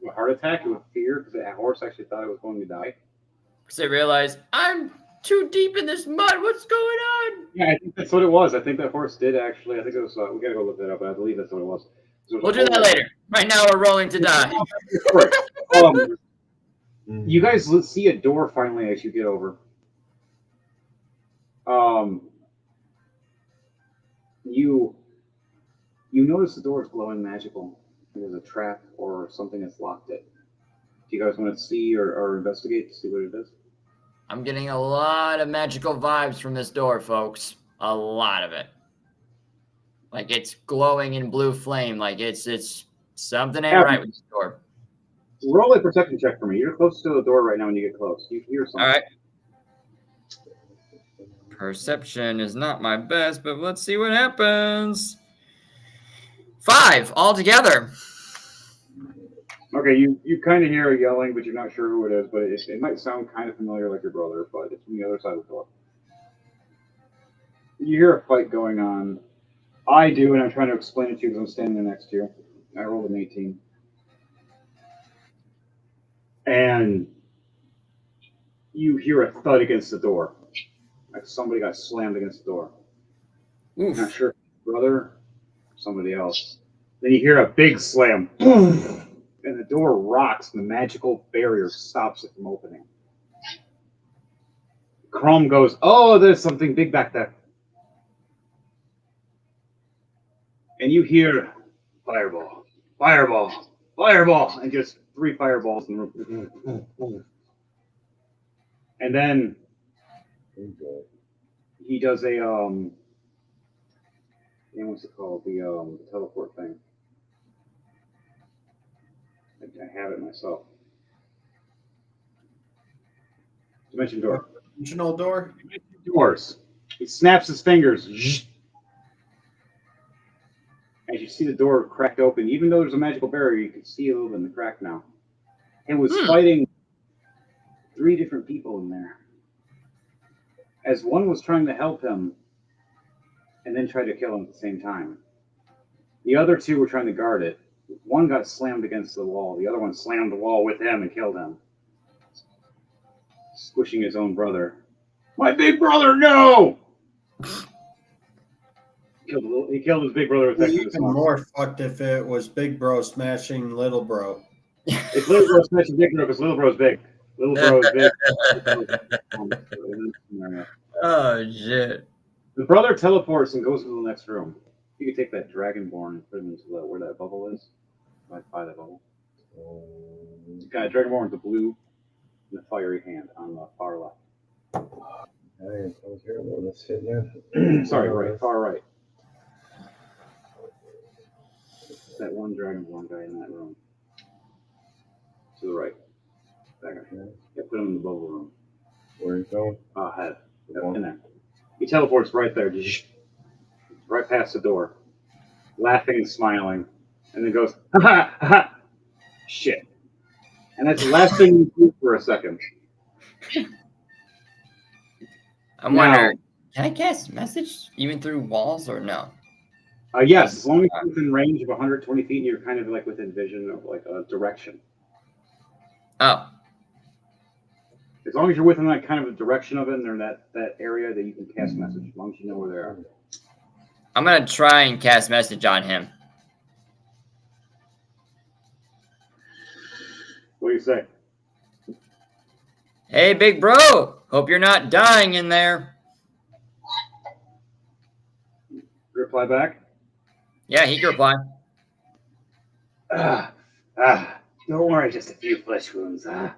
S1: A heart attack with fear because that horse actually thought it was going to die.
S2: Because they realized, I'm too deep in this mud. What's going on?
S1: Yeah, I think that's what it was. I think that horse did actually. I think it was. We gotta go look that up, but I believe that's what it was.
S2: We'll do that later. Right now, we're rolling to die.
S1: You guys see a door finally as you get over. You notice the door is glowing magical. It is a trap or something that's locked it. Do you guys want to see or investigate to see what it is?
S2: I'm getting a lot of magical vibes from this door, folks. A lot of it. Like it's glowing in blue flame. Like it's something ain't right with this door.
S1: Roll a perception check for me. You're close to the door right now when you get close. You hear something.
S2: All right. Perception is not my best, but let's see what happens. 5 altogether.
S1: Okay, you kind of hear a yelling, but you're not sure who it is. But it might sound kind of familiar, like your brother, but it's from the other side of the door. You hear a fight going on. I do, and I'm trying to explain it to you because I'm standing there next to you. I rolled an 18. And you hear a thud against the door. Like somebody got slammed against the door.
S2: Oof.
S1: Not sure if it's brother or somebody else. Then you hear a big slam. Boom! And the door rocks, and the magical barrier stops it from opening. Chrome goes, "Oh, there's something big back there." And you hear fireball, fireball, fireball, and just 3 fireballs in the room. And then he does a what's it called? The teleport thing. I have it myself. Dimension door.
S12: Dimensional door?
S1: Doors. He snaps his fingers. As you see the door cracked open, even though there's a magical barrier, you can see a little bit in the crack now. It was fighting 3 different people in there. As one was trying to help him and then tried to kill him at the same time. The other 2 were trying to guard it. One got slammed against the wall. The other one slammed the wall with him and killed him. Squishing his own brother. My big brother, no! He killed his big brother with
S12: Even more fucked if it was Big Bro smashing Little Bro.
S1: It's Little Bro smashing Big Bro because Little Bro's big. Little Bro's big.
S2: Oh, shit.
S1: The brother teleports and goes to the next room. You can take that Dragonborn and put him into where that bubble is. Right by that bubble. Got a Dragonborn with the blue and the fiery hand on the far left. Sorry, right, far right. That one Dragonborn guy in that room. To the right. That guy. Yeah, put him in the bubble room.
S3: Where are you going?
S1: Ahead. In there. He teleports right there. Right past the door. Laughing and smiling. And then goes, ha ha ha! Shit. And that's the last thing you do for a second.
S2: I'm wondering, can I cast message even through walls or no?
S1: Yes, as long as you're within range of 120 feet and you're kind of like within vision of like a direction.
S2: Oh.
S1: As long as you're within that kind of a direction of it and they're in that area that you can cast message, as long as you know where they are.
S2: I'm going to try and cast message on him.
S1: What do you say?
S2: Hey, big bro. Hope you're not dying in there.
S1: Reply back?
S2: Yeah, he can reply.
S1: Don't worry, just a few flesh wounds. That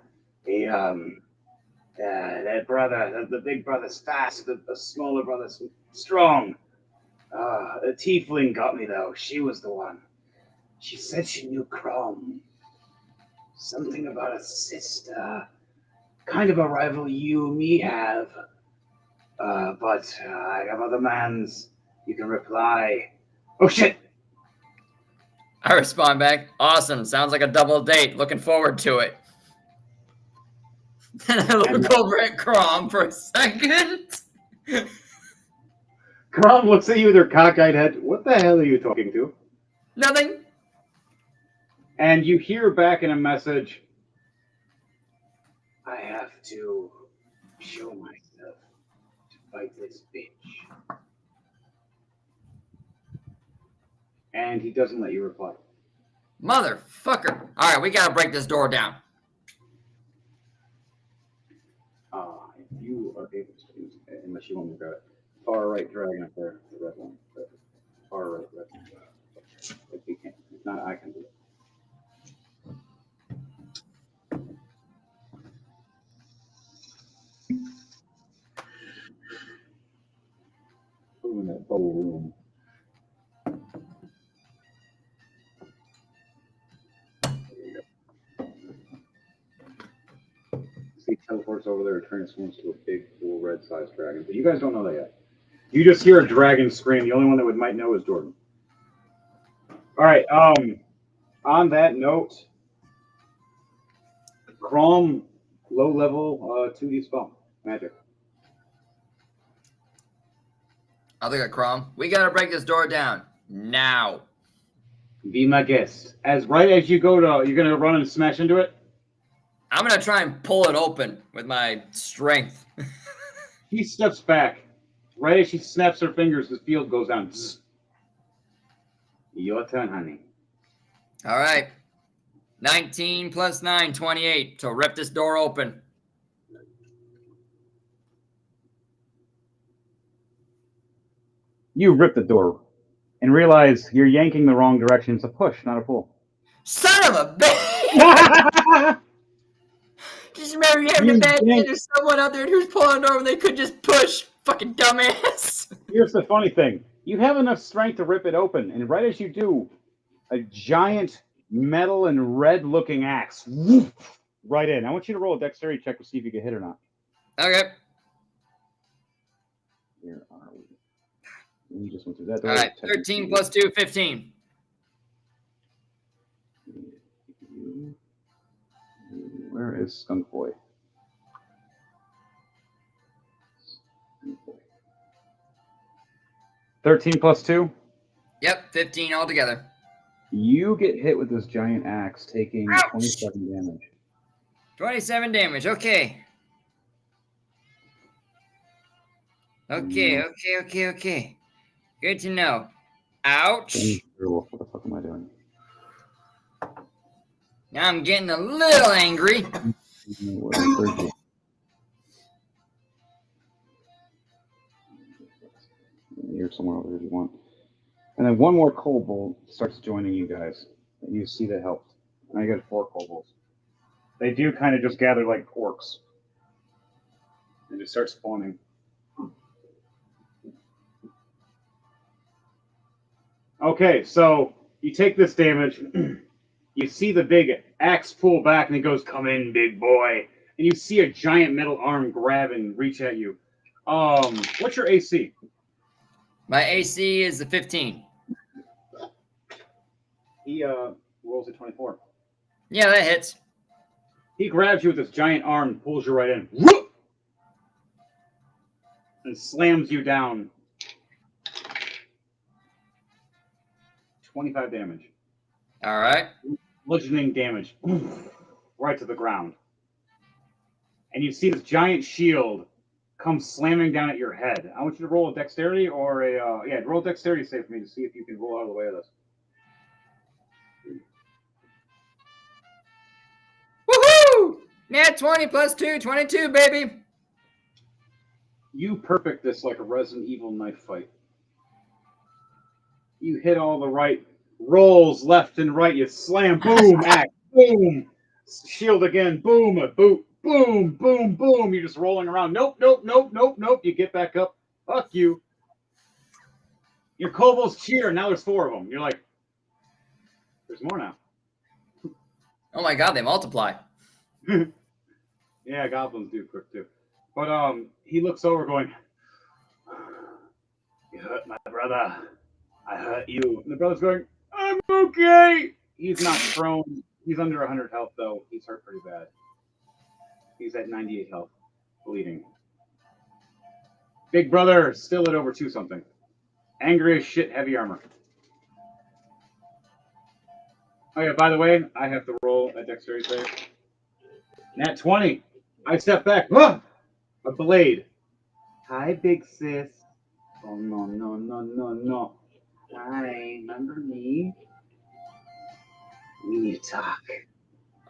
S1: brother, the big brother's fast, the smaller brother's strong. The tiefling got me though. She was the one. She said she knew Chrome. Something about a sister. Kind of a rival you and me have. But I have other mans. You can reply. Oh shit!
S2: I respond back. Awesome. Sounds like a double date. Looking forward to it. And I look over at Crom for a second.
S1: Crom looks at you with her cockeyed head. What the hell are you talking to?
S2: Nothing.
S1: And you hear back in a message, I have to show myself to fight this bitch. And he doesn't let you reply.
S2: Motherfucker. All right, we got to break this door down.
S1: If you are able to, unless you want me to grab it. Far right dragon up there, the red one. Far right red one. If you can't, if not, I can do it. room. See, teleports over there, transforms to a big, cool, red-sized dragon. But you guys don't know that yet. You just hear a dragon scream. The only one that might know is Jordan. All right. On that note, Crom, low level, 2D spell magic.
S2: I'll take a Crom. We gotta break this door down now.
S1: Be my guest. Right as you go to, you're gonna run and smash into it.
S2: I'm gonna try and pull it open with my strength.
S1: He steps back. Right as she snaps her fingers, the field goes down. Your turn, honey.
S2: All right. 19 plus 9, 28. So rip this door open.
S1: You rip the door and realize you're yanking the wrong direction. It's a push, not a pull.
S2: Son of a bitch! Just remember having a bad day. There's someone out there who's pulling the door and they could just push. Fucking dumbass.
S1: Here's the funny thing. You have enough strength to rip it open, and right as you do, a giant metal and red-looking axe whoosh, right in. I want you to roll a dexterity check to see if you can hit or not.
S2: Okay.
S1: Where are we? We just went through that door.
S2: All right. 13 plus 2, 15.
S1: Where is Skunk Boy? 13 plus 2?
S2: Yep, 15 altogether.
S1: You get hit with this giant axe, taking
S2: Ouch!
S1: 27 damage.
S2: 27 damage. Okay. Okay. Good to know. Ouch.
S1: What the fuck am I doing?
S2: Now I'm getting a little angry.
S1: Here somewhere over there if you want. And then one more kobold starts joining you guys. And you see that helped. Now you got 4 kobolds. They do kind of just gather like orcs. And just start spawning. Okay, so you take this damage. You see the big axe pull back and it goes, "Come in, big boy." And you see a giant metal arm grab and reach at you. What's your AC?
S2: My AC is a 15.
S1: He rolls a 24.
S2: Yeah, that hits.
S1: He grabs you with this giant arm and pulls you right in. And slams you down. 25 damage.
S2: All right.
S1: Bludgeoning damage. Right to the ground. And you see this giant shield come slamming down at your head. I want you to roll a dexterity or roll a dexterity save for me to see if you can roll out of the way of this.
S2: Woohoo! Nat 20 plus 2, 22, baby.
S1: You perfect this like a Resident Evil knife fight. You hit all the right rolls left and right. You slam, boom, axe, boom, shield again, boom, a boot, boom, boom, boom. You're just rolling around. Nope. You get back up. Fuck you. Your kobolds cheer. Now there's 4 of them. You're like, there's more now.
S2: Oh my god, they multiply.
S1: Yeah, goblins do quick too. But he looks over going, "You hurt my brother. I hurt you." And the brother's going, "I'm okay." He's not prone. He's under 100 health though. He's hurt pretty bad. He's at 98 health, bleeding. Big brother still at over 2 something. Angry as shit, heavy armor. Oh yeah, by the way, I have to roll a dexterity save. Nat 20. I step back. Ah! A blade. Hi, big sis. Oh, no. Hi, remember me? We need to talk.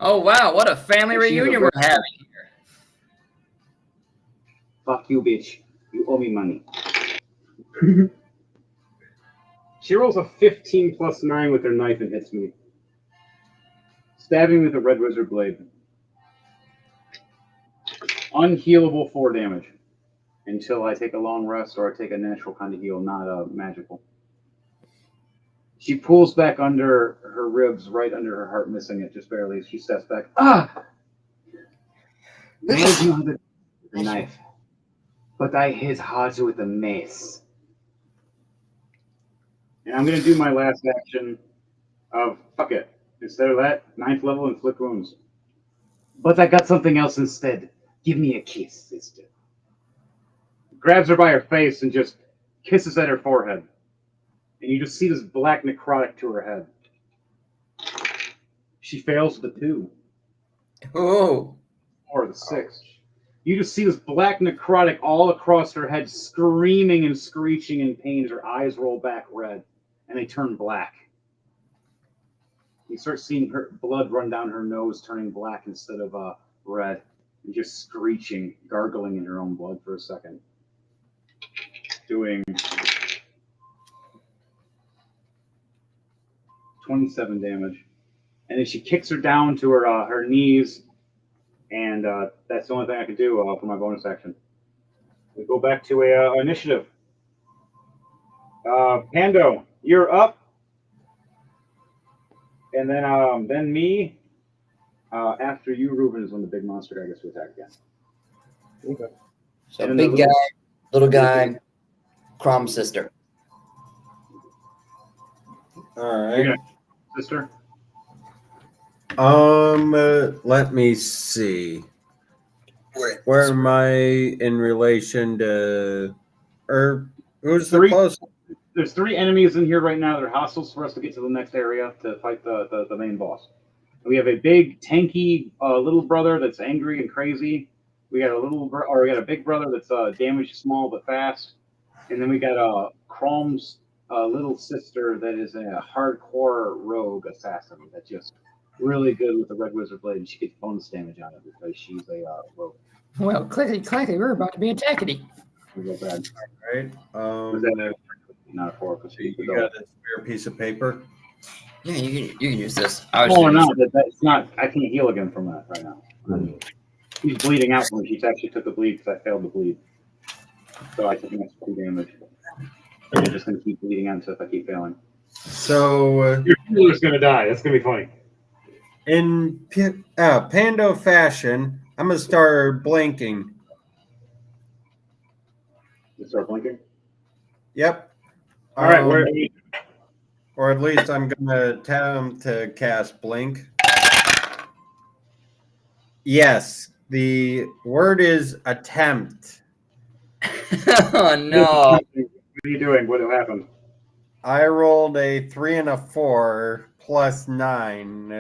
S2: Oh wow, what a family reunion we're having here.
S1: Fuck you, bitch. You owe me money. She rolls a 15 plus 9 with her knife and hits me. Stabbing with a red wizard blade. Unhealable 4 damage. until I take a long rest or I take a natural kind of heal, not a magical. She pulls back under her ribs, right under her heart, missing it just barely. She steps back. Ah! I know you have the knife, but I hit harder with a mace. And I'm going to do my last action of, fuck it. Instead of that, 9th level, inflict wounds. But I got something else instead. Give me a kiss, sister. Grabs her by her face and just kisses at her forehead. And you just see this black necrotic to her head. She fails the 2.
S2: Oh.
S1: Or the 6. You just see this black necrotic all across her head, screaming and screeching in pain as her eyes roll back red, and they turn black. You start seeing her blood run down her nose, turning black instead of red, and just screeching, gargling in her own blood for a second. Doing 27 damage. And then she kicks her down to her knees, and that's the only thing I can do for my bonus action. We go back to a initiative. Pando, you're up, and then me. After you, Reuben, is when the big monster guy gets to attack again.
S3: Okay.
S2: So big guy, little guy, Crom sister.
S11: All right.
S1: Sister.
S11: Let me see. Where am I in relation to, or who's the closest?
S1: There's 3 enemies in here right now that are hostiles for us to get to the next area to fight the main boss. We have a big, tanky little brother that's angry and crazy. We got a big brother that's damaged, small but fast, and then we got Crom's little sister that is a hardcore rogue assassin that's just really good with the red wizard blade, and she gets bonus damage on it because she's a rogue.
S7: Well, clickety, we're about to be attackety.
S1: We go bad.
S11: All right.
S1: Not a 4.
S11: You got a spare piece of paper?
S2: Yeah, you can use this.
S1: No, that's not. I can't heal again from that right now. She's bleeding out from it. She actually took the bleed because I failed to bleed. So I took an extra 2 damage. And you're just going to keep bleeding out if I keep failing.
S11: So
S1: your healer's going to die. That's going to be funny.
S11: In Pando fashion, I'm going to start blinking.
S1: You start blinking?
S11: Yep.
S1: All right.
S11: Or at least I'm going to attempt to cast blink. Yes, the word is attempt.
S2: Oh, no.
S1: What are you doing? What happened?
S11: I rolled a 3 and a 4 plus 9,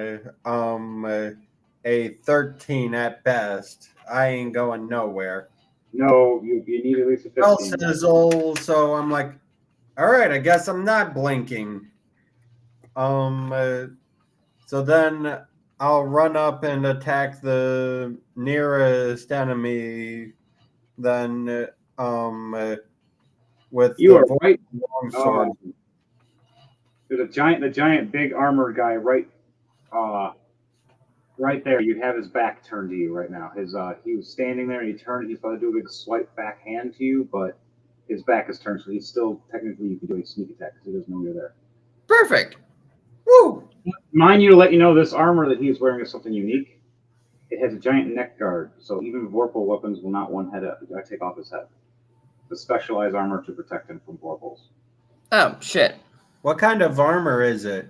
S11: a 13 at best. I ain't going nowhere.
S1: No, you need at least a 15.
S11: Sizzle, so I'm like, all right, I guess I'm not blinking. So then I'll run up and attack the nearest enemy. Then, with
S1: you are
S11: right long sword.
S1: There's the giant big armored guy right there. You'd have his back turned to you right now. He was standing there and he turned. He's about to do a big swipe backhand to you, but his back is turned, so he's still technically you can do a sneak attack because he doesn't know you're there.
S2: Perfect. Woo!
S1: Mind you, to let you know, this armor that he's wearing is something unique. It has a giant neck guard, so even Vorpal weapons will not one head up. I take off his head. The specialized armor to protect him from Vorpals.
S2: Oh shit!
S11: What kind of armor is it?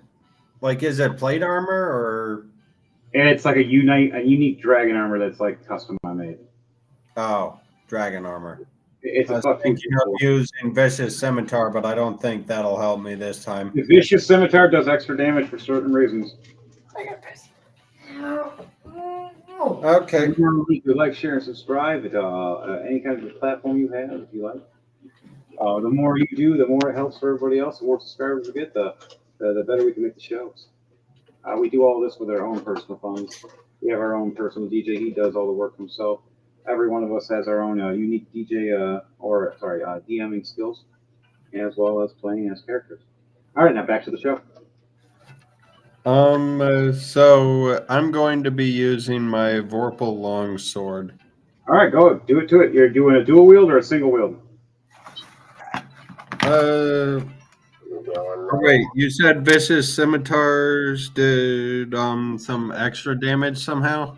S11: Like, is it plate armor or?
S1: It's like a unique dragon armor that's like custom made.
S11: Oh, dragon armor.
S1: It's
S11: I was thinking of using Vicious Scimitar, but I don't think that'll help me this time.
S1: The Vicious Scimitar does extra damage for certain reasons.
S7: I got this.
S11: Okay.
S1: If you like, share, and subscribe at any kind of platform you have, if you like. The more you do, the more it helps for everybody else. The more subscribers we get, the better we can make the shows. We do all this with our own personal funds. We have our own personal DJ. He does all the work himself. Every one of us has our own unique DJ DMing skills, as well as playing as characters. All right, now back to the show.
S11: So I'm going to be using my Vorpal longsword.
S1: All right, go. Do it to it. You're doing a dual wield or a single wield?
S11: Wait, you said vicious scimitars did some extra damage somehow?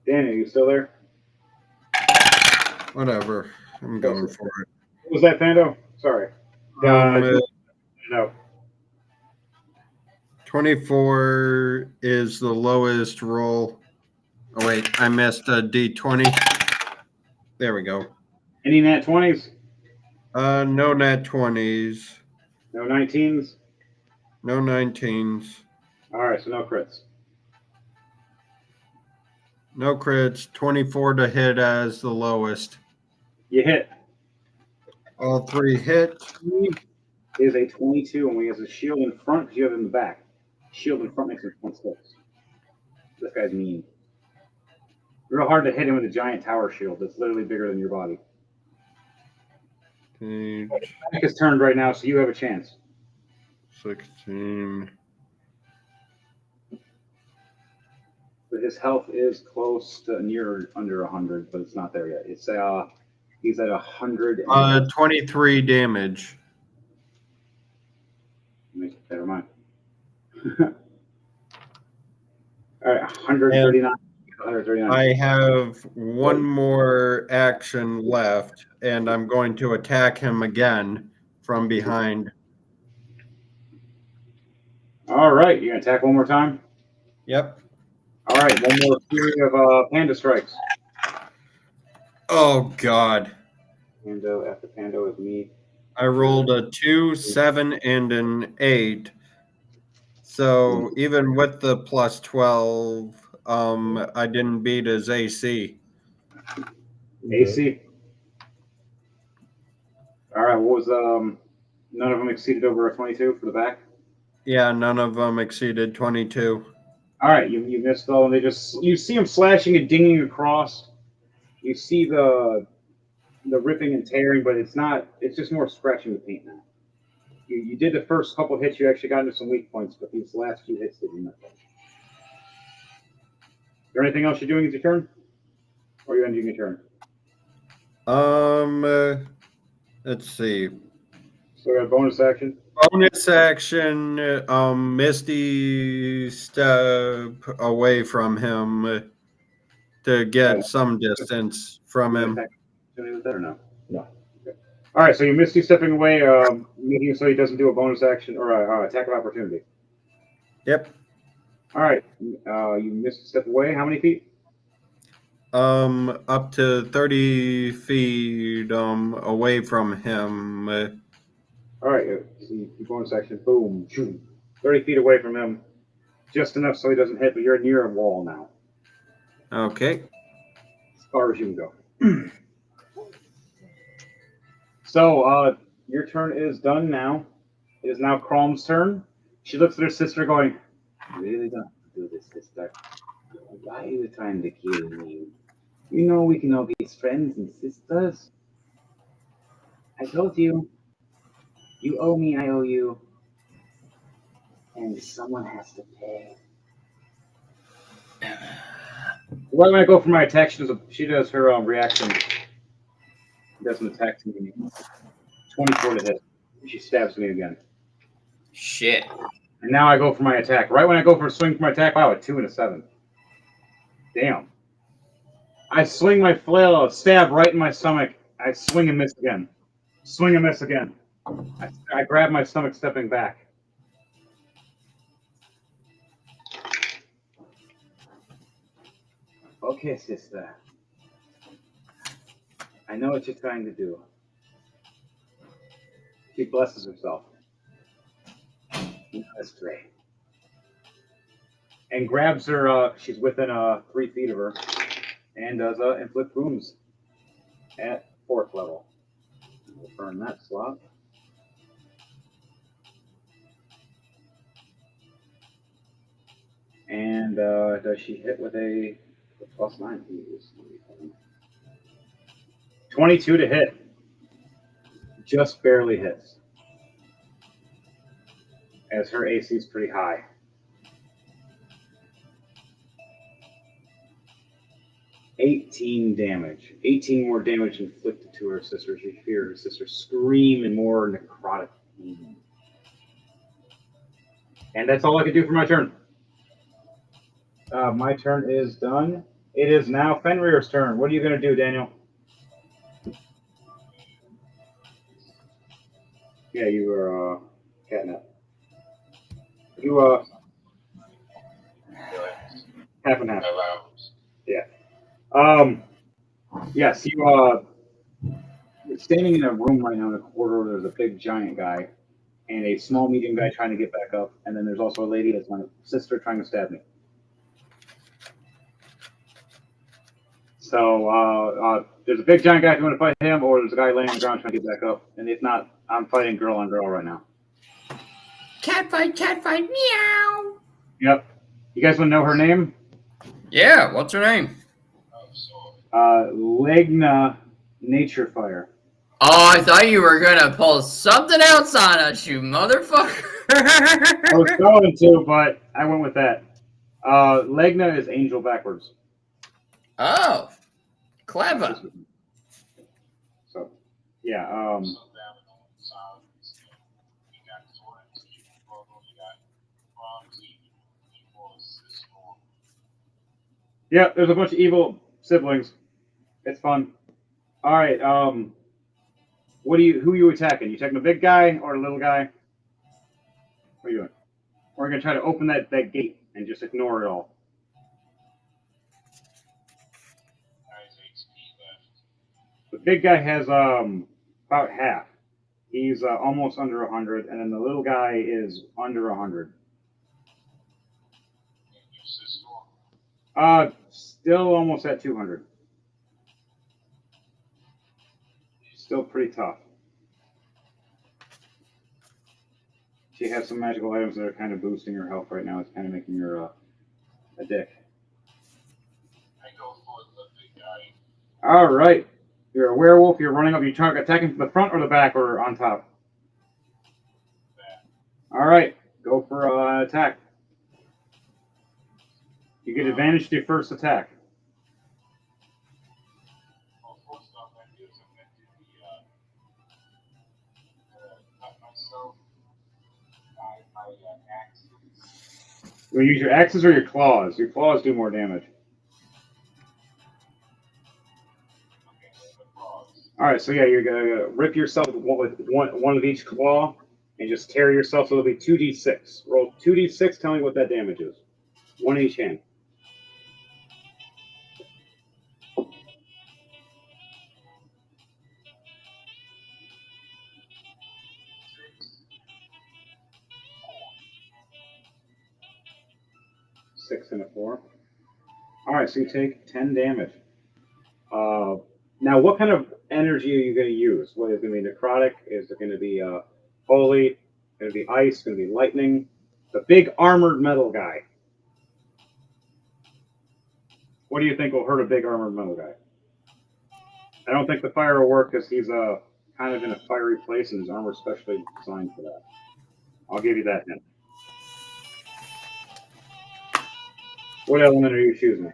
S1: Danny, are you still there?
S11: Whatever. I'm going for it.
S1: What was that, Pando? Sorry. No.
S11: 24 is the lowest roll. Oh wait, I missed a D20. There we go.
S1: Any nat 20s?
S11: No nat 20s.
S1: No 19s?
S11: No 19s.
S1: All right, so no crits.
S11: No crits. 24 to hit as the lowest.
S1: You hit.
S11: All three hit.
S1: Is a 22, and he has a shield in front, you have in the back. Shield in front makes him 26. This guy's mean. Real hard to hit him with a giant tower shield that's literally bigger than your body. Back is turned right now, so you have a chance.
S11: 16.
S1: But his health is close to near under 100, but it's not there yet. It's he's at 100.
S11: 23 damage.
S1: Never mind. All right, 139. 139.
S11: I have one more action left, and I'm going to attack him again from behind.
S1: All right, you gonna attack one more time?
S11: Yep.
S1: All right, one more series of Panda strikes.
S11: Oh God.
S1: Pando after Pando is me.
S11: I rolled a 2, 7, and an 8. So even with the plus 12, I didn't beat his AC.
S1: AC. All right, what was none of them exceeded over a 22 for the back?
S11: Yeah, none of them exceeded 22.
S1: All right, you missed though, and you see them slashing and dinging across. You see the ripping and tearing, but it's just more scratching the paint now. You did the first couple of hits, you actually got into some weak points, but these last few hits did nothing. Is there anything else you're doing as your turn? Or are you ending your turn?
S11: Let's see.
S1: So we got a bonus action.
S11: Bonus action, Misty step away from him to get some distance from him.
S1: With that or no? No. Okay. All right, so you Misty stepping away, making it so he doesn't do a bonus action or attack of opportunity.
S11: Yep.
S1: All right, you Misty step away. How many feet?
S11: Up to 30 feet away from him.
S1: All right, see bonus action. Boom, shoom. 30 feet away from him, just enough so he doesn't hit. But you're near a wall now.
S11: Okay.
S1: As far as you can go. So your turn is done now. It is now Crom's turn. She looks at her sister, going, "You really don't do this, sister. Why are you trying to kill me? You know we can all be friends and sisters. I told you. You owe me, I owe you. And someone has to pay." Right when I go for my attack, she does her reaction. She does an attack to me. 24 to hit. She stabs me again.
S2: Shit.
S1: And now I go for my attack. Right when I go for a swing for my attack, wow, a 2 and a 7. Damn. I swing my flail, a stab right in my stomach. I swing and miss again. Swing and miss again. I grab my stomach stepping back. Okay, sister. I know what you're trying to do. She blesses herself. That's great. And grabs her, she's within 3 feet of her, and does inflict wounds at 4th level. We'll burn that slot. And does she hit with a +9? 22 to hit. Just barely hits. As her AC is pretty high. 18 damage. 18 more damage inflicted to her sister. She hears her sister scream in more necrotic pain. And that's all I can do for my turn. My turn is done. It is now Fenrir's turn. What are you going to do, Daniel? Yeah, you were catnap. You half and half. Yeah. Yes, you're standing in a room right now in a corridor. There's a big giant guy and a small medium guy trying to get back up, and then there's also a lady that's my sister trying to stab me. So there's a big giant guy if you want to fight him, or there's a guy laying on the ground trying to get back up. And if not, I'm fighting girl on girl right now.
S9: Cat fight, meow.
S1: Yep. You guys want to know her name?
S2: Yeah, what's her name?
S1: Legna Nature Fire.
S2: Oh, I thought you were gonna pull something else on us, you motherfucker.
S1: I was going to, but I went with that. Legna is angel backwards.
S2: Oh, clever.
S1: So, yeah. Yeah, there's a bunch of evil siblings. It's fun. All right. Who are you attacking? You attacking the big guy or the little guy? What are you doing? We're gonna try to open that gate and just ignore it all. The big guy has about half. He's almost under 100, and then the little guy is under 100. Still almost at 200. Still pretty tough. She has some magical items that are kind of boosting her health right now. It's kind of making her a dick.
S5: I go for the big guy.
S1: All right. You're a werewolf. You're running up. You try attacking from the front or the back or on top?
S5: Back.
S1: All right. Go for attack. You get advantage to your first attack.
S5: Well, first off, I do is I'm going to do the cut myself by my axes.
S1: You use your axes or your claws. Your claws do more damage. All right, so yeah, you're gonna rip yourself with one of each claw and just tear yourself. So it'll be 2d6. Roll 2d6. Tell me what that damage is. One in each hand. Six and a 4. All right, so you take 10 damage. Now, what kind of energy are you going to use? What is going to be necrotic? Is it going to be holy? Going to be ice? Going to be lightning? The big armored metal guy. What do you think will hurt a big armored metal guy? I don't think the fire will work because he's kind of in a fiery place and his armor is specially designed for that. I'll give you that hint. What element are you choosing?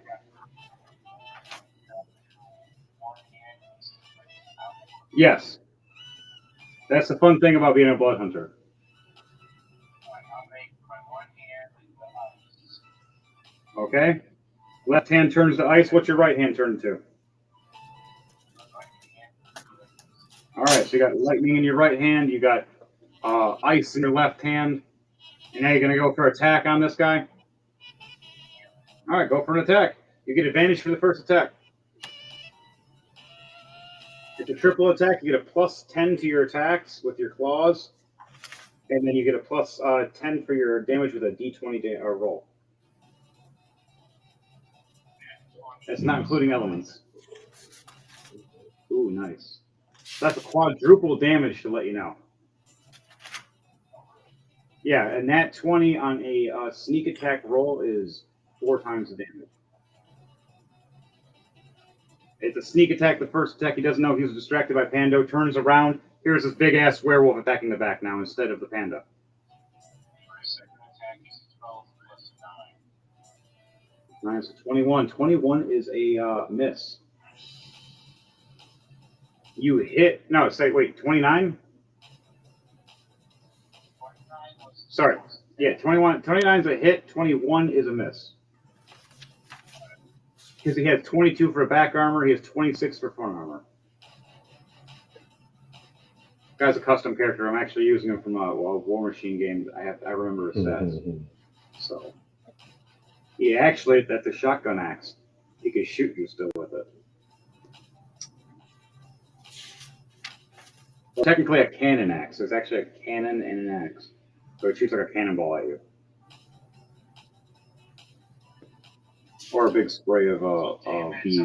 S1: Yes. That's the fun thing about being a blood hunter. Okay. Left hand turns to ice. What's your right hand turn to? All right. So you got lightning in your right hand. You got ice in your left hand. And now you're going to go for attack on this guy? All right. Go for an attack. You get advantage for the first attack. It's a triple attack. You get a plus 10 to your attacks with your claws. And then you get a plus 10 for your damage with a d20 roll. That's not including elements. Ooh, nice. That's a quadruple damage to let you know. Yeah, and that 20 on a sneak attack roll is 4 times the damage. It's a sneak attack, the first attack. He doesn't know he was distracted by Pando. Turns around. Here's this big-ass werewolf attacking the back now instead of the panda.
S5: My second attack is 12 plus
S1: 9, so 21. 21 is a miss. You hit. No, say, wait, 29? Sorry. Yeah, 21. 29 is a hit. 21 is a miss. Because he has 22 for back armor. He has 26 for front armor. Guy's a custom character. I'm actually using him from a War Machine game. I remember his stats. So he actually, that's a shotgun axe. He can shoot you still with it. Well, technically a cannon axe. There's actually a cannon and an axe. So it shoots like a cannonball at you. Or a big spray of bees.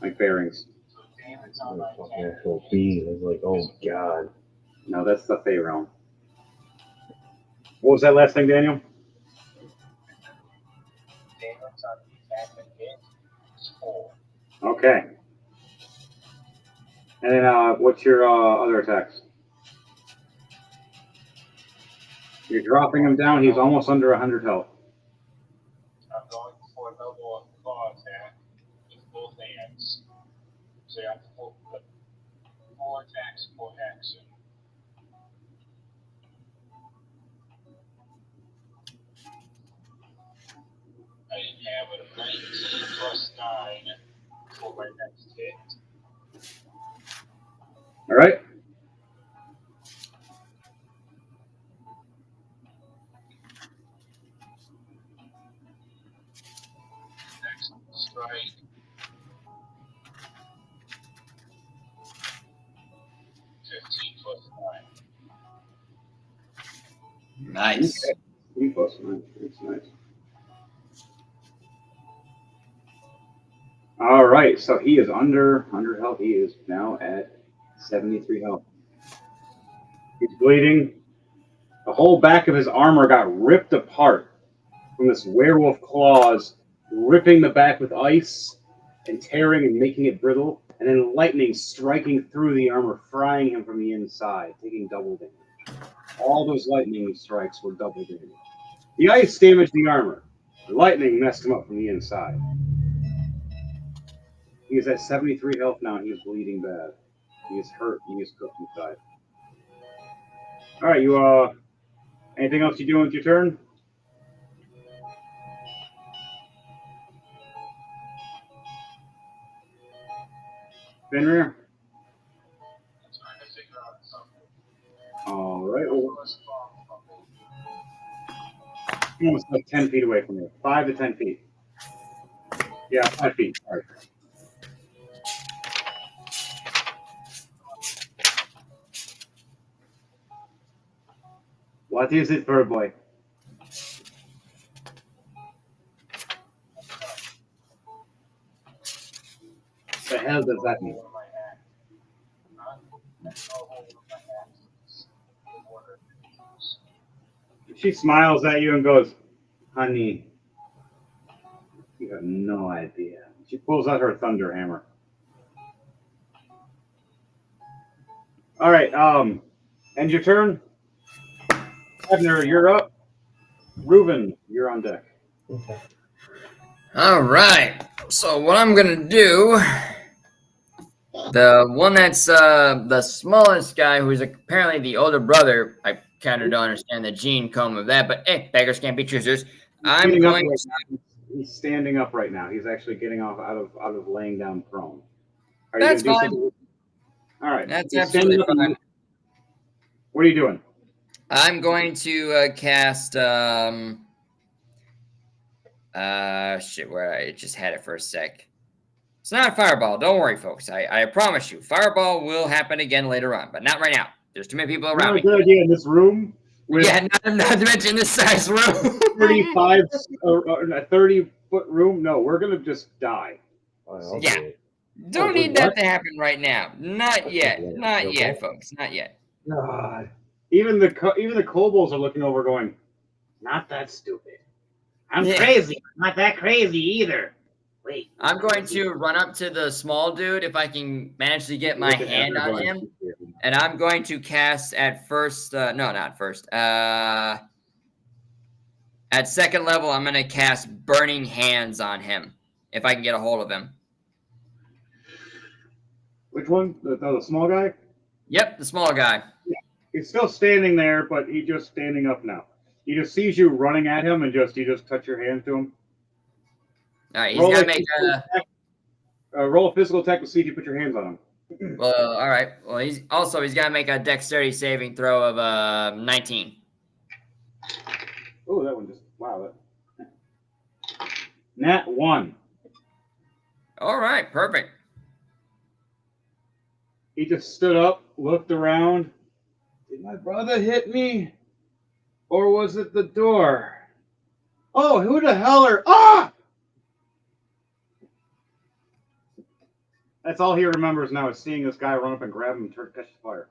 S1: Like bearings.
S3: Actual bee. I was like, oh god.
S1: No, that's the Fey realm. What was that last thing, Daniel? Okay. And then what's your other attacks? You're dropping him down. He's almost under 100 health.
S5: I'm going for a double claw attack with both hands. So you have to put 4 attacks per action. I have a 19 plus 9 for my next hit.
S1: All right.
S5: Next strike.
S2: Nice.
S1: Okay. 3 plus 9. That's nice. All right. So he is under 100 health. He is now at 73 health. He's bleeding. The whole back of his armor got ripped apart from this werewolf claws, ripping the back with ice and tearing and making it brittle, and then lightning striking through the armor, frying him from the inside, taking double damage. All those lightning strikes were double damage. The ice damaged the armor. The lightning messed him up from the inside. He is at 73 health now. He is bleeding bad. He is hurt. He is cooked inside. All right, you anything else you doing with your turn? Fenrir? All right. Almost like 10 feet away from you. 5 to 10 feet. Yeah, 5 feet. Sorry. What is it, bird boy? The hell does that mean? She smiles at you and goes, honey, you have no idea. She pulls out her thunder hammer. All right, end your turn. Abner, you're up. Reuben, you're on deck.
S3: Okay.
S2: All right. So what I'm gonna do, the one that's the smallest guy, who's apparently the older brother, I kind of don't understand the gene code of that, but hey, beggars can't be choosers. I'm going.
S1: He's standing up right now. He's actually getting off out of laying down prone. Are
S2: That's
S1: you gonna
S2: fine.
S1: do something? All right.
S2: That's
S1: He's
S2: absolutely
S1: standing up.
S2: fine.
S1: What are you doing?
S2: I'm going to cast shit, where I just had it for a sec. It's not fireball. Don't worry, folks. I promise you, fireball will happen again later on, but not right now. There's too many people around
S1: Not a
S2: me.
S1: good idea in this room. With
S2: Yeah, not to mention this size room.
S1: 35 a 30-foot room. No, we're gonna just die.
S3: I'll
S2: Yeah.
S3: do it.
S2: Don't
S1: wait,
S2: need that
S1: what?
S2: to happen right now. Not yet.
S3: Yeah,
S2: Not
S3: no
S2: yet,
S3: problem.
S2: folks. Not yet.
S1: God. Even the kobolds are looking over, going, "Not that stupid. I'm
S2: Yeah.
S1: crazy. Not that crazy either." Wait.
S2: I'm going to run up to the small dude if I can manage to get my
S1: Look at
S2: hand
S1: Abner
S2: on
S1: going,
S2: him. And I'm going to cast at first. No, not first. At At second level, I'm going to cast Burning Hands on him, if I can get a hold of him.
S1: Which one? The small guy?
S2: Yep, the small guy.
S1: Yeah. He's still standing there, but he's just standing up now. He just sees you running at him, and you just touch your hand to him.
S2: All right, he's got to make a...
S1: roll a physical attack to see if you put your hands on him.
S2: Well, all right. Well, he's got to make a dexterity saving throw of 19.
S1: Oh, that one just... Wow. Nat 1.
S2: All right, perfect.
S1: He just stood up, looked around. Did my brother hit me? Or was it the door? Oh, who the hell are... Ah! That's all he remembers now is seeing this guy run up and grab him and catch the fire.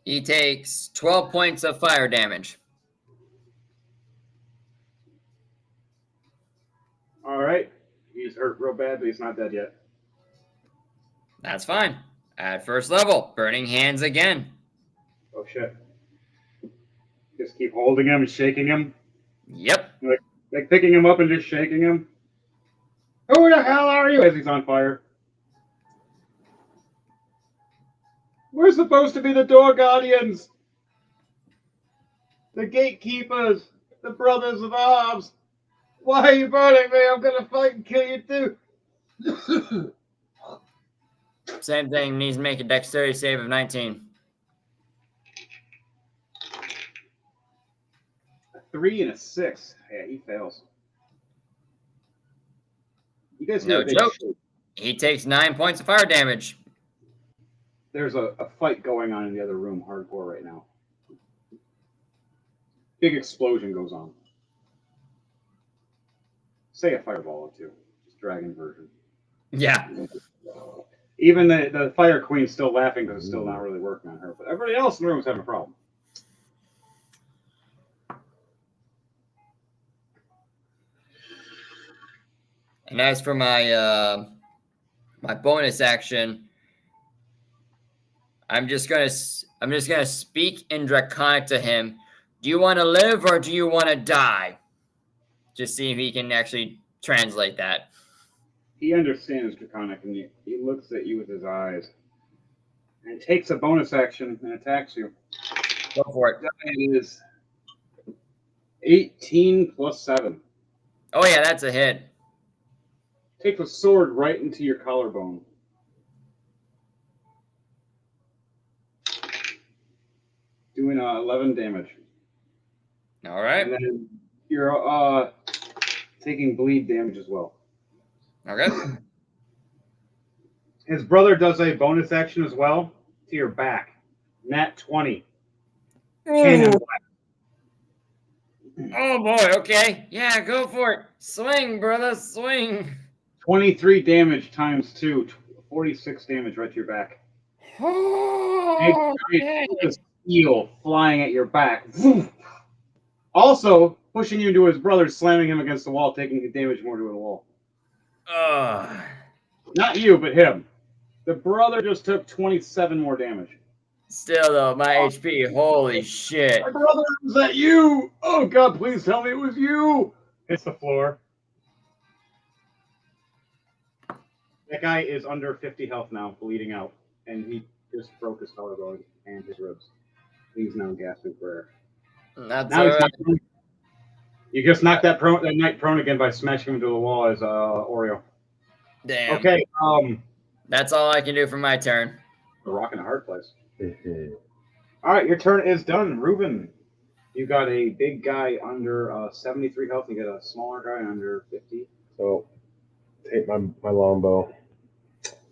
S2: He takes 12 points of fire damage.
S1: All right. He's hurt real bad, but he's not dead yet.
S2: That's fine. At first level, Burning Hands again.
S1: Oh, shit. Just keep holding him and shaking him.
S2: Yep.
S1: Like picking him up and just shaking him. Who the hell are you? As he's on fire. We're supposed to be the door guardians. The gatekeepers. The brothers of arms. Why are you burning me? I'm going to fight and kill you too.
S2: Same thing. Needs to make a dexterity save of 19.
S1: A 3 and a 6. Yeah, he fails. You guys
S2: No
S1: hear a big
S2: joke.
S1: shake.
S2: He takes 9 points of fire damage.
S1: There's a fight going on in the other room, hardcore right now. Big explosion goes on. Say a fireball or two. Just dragon version.
S2: Yeah.
S1: Even the fire queen's still laughing because it's still not really working on her. But everybody else in the room is having a problem.
S2: And as for my my bonus action, I'm just gonna speak in Draconic to him. Do you want to live or do you want to die? Just see if he can actually translate that.
S1: He understands Draconic, and he looks at you with his eyes, and takes a bonus action and attacks you.
S2: Go for it.
S1: It is 18 plus 7.
S2: Oh yeah, that's a hit.
S1: Takes a sword right into your collarbone. Doing 11 damage.
S2: All right.
S1: And then you're taking bleed damage as well.
S2: Okay.
S1: His brother does a bonus action as well to your back. Nat 20. Cannon blast.
S2: Oh boy, okay. Yeah, go for it. Swing, brother, swing.
S1: 23 damage times 2. 46 damage right to your back.
S2: Oh,
S1: Steel flying at your back. Also, pushing you into his brother, slamming him against the wall, taking the damage more to the wall. Not you, but him. The brother just took 27 more damage.
S2: Still, though, my HP, holy shit.
S1: My brother, was that you? Oh, God, please tell me it was you. Hits the floor. That guy is under 50 health now, bleeding out. And he just broke his collarbone and his ribs. He's now gasping for air.
S2: That's
S1: now
S2: all right.
S1: You just knocked that knight prone again by smashing him into the wall as Oreo.
S2: Damn.
S1: Okay,
S2: that's all I can do for my turn.
S1: a rock in a hard place. All right, your turn is done. Ruben, you got a big guy under 73 health. You got a smaller guy under 50.
S3: So, take my longbow,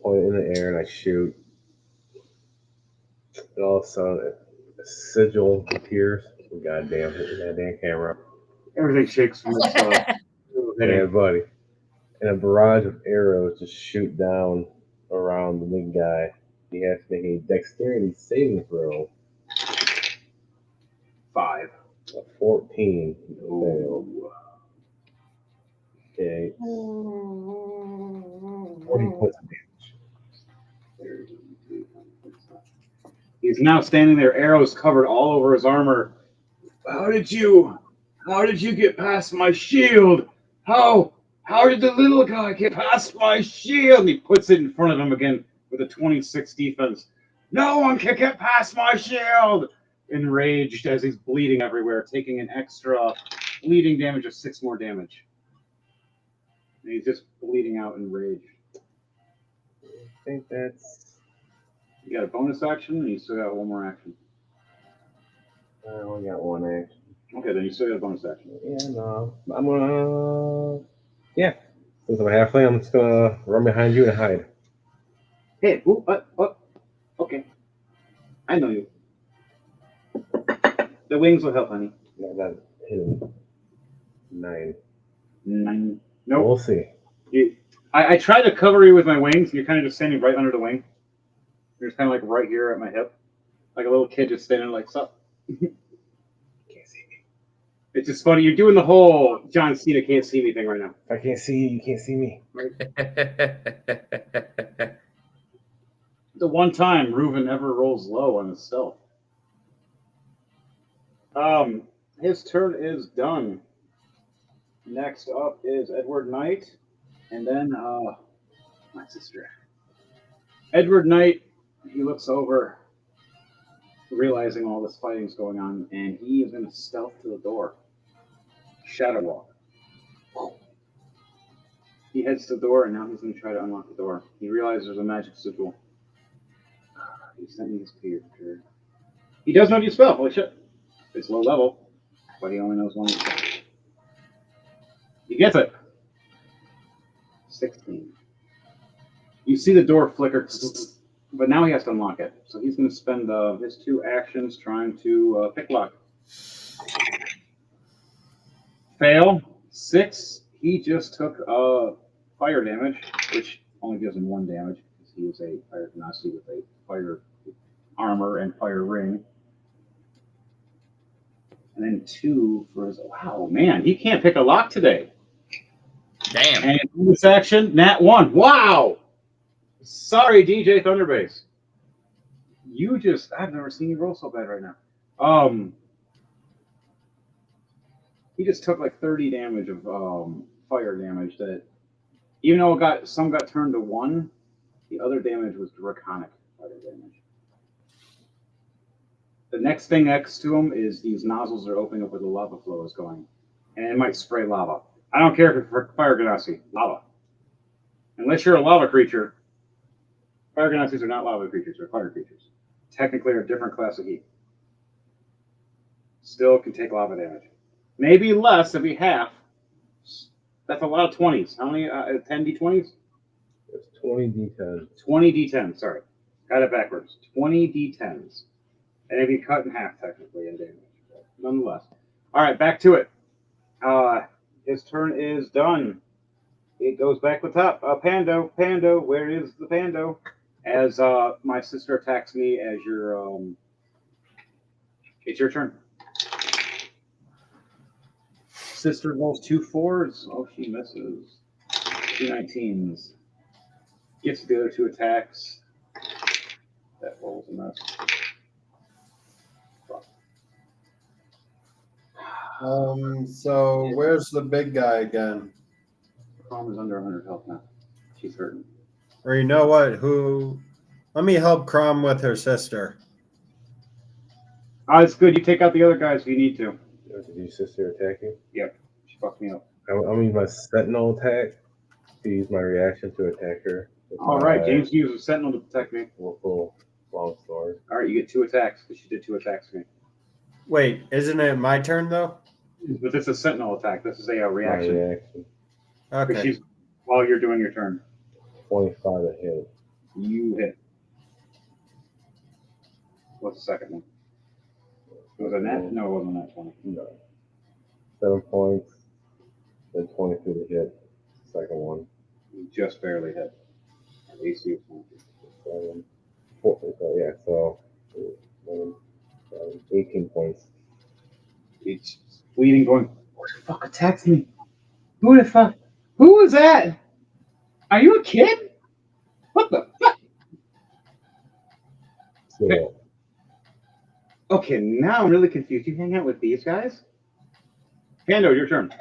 S3: point it in the air, and I shoot. And all of a sudden, a sigil appears. Goddamn, hit the goddamn camera.
S1: Everything shakes from this.
S3: Yeah, buddy. And a barrage of arrows just shoot down around the big guy. He has to make a dexterity saving throw.
S1: 5.
S3: A 14. Fail. Okay. 40 points of damage.
S1: He's now standing there, arrows covered all over his armor. How did you get past my shield? How did the little guy get past my shield? And he puts it in front of him again with a 26 defense. No one can get past my shield! Enraged as he's bleeding everywhere, taking an extra bleeding damage of 6 more damage. And he's just bleeding out in rage.
S3: I think that's.
S1: You got a bonus action, and you still got one more action.
S3: I only got one action.
S1: Okay, then you still got a bonus action.
S3: Yeah, no. I'm gonna. Yeah. Since I'm a halfling, I'm just gonna run behind you and hide.
S1: Hey, what? Okay. I know you. The wings will help, honey.
S3: No, that's hidden. 9.
S1: 9. Nope.
S3: We'll see.
S1: I try to cover you with my wings, and you're kind of just standing right under the wing. You're just kind of like right here at my hip. Like a little kid just standing like, sup. Can't see me. It's just funny. You're doing the whole John Cena can't see me thing right now.
S3: If I can't see you, you can't see me.
S1: Right? The one time Reuven ever rolls low on his stealth. His turn is done. Next up is Edward Knight, and then my sister. Edward Knight, he looks over, realizing all this fighting's going on, and he is going to stealth to the door. Shadow walk. He heads to the door, and now he's going to try to unlock the door. He realizes there's a magic sigil. He sent me his character. He does know how to use spell. Holy shit. It's low level, but he only knows one spell. He gets it. 16. You see the door flicker, but now he has to unlock it. So he's going to spend his 2 actions trying to pick lock. Fail. 6. He just took fire damage, which only gives him 1 damage because he is a fire genasi with a fire armor and fire ring. And then 2 for his. Wow, man, he can't pick a lock today.
S2: Damn.
S1: And this action, nat 1. Wow. Sorry, DJ Thunderbase. I've never seen you roll so bad right now. He just took like 30 damage of fire damage that, even though some got turned to 1, the other damage was draconic fire damage. The next thing next to him is these nozzles are opening up where the lava flow is going. And it might spray lava. I don't care if it's fire genasi, lava. Unless you're a lava creature, fire genasis are not lava creatures, they're fire creatures. Technically, are a different class of heat. Still can take lava damage. Maybe less, it'd be half. That's a lot of 20s. How many? 10 d20s?
S3: It's 20 d10s.
S1: 20 d10s, sorry. Got it backwards. 20 d10s. And it'd be cut in half, technically, in damage. But nonetheless. All right, back to it. His turn is done. It goes back to the top. Pando, where is the Pando? As my sister attacks me as your it's your turn. Sister rolls 2 4s. Oh, she misses. 2 19s. Gets the other 2 attacks. That rolls a mess.
S12: So where's the big guy again?
S1: Crom is under 100 health now. She's hurting.
S12: Or you know what? Let me help Crom with her sister.
S1: It's good. You take out the other guys if you need to.
S3: Did your sister attack you?
S1: Yep. She fucked me up.
S3: I'm use my sentinel attack to use my reaction to attack her.
S1: All right, James uses sentinel to protect me.
S3: Full long sword.
S1: All right, you get 2 attacks because she did 2 attacks to me.
S12: Wait, isn't it my turn though?
S1: But this is a sentinel attack. This is a reaction.
S3: My reaction.
S12: Okay.
S1: She's, while you're doing your turn.
S3: 25 to hit.
S1: You hit. What's the second one? It was a nat? No, it wasn't a nat 20.
S3: No. 7 points. Then 22 to hit. Second one.
S1: You just barely hit. AC of 20.
S3: 7. 4, so yeah, so 11, 18 points.
S1: It's bleeding, going, who the fuck attacked me? Who the fuck? Who was that? Are you a kid? What the fuck?
S3: So,
S1: Okay, now I'm really confused. You hang out with these guys? Pando, your turn.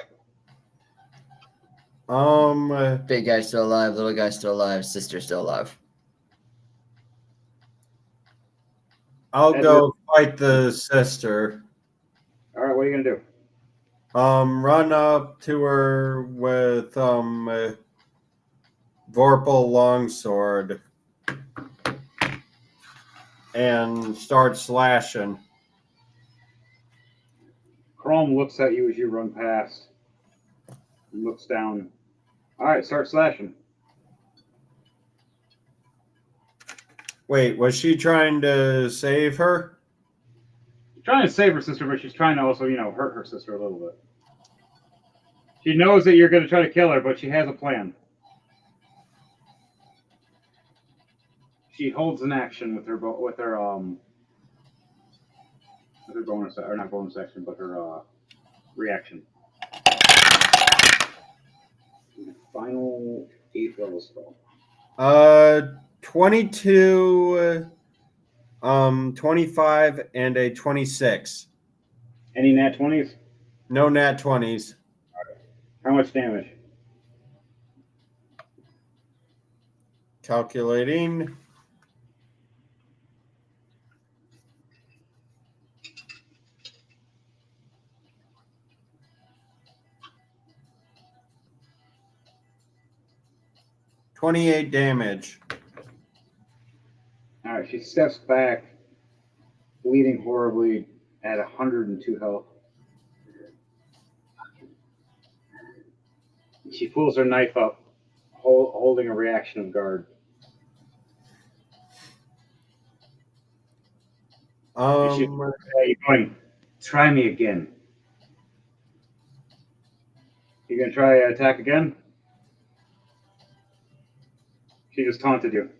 S2: Big guy still alive, little guy still alive, sister still alive.
S11: I'll go fight the sister.
S1: All right, what are you gonna do?
S11: Run up to her with Vorpal longsword and start slashing.
S1: Chrome looks at you as you run past. And looks down. All right, start slashing.
S11: Wait, was she trying to save her?
S1: She's trying to save her sister, but she's trying to also, hurt her sister a little bit. She knows that you're going to try to kill her, but she has a plan. She holds an action with her bonus, or not bonus action, but her reaction. Final 8th level spell.
S11: 22, 25, and a 26.
S1: Any nat 20s?
S11: No nat 20s.
S1: How much damage?
S11: Calculating. $28 damage.
S1: All right, she steps back, bleeding horribly at 102 health. She pulls her knife up, holding a reaction of guard. She's going, try me again. You gonna try attack again? She just taunted you.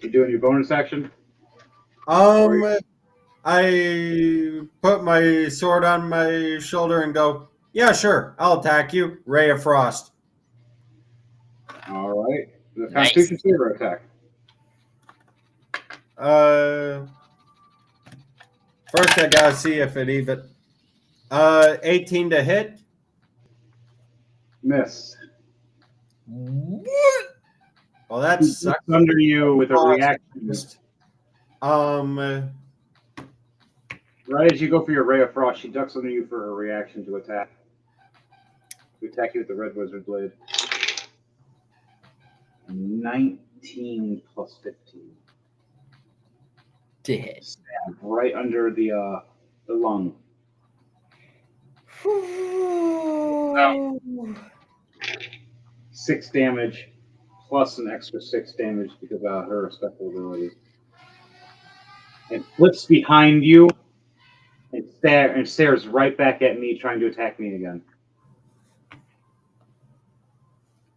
S1: You doing your bonus action?
S11: I put my sword on my shoulder and go, yeah, sure, I'll attack you. Ray of Frost.
S1: All right. The Constitution Saver attack.
S11: First I gotta see if it even. 18 to hit.
S1: Miss.
S11: What? Well, that sucks.
S1: Under you with a reaction. Right as you go for your Ray of Frost, she ducks under you for her reaction to attack. To attack you with the Red Wizard Blade. 19 plus 15.
S2: To hit.
S1: Stab right under the lung. 6 damage, plus an extra 6 damage because of her special ability. And flips behind you and stares right back at me, trying to attack me again.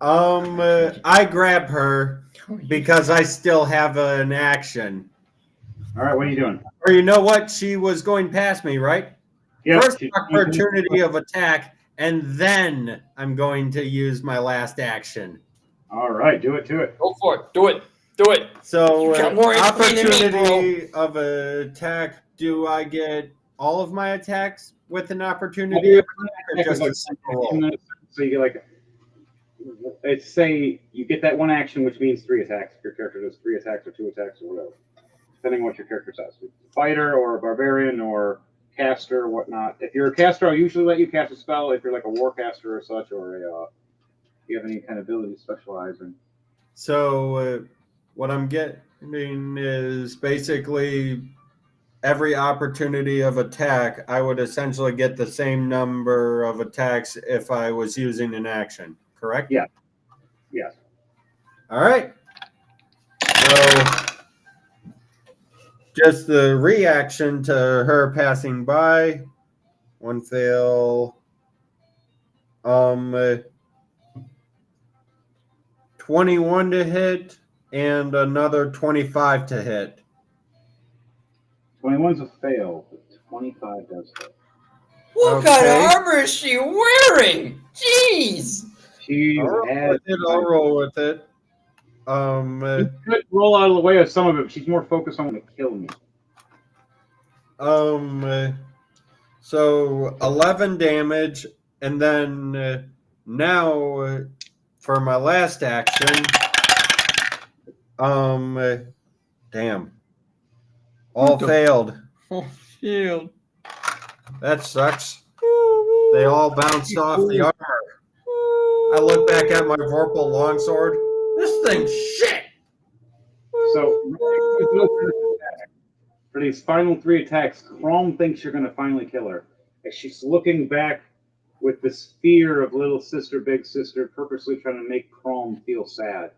S11: I grab her because I still have an action.
S1: All right, what are you doing?
S11: Or you know what? She was going past me, right?
S1: Yep.
S11: First opportunity of attack, and then I'm going to use my last action.
S1: All right, do it to it.
S2: Go for it. Do it. Do it.
S11: So,
S2: You got more HP than me,
S11: opportunity of attack. Do I get all of my attacks with an opportunity of attack, or just a single roll?
S1: So you get say you get that one action, which means 3 attacks. If your character does 3 attacks or 2 attacks or whatever, depending on what your character says. Fighter or a barbarian or caster or whatnot. If you're a caster, I'll usually let you cast a spell. If you're like a warcaster or such, or you have any kind of ability to specialize in.
S11: So what I'm getting is basically every opportunity of attack, I would essentially get the same number of attacks if I was using an action, correct?
S1: Yeah. Yes.
S11: All right. So just the reaction to her passing by. One fail. 21 to hit and another 25 to hit.
S1: 21's a fail, but 25 does hit.
S2: What kind of armor is she wearing? Jeez.
S1: She's
S11: I'll roll with it.
S1: You could roll out of the way of some of it, but she's more focused on to kill me.
S11: So 11 damage, and then now for my last action, damn, all failed.
S7: Oh, shield.
S11: That sucks. They all bounced off the armor. I look back at my Vorpal longsword. This thing's shit.
S1: So for these final 3 attacks, Chrome thinks you're going to finally kill her. As she's looking back with this fear of little sister, big sister, purposely trying to make Chrome feel sad.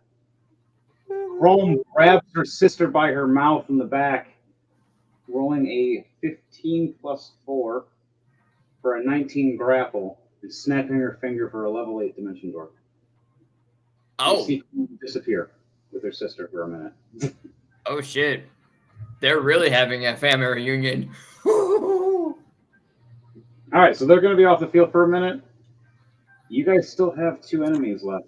S1: Chrome grabs her sister by her mouth in the back, rolling a 15 plus 4 for a 19 grapple, and snapping her finger for a level 8 dimension door.
S2: Oh.
S1: You see Chrome disappear with her sister for a minute.
S2: Oh shit. They're really having a family reunion.
S1: All right, so they're going to be off the field for a minute. You guys still have 2 enemies left.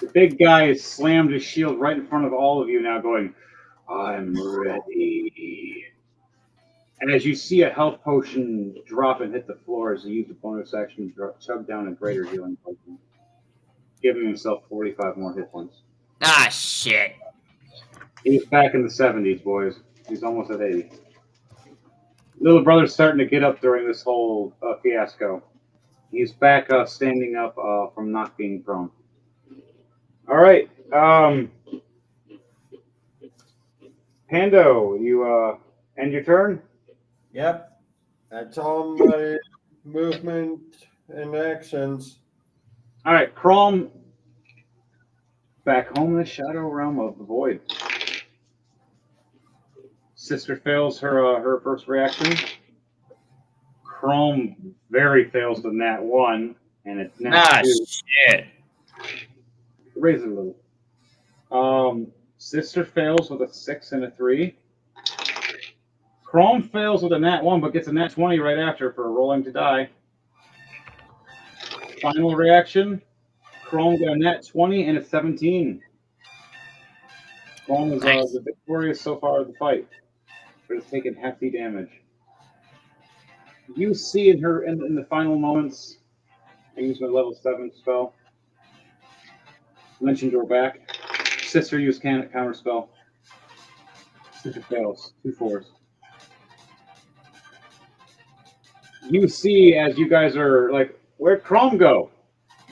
S1: The big guy has slammed his shield right in front of all of you now, going, I'm ready. And as you see a health potion drop and hit the floor as he used a bonus action to chug down a greater healing potion, giving himself 45 more hit points.
S2: Ah, shit.
S1: He's back in the 70s, boys. He's almost at 80. Little brother's starting to get up during this whole fiasco. He's back standing up from not being prone. All right. Pando, you end your turn?
S11: Yep. That's all my movement and actions.
S1: All right, Chrome, back home in the shadow realm of the void. Sister fails her first reaction. Chrome very fails the nat 1, and it's nat 2.
S2: Shit.
S1: Raise it a little. Sister fails with a 6 and a 3. Chrome fails with a nat 1, but gets a nat 20 right after for rolling to die. Final reaction. Chrome got a nat 20 and a 17. Chrome is the victorious so far of the fight, but has taken hefty damage. You see in her in the final moments, I use my level 7 spell. Dimension door back. Sister used counter spell. Sister fails. 2 4s. You see as you guys are like, where'd Chrome go?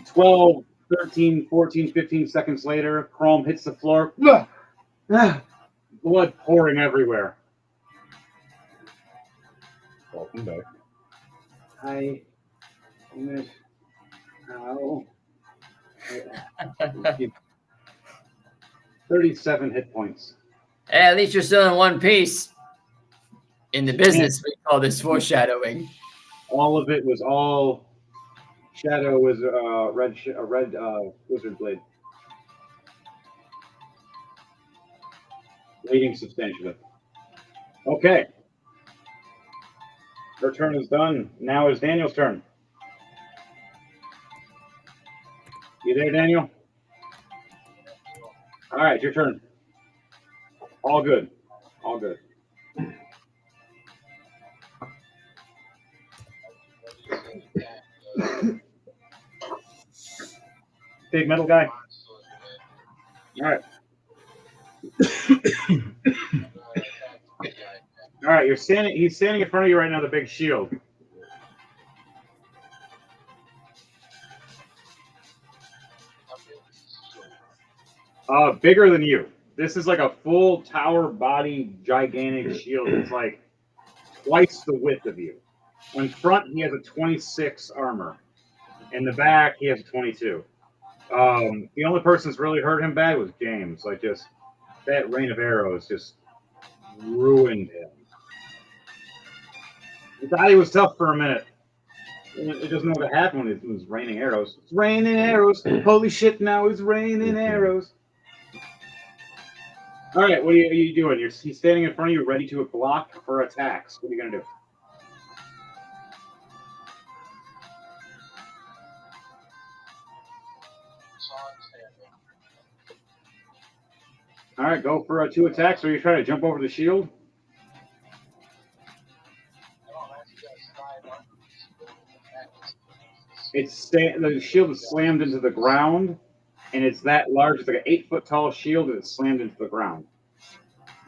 S1: 12, 13, 14, 15 seconds later, Chrome hits the floor. Blood pouring everywhere.
S3: Welcome back.
S1: Hi. Ow. 37 hit points.
S2: Hey, at least you're still in one piece. In the business, we call this foreshadowing.
S1: All of it was all shadow was a red wizard blade. Bleeding substantially. Okay. Her turn is done. Now is Daniel's turn. You there, Daniel? All right, your turn. All good. All good. Big metal guy. All right. All right, he's standing in front of you right now, the big shield. Bigger than you. This is like a full tower body, gigantic shield. It's like twice the width of you. In front, he has a 26 armor. In the back, he has a 22. The only person that's really hurt him bad was James. Like, just that rain of arrows just ruined him. He thought he was tough for a minute. It doesn't know what happened when it was raining arrows. It's raining arrows. Holy shit, now it's raining arrows. All right, what are you doing? He's standing in front of you, ready to block for attacks. What are you going to do? All right, go for 2 attacks. Or are you trying to jump over the shield? The shield is slammed into the ground, and it's that large. It's like an 8-foot tall shield, and it's slammed into the ground.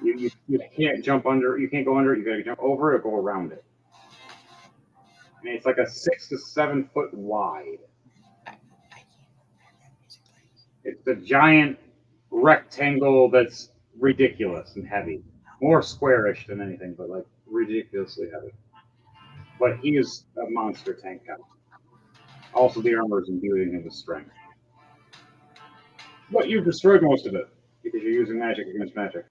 S1: You can't jump under. You can't go under it. You got to jump over it or go around it. And it's like a 6 to 7 foot wide. It's a giant rectangle that's ridiculous and heavy. More squarish than anything, but like ridiculously heavy. But he is a monster tank guy. Also, the armor is imbuing him with strength. But you've destroyed most of it because you're using magic against magic.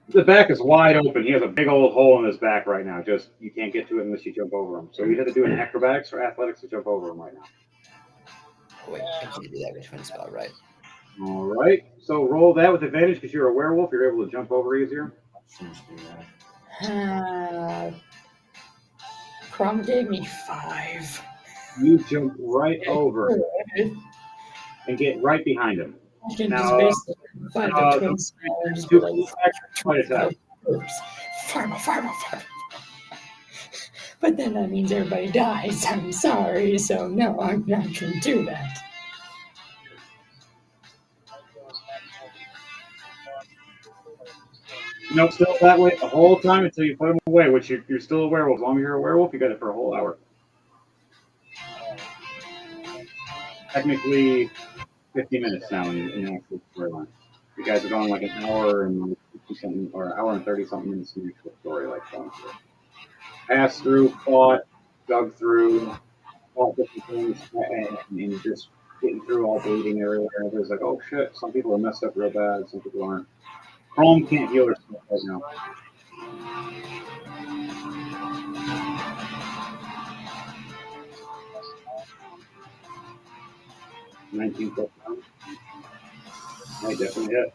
S1: The back is wide open. He has a big old hole in his back right now. Just you can't get to it unless you jump over him. So you have to do an acrobatics or athletics to jump over him right now.
S13: Oh, wait, I can't do that. Which one's about right?
S1: All right. So roll that with advantage because you're a werewolf. You're able to jump over easier.
S7: Crom gave me 5.
S1: You jump right over and get right behind him.
S7: I can
S1: Now,
S7: just basically find the twins and just be like, Pharma. But then that means everybody dies. I'm sorry. So no, I'm not going to do that.
S1: Nope, still that way the whole time until you put him away, which you're still a werewolf. As long as you're a werewolf, you got it for a whole hour. Technically, 50 minutes now in the actual storyline. You guys are going like an hour and 50 something, or an hour and 30 something minutes in the actual story, like going through. Passed through, fought, dug through, fought different things, and just getting through all bleeding everywhere. Everybody's like, oh shit, some people are messed up real bad, some people aren't. Chrome can't heal herself right now. $19 pounds. Might definitely hit.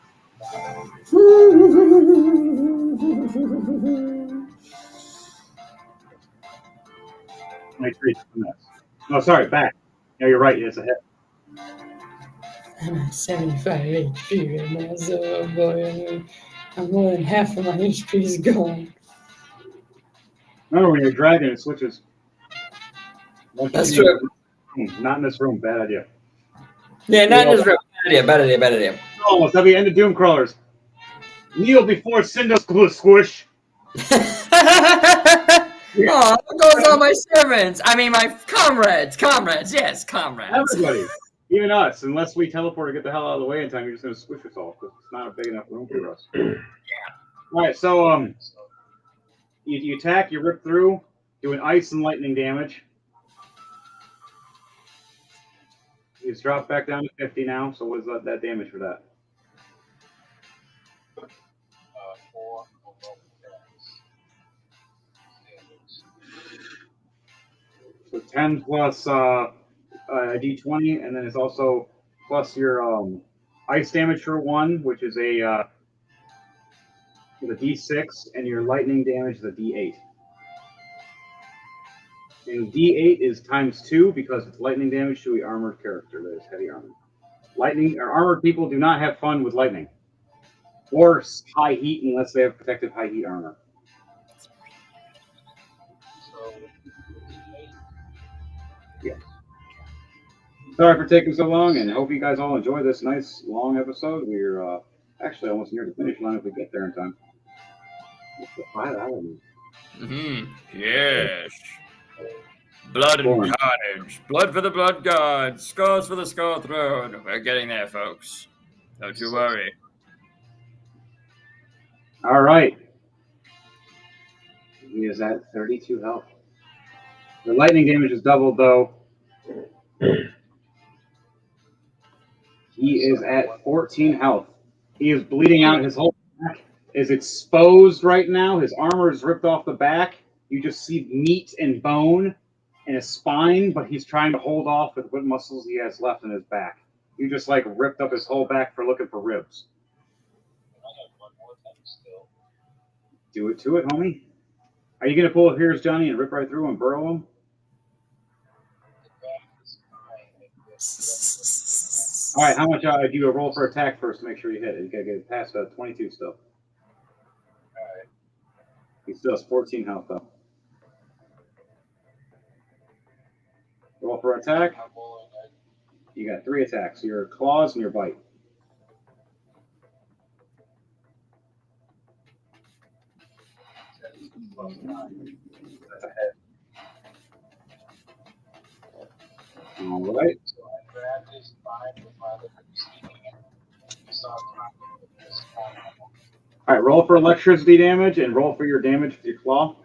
S1: 23 minutes. No, sorry, back. No, you're right. It's a hit.
S7: I'm at 75 HP right now, so oh boy, I'm more than half of my HP is gone.
S1: Remember, when you're dragging, it switches.
S7: That's true.
S1: Not in this room. Bad idea.
S7: Yeah, not in this room. Bad idea.
S1: Almost. That'll be the end of Doom Crawlers. Kneel before Cinder Squish.
S2: Oh, there goes all my servants. I mean, my comrades. Yes, comrades.
S1: Everybody. Even us. Unless we teleport or get the hell out of the way in time, you're just going to squish us all because it's not a big enough room for us. Yeah. All right, so you attack, you rip through, doing ice and lightning damage. He's dropped back down to 50 now, so what's that damage for that?
S5: 4.
S1: So 10 plus a d20, and then it's also plus your ice damage for 1, which is a d6, and your lightning damage is a d8. And d8 is times 2 because it's lightning damage to an armored character that is heavy armor. Lightning or armored people do not have fun with lightning or high heat unless they have protective high heat armor. Yeah. Sorry for taking so long, and hope you guys all enjoy this nice long episode. We're actually almost near the finish line if we get there in time. It's the 5 hours.
S2: Yes. Blood and carnage. Blood for the blood god. Scars for the skull throne. We're getting there, folks. Don't you worry.
S1: All right. He is at 32 health. The lightning damage is doubled, though. He is at 14 health. He is bleeding out. His whole back is exposed right now. His armor is ripped off the back. You just see meat and bone and his spine, but he's trying to hold off with what muscles he has left in his back. You just like ripped up his whole back for looking for ribs. Do it to it, homie. Are you going to pull a Here's Johnny and rip right through and burrow him? All right, how much do you roll for attack first to make sure you hit it? You gotta get past 22 still. He still has 14 health though. Roll for attack. You got 3 attacks: your claws and your bite. That's a hit. All right.
S5: So I grabbed his spine with my other hand.
S1: All right, roll for electricity damage and roll for your damage with your claw.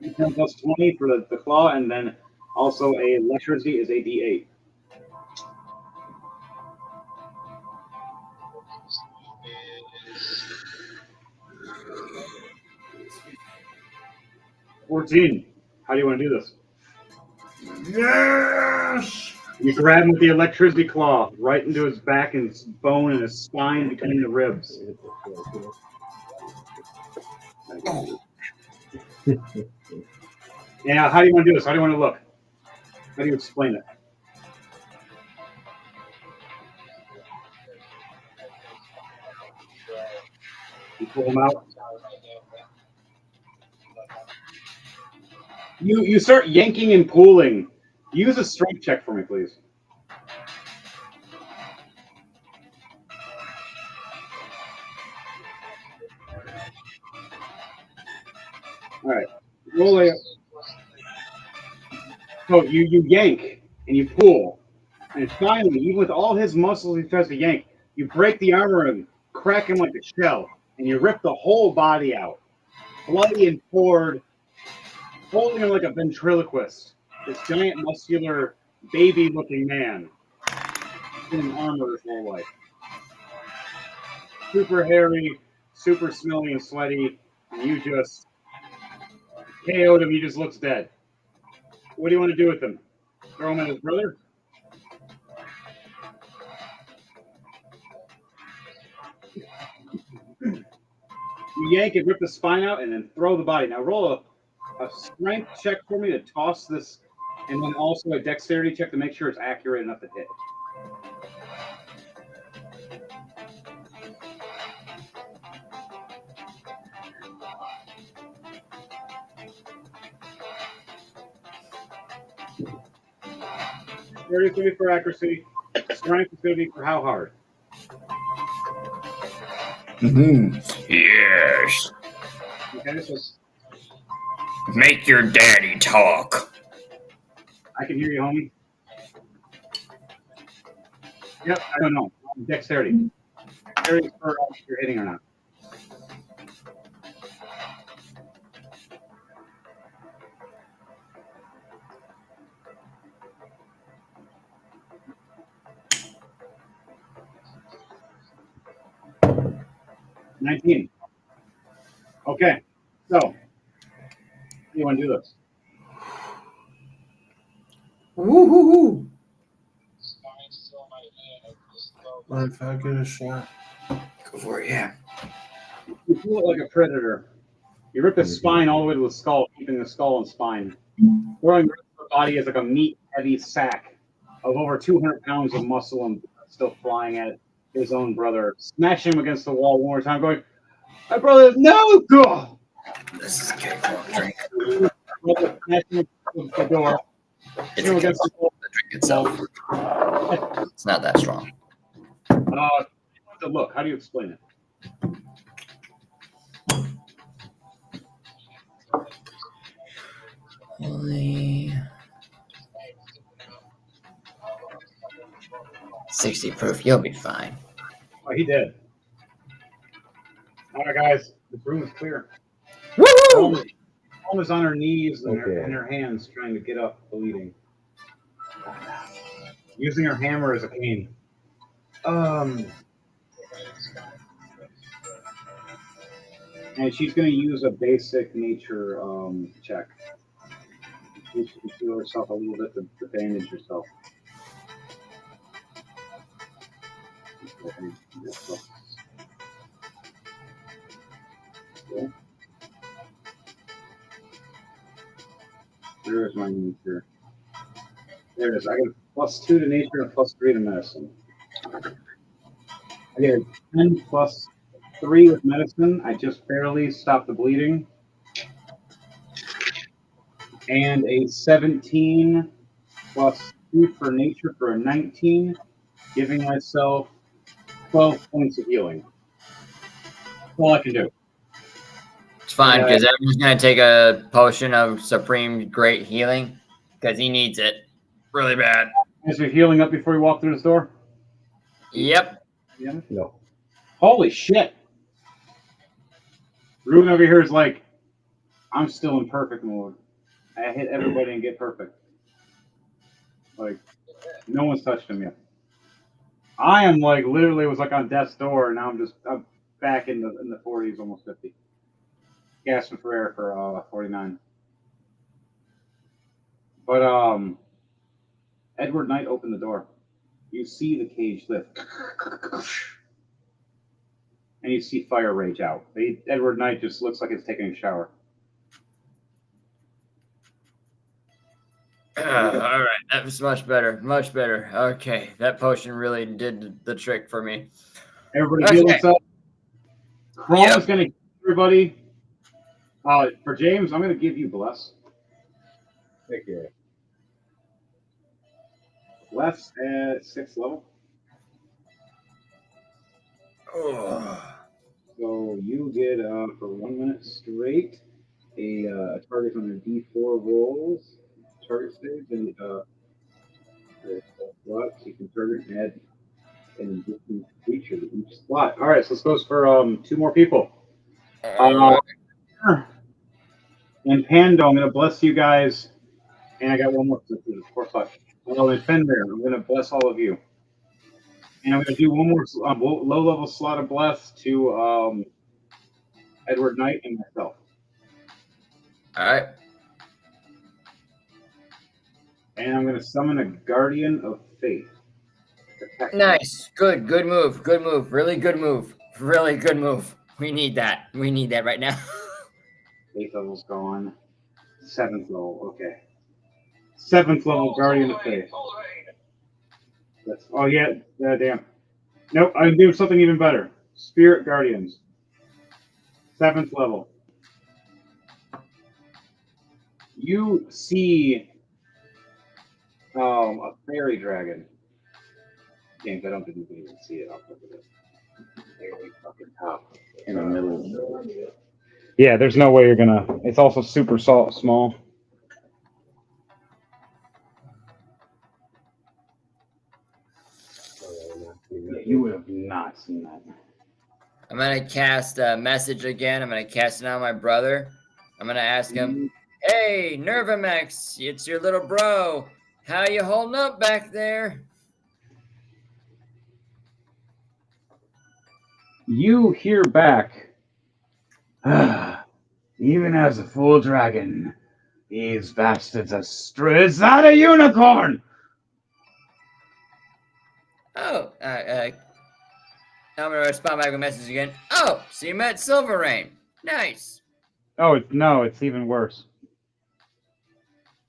S1: 10 plus 20 for the claw, and then also a electricity is a D8. $14. How do you want to do this?
S12: Yes!
S1: You grab him with the electricity claw right into his back and his bone and his spine between the ribs. Yeah, how do you want to do this? How do you want to look? How do you explain it? You pull him out. You start yanking and pulling. Use a strength check for me, please. All right. Roll a. So you yank and you pull, and finally, even with all his muscles, he tries to yank. You break the armor and crack him like a shell, and you rip the whole body out, bloody and poured, holding him like a ventriloquist. This giant, muscular, baby-looking man in armor his whole life. Super hairy, super smelly and sweaty, and you just KO'd him. He just looks dead. What do you want to do with him? Throw him at his brother? You yank and rip the spine out and then throw the body. Now roll a strength check for me to toss this, and then also a dexterity check to make sure it's accurate enough to hit. Dexterity is going to be for accuracy. Strength is going to be for how hard.
S2: Yes.
S1: Okay, so
S2: Make your daddy talk.
S1: I can hear you, homie. Yep, I don't know. Dexterity. Dexterity is for if you're hitting or not. $19. Okay, so how do you want to do this?
S7: Woo-hoo-hoo.
S12: What if I get a shot?
S13: Go for it, yeah.
S1: You pull it like a predator. You rip the spine all the way to the skull, keeping the skull and spine. Throwing the rest of the body as like a meat-heavy sack of over 200 pounds of muscle and still flying at his own brother. Smash him against the wall one more time, going, "My brother, no!" God.
S13: This is a cakewalk drink.
S1: Smash him against the door.
S13: It's a cakewalk. The drink itself. It's not that strong.
S1: So look, how do you explain it?
S13: Only 60 proof. You'll be fine.
S1: Oh, he did. All right, guys, the room is clear.
S7: Woo!
S1: Mom is on her knees and,
S3: Okay.
S1: her hands trying to get up, bleeding. Using her hammer as a cane. And she's going to use a basic nature check. She can heal herself a little bit to bandage herself. Okay. There's my nature. There it is. I got +2 to nature and +3 to medicine. I get a 10 +3 with medicine. I just barely stopped the bleeding. And a 17 +2 for nature for a 19, giving myself 12 points of healing. That's all I can do.
S2: It's fine, because everyone's going to take a potion of supreme great healing, because he needs it really bad.
S1: Is he healing up before you walk through this door?
S2: Yep.
S1: Yeah.
S3: No.
S1: Holy shit. Ruben over here is like, I'm still in perfect mode. I hit everybody and get perfect. Like, no one's touched him yet. I am like, literally was like on death's door, and now I'm back in the 40s, almost 50. Gasping for air for 49. But Edward Knight opened the door. You see the cage lift. And you see fire rage out. Edward Knight just looks like he's taking a shower.
S2: All right, that was much better. Much better. Okay, that potion really did the trick for me.
S1: Everybody heal themselves. Chrome is going to give everybody. For James, I'm going to give you Bless.
S3: Thank you.
S1: Bless at 6th level.
S2: Oh.
S1: So you get, for 1 minute straight, a target on a D4 rolls, target stage, and slots. You can target and add an existing creature to each slot. All right, so this goes for 2 more people. And Pando, I'm going to bless you guys. And I got one more. 4 slots. Well, and Fenrir, I'm going to bless all of you. And I'm going to do one more low-level slot of bless to Edward Knight and myself.
S2: All right.
S1: And I'm going to summon a Guardian of Faith.
S2: Nice. Good move. Good move. Really good move. Really good move. We need that. We need that right now.
S1: 8th level's gone. 7th level. Okay. 7th level Guardian of Faith. Oh, yeah. Damn. Nope. I can do something even better. Spirit Guardians. 7th level. You see a fairy dragon. James, I don't think you can even see it. I'll look at it. Very fucking top in the middle. Yeah, there's no way you're gonna. It's also super small. You would have not seen that.
S2: I'm going to cast a message again. I'm going to cast it on my brother. I'm going to ask him, hey, Nervamex, it's your little bro. How you holding up back there?
S1: You hear back. Even as a full dragon, these bastards are It's not a unicorn!
S2: Oh, I'm going to respond back with a message again. Oh, so you met Silver Rain. Nice.
S1: Oh, no, it's even worse.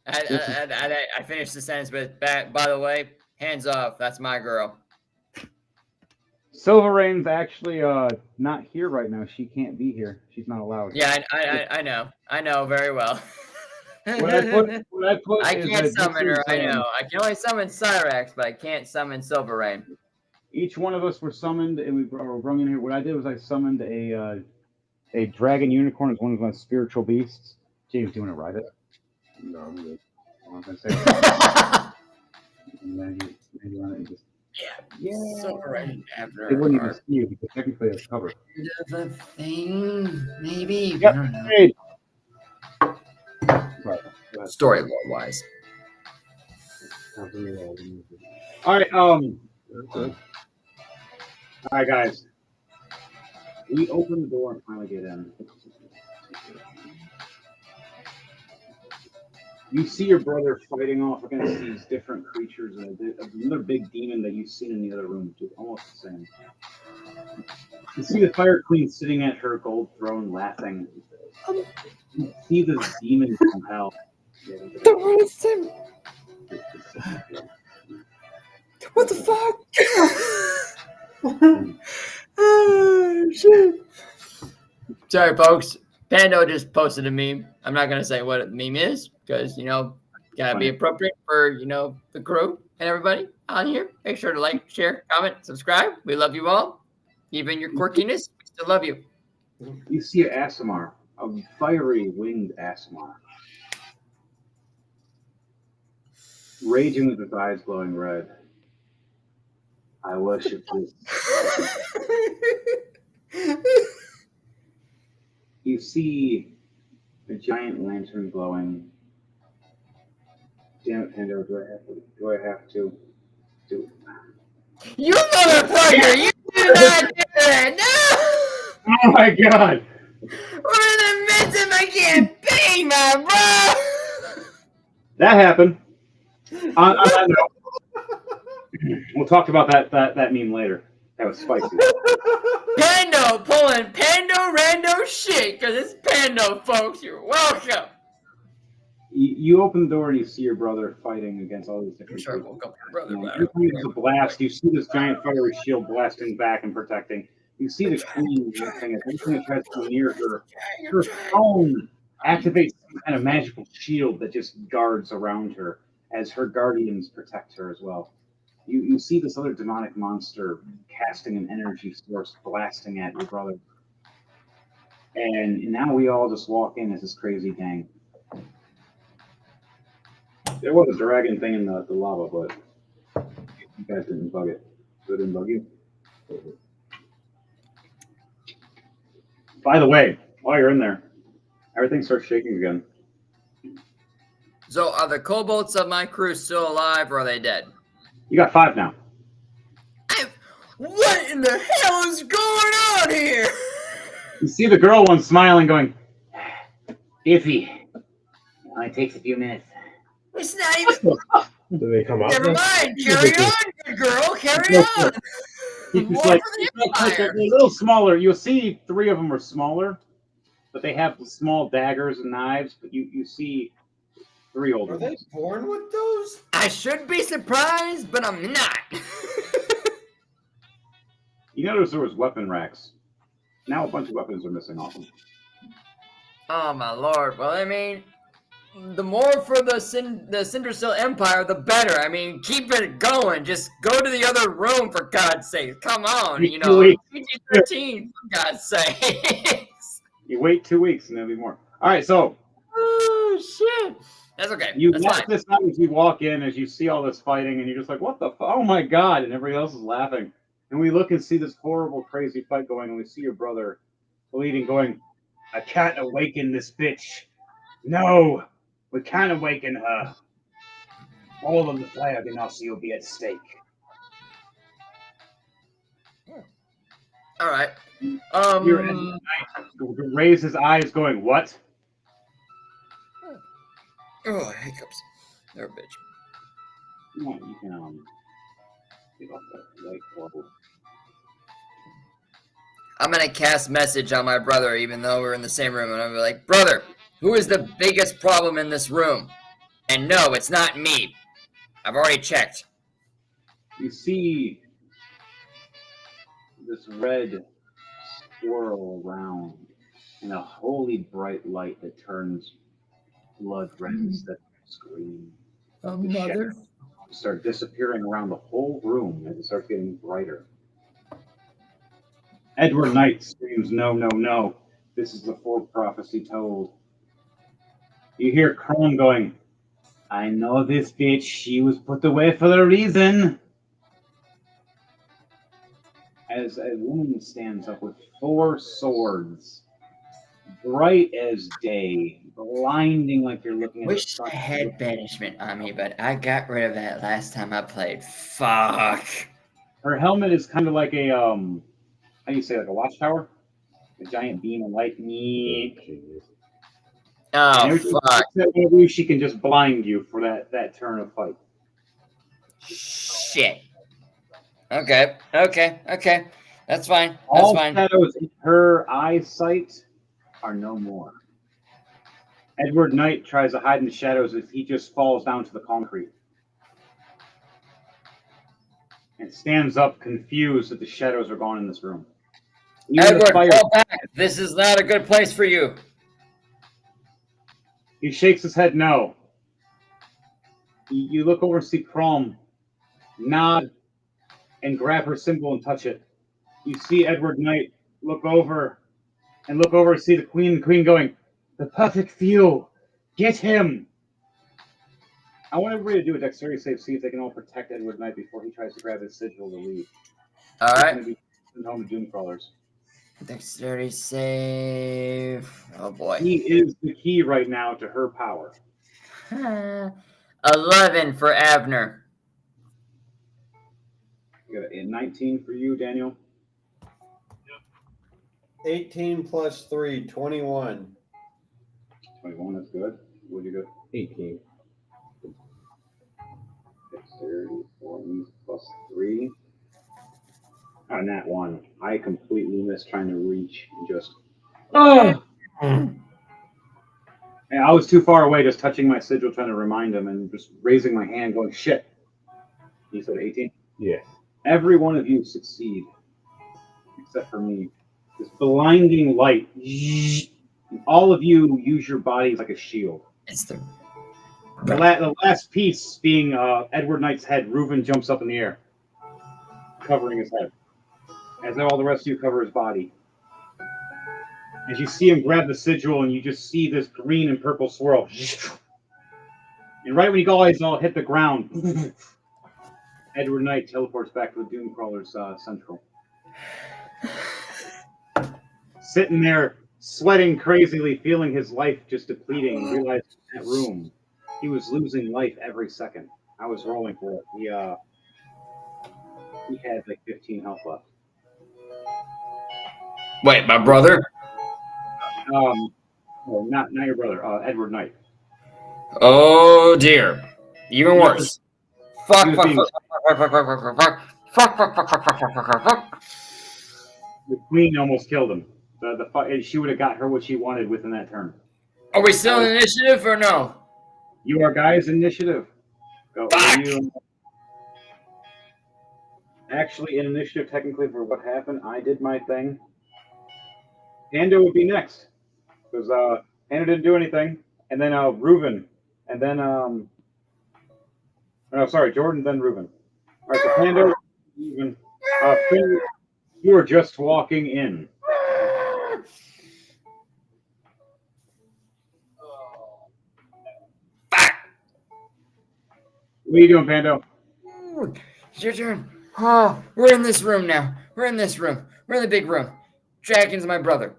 S2: I finished the sentence with, by the way, hands off. That's my girl.
S1: Silver Rain's actually not here right now. She can't be here. She's not allowed.
S2: Yeah, I know. I know very well.
S1: What I put
S2: I
S1: is
S2: can't
S1: that
S2: summon her, I know.
S1: um,
S2: I can only summon Cyrax, but I can't summon Silver Rain.
S1: Each one of us were summoned, and we were brought in here. What I did was I summoned a dragon unicorn as one of my spiritual beasts. James, do you want to ride it?
S3: No, I'm good.
S1: I'm gonna say and then you run it and just
S2: Silver Rain after
S1: it wouldn't even see you because technically it's covered.
S2: The thing, maybe.
S1: Yep.
S2: I don't know.
S1: Hey.
S2: Story lore wise.
S1: All right. All right, guys. We open the door and finally get in. You see your brother fighting off against these different creatures, and another big demon that you've seen in the other room, too, almost the same. You see the Fire Queen sitting at her gold throne, laughing. You see this demon from hell.
S7: What the fuck? Oh, shit.
S2: Sorry, folks. Pando just posted a meme. I'm not gonna say what a meme is because gotta be appropriate for the crew and everybody on here. Make sure to like, share, comment, subscribe. We love you all, even your quirkiness. We still love you.
S1: You see an Aasimar, a fiery winged Aasimar, raging with his eyes glowing red. I worship this. You see a giant lantern glowing. Damn it, Pando, do I have to do it?
S2: You motherfucker! You did not do that! No!
S1: Oh my god!
S2: We're in the midst of my campaign, my bro!
S1: That happened. On that note, we'll talk about that meme later. That was spicy.
S2: Pando pulling Pando rando shit, because it's Pando, folks. You're welcome.
S1: You open the door and you see your brother fighting against all these different people. Every time there's a blast, you see this giant fiery shield blasting back and protecting. You see the queen thing as everything that tries to go near her. Her phone activates some kind of magical shield that just guards around her as her guardians protect her as well. You see this other demonic monster casting an energy source blasting at your brother. And now we all just walk in as this crazy gang. There was a dragon thing in the lava, but you guys didn't bug it. So it didn't bug you. By the way, while you're in there, everything starts shaking again.
S2: So are the kobolds of my crew still alive or are they dead?
S1: You got 5 now.
S2: What in the hell is going on here?
S1: You see the girl one smiling, going, "Iffy. It only takes a few minutes."
S2: It's not even.
S3: Do they come out?
S2: Never mind. Carry on, good girl. Carry on.
S1: It's like a little smaller. You'll see 3 of them are smaller, but they have small daggers and knives. But you see 3 older ones.
S12: Are they born with those?
S2: I should be surprised, but I'm not.
S1: You notice there was weapon racks. Now a bunch of weapons are missing off them.
S2: Oh my lord. Well, I mean, the more for the Cindersill Empire, the better. I mean, keep it going. Just go to the other room, for God's sake. Come on, PG-13, for God's sake.
S1: You wait 2 weeks and there'll be more. All right, so.
S2: Oh, shit. That's okay.
S1: That's fine. This time as you walk in, as you see all this fighting, and you're just like, what the oh my god, and everybody else is laughing. And we look and see this horrible, crazy fight going, and we see your brother bleeding, going, "I can't awaken this bitch. No, we can't awaken her. All of the flag and us will be at stake."
S2: All right.
S1: Raise his eyes, going, "What?"
S2: Oh, hiccups. They're a bitch.
S1: You can get off that light bubble.
S2: I'm gonna cast message on my brother, even though we're in the same room, and I'm gonna be like, "Brother, who is the biggest problem in this room?" And no, it's not me. I've already checked.
S1: You see this red swirl around in a holy bright light that turns blood red instead of green.
S2: Oh, mother.
S1: Start disappearing around the whole room as it starts getting brighter. Edward Knight screams, "No, no, no. This is the fourth prophecy told." You hear Crone going, "I know this bitch. She was put away for a reason." As a woman stands up with 4 swords, bright as day, blinding like you're looking at.
S2: Wish I had banishment on me, but I got rid of that last time I played. Fuck.
S1: Her helmet is kind of like a how do you say, like a watchtower? A giant beam of light.
S2: Oh, fuck.
S1: She can just blind you for that turn of fight.
S2: Shit. Okay. That's fine.
S1: All shadows in her eyesight are no more. Edward Knight tries to hide in the shadows as he just falls down to the concrete. and stands up, confused that the shadows are gone in this room. Even the
S2: Edward,
S1: fire.
S2: fall back. This is not a good place for you.
S1: He shakes his head no. You look over and see Crom nod and grab her symbol and touch it. You see Edward Knight look over and see the Queen going, the perfect fuel. Get him. I want everybody to do a dexterity save, see if they can all protect Edward Knight before he tries to grab his sigil to leave.
S2: All right.
S1: He's going to be sent home to Doomcrawlers.
S2: Dexterity save. Oh boy.
S1: He is the key right now to her power.
S2: 11 for Abner.
S1: You got a 19 for you, Daniel.
S11: 18 plus 3, 21.
S1: 21, that's good. What do you got?
S3: 18.
S1: Dexterity 4 plus 3. Oh, nat 1. I completely missed trying to reach and just. Oh! And I was too far away, just touching my sigil, trying to remind him, and just raising my hand, going, shit. You said 18?
S3: Yeah.
S1: Every one of you succeed, except for me. This blinding light. And all of you use your bodies like a shield.
S2: It's the
S1: last piece being Edward Knight's head. Reuven jumps up in the air, covering his head. As all the rest of you cover his body. As you see him grab the sigil, and you just see this green and purple swirl. And right when you guys all hit the ground, Edward Knight teleports back to the Doomcrawlers Central. Sitting there, sweating crazily, feeling his life just depleting, realizing in that room he was losing life every second. I was rolling for it. He had like 15 health left.
S2: Wait, my brother?
S1: Well, not your brother, Edward Knight.
S2: Oh dear. Even worse. Fuck.
S1: The Queen almost killed him. She would have got her what she wanted within that turn.
S2: Are we still in initiative or no?
S1: You are guys' initiative. Go. Actually, in initiative, technically, for what happened, I did my thing. Pando would be next. Because Pando didn't do anything. And then Reuven. And then, Jordan, then Reuven. All right, so Pando, Reuven. Finn, you are just walking in. What are you doing, Pando?
S2: It's your turn. Oh, we're in this room now. We're in this room. We're in the big room. Dragon's my brother.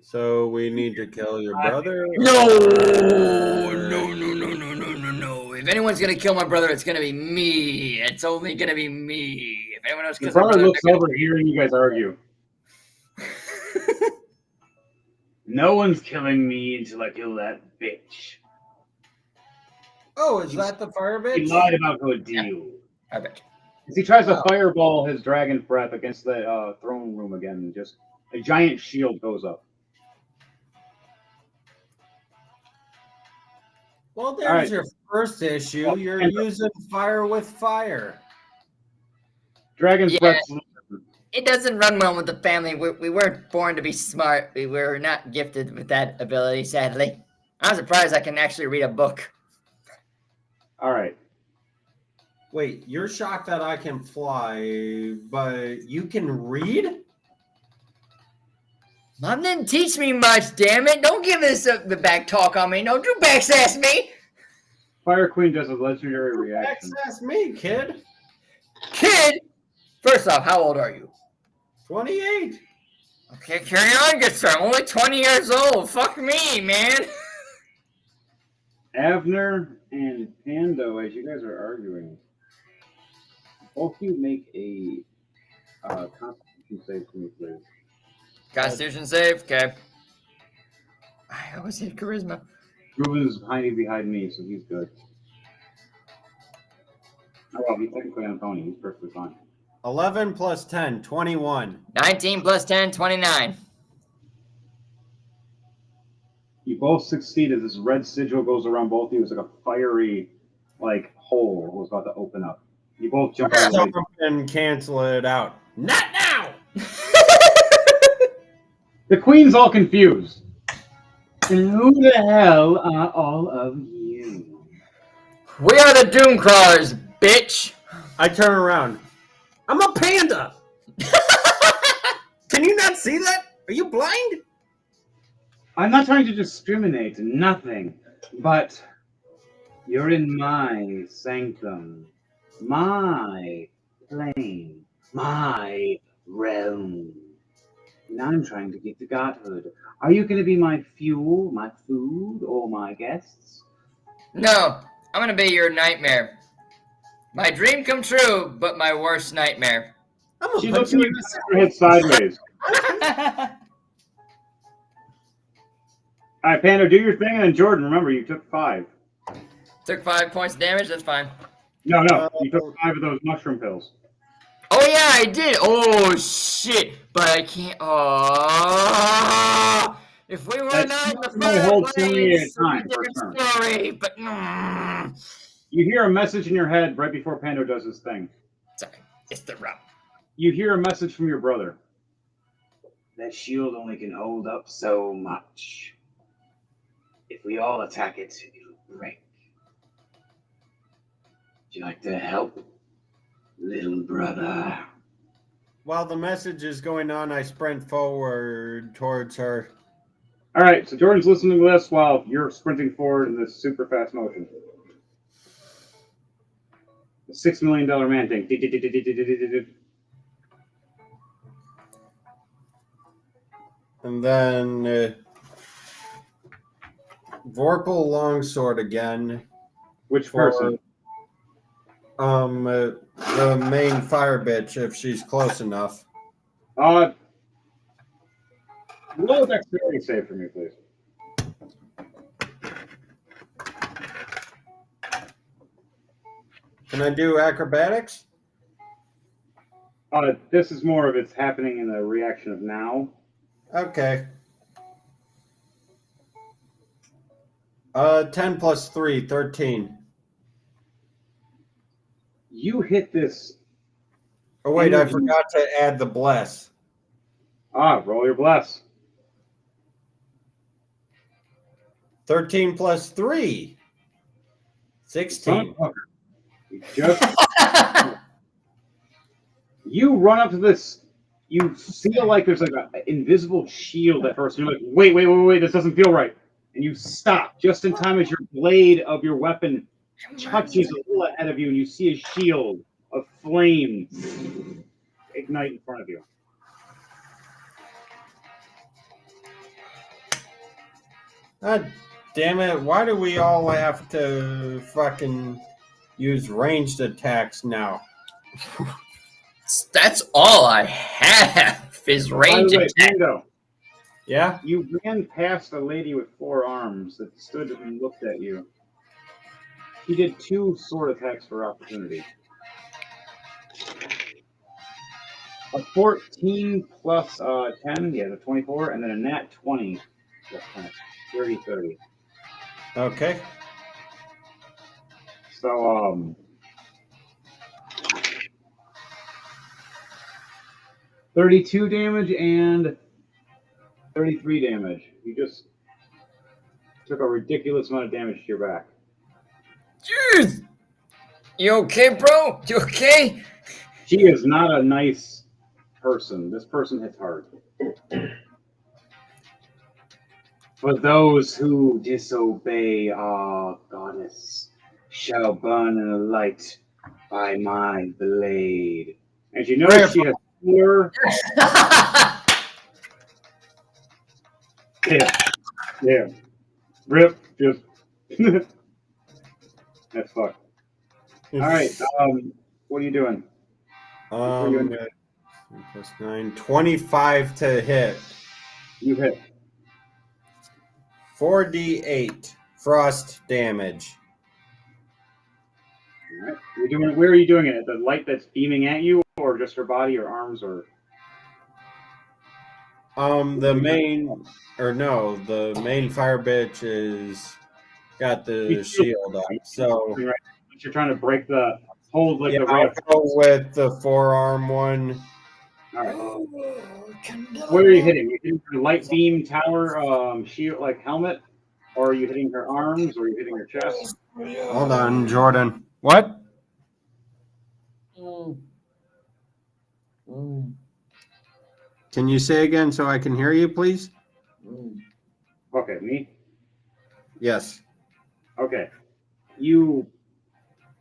S11: So we need to kill your brother?
S2: No. If anyone's gonna kill my brother, it's gonna be me. It's only gonna be me. If anyone else kills my brother,
S1: looks over here and you guys argue. No one's killing me until I kill that bitch.
S11: Oh, is that the fire bitch?
S1: He lied about the deal.
S2: I bet.
S1: He tries to fireball his dragon breath against the throne room again, and just a giant shield goes up.
S11: Well, there's your first issue.
S1: Well,
S11: You're using fire with fire.
S1: Dragon's breath.
S2: It doesn't run well with the family. We weren't born to be smart. We were not gifted with that ability, sadly. I'm surprised I can actually read a book.
S1: All right.
S11: Wait, you're shocked that I can fly, but you can read?
S2: Mom didn't teach me much, damn it. Don't give this the back talk on me. Don't you backsass me.
S1: Fire Queen does a legendary reaction.
S11: Backsass me, kid.
S2: Kid? First off, how old are you?
S11: 28.
S2: Okay, carry on, good sir. I'm only 20 years old. Fuck me, man.
S1: Abner and Pando, as you guys are arguing, both of you make a Constitution save for me, please.
S2: Constitution save? Okay. I always hit charisma.
S1: Reuben's behind me, so he's good. Oh, well, he's technically on pony. He's perfectly fine.
S11: 11 plus 10, 21.
S2: 19 plus 10, 29.
S1: You both succeed as this red sigil goes around both of you. It's like a fiery, hole was about to open up. You both jump out of the way.
S11: Someone can cancel it out. Not now!
S1: The queen's all confused. And who the hell are all of you?
S2: We are the Doom Crawlers, bitch.
S11: I turn around. I'm a panda! Can you not see that? Are you blind?
S1: I'm not trying to discriminate, nothing. But you're in my sanctum, my plane, my realm. And I'm trying to get to godhood. Are you going to be my fuel, my food, or my guests?
S2: No, I'm gonna be your nightmare. My dream come true, but my worst nightmare.
S1: She looks at you and sticks her head sideways. All right, Panda, do your thing, and then Jordan, remember, you took 5.
S2: Took 5 points of damage, that's fine.
S1: No, you took 5 of those mushroom pills.
S2: Oh yeah, I did. Oh shit! But I can't. Oh, if we were not in the
S1: hold
S2: first
S1: 20 at a
S2: place,
S1: time
S2: it's a
S1: per
S2: different
S1: turn.
S2: story. But
S1: You hear a message in your head right before Pando does his thing.
S2: sorry, it's the rub.
S1: You hear a message from your brother. That shield only can hold up so much. If we all attack it, it'll break. Would you like to help, little brother?
S11: While the message is going on, I sprint forward towards her.
S1: All right, so Jordan's listening to this while you're sprinting forward in this super fast motion. The $6 million man thing.
S11: And then Vorpal Longsword again.
S1: Which person?
S11: The main fire bitch, if she's close enough.
S1: Roll a dexterity save for me, please.
S11: Can I do acrobatics?
S1: This is more of it's happening in the reaction of now.
S11: Okay. 10 plus 3, 13.
S1: You hit this.
S11: Oh, wait, I forgot to add the bless.
S1: Roll your bless.
S11: 13 plus 3. 16.
S1: You run up to this. You feel like there's like an invisible shield at first. You're like, wait, this doesn't feel right. And you stop just in time as your blade of your weapon touches a little ahead of you, and you see a shield of flame ignite in front of you.
S11: God damn it. Why do we all have to fucking use ranged attacks now?
S2: That's all I have is range
S1: By the way,
S2: attack.
S1: Pando,
S11: yeah?
S1: You ran past a lady with 4 arms that stood and looked at you. She did 2 sword attacks for opportunity. A 14 plus 10, the 24, and then a nat 20 plus 10, 30.
S11: Okay.
S1: So, 32 damage and 33 damage. You just took a ridiculous amount of damage to your back.
S2: Jeez! You okay, bro? You okay?
S1: She is not a nice person. This person hits hard. For those who disobey our goddess shall burn in the light by my blade. And you notice she has 4. Yeah. Rip. Just. That's fucked. All right. What are you doing?
S11: Plus 9. 25 to hit.
S1: You hit.
S11: 4d8 frost damage.
S1: All right. You're doing. Where are you doing it? The light that's beaming at you, or just her body, or arms, or?
S11: The main fire bitch is got the shield up. So
S1: right. You're trying to break the hold like
S11: Yeah,
S1: the ray
S11: I'll
S1: of
S11: go with the forearm one.
S1: All right. Where are you hitting? You hitting her light beam tower shield like helmet, or are you hitting her arms, or are you hitting her chest?
S11: Hold on, Jordan. What? Can you say again so I can hear you, please?
S1: Okay, me.
S11: Yes.
S1: Okay,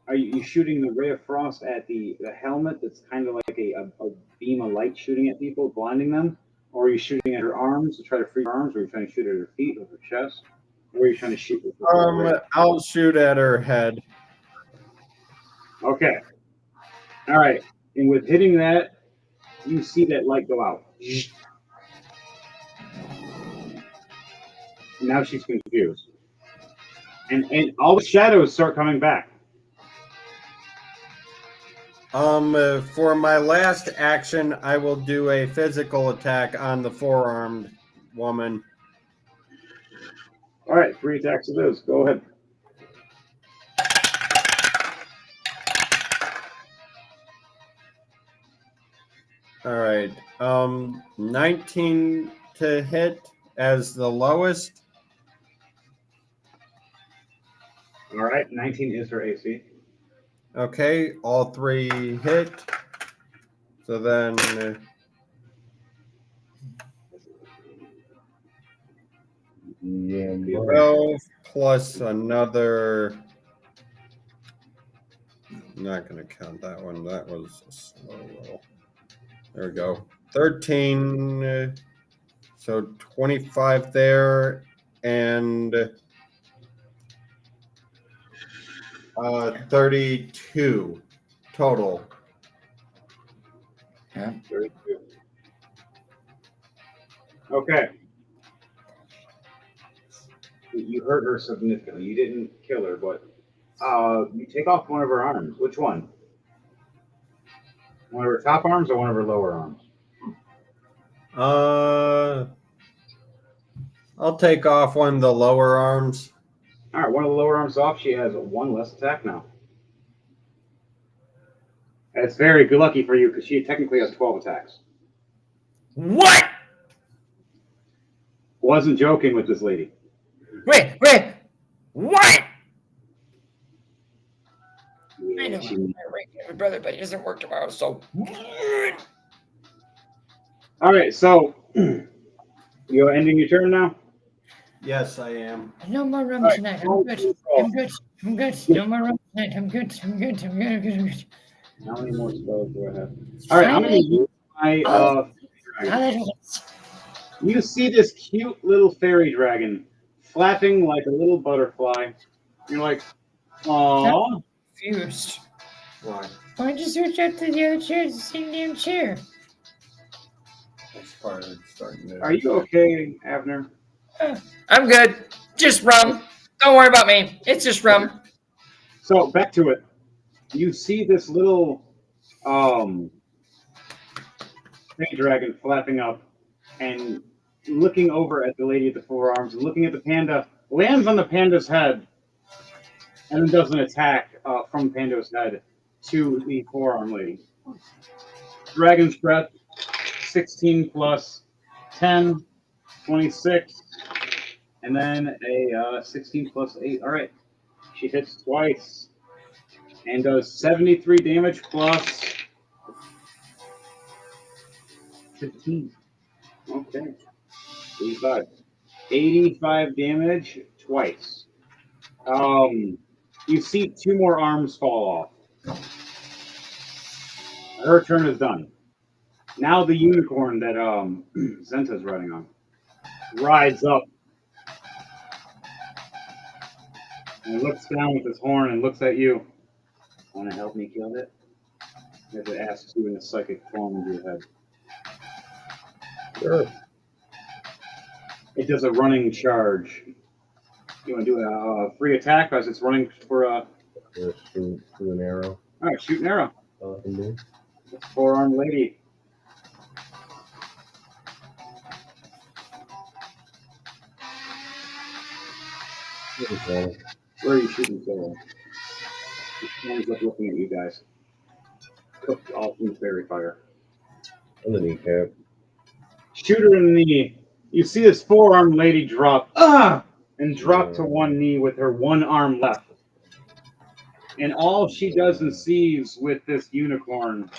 S1: are you shooting the ray of frost at the helmet that's kind of like a beam of light shooting at people, blinding them, or are you shooting at her arms to try to free her arms, or are you trying to shoot at her feet or her chest, or are you trying to shoot with the ray?
S11: I'll shoot at her head.
S1: Okay. All right, and with hitting that, you see that light go out. Now she's confused. And all the shadows start coming back.
S11: For my last action, I will do a physical attack on the forearmed woman.
S1: All right, 3 attacks it is. Go ahead.
S11: All right. 19 to hit as the lowest.
S1: All right, 19 is her AC.
S11: Okay, all 3 hit. So then 12 plus another. I'm not going to count that one. That was a slow roll. There we go. 13. So 25 there. And 32 total.
S2: Yeah.
S1: 32. Okay. You hurt her significantly. You didn't kill her, but you take off one of her arms. Which one? One of her top arms or one of her lower arms?
S11: I'll take off one of the lower arms.
S1: All right, one of the lower arms off. She has 1 less attack now. That's very good lucky for you because she technically has 12 attacks.
S2: What?
S1: Wasn't joking with this lady.
S2: Wait. What? I know
S1: She-
S2: I'm my brother, but he doesn't work tomorrow, so.
S1: All right, so you're ending your turn now?
S11: Yes, I am.
S7: No more rum
S1: Right,
S7: tonight.
S1: roll
S7: I'm good.
S1: control.
S7: I'm good. I'm good. No more rum tonight. I'm good. I'm good. I'm good. I'm good. I'm good.
S1: How many more spells do I have? All right, I'm going to use my dragon. You see this cute little fairy dragon flapping like a little butterfly. You're like, aww.
S7: Confused.
S11: Why?
S7: Why don't you switch up to the other chair? It's the same damn chair.
S1: Are you okay, Abner?
S2: I'm good. Just rum. Don't worry about me. It's just rum.
S1: So back to it. You see this little fairy dragon flapping up and looking over at the lady at the forearms and looking at the panda, lands on the panda's head, and then does an attack from Pando's head to the forearm lady. Dragon's Breath, 16 plus 10, 26, and then a 16 plus 8. All right. She hits twice and does 73 damage plus 15. Okay. 85. 85 damage twice. You see 2 more arms fall off. Her turn is done. Now the unicorn that Zenta's riding on rides up and looks down with his horn and looks at you. Want to help me kill it? As it asks you in a psychic form of your head.
S3: Sure.
S1: It does a running charge. You want to do a free attack as it's running for a.
S3: Shoot an arrow.
S1: All right, shoot an arrow.
S3: All I can do.
S1: Four-armed lady.
S3: Okay.
S1: Where are you shooting, Solo? He stands up looking at you guys. Cooked all from fairy fire.
S3: On the kneecap.
S1: Shoot her in the knee. You see this four-armed lady drop, and drop to one knee with her one arm left. And all she does and sees with this unicorn,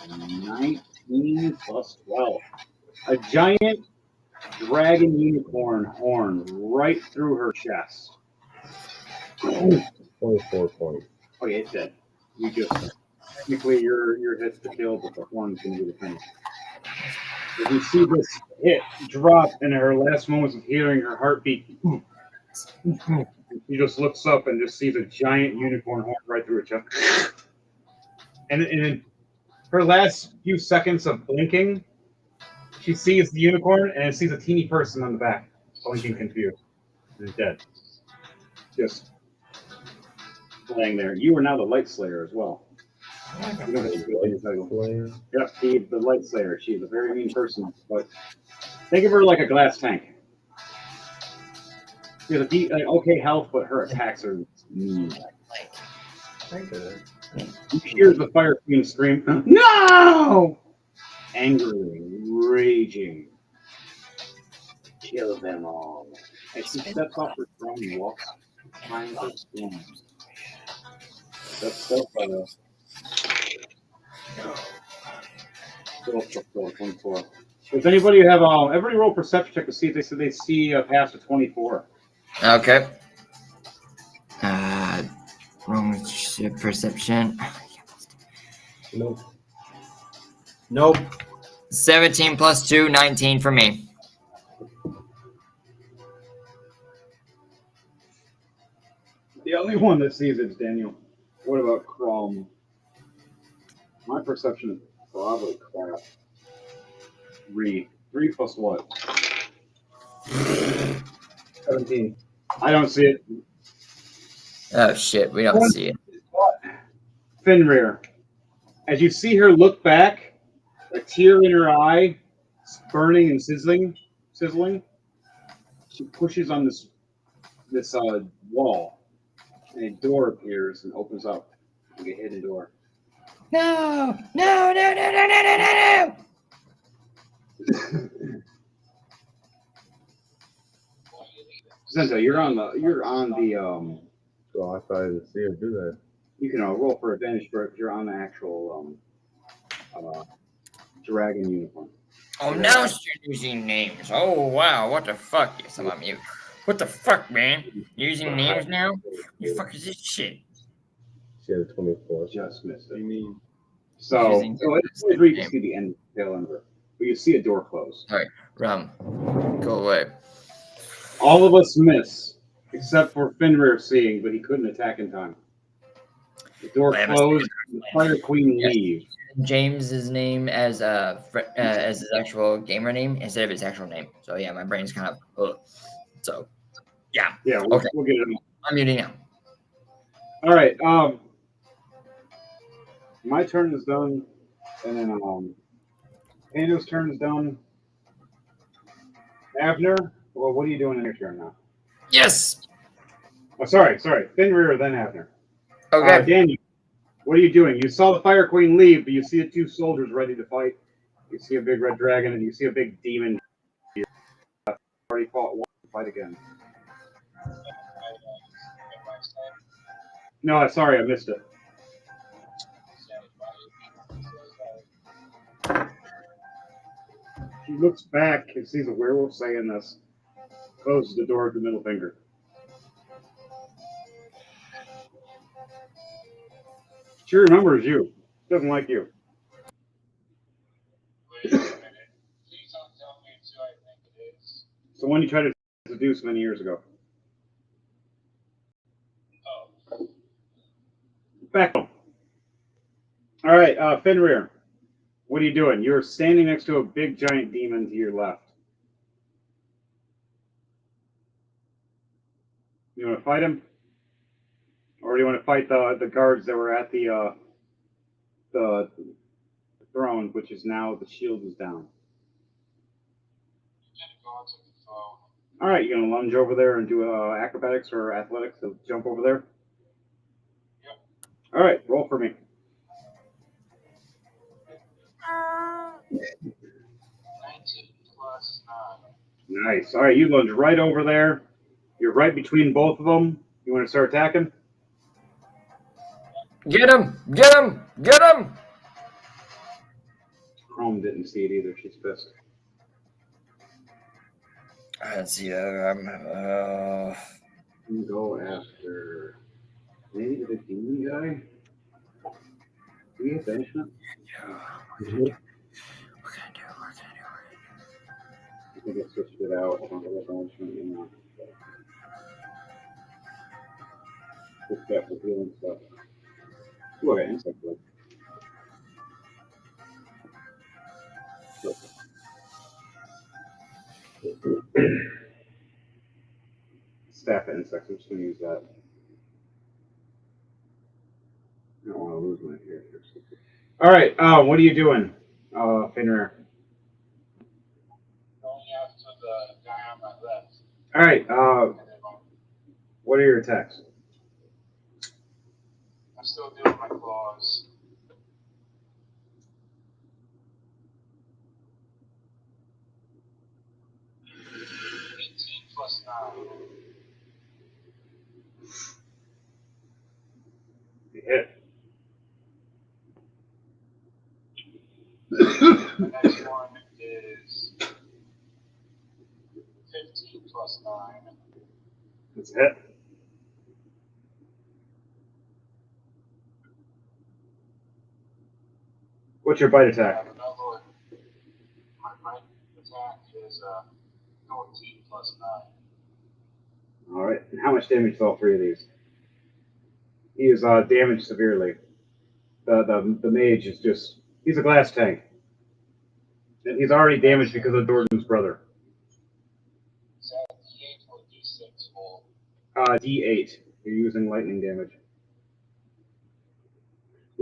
S1: 19 plus 12. A giant dragon unicorn horn right through her chest.
S3: 24 points.
S1: Oh, yeah, it's dead. You just, technically, your hit's to kill, but the horn's going to do the finish. As you see this hit drop in her last moments of hearing her heartbeat, she just looks up and just sees a giant unicorn horn right through her chest. And in her last few seconds of blinking, she sees the unicorn and sees a teeny person on the back, blinking confused. And dead. Just laying there. You are now the Light Slayer as well. You know Yep, the Light Slayer. She's a very mean person, but think of her like a glass tank. She has okay health, but her attacks are mean. You hear the Fire Queen scream, "No!" Angrily, raging. Kill them all. As she steps off her throne and walks behind her throne. That's 24. Does anybody have everybody roll perception check to see if they see past a 24?
S2: Okay. Wrong perception.
S3: Nope.
S11: Nope.
S2: 17 plus 2, 19 for me.
S1: The only one that sees it is Daniel. What about Crom? My perception is probably crap. 3. 3 plus what? 17. I don't see it.
S2: Oh shit, we don't see it.
S1: Fenrir. As you see her look back, a tear in her eye, burning and sizzling, she pushes on this wall, and a door appears and opens up, like a hidden door.
S2: No! No! No! No! No! No! No! No!
S1: Zento, you're on the
S3: So I thought I didn't see her do that.
S1: you can roll for advantage for if you're on the actual dragon unicorn.
S2: Oh, now you're using names. Oh wow, what the fuck? Yes, I'm on mute. What the fuck, man? Using names now? What the fuck is this shit?
S3: She had a 24.
S1: Just missed it.
S12: I mean,
S1: So it's where you can see the end tail end of it. But you see a door close.
S2: All right, Rum, go away.
S1: All of us miss, except for Fenrir seeing, but he couldn't attack in time. The door closed. The Fire Queen leaves.
S2: James's name as his actual gamer name instead of his actual name. So yeah, my brain's kind of so yeah.
S1: Yeah. We'll get it.
S2: I'm muting now.
S1: All right. My turn is done, and then Pando's turn is done. Avner, well, what are you doing in your turn now?
S2: Yes.
S1: Oh, sorry. Fenrir, then Avner.
S2: Okay.
S1: Daniel, what are you doing? You saw the Fire Queen leave, but you see the two soldiers ready to fight. You see a big red dragon, and you see a big demon. You already fought one to fight again. No, sorry, I missed it. He looks back and sees a werewolf saying this. Closes the door with the middle finger. She remembers you. Doesn't like you.
S5: Wait a minute. Please don't tell me it's who I think it is.
S1: It's the one you tried to seduce many years ago.
S5: Oh.
S1: Back home. All right, Fenrir. What are you doing? You're standing next to a big giant demon to your left. You want to fight him? Or do you want to fight the guards that were at the throne, which is now the shield is down? All right, you gonna lunge over there and do acrobatics or athletics to jump over there? All right, roll for me.
S5: 19 plus 9.
S1: Nice. All right, you lunge right over there. You're right between both of them. You want to start attacking?
S2: Get him! Get him! Get him!
S1: Chrome didn't see it either. She's pissed.
S2: Let's see.
S1: You go after maybe the demon guy. Do we have banishment?
S2: What can I do? What can I do?
S1: I think I switched it out. I don't have banishment anymore. This stuff with healing stuff. Ooh, I got insect blood. Staff of insects. I'm just going to use that. I don't want to lose my characters. All right. What are you doing, Finrear?
S5: Going after the guy on my left.
S1: All right. What are your attacks?
S5: I'm still doing my claws. Plus 9.
S1: You hit.
S5: The next one is 15 plus 9.
S1: That's hit. What's your bite attack?
S5: Another, my bite attack is 14 plus 9.
S1: All right. And how much damage to all three of these? He is damaged severely. The mage is just—he's a glass tank, and he's already damaged because of Dordan's brother.
S5: Is that D8 or D6 for?
S1: D8. You're using lightning damage.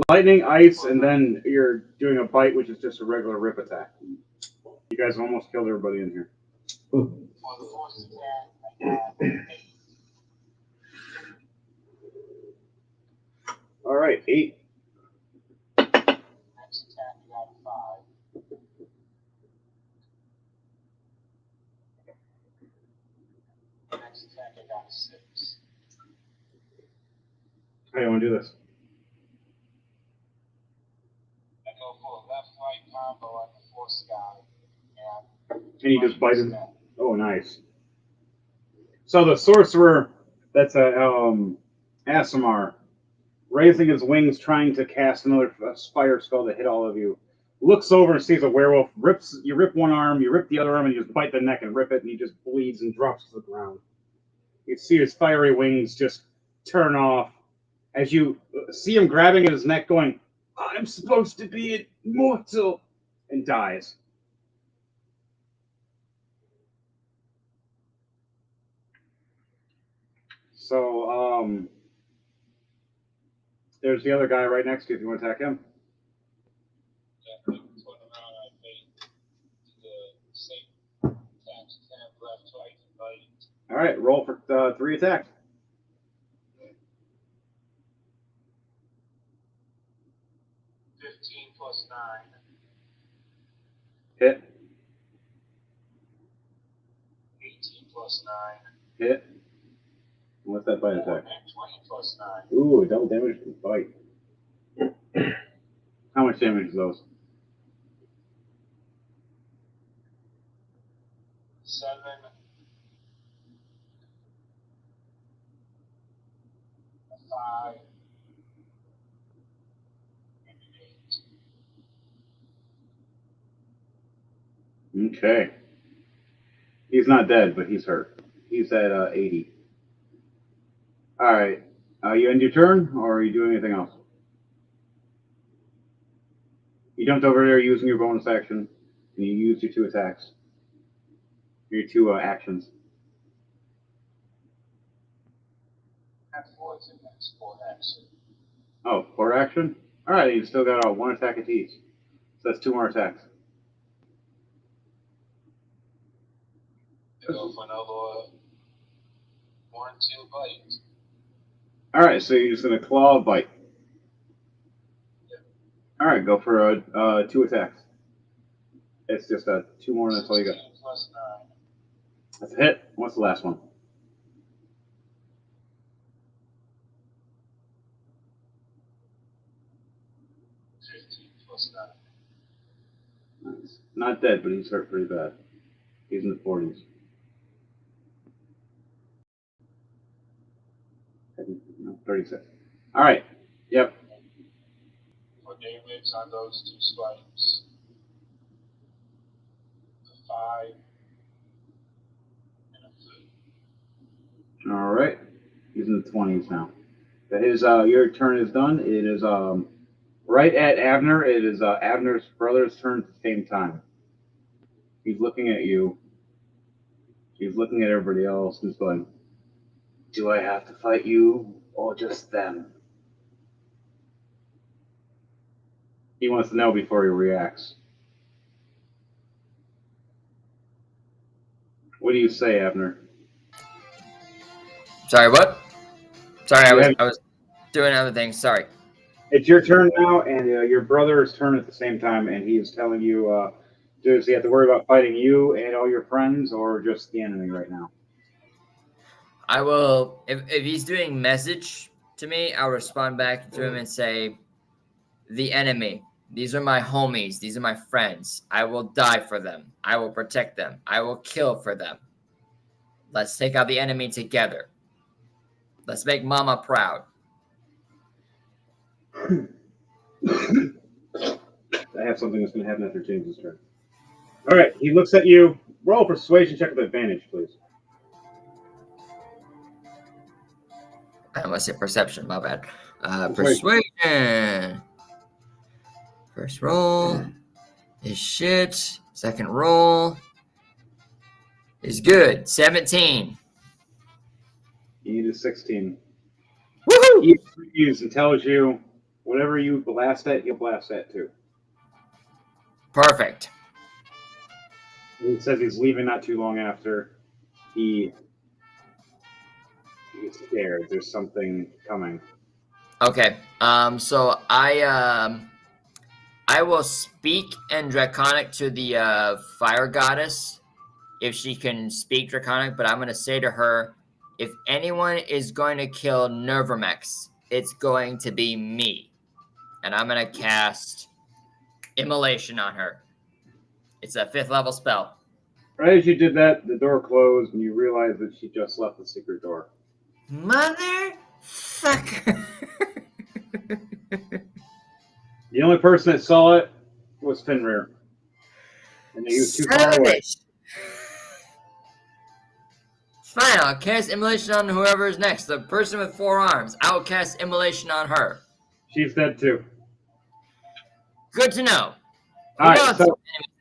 S1: Lightning, ice, and then you're doing a bite, which is just a regular rip attack. You guys almost killed everybody in here.
S5: For the force attack, I got 8.
S1: All right, 8.
S5: Next attack, I got 5. Next attack, I got 6.
S1: How do you want to do this?
S5: I go for a left-right combo on the force guy.
S1: And you just bite him. Oh, nice. So the sorcerer, that's a Asimar, raising his wings, trying to cast another fire spell to hit all of you. Looks over and sees a werewolf. You rip one arm, you rip the other arm, and you just bite the neck and rip it, and he just bleeds and drops to the ground. You see his fiery wings just turn off as you see him grabbing at his neck, going, "I'm supposed to be immortal," and dies. So, there's the other guy right next to you if you want to attack him.
S5: Yeah, turn around, I make the same attacks, 10 left, right, and right.
S1: All right, roll for 3 attacks.
S5: 15 plus 9.
S1: Hit.
S5: 18 plus 9.
S1: Hit. What's that bite attack?
S5: 20 plus 9.
S1: Ooh, double damage from bite. How much damage is those?
S5: 7. 5. And 8.
S1: Okay. He's not dead, but he's hurt. He's at 80. All right. You end your turn, or are you doing anything else? You jumped over there using your bonus action, and you used your 2 attacks. Your 2 actions.
S5: That's 4 to next 4 action.
S1: Oh, 4 action? All right, you still got 1 attack at each. So that's 2 more attacks.
S5: Go for another 1, 2 bites.
S1: All right, so you're just going to claw bite. All right, go for 2 attacks. It's just 2 more, and that's all you got.
S5: 16 plus 9.
S1: That's a hit. What's the last one?
S5: 15 plus 9.
S1: Nice. Not dead, but he's hurt pretty bad. He's in the 40s. No, 36. All right. Yep.
S5: For damage on those 2 swipes, 5 and a 3.
S1: All right. He's in the 20s now. His your turn is done. It is right at Abner. It is Abner's brother's turn at the same time. He's looking at you. He's looking at everybody else and he's going, do I have to fight you or just them? He wants to know before he reacts. What do you say, Abner?
S2: Sorry, what? Sorry, I was doing other things. Sorry.
S1: It's your turn now, and your brother's turn at the same time, and he is telling you, does he have to worry about fighting you and all your friends, or just the enemy right now?
S2: I will, if he's doing message to me, I'll respond back to him and say, the enemy. These are my homies. These are my friends. I will die for them. I will protect them. I will kill for them. Let's take out the enemy together. Let's make Mama proud.
S1: I have something that's going to happen after James's turn. All right, he looks at you. Roll a persuasion check with advantage, please.
S2: I almost said perception. My bad. Persuasion. First roll is shit. Second roll is good. 17.
S1: You need a 16.
S2: Woohoo!
S1: He reviews and tells you whatever you blast at, he'll blast at too.
S2: Perfect.
S1: He says he's leaving not too long after. He's scared. There's something coming.
S2: Okay. So I will speak in Draconic to the fire goddess if she can speak Draconic, but I'm going to say to her, if anyone is going to kill Nervamex, it's going to be me. And I'm going to cast Immolation on her. It's a 5th level spell.
S1: Right as you did that, the door closed and you realize that she just left the secret door.
S2: Motherfucker.
S1: The only person that saw it was Fenrir. And he was too far away.
S2: Fine, I'll cast Immolation on whoever is next. The person with 4 arms. I'll cast Immolation on her.
S1: She's dead too.
S2: Good to know.
S1: All right, so
S2: in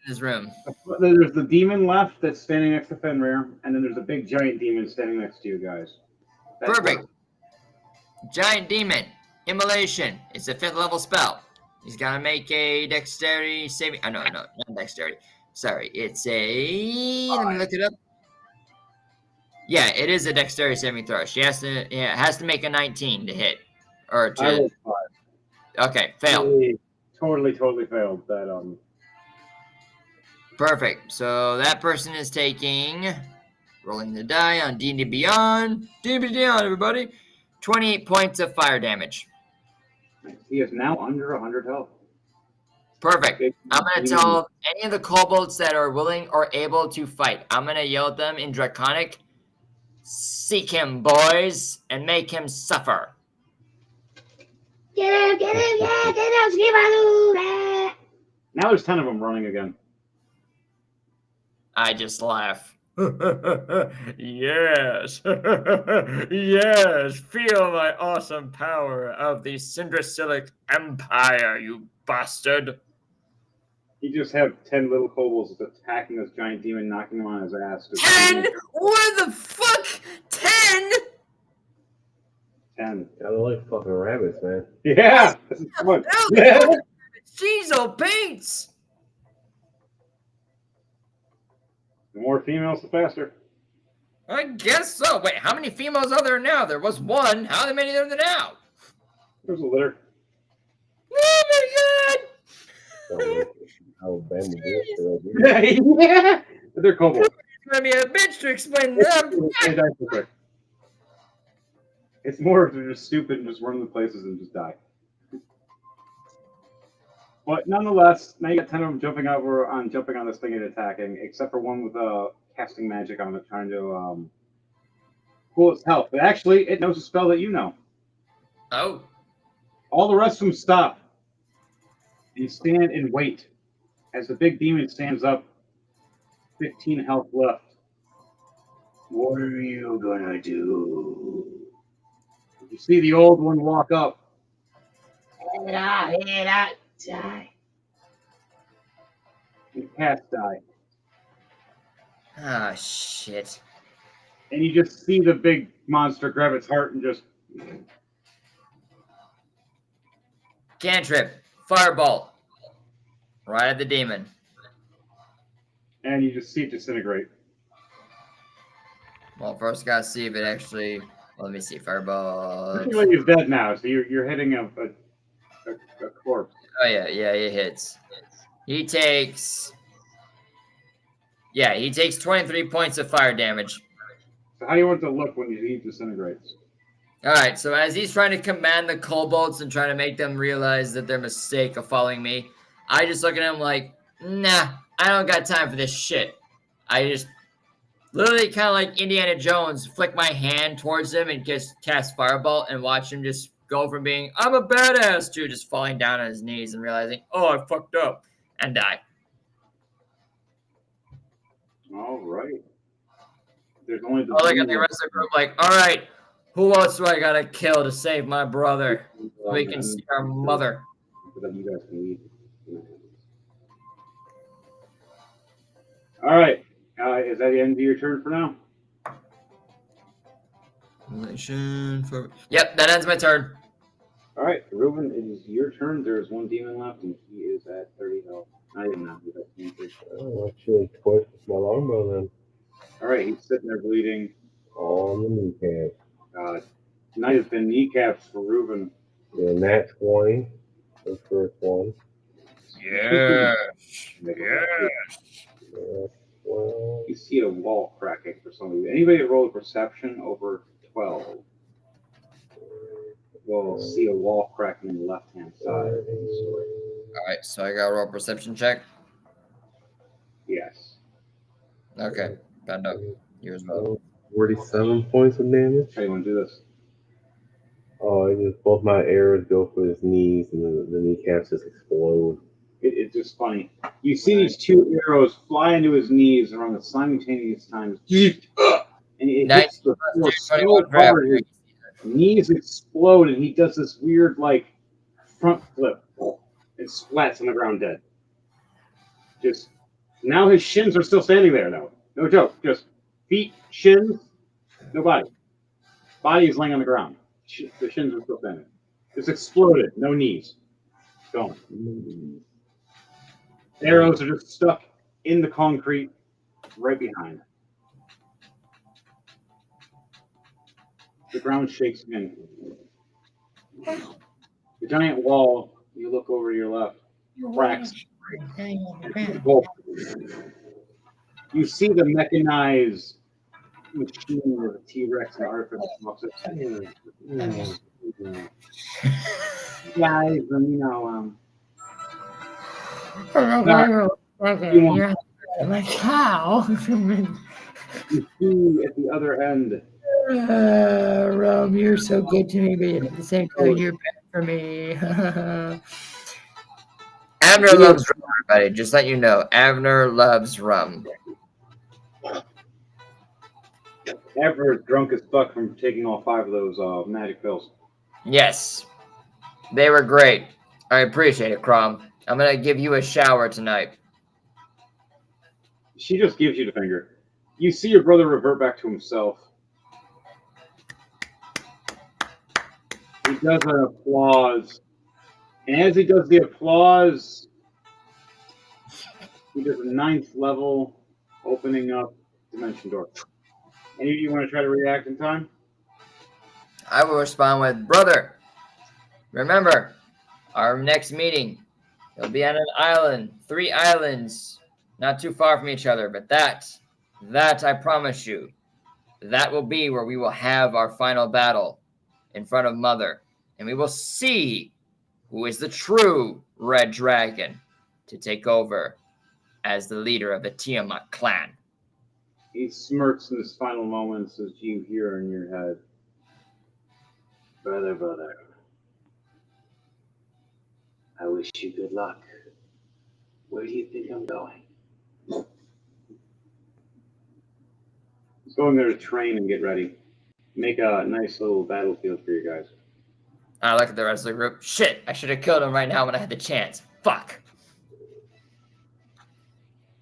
S2: this room?
S1: there's the demon left that's standing next to Fenrir, and then there's a big giant demon standing next to you guys. That's
S2: Perfect. Giant demon. Immolation. It's a 5th level spell. He's got to make a dexterity saving. Oh, no, not dexterity. Sorry, it's a. Let me look it up. Yeah, it is a dexterity saving throw. She has to. Yeah, it has to make a 19 to hit, or to.
S1: I rolled 5.
S2: Okay, failed.
S1: Totally failed that.
S2: Perfect. So that person is taking, rolling the die on D&D Beyond. D&D Beyond, everybody. 28 points of fire damage.
S1: He is now under 100 health.
S2: Perfect. I'm going to tell any of the kobolds that are willing or able to fight, I'm going to yell at them in Draconic, seek him, boys, and make him suffer.
S9: Get him, yeah, get him, Skibaloo!
S1: Now there's 10 of them running again.
S2: I just laugh. Yes. Yes. Feel my awesome power of the Cindrasilic Empire, you bastard.
S1: You just have 10 little kobolds attacking this giant demon, knocking him on his ass.
S2: 10? What the fuck? 10?
S1: 10.
S3: I look like fucking rabbits, man.
S1: Yeah! This is fun.
S2: Jeez, oh, Bates!
S1: The more females, the faster.
S2: I guess so. Wait, how many females are there now? There was one. How many are there now?
S1: There's a litter.
S2: Oh my god!
S3: Alabama bullshit.
S1: Yeah, they're kobolds.
S2: It's gonna be a bitch to explain them.
S1: It's more of they're just stupid and just run into places and just die. But nonetheless, now you got 10 of them jumping on this thing and attacking, except for one with casting magic on it, trying to cool its health. But actually, it knows a spell that you know.
S2: Oh.
S1: All the rest of them stop. And stand and wait. As the big demon stands up, 15 health left. What are you gonna do? You see the old one walk up. Hit up, die. And cast die.
S2: Ah, shit.
S1: And you just see the big monster grab its heart and just...
S2: Cantrip. Fireball. Right at the demon.
S1: And you just see it disintegrate.
S2: Well, first gotta see if it actually... Well, let me see. Fireball.
S1: Technically, he's dead now, so you're hitting a corpse.
S2: Oh, yeah. Yeah, it hits. He takes... Yeah, he takes 23 points of fire damage.
S1: So how do you want it to look when he disintegrates?
S2: All right, so as he's trying to command the kobolds and trying to make them realize that their mistake of following me, I just look at him like, nah, I don't got time for this shit. I just literally kind of like Indiana Jones, flick my hand towards him and just cast Fireball and watch him just go from being, I'm a badass, to just falling down on his knees and realizing, oh, I fucked up, and die.
S1: All right. There's only the
S2: I look at the rest of the group like, all right, who else do I gotta kill to save my brother so we can see our mother?
S1: So that you guys can eat. All right. Is that the end of your turn for now?
S2: Yep, that ends my turn.
S1: All right, Reuben, it is your turn. There is one demon left, and he is at 30 health. I did not do that.
S3: Oh, actually, twice with my longbow then.
S1: All right, he's sitting there bleeding.
S3: All the kneecaps.
S1: Tonight has been kneecaps for Reuben.
S3: Yeah, Nat 20, the first one.
S2: Yes.
S1: You see a wall cracking for some of you. Anybody roll a perception over 12 will see a wall cracking on the left-hand side.
S2: All right, so I got to roll a perception check.
S1: Yes.
S2: Okay, bad up. You as well.
S3: 47 points of damage.
S1: How do you want to do this?
S3: Oh, I just both my arrows go for his knees, and the kneecaps just explode.
S1: It's just funny. You see these two arrows fly into his knees around the simultaneous time. And it hits the floor so hard, his knees explode, and he does this weird, like, front flip. And splats on the ground dead. Just, now his shins are still standing there, though. No joke. Just feet, shins, no body. Body is laying on the ground. The shins are still standing. It's exploded. No knees. Gone. Arrows are just stuck in the concrete right behind. The ground shakes again. The giant wall, you look over to your left, cracks. You see the mechanized machine with a T-Rex and Arthur walks up. Guys,
S7: like how?
S1: You see at the other end.
S7: Rum, you're so good to me, but at the same time, you're bad for me.
S2: Abner loves rum, everybody. Just let you know, Abner loves rum.
S1: Abner is drunk as fuck from taking all 5 of those magic pills.
S2: Yes, they were great. I appreciate it, Crom. I'm gonna give you a shower tonight.
S1: She just gives you the finger. You see your brother revert back to himself. He does an applause. And as he does the applause, he does a 9th level opening up dimension door. Any of you want to try to react in time?
S2: I will respond with, brother, remember, our next meeting It'll be on an island, 3 islands, not too far from each other. But that I promise you, that will be where we will have our final battle in front of Mother, and we will see who is the true Red Dragon to take over as the leader of the Tiamat clan.
S1: He smirks in his final moments as you hear in your head, brother, I wish you good luck. Where do you think I'm going? Just going there to train and get ready. Make a nice little battlefield for you guys.
S2: I look at the rest of the group. Shit, I should have killed him right now when I had the chance. Fuck.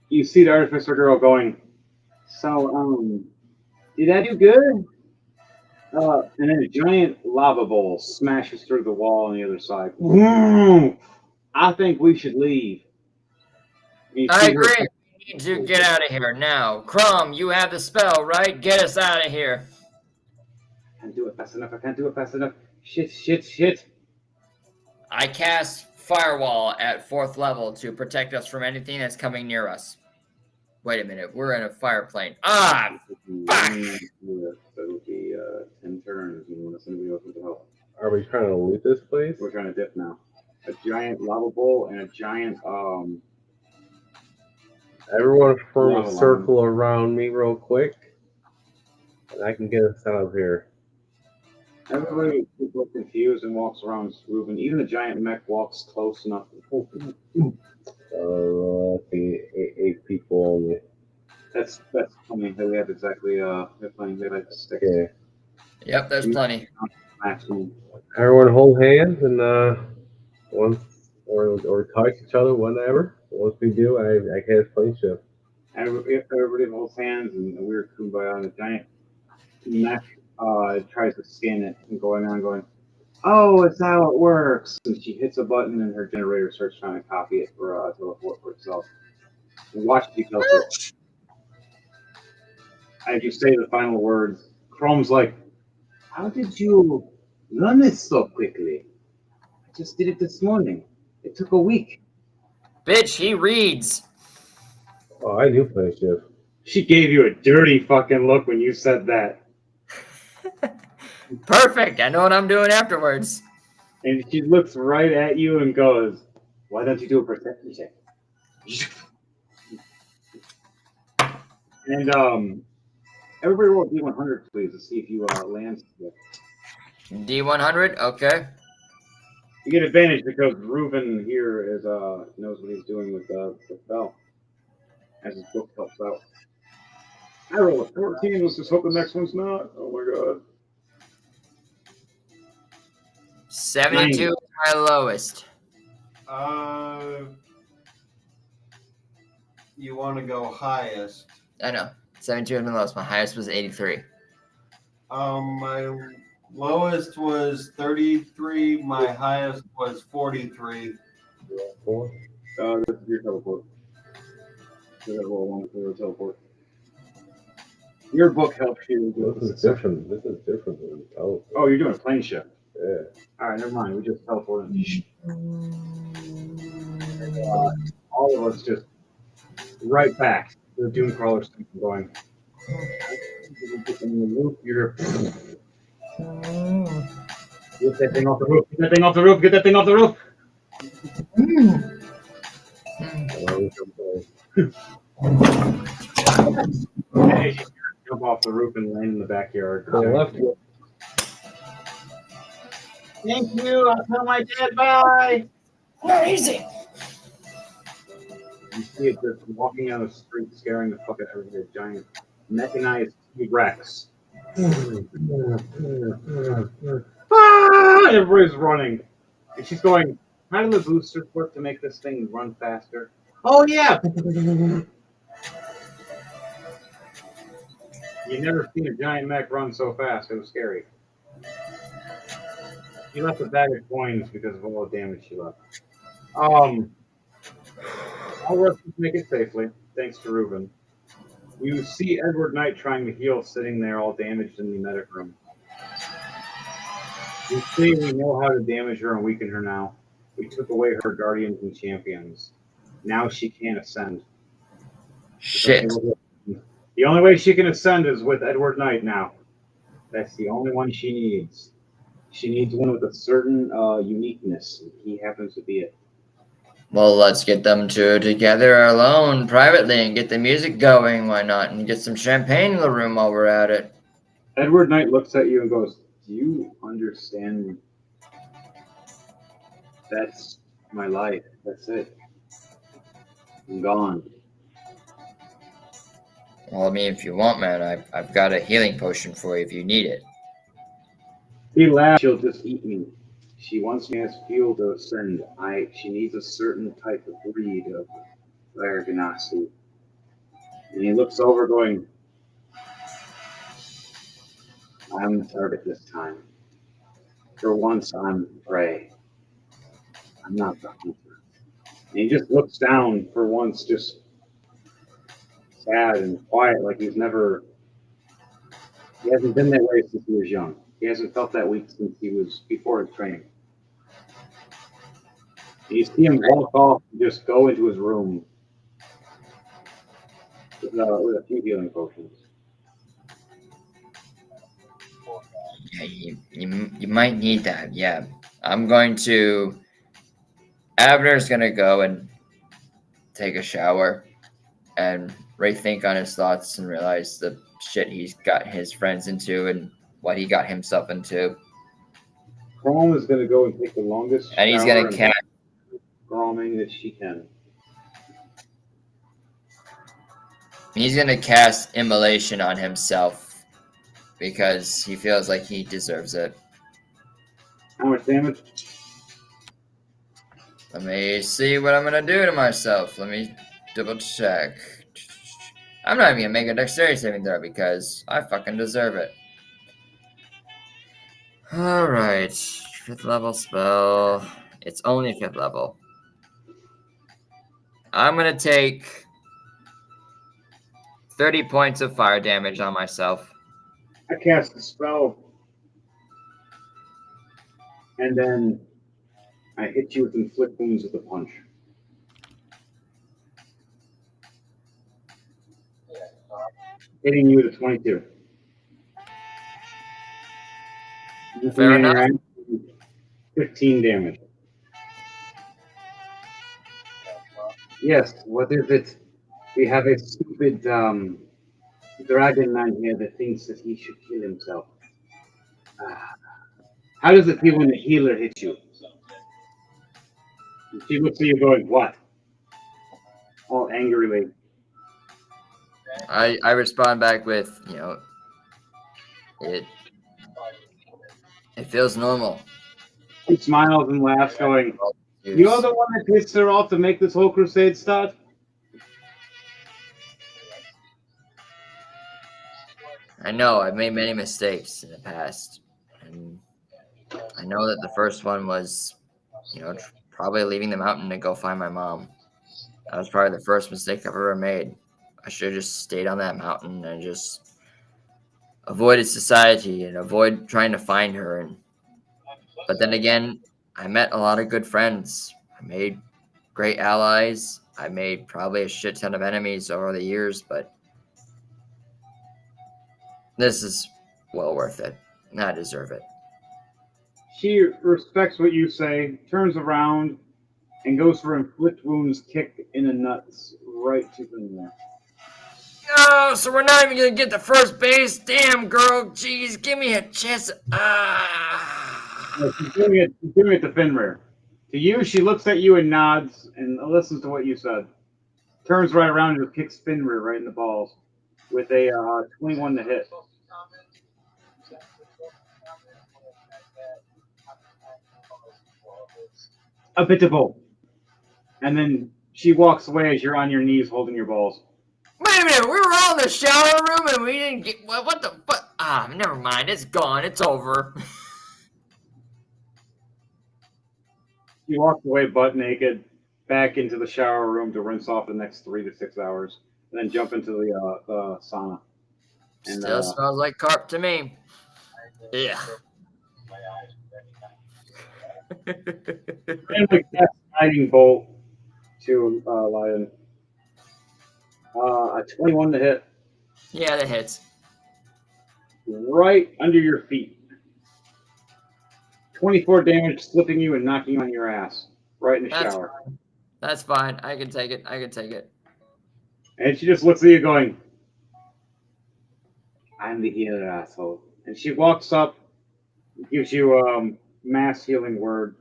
S1: You see the Artificer girl going, so, did I do good? And then a giant lava bowl smashes through the wall on the other side. Boom! I think we should leave.
S2: I agree. We need to get out of here now. Crumb, you have the spell, right? Get us out of here.
S1: I can't do it fast enough. I can't do it fast enough. Shit.
S2: I cast Firewall at 4th level to protect us from anything that's coming near us. Wait a minute. We're in a fire plane. Ah! Fuck!
S1: That would be 10 turns unless anybody else wants to help.
S3: Are we trying to loot this place?
S1: We're trying to dip now. A giant lava bowl and a giant
S3: Everyone form
S1: lava
S3: a circle around me real quick, and I can get us out of here.
S1: Everybody looks confused and walks around Reuben. Even the giant mech walks close enough.
S3: Let's see, 8 people only.
S1: That's funny. They have exactly they're playing. They like 6.
S3: Okay.
S2: Yep, there's plenty.
S1: Maximum.
S3: Everyone hold hands and once or touch each other, whatever. Once we do, I cast plane shift.
S1: Everybody holds hands and a weird kumbaya, and a giant mech tries to scan it and going, oh, it's how it works. And she hits a button and her generator starts trying to copy it for teleport for itself. And watch it teleport. As you say the final words, Chrome's like, how did you run this so quickly? I just did it this morning. It took a week.
S2: Bitch, he reads.
S3: Oh, I do plane shift.
S1: She gave you a dirty fucking look when you said that.
S2: Perfect. I know what I'm doing afterwards.
S1: And she looks right at you and goes, why don't you do a perception check? And everybody roll D100, please, to see if you land.
S2: D100, okay.
S1: You get advantage because Reuben here is knows what he's doing with the spell. As his book helps out. I roll a 14. Let's just hope the next one's not. Oh my god.
S2: 72 is my lowest.
S11: You want to go highest?
S2: I know. 72 is my lowest. My highest was 83.
S11: My lowest was 33. My highest was 43.
S3: 4.
S1: This is your teleport. Roll one for your teleport. Your book helps you.
S3: This is different. This is different than teleport.
S1: Oh, you're doing a plane shift.
S3: Yeah.
S1: All right, never mind. We just teleported. All of us just right back to the Doom Crawler station going. You're get that thing off the roof. Get that thing off the roof. Get that thing off the roof. Hey, jump off the roof and land in the backyard.
S3: Left.
S1: Thank you. I'll tell my dad bye.
S7: Where is it?
S1: You see it just walking down the street, scaring the fuck out of everybody. A giant mechanized T-Rex. Everybody's running. And she's going, how do the boosters work to make this thing run faster? Oh, yeah. You never seen a giant mech run so fast. It was scary. She left a bag of coins because of all the damage she left. All rest make it safely, thanks to Reuben. You see Edward Knight trying to heal, sitting there all damaged in the medic room. You see we know how to damage her and weaken her now. We took away her guardians and champions. Now she can't ascend.
S2: Shit.
S1: The only way she can ascend is with Edward Knight now. That's the only one she needs. She needs one with a certain uniqueness. And he happens to be it.
S2: Well, let's get them two together alone privately and get the music going. Why not? And get some champagne in the room while we're at it.
S1: Edward Knight looks at you and goes, "Do you understand? That's my life. That's it. I'm gone."
S2: Well, I mean, if you want, man, I've got a healing potion for you if you need it.
S1: He laughs. She'll just eat me. She wants me as fuel to ascend. She needs a certain type of breed of Larganasi. And he looks over going, "I'm the target this time. For once, I'm prey. I'm not the hunter." And he just looks down for once, just sad and quiet, like he hasn't been that way since he was young. He hasn't felt that weak since he was before his training. And you see him walk off and just go into his room with a few healing potions.
S2: Yeah, you might need that. Yeah, Abner's gonna go and take a shower and rethink on his thoughts and realize the shit he's got his friends into and what he got himself into.
S1: Chrome is going to go and take the longest
S2: And he's
S1: shower
S2: gonna
S1: and
S2: cast.
S1: Chroming that she can.
S2: He's gonna cast immolation on himself because he feels like he deserves it.
S1: How much damage?
S2: Let me see what I'm gonna do to myself. Let me double check. I'm not even gonna make a dexterity saving throw because I fucking deserve it. Alright. 5th level spell. It's only 5th level. I'm gonna take 30 points of fire damage on myself.
S1: I cast the spell, and then I hit you with inflict wounds with a punch. Hitting you with a 22.
S2: Fair enough.
S1: 15 damage. Yes, what is it? We have a stupid dragon man here that thinks that he should kill himself. How does it feel when the healer hits you? She looks at you going, "What?" All angrily.
S2: I respond back with, it feels normal.
S1: He smiles and laughs, going, "You're the one that pissed her off to make this whole crusade start?"
S2: I know I've made many mistakes in the past, and I know that the first one was, probably leaving the mountain to go find my mom. That was probably the first mistake I've ever made. I should have just stayed on that mountain and just avoided society and avoid trying to find her. But then again, I met a lot of good friends. I made great allies. I made probably a shit ton of enemies over the years, but this is well worth it. And I deserve it.
S1: She respects what you say, turns around, and goes for inflict wounds kick in the nuts right to the neck.
S2: Oh, so we're not even gonna get the first base? Damn, girl. Jeez, give me a chance.
S1: She's doing it to Finrear. To you, she looks at you and nods and listens to what you said. Turns right around and kicks Finrear right in the balls with a 21 to hit. A bit of both. And then she walks away as you're on your knees holding your balls.
S2: Wait a minute, we were all in the shower room and we didn't get. What the fuck? Never mind. It's gone. It's over.
S1: She walks away butt naked back into the shower room to rinse off the next 3 to 6 hours, and then jump into the sauna. And,
S2: Still smells like carp to me. Yeah.
S1: Randomly cast Guiding Bolt to Lion. A 21 to hit.
S2: Yeah, that hits.
S1: Right under your feet. 24 damage, slipping you and knocking you on your ass. Right in the
S2: That's
S1: shower.
S2: fine. That's fine. I can take it. I can take it.
S1: And she just looks at you going, I'm the healer, asshole. And she walks up, gives you mass healing word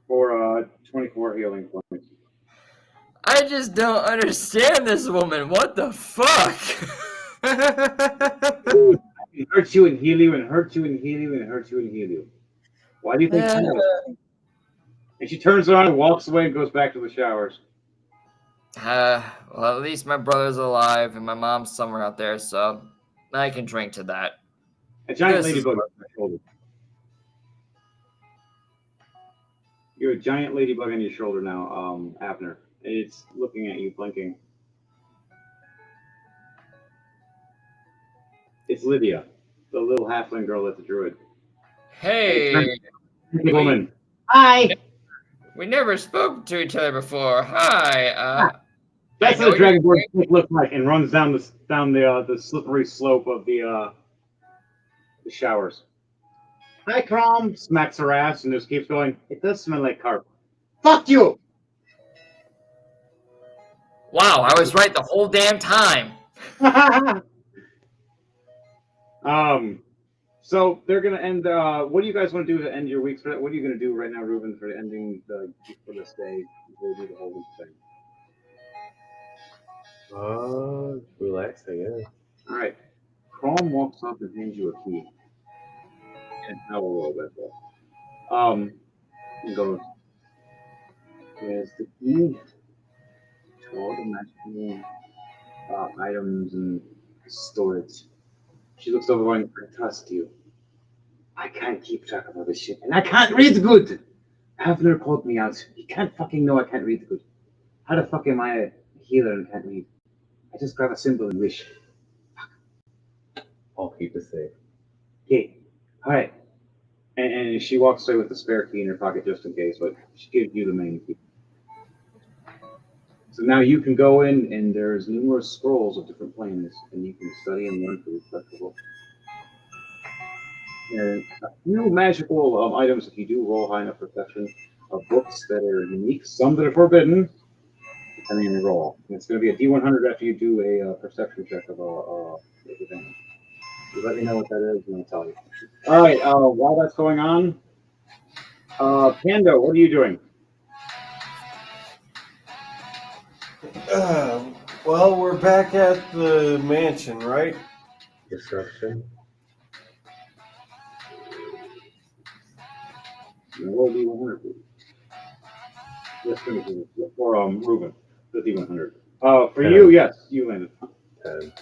S1: for 24 healing points.
S2: I just don't understand this woman. What the fuck?
S1: It hurts you and heal you and hurts you and heal you and hurts you and heal you. Why do you think that is? And she turns around and walks away and goes back to the showers.
S2: Well, at least my brother's alive and my mom's somewhere out there, so I can drink to that.
S1: A giant ladybug on your shoulder. You're a giant ladybug on your shoulder now, Abner. It's looking at you, blinking. It's Lydia, the little halfling girl at the druid.
S2: Hey,
S1: woman. Hi.
S2: We never spoke to each other before. Hi.
S1: That's what a dragonborn looks like, and runs down the slippery slope of the showers. Hi, Crom. Smacks her ass and just keeps going. It does smell like carp. Fuck you.
S2: Wow, I was right the whole damn time.
S1: So they're gonna end. What do you guys want to do to end your weeks? What are you gonna do right now, Ruben, for ending for this day? We'll do the whole week thing.
S3: Relax, I guess.
S1: All right. Crom walks up and hands you a key. And how a little bit though. And goes. Here's the key to all the magical items and storage. She looks over going, I trust you. I can't keep track of all this shit. And I can't read good! Havner called me out. He can't fucking know I can't read good. How the fuck am I a healer and can't read? I just grab a symbol and wish.
S3: I'll keep it safe.
S1: Okay. Alright. And she walks away with the spare key in her pocket just in case, but she gives you the main key. So now you can go in, and there's numerous scrolls of different planes, and you can study and learn through festival. And a few magical items, if you do roll high enough perception, of books that are unique, some that are forbidden, depending on your roll. And it's going to be a D100 after you do a perception check of a event. You let me know what that is, and I'll tell you. All right, while that's going on, Pando, what are you doing?
S11: Well, we're back at the mansion, right?
S3: Destruction.
S1: Roll D100. Yes, for Ruben, the D100. For
S3: 10.
S1: you, yes, you landed.
S3: 10.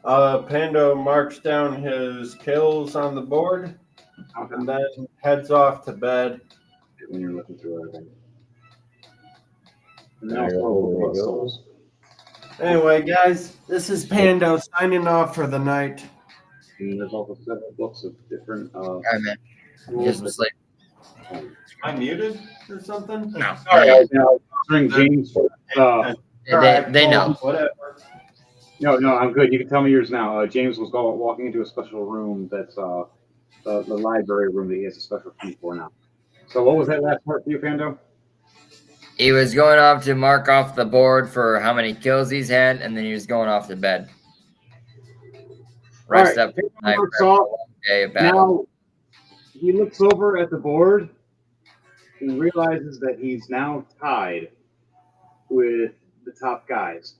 S11: Pando marks down his kills on the board, and then heads off to bed.
S1: When you're looking through everything. And
S3: There
S1: now
S3: it goes.
S11: Anyway, guys, this is Pando signing off for the night.
S1: And there's also several books of different.
S2: All right, man. Get some sleep.
S11: Am I muted or something?
S2: No.
S1: Sorry, I was answering James.
S2: They know.
S11: Whatever.
S1: No, I'm good. You can tell me yours now. James was walking into a special room that's the library room that he has a special key for now. So what was that last part for you, Pando?
S2: He was going off to mark off the board for how many kills he's had, and then he was going off to bed. Rest up tonight for a long day of battle.
S1: Now he looks over at the board and realizes that he's now tied with the top guys.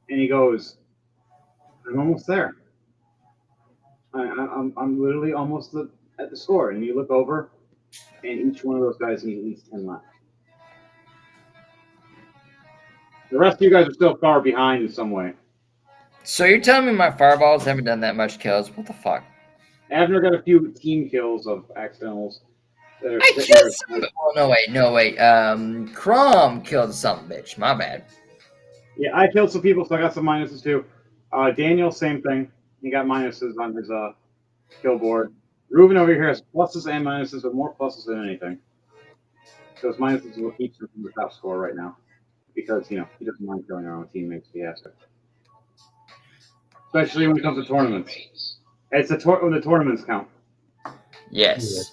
S1: And he goes, I'm almost there. I'm literally almost at the score. And you look over, and each one of those guys needs at least 10 left. The rest of you guys are still far behind in some way.
S2: So you're telling me my fireballs haven't done that much kills? What the fuck?
S1: Abner got a few team kills of accidentals.
S2: I killed some. Oh, no wait. Crom killed some bitch. My bad.
S1: Yeah, I killed some people, so I got some minuses too. Daniel, same thing. He got minuses on his kill board. Ruben over here has pluses and minuses, but more pluses than anything. Those minuses is what keeps him from the top score right now. Because, he doesn't mind killing our own teammates if he has to. Especially when it comes to tournaments. It's when the tournaments count.
S2: Yes.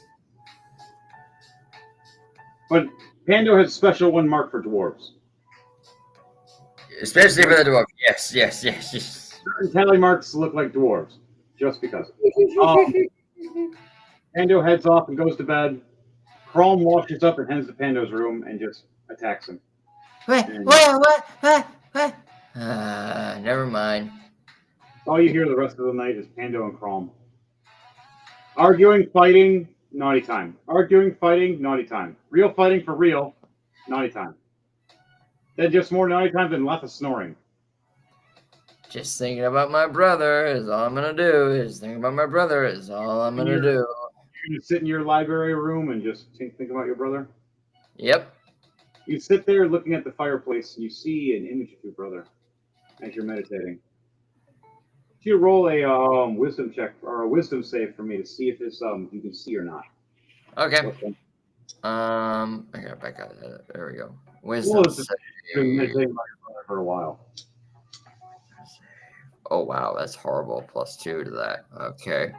S1: But Pando has a special one mark for dwarves.
S2: Especially for the dwarf. Yes.
S1: Certain tally marks look like dwarves. Just because. Pando heads off and goes to bed. Chrome washes up and heads to Pando's room and just attacks him.
S2: What? Never mind.
S1: All you hear the rest of the night is Pando and Chrome. Arguing, fighting, naughty time. Arguing, fighting, naughty time. Real fighting for real, naughty time. Then just more naughty time than lots of snoring.
S2: Just thinking about my brother is all I'm gonna do. You're
S1: gonna sit in your library room and just think about your brother?
S2: Yep.
S1: You sit there looking at the fireplace and you see an image of your brother as you're meditating. You roll a wisdom check or a wisdom save for me to see if this you can see or not.
S2: Okay. I got back out of that. There we go. Wisdom save.
S1: Been meditating about your brother for a while.
S2: Oh wow, that's horrible. +2 to that. Okay.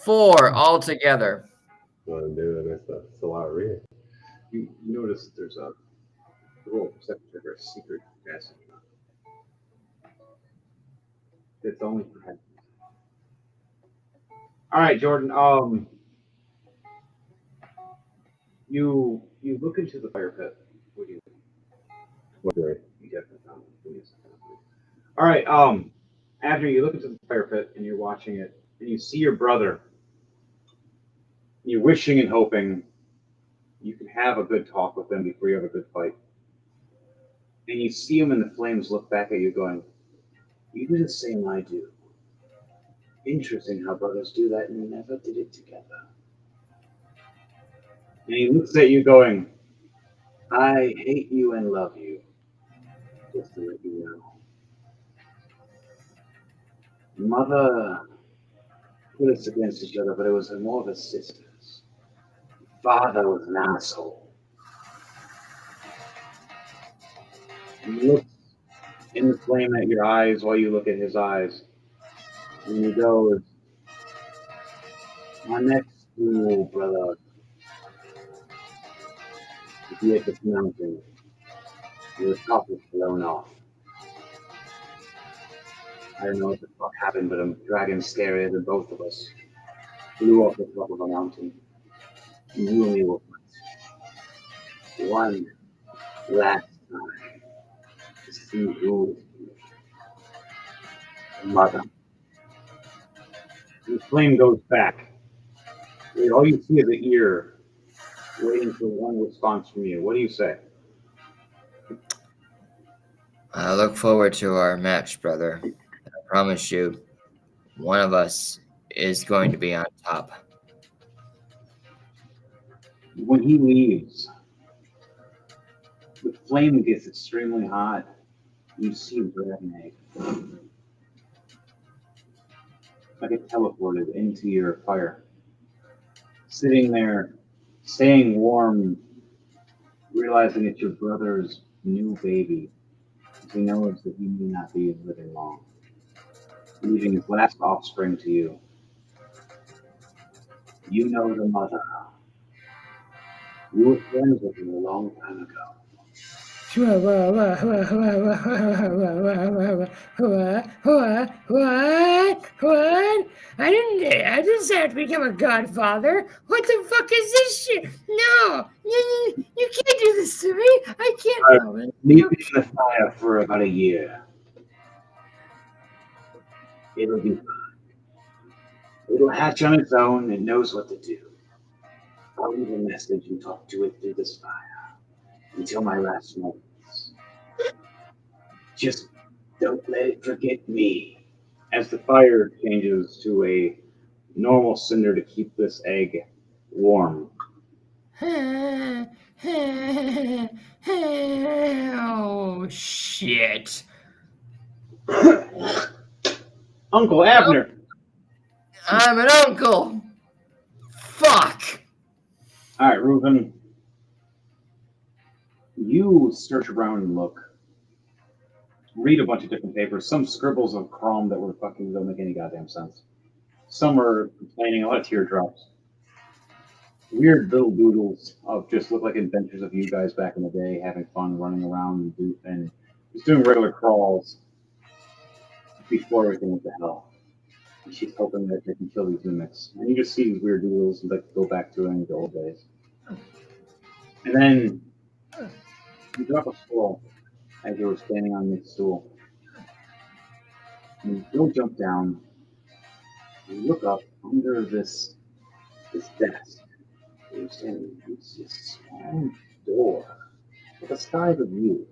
S2: 4 altogether.
S3: Want to do it? It's a lot of reading.
S1: You notice that there's a roll perception check or a secret passage. It's only for head. All right, Jordan. You look into the fire pit. What do you think? You definitely found it. All right. After you look into the fire pit and you're watching it, and you see your brother, you're wishing and hoping you can have a good talk with him before you have a good fight. And you see him in the flames look back at you, going, "You do the same I do. Interesting how brothers do that, and we never did it together." And he looks at you going, "I hate you and love you, just to let you know. Mother put us against each other, but it was more of a sisters. Father was an asshole." He looks in the flame at your eyes while you look at his eyes. And he goes, "My next duel, brother, will be at this mountain. The top is blown off. I don't know what the fuck happened, but a dragon scarier than both of us flew off the top of a mountain. And you and me will fight. One last time to see who is mother." The flame goes back. All you see is the ear waiting for one response from you. What do you say?
S2: I look forward to our match, brother. I promise you, one of us is going to be on top.
S1: When he leaves, the flame gets extremely hot. You see a dragon egg. Like it teleported into your fire. Sitting there, staying warm, realizing it's your brother's new baby. He knows that he may not be living long, leaving his last offspring to you. You know the mother. You were friends with her a long time ago.
S7: What? I didn't say I had to become a godfather. What the fuck is this shit? No, you can't do this to me. I can't.
S1: Leave it in the fire for about a year. It'll be fine. It'll hatch on its own. It knows what to do. I'll leave a message and talk to it through this fire until my last moments. Just don't let it forget me. As the fire changes to a normal cinder to keep this egg warm.
S2: Oh, shit.
S1: Uncle Abner.
S2: I'm an uncle. Fuck.
S1: All right, Reuben. You search around and look. Read a bunch of different papers. Some scribbles of Chrome that were fucking don't make any goddamn sense. Some are complaining, a lot of teardrops. Weird little doodles of just look like adventures of you guys back in the day, having fun, running around and just doing regular crawls before everything went to hell. And she's hoping that they can kill these mimics. And you just see these weird doodles and like go back to any of the old days. And then you drop a scroll as you were standing on this stool. And you don't jump down. You look up under this desk. You're standing. It's this small door with the size of you.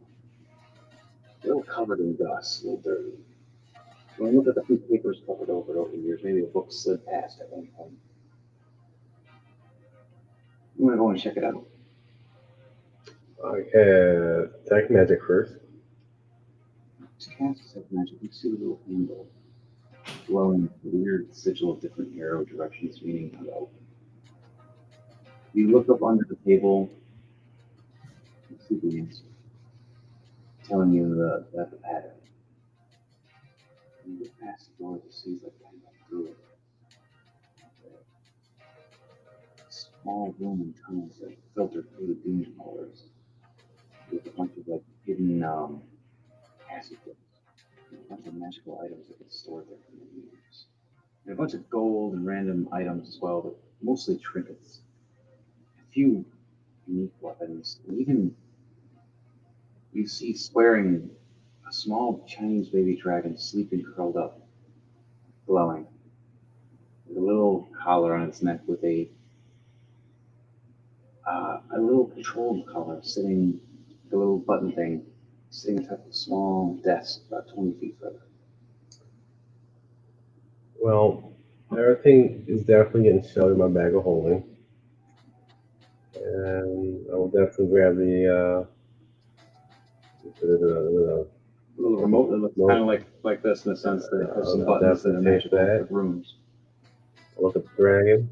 S1: A little covered in dust, a little dirty. When I look at the few papers covered over the years, maybe a book slid past at one point. You want to go and check it out?
S3: I have Detect Magic first.
S1: To cast Detect Magic, you see a little handle glowing with a weird sigil of different arrow directions, meaning how to open. You look up under the table, you see the answer, telling you the pattern. You look past the door to see like kind of through it. Small room and tunnels that filter through the demon colors with a bunch of like hidden acid things. A bunch of magical items that get stored there for many years. And a bunch of gold and random items as well, but mostly trinkets. A few unique weapons, and even you see swearing a small Chinese baby dragon sleeping curled up, glowing, with a little collar on its neck with a little control collar sitting, the little button thing, sitting atop a small desk about 20 feet further.
S3: Well, everything is definitely getting shoved in my bag of holding. And I will definitely grab the
S1: little remote that looks kind of like this in the sense that it has some buttons that are magical for rooms.
S3: I'll look at the dragon.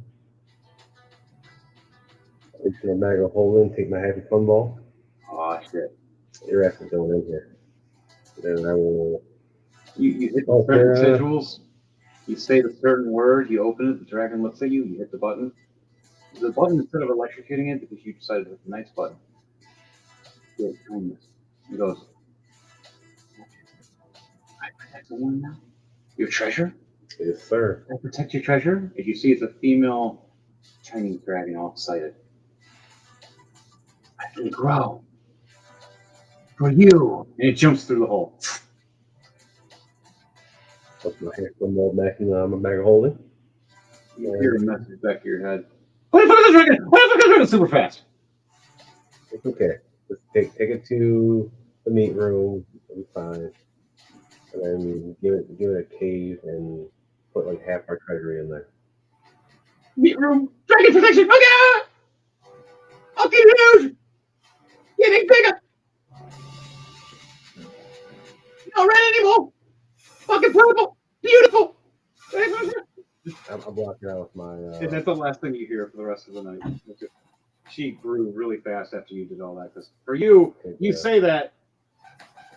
S3: Into my bag of holding, take my happy fun ball.
S1: Oh shit.
S3: Your ass is going in here. Then I will.
S1: You hit the certain sigils, you say the certain word, you open it, the dragon looks at you, you hit the button. The button, instead of electrocuting it, because you decided to hit the nice button, you hit kindness. He goes, I protect someone now? Your treasure?
S3: Yes, sir.
S1: I protect your treasure? As you see, it's a female Chinese dragon, all excited. I can grow. For you. And it jumps through the hole.
S3: Put my happy fun ball back in my bag of holding.
S1: You hear a message back of your head. What the fuck is the dragon? What the fuck is the dragon? Super fast.
S3: It's okay. Just take it to the meat room. It'll be fine. And then give it a cave and put like half our treasury in there.
S1: Meat room. Dragon protection. Okay. Okay, huge. Getting bigger. Not red anymore. Fucking purple. Beautiful.
S3: I'll block it out with my.
S1: And that's the last thing you hear for the rest of the night. She grew really fast after you did all that. Because for you, you say that.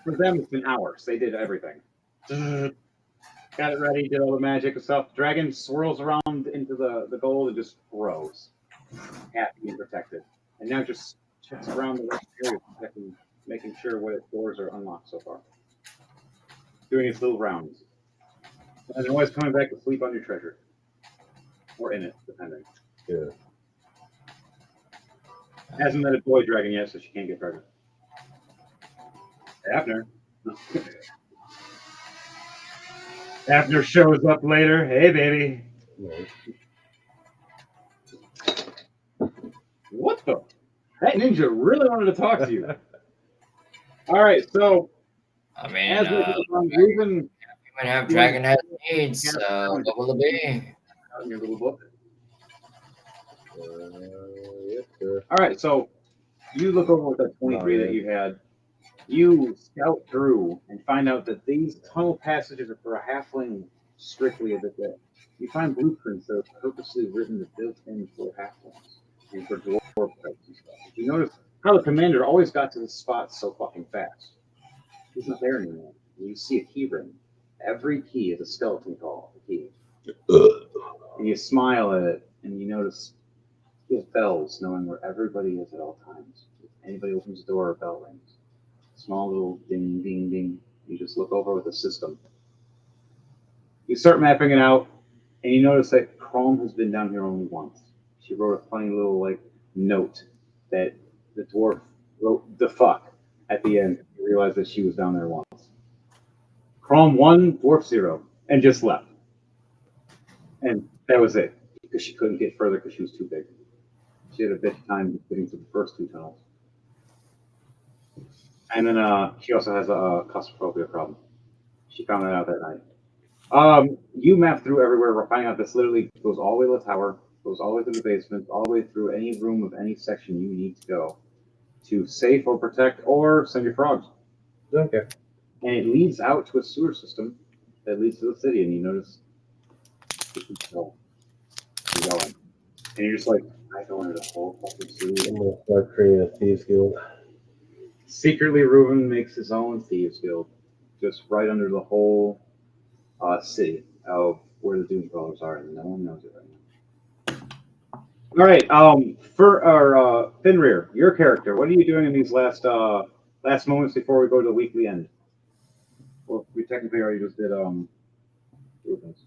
S1: For them, it's been hours. They did everything. Got it ready, did all the magic and stuff. Dragon swirls around into the gold and just grows. Happy and protected. And now just checks around the rest of the area, making sure what its doors are unlocked so far. Doing its little rounds. And always coming back to sleep on your treasure. Or in it, depending.
S3: Yeah.
S1: Hasn't met a boy dragon yet, so she can't get pregnant. Abner. Abner shows up later. Hey, baby. What the? That ninja really wanted to talk to you. All right, so.
S2: I mean,
S1: as
S2: you might have dragon has needs, so what will it be?
S1: In your little book.
S3: Yes, sir.
S1: All right, so you look over with that 23 that you had. You scout through and find out that these tunnel passages are for a halfling strictly as a bit. You find blueprints that are purposely written to built in for halflings and for dwarf types and stuff. You notice how the commander always got to the spot so fucking fast. He's not there anymore. You see a key ring. Every key is a skeleton call. A key. And you smile at it, and you notice he has bells, knowing where everybody is at all times. If anybody opens the door, a bell rings. Small little ding, ding, ding. You just look over with the system. You start mapping it out, and you notice that Chrome has been down here only once. She wrote a funny little note that the dwarf wrote the fuck at the end. You realize that she was down there once. Chrome 1, dwarf 0, and just left. And that was it, because she couldn't get further because she was too big. She had a bit of time getting to the first 2 tunnels. And then she also has a claustrophobia problem. She found that out that night. You map through everywhere. We're finding out this literally goes all the way to the tower, goes all the way to the basement, all the way through any room of any section you need to go to safe or protect or send your frogs.
S3: Okay.
S1: And it leads out to a sewer system that leads to the city, and you notice you can go. You're going. And you're just like, I go into the whole fucking city.
S3: I'm gonna start creating a thieves guild.
S1: Secretly, Reuben makes his own thieves guild, just right under the whole city of where the Doom Crawlers are, and no one knows it right now. All right, for Fenrir, your character, what are you doing in these last moments before we go to the weekly end? Well, we technically already just did Reuben's.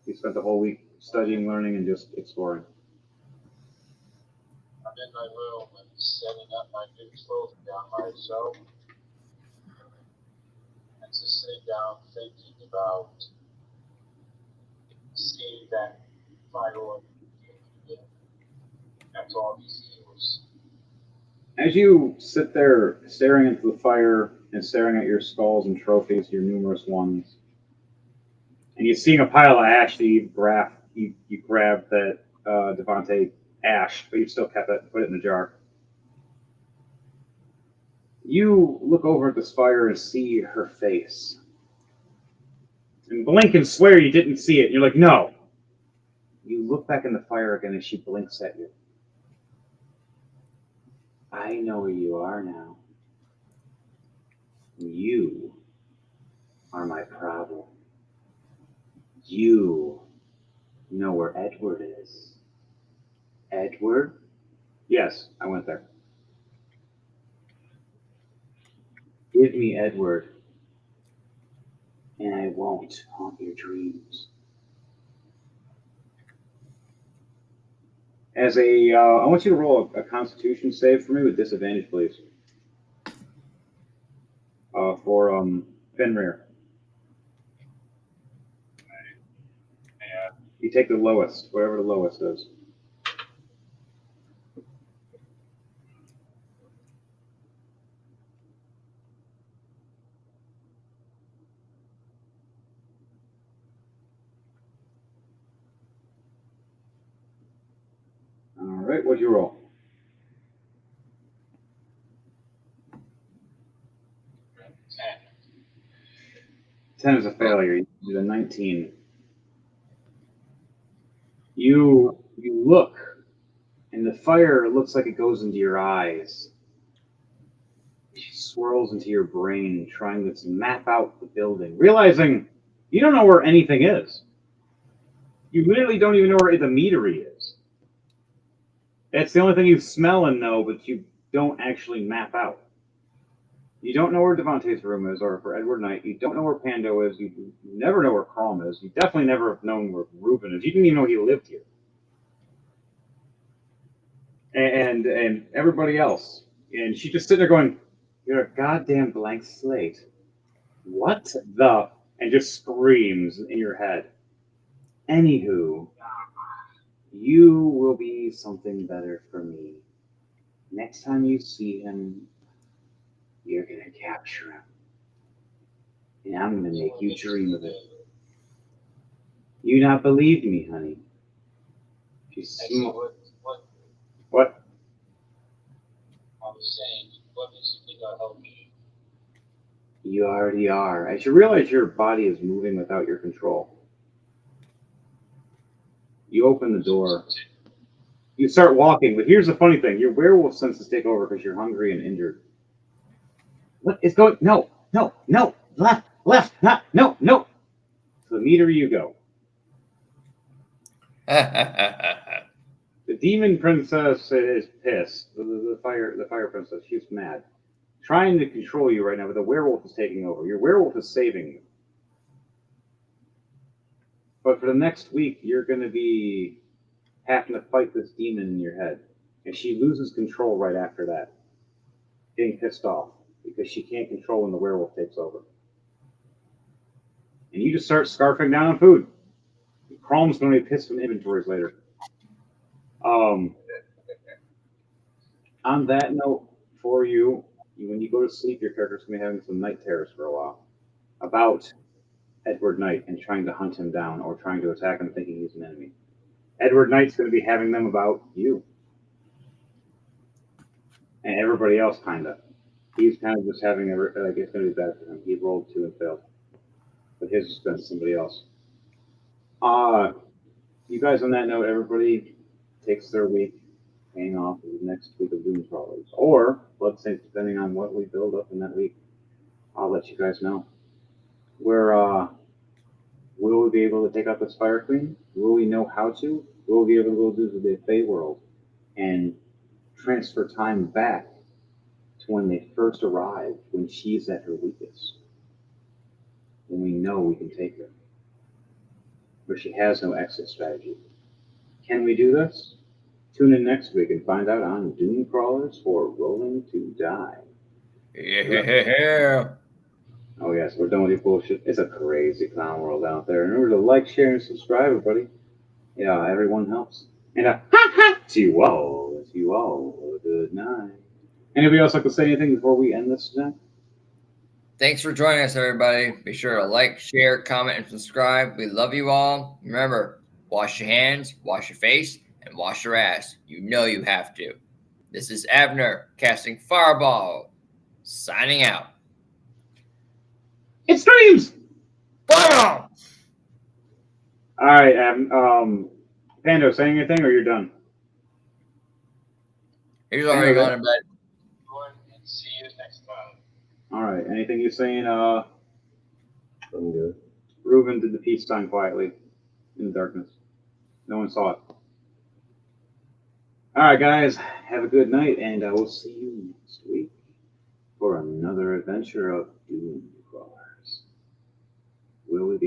S1: We spent the whole week studying, learning, and just exploring.
S5: I'm in my room and setting up my new trophy on myself. And to sit down thinking about seeing that final after all these years.
S1: As you sit there staring into the fire and staring at your skulls and trophies, your numerous ones, and you're seeing a pile of ash that you grabbed that Devante ash, but you still kept it and put it in the jar. You look over at this fire and see her face. And blink and swear you didn't see it. You're like, no. You look back in the fire again as she blinks at you. I know where you are now. You are my problem. You know where Edward is. Edward? Yes, I went there. Give me Edward, and I won't haunt your dreams. I want you to roll a Constitution save for me with disadvantage, please. For Fenrir. You take the lowest, whatever the lowest is. All right, what'd you roll? 10 is a failure. You did a 19. You look, and the fire looks like it goes into your eyes. She swirls into your brain, trying to map out the building, realizing you don't know where anything is. You literally don't even know where the meadery is. It's the only thing you smell and know, but you don't actually map out. You don't know where Devante's room is, or for Edward Knight. You don't know where Pando is. You never know where Crom is. You definitely never have known where Reuben is. You didn't even know he lived here. And everybody else. And she just sitting there going, "You're a goddamn blank slate. What the?" And just screams in your head. Anywho, you will be something better for me. Next time you see him, you're going to capture him. And I'm going to make you dream of it. You not believe me, honey. What?
S5: I was saying, what makes you think I'll help you?
S1: You already are. As you realize your body is moving without your control, you open the door. You start walking, but here's the funny thing. Your werewolf senses take over because you're hungry and injured. What is going? No, no, no. Left, left, not, no, no. To the meter you go. The demon princess is pissed. The fire princess, she's mad. Trying to control you right now, but the werewolf is taking over. Your werewolf is saving you. But for the next week, you're going to be having to fight this demon in your head. And she loses control right after that. Getting pissed off because she can't control when the werewolf takes over. And you just start scarfing down on food. Chrome's going to be pissed from inventories later. On that note, for you, when you go to sleep, your character's going to be having some night terrors for a while about Edward Knight and trying to hunt him down or trying to attack him thinking he's an enemy. Edward Knight's going to be having them about you. And everybody else, kind of. He's kind of just having like it's going to be bad for him. He rolled 2 and failed. But his has been somebody else. You guys, on that note, everybody takes their week paying off the next week of Doom Crawlers. Or, let's say, depending on what we build up in that week, I'll let you guys know. Will we be able to take out this Fire Queen? Will we know how to? Will we be able to go to the Fey world and transfer time back to when they first arrived, when she's at her weakest? When we know we can take her. Where she has no exit strategy. Can we do this? Tune in next week and find out on Doom Crawlers for Rolling to Die.
S2: Yeah.
S1: Oh yes, we're done with your bullshit. It's a crazy clown world out there. Remember to like, share, and subscribe, everybody. Yeah, everyone helps. And to you all, good night. Anybody else like to say anything before we end this today?
S2: Thanks for joining us, everybody. Be sure to like, share, comment, and subscribe. We love you all. Remember, wash your hands, wash your face, and wash your ass. You know you have to. This is Abner casting Fireball, signing out.
S1: It streams!
S2: Fireball!
S1: All right, Pando, saying anything or you're done?
S2: He's already gone to bed.
S5: See you next time.
S1: All right, anything you're saying?
S3: I'm good.
S1: Reuben did the peace sign quietly in the darkness. No one saw it. All right, guys, have a good night, and I will see you next week for another adventure of Doom Crawlers. Will we be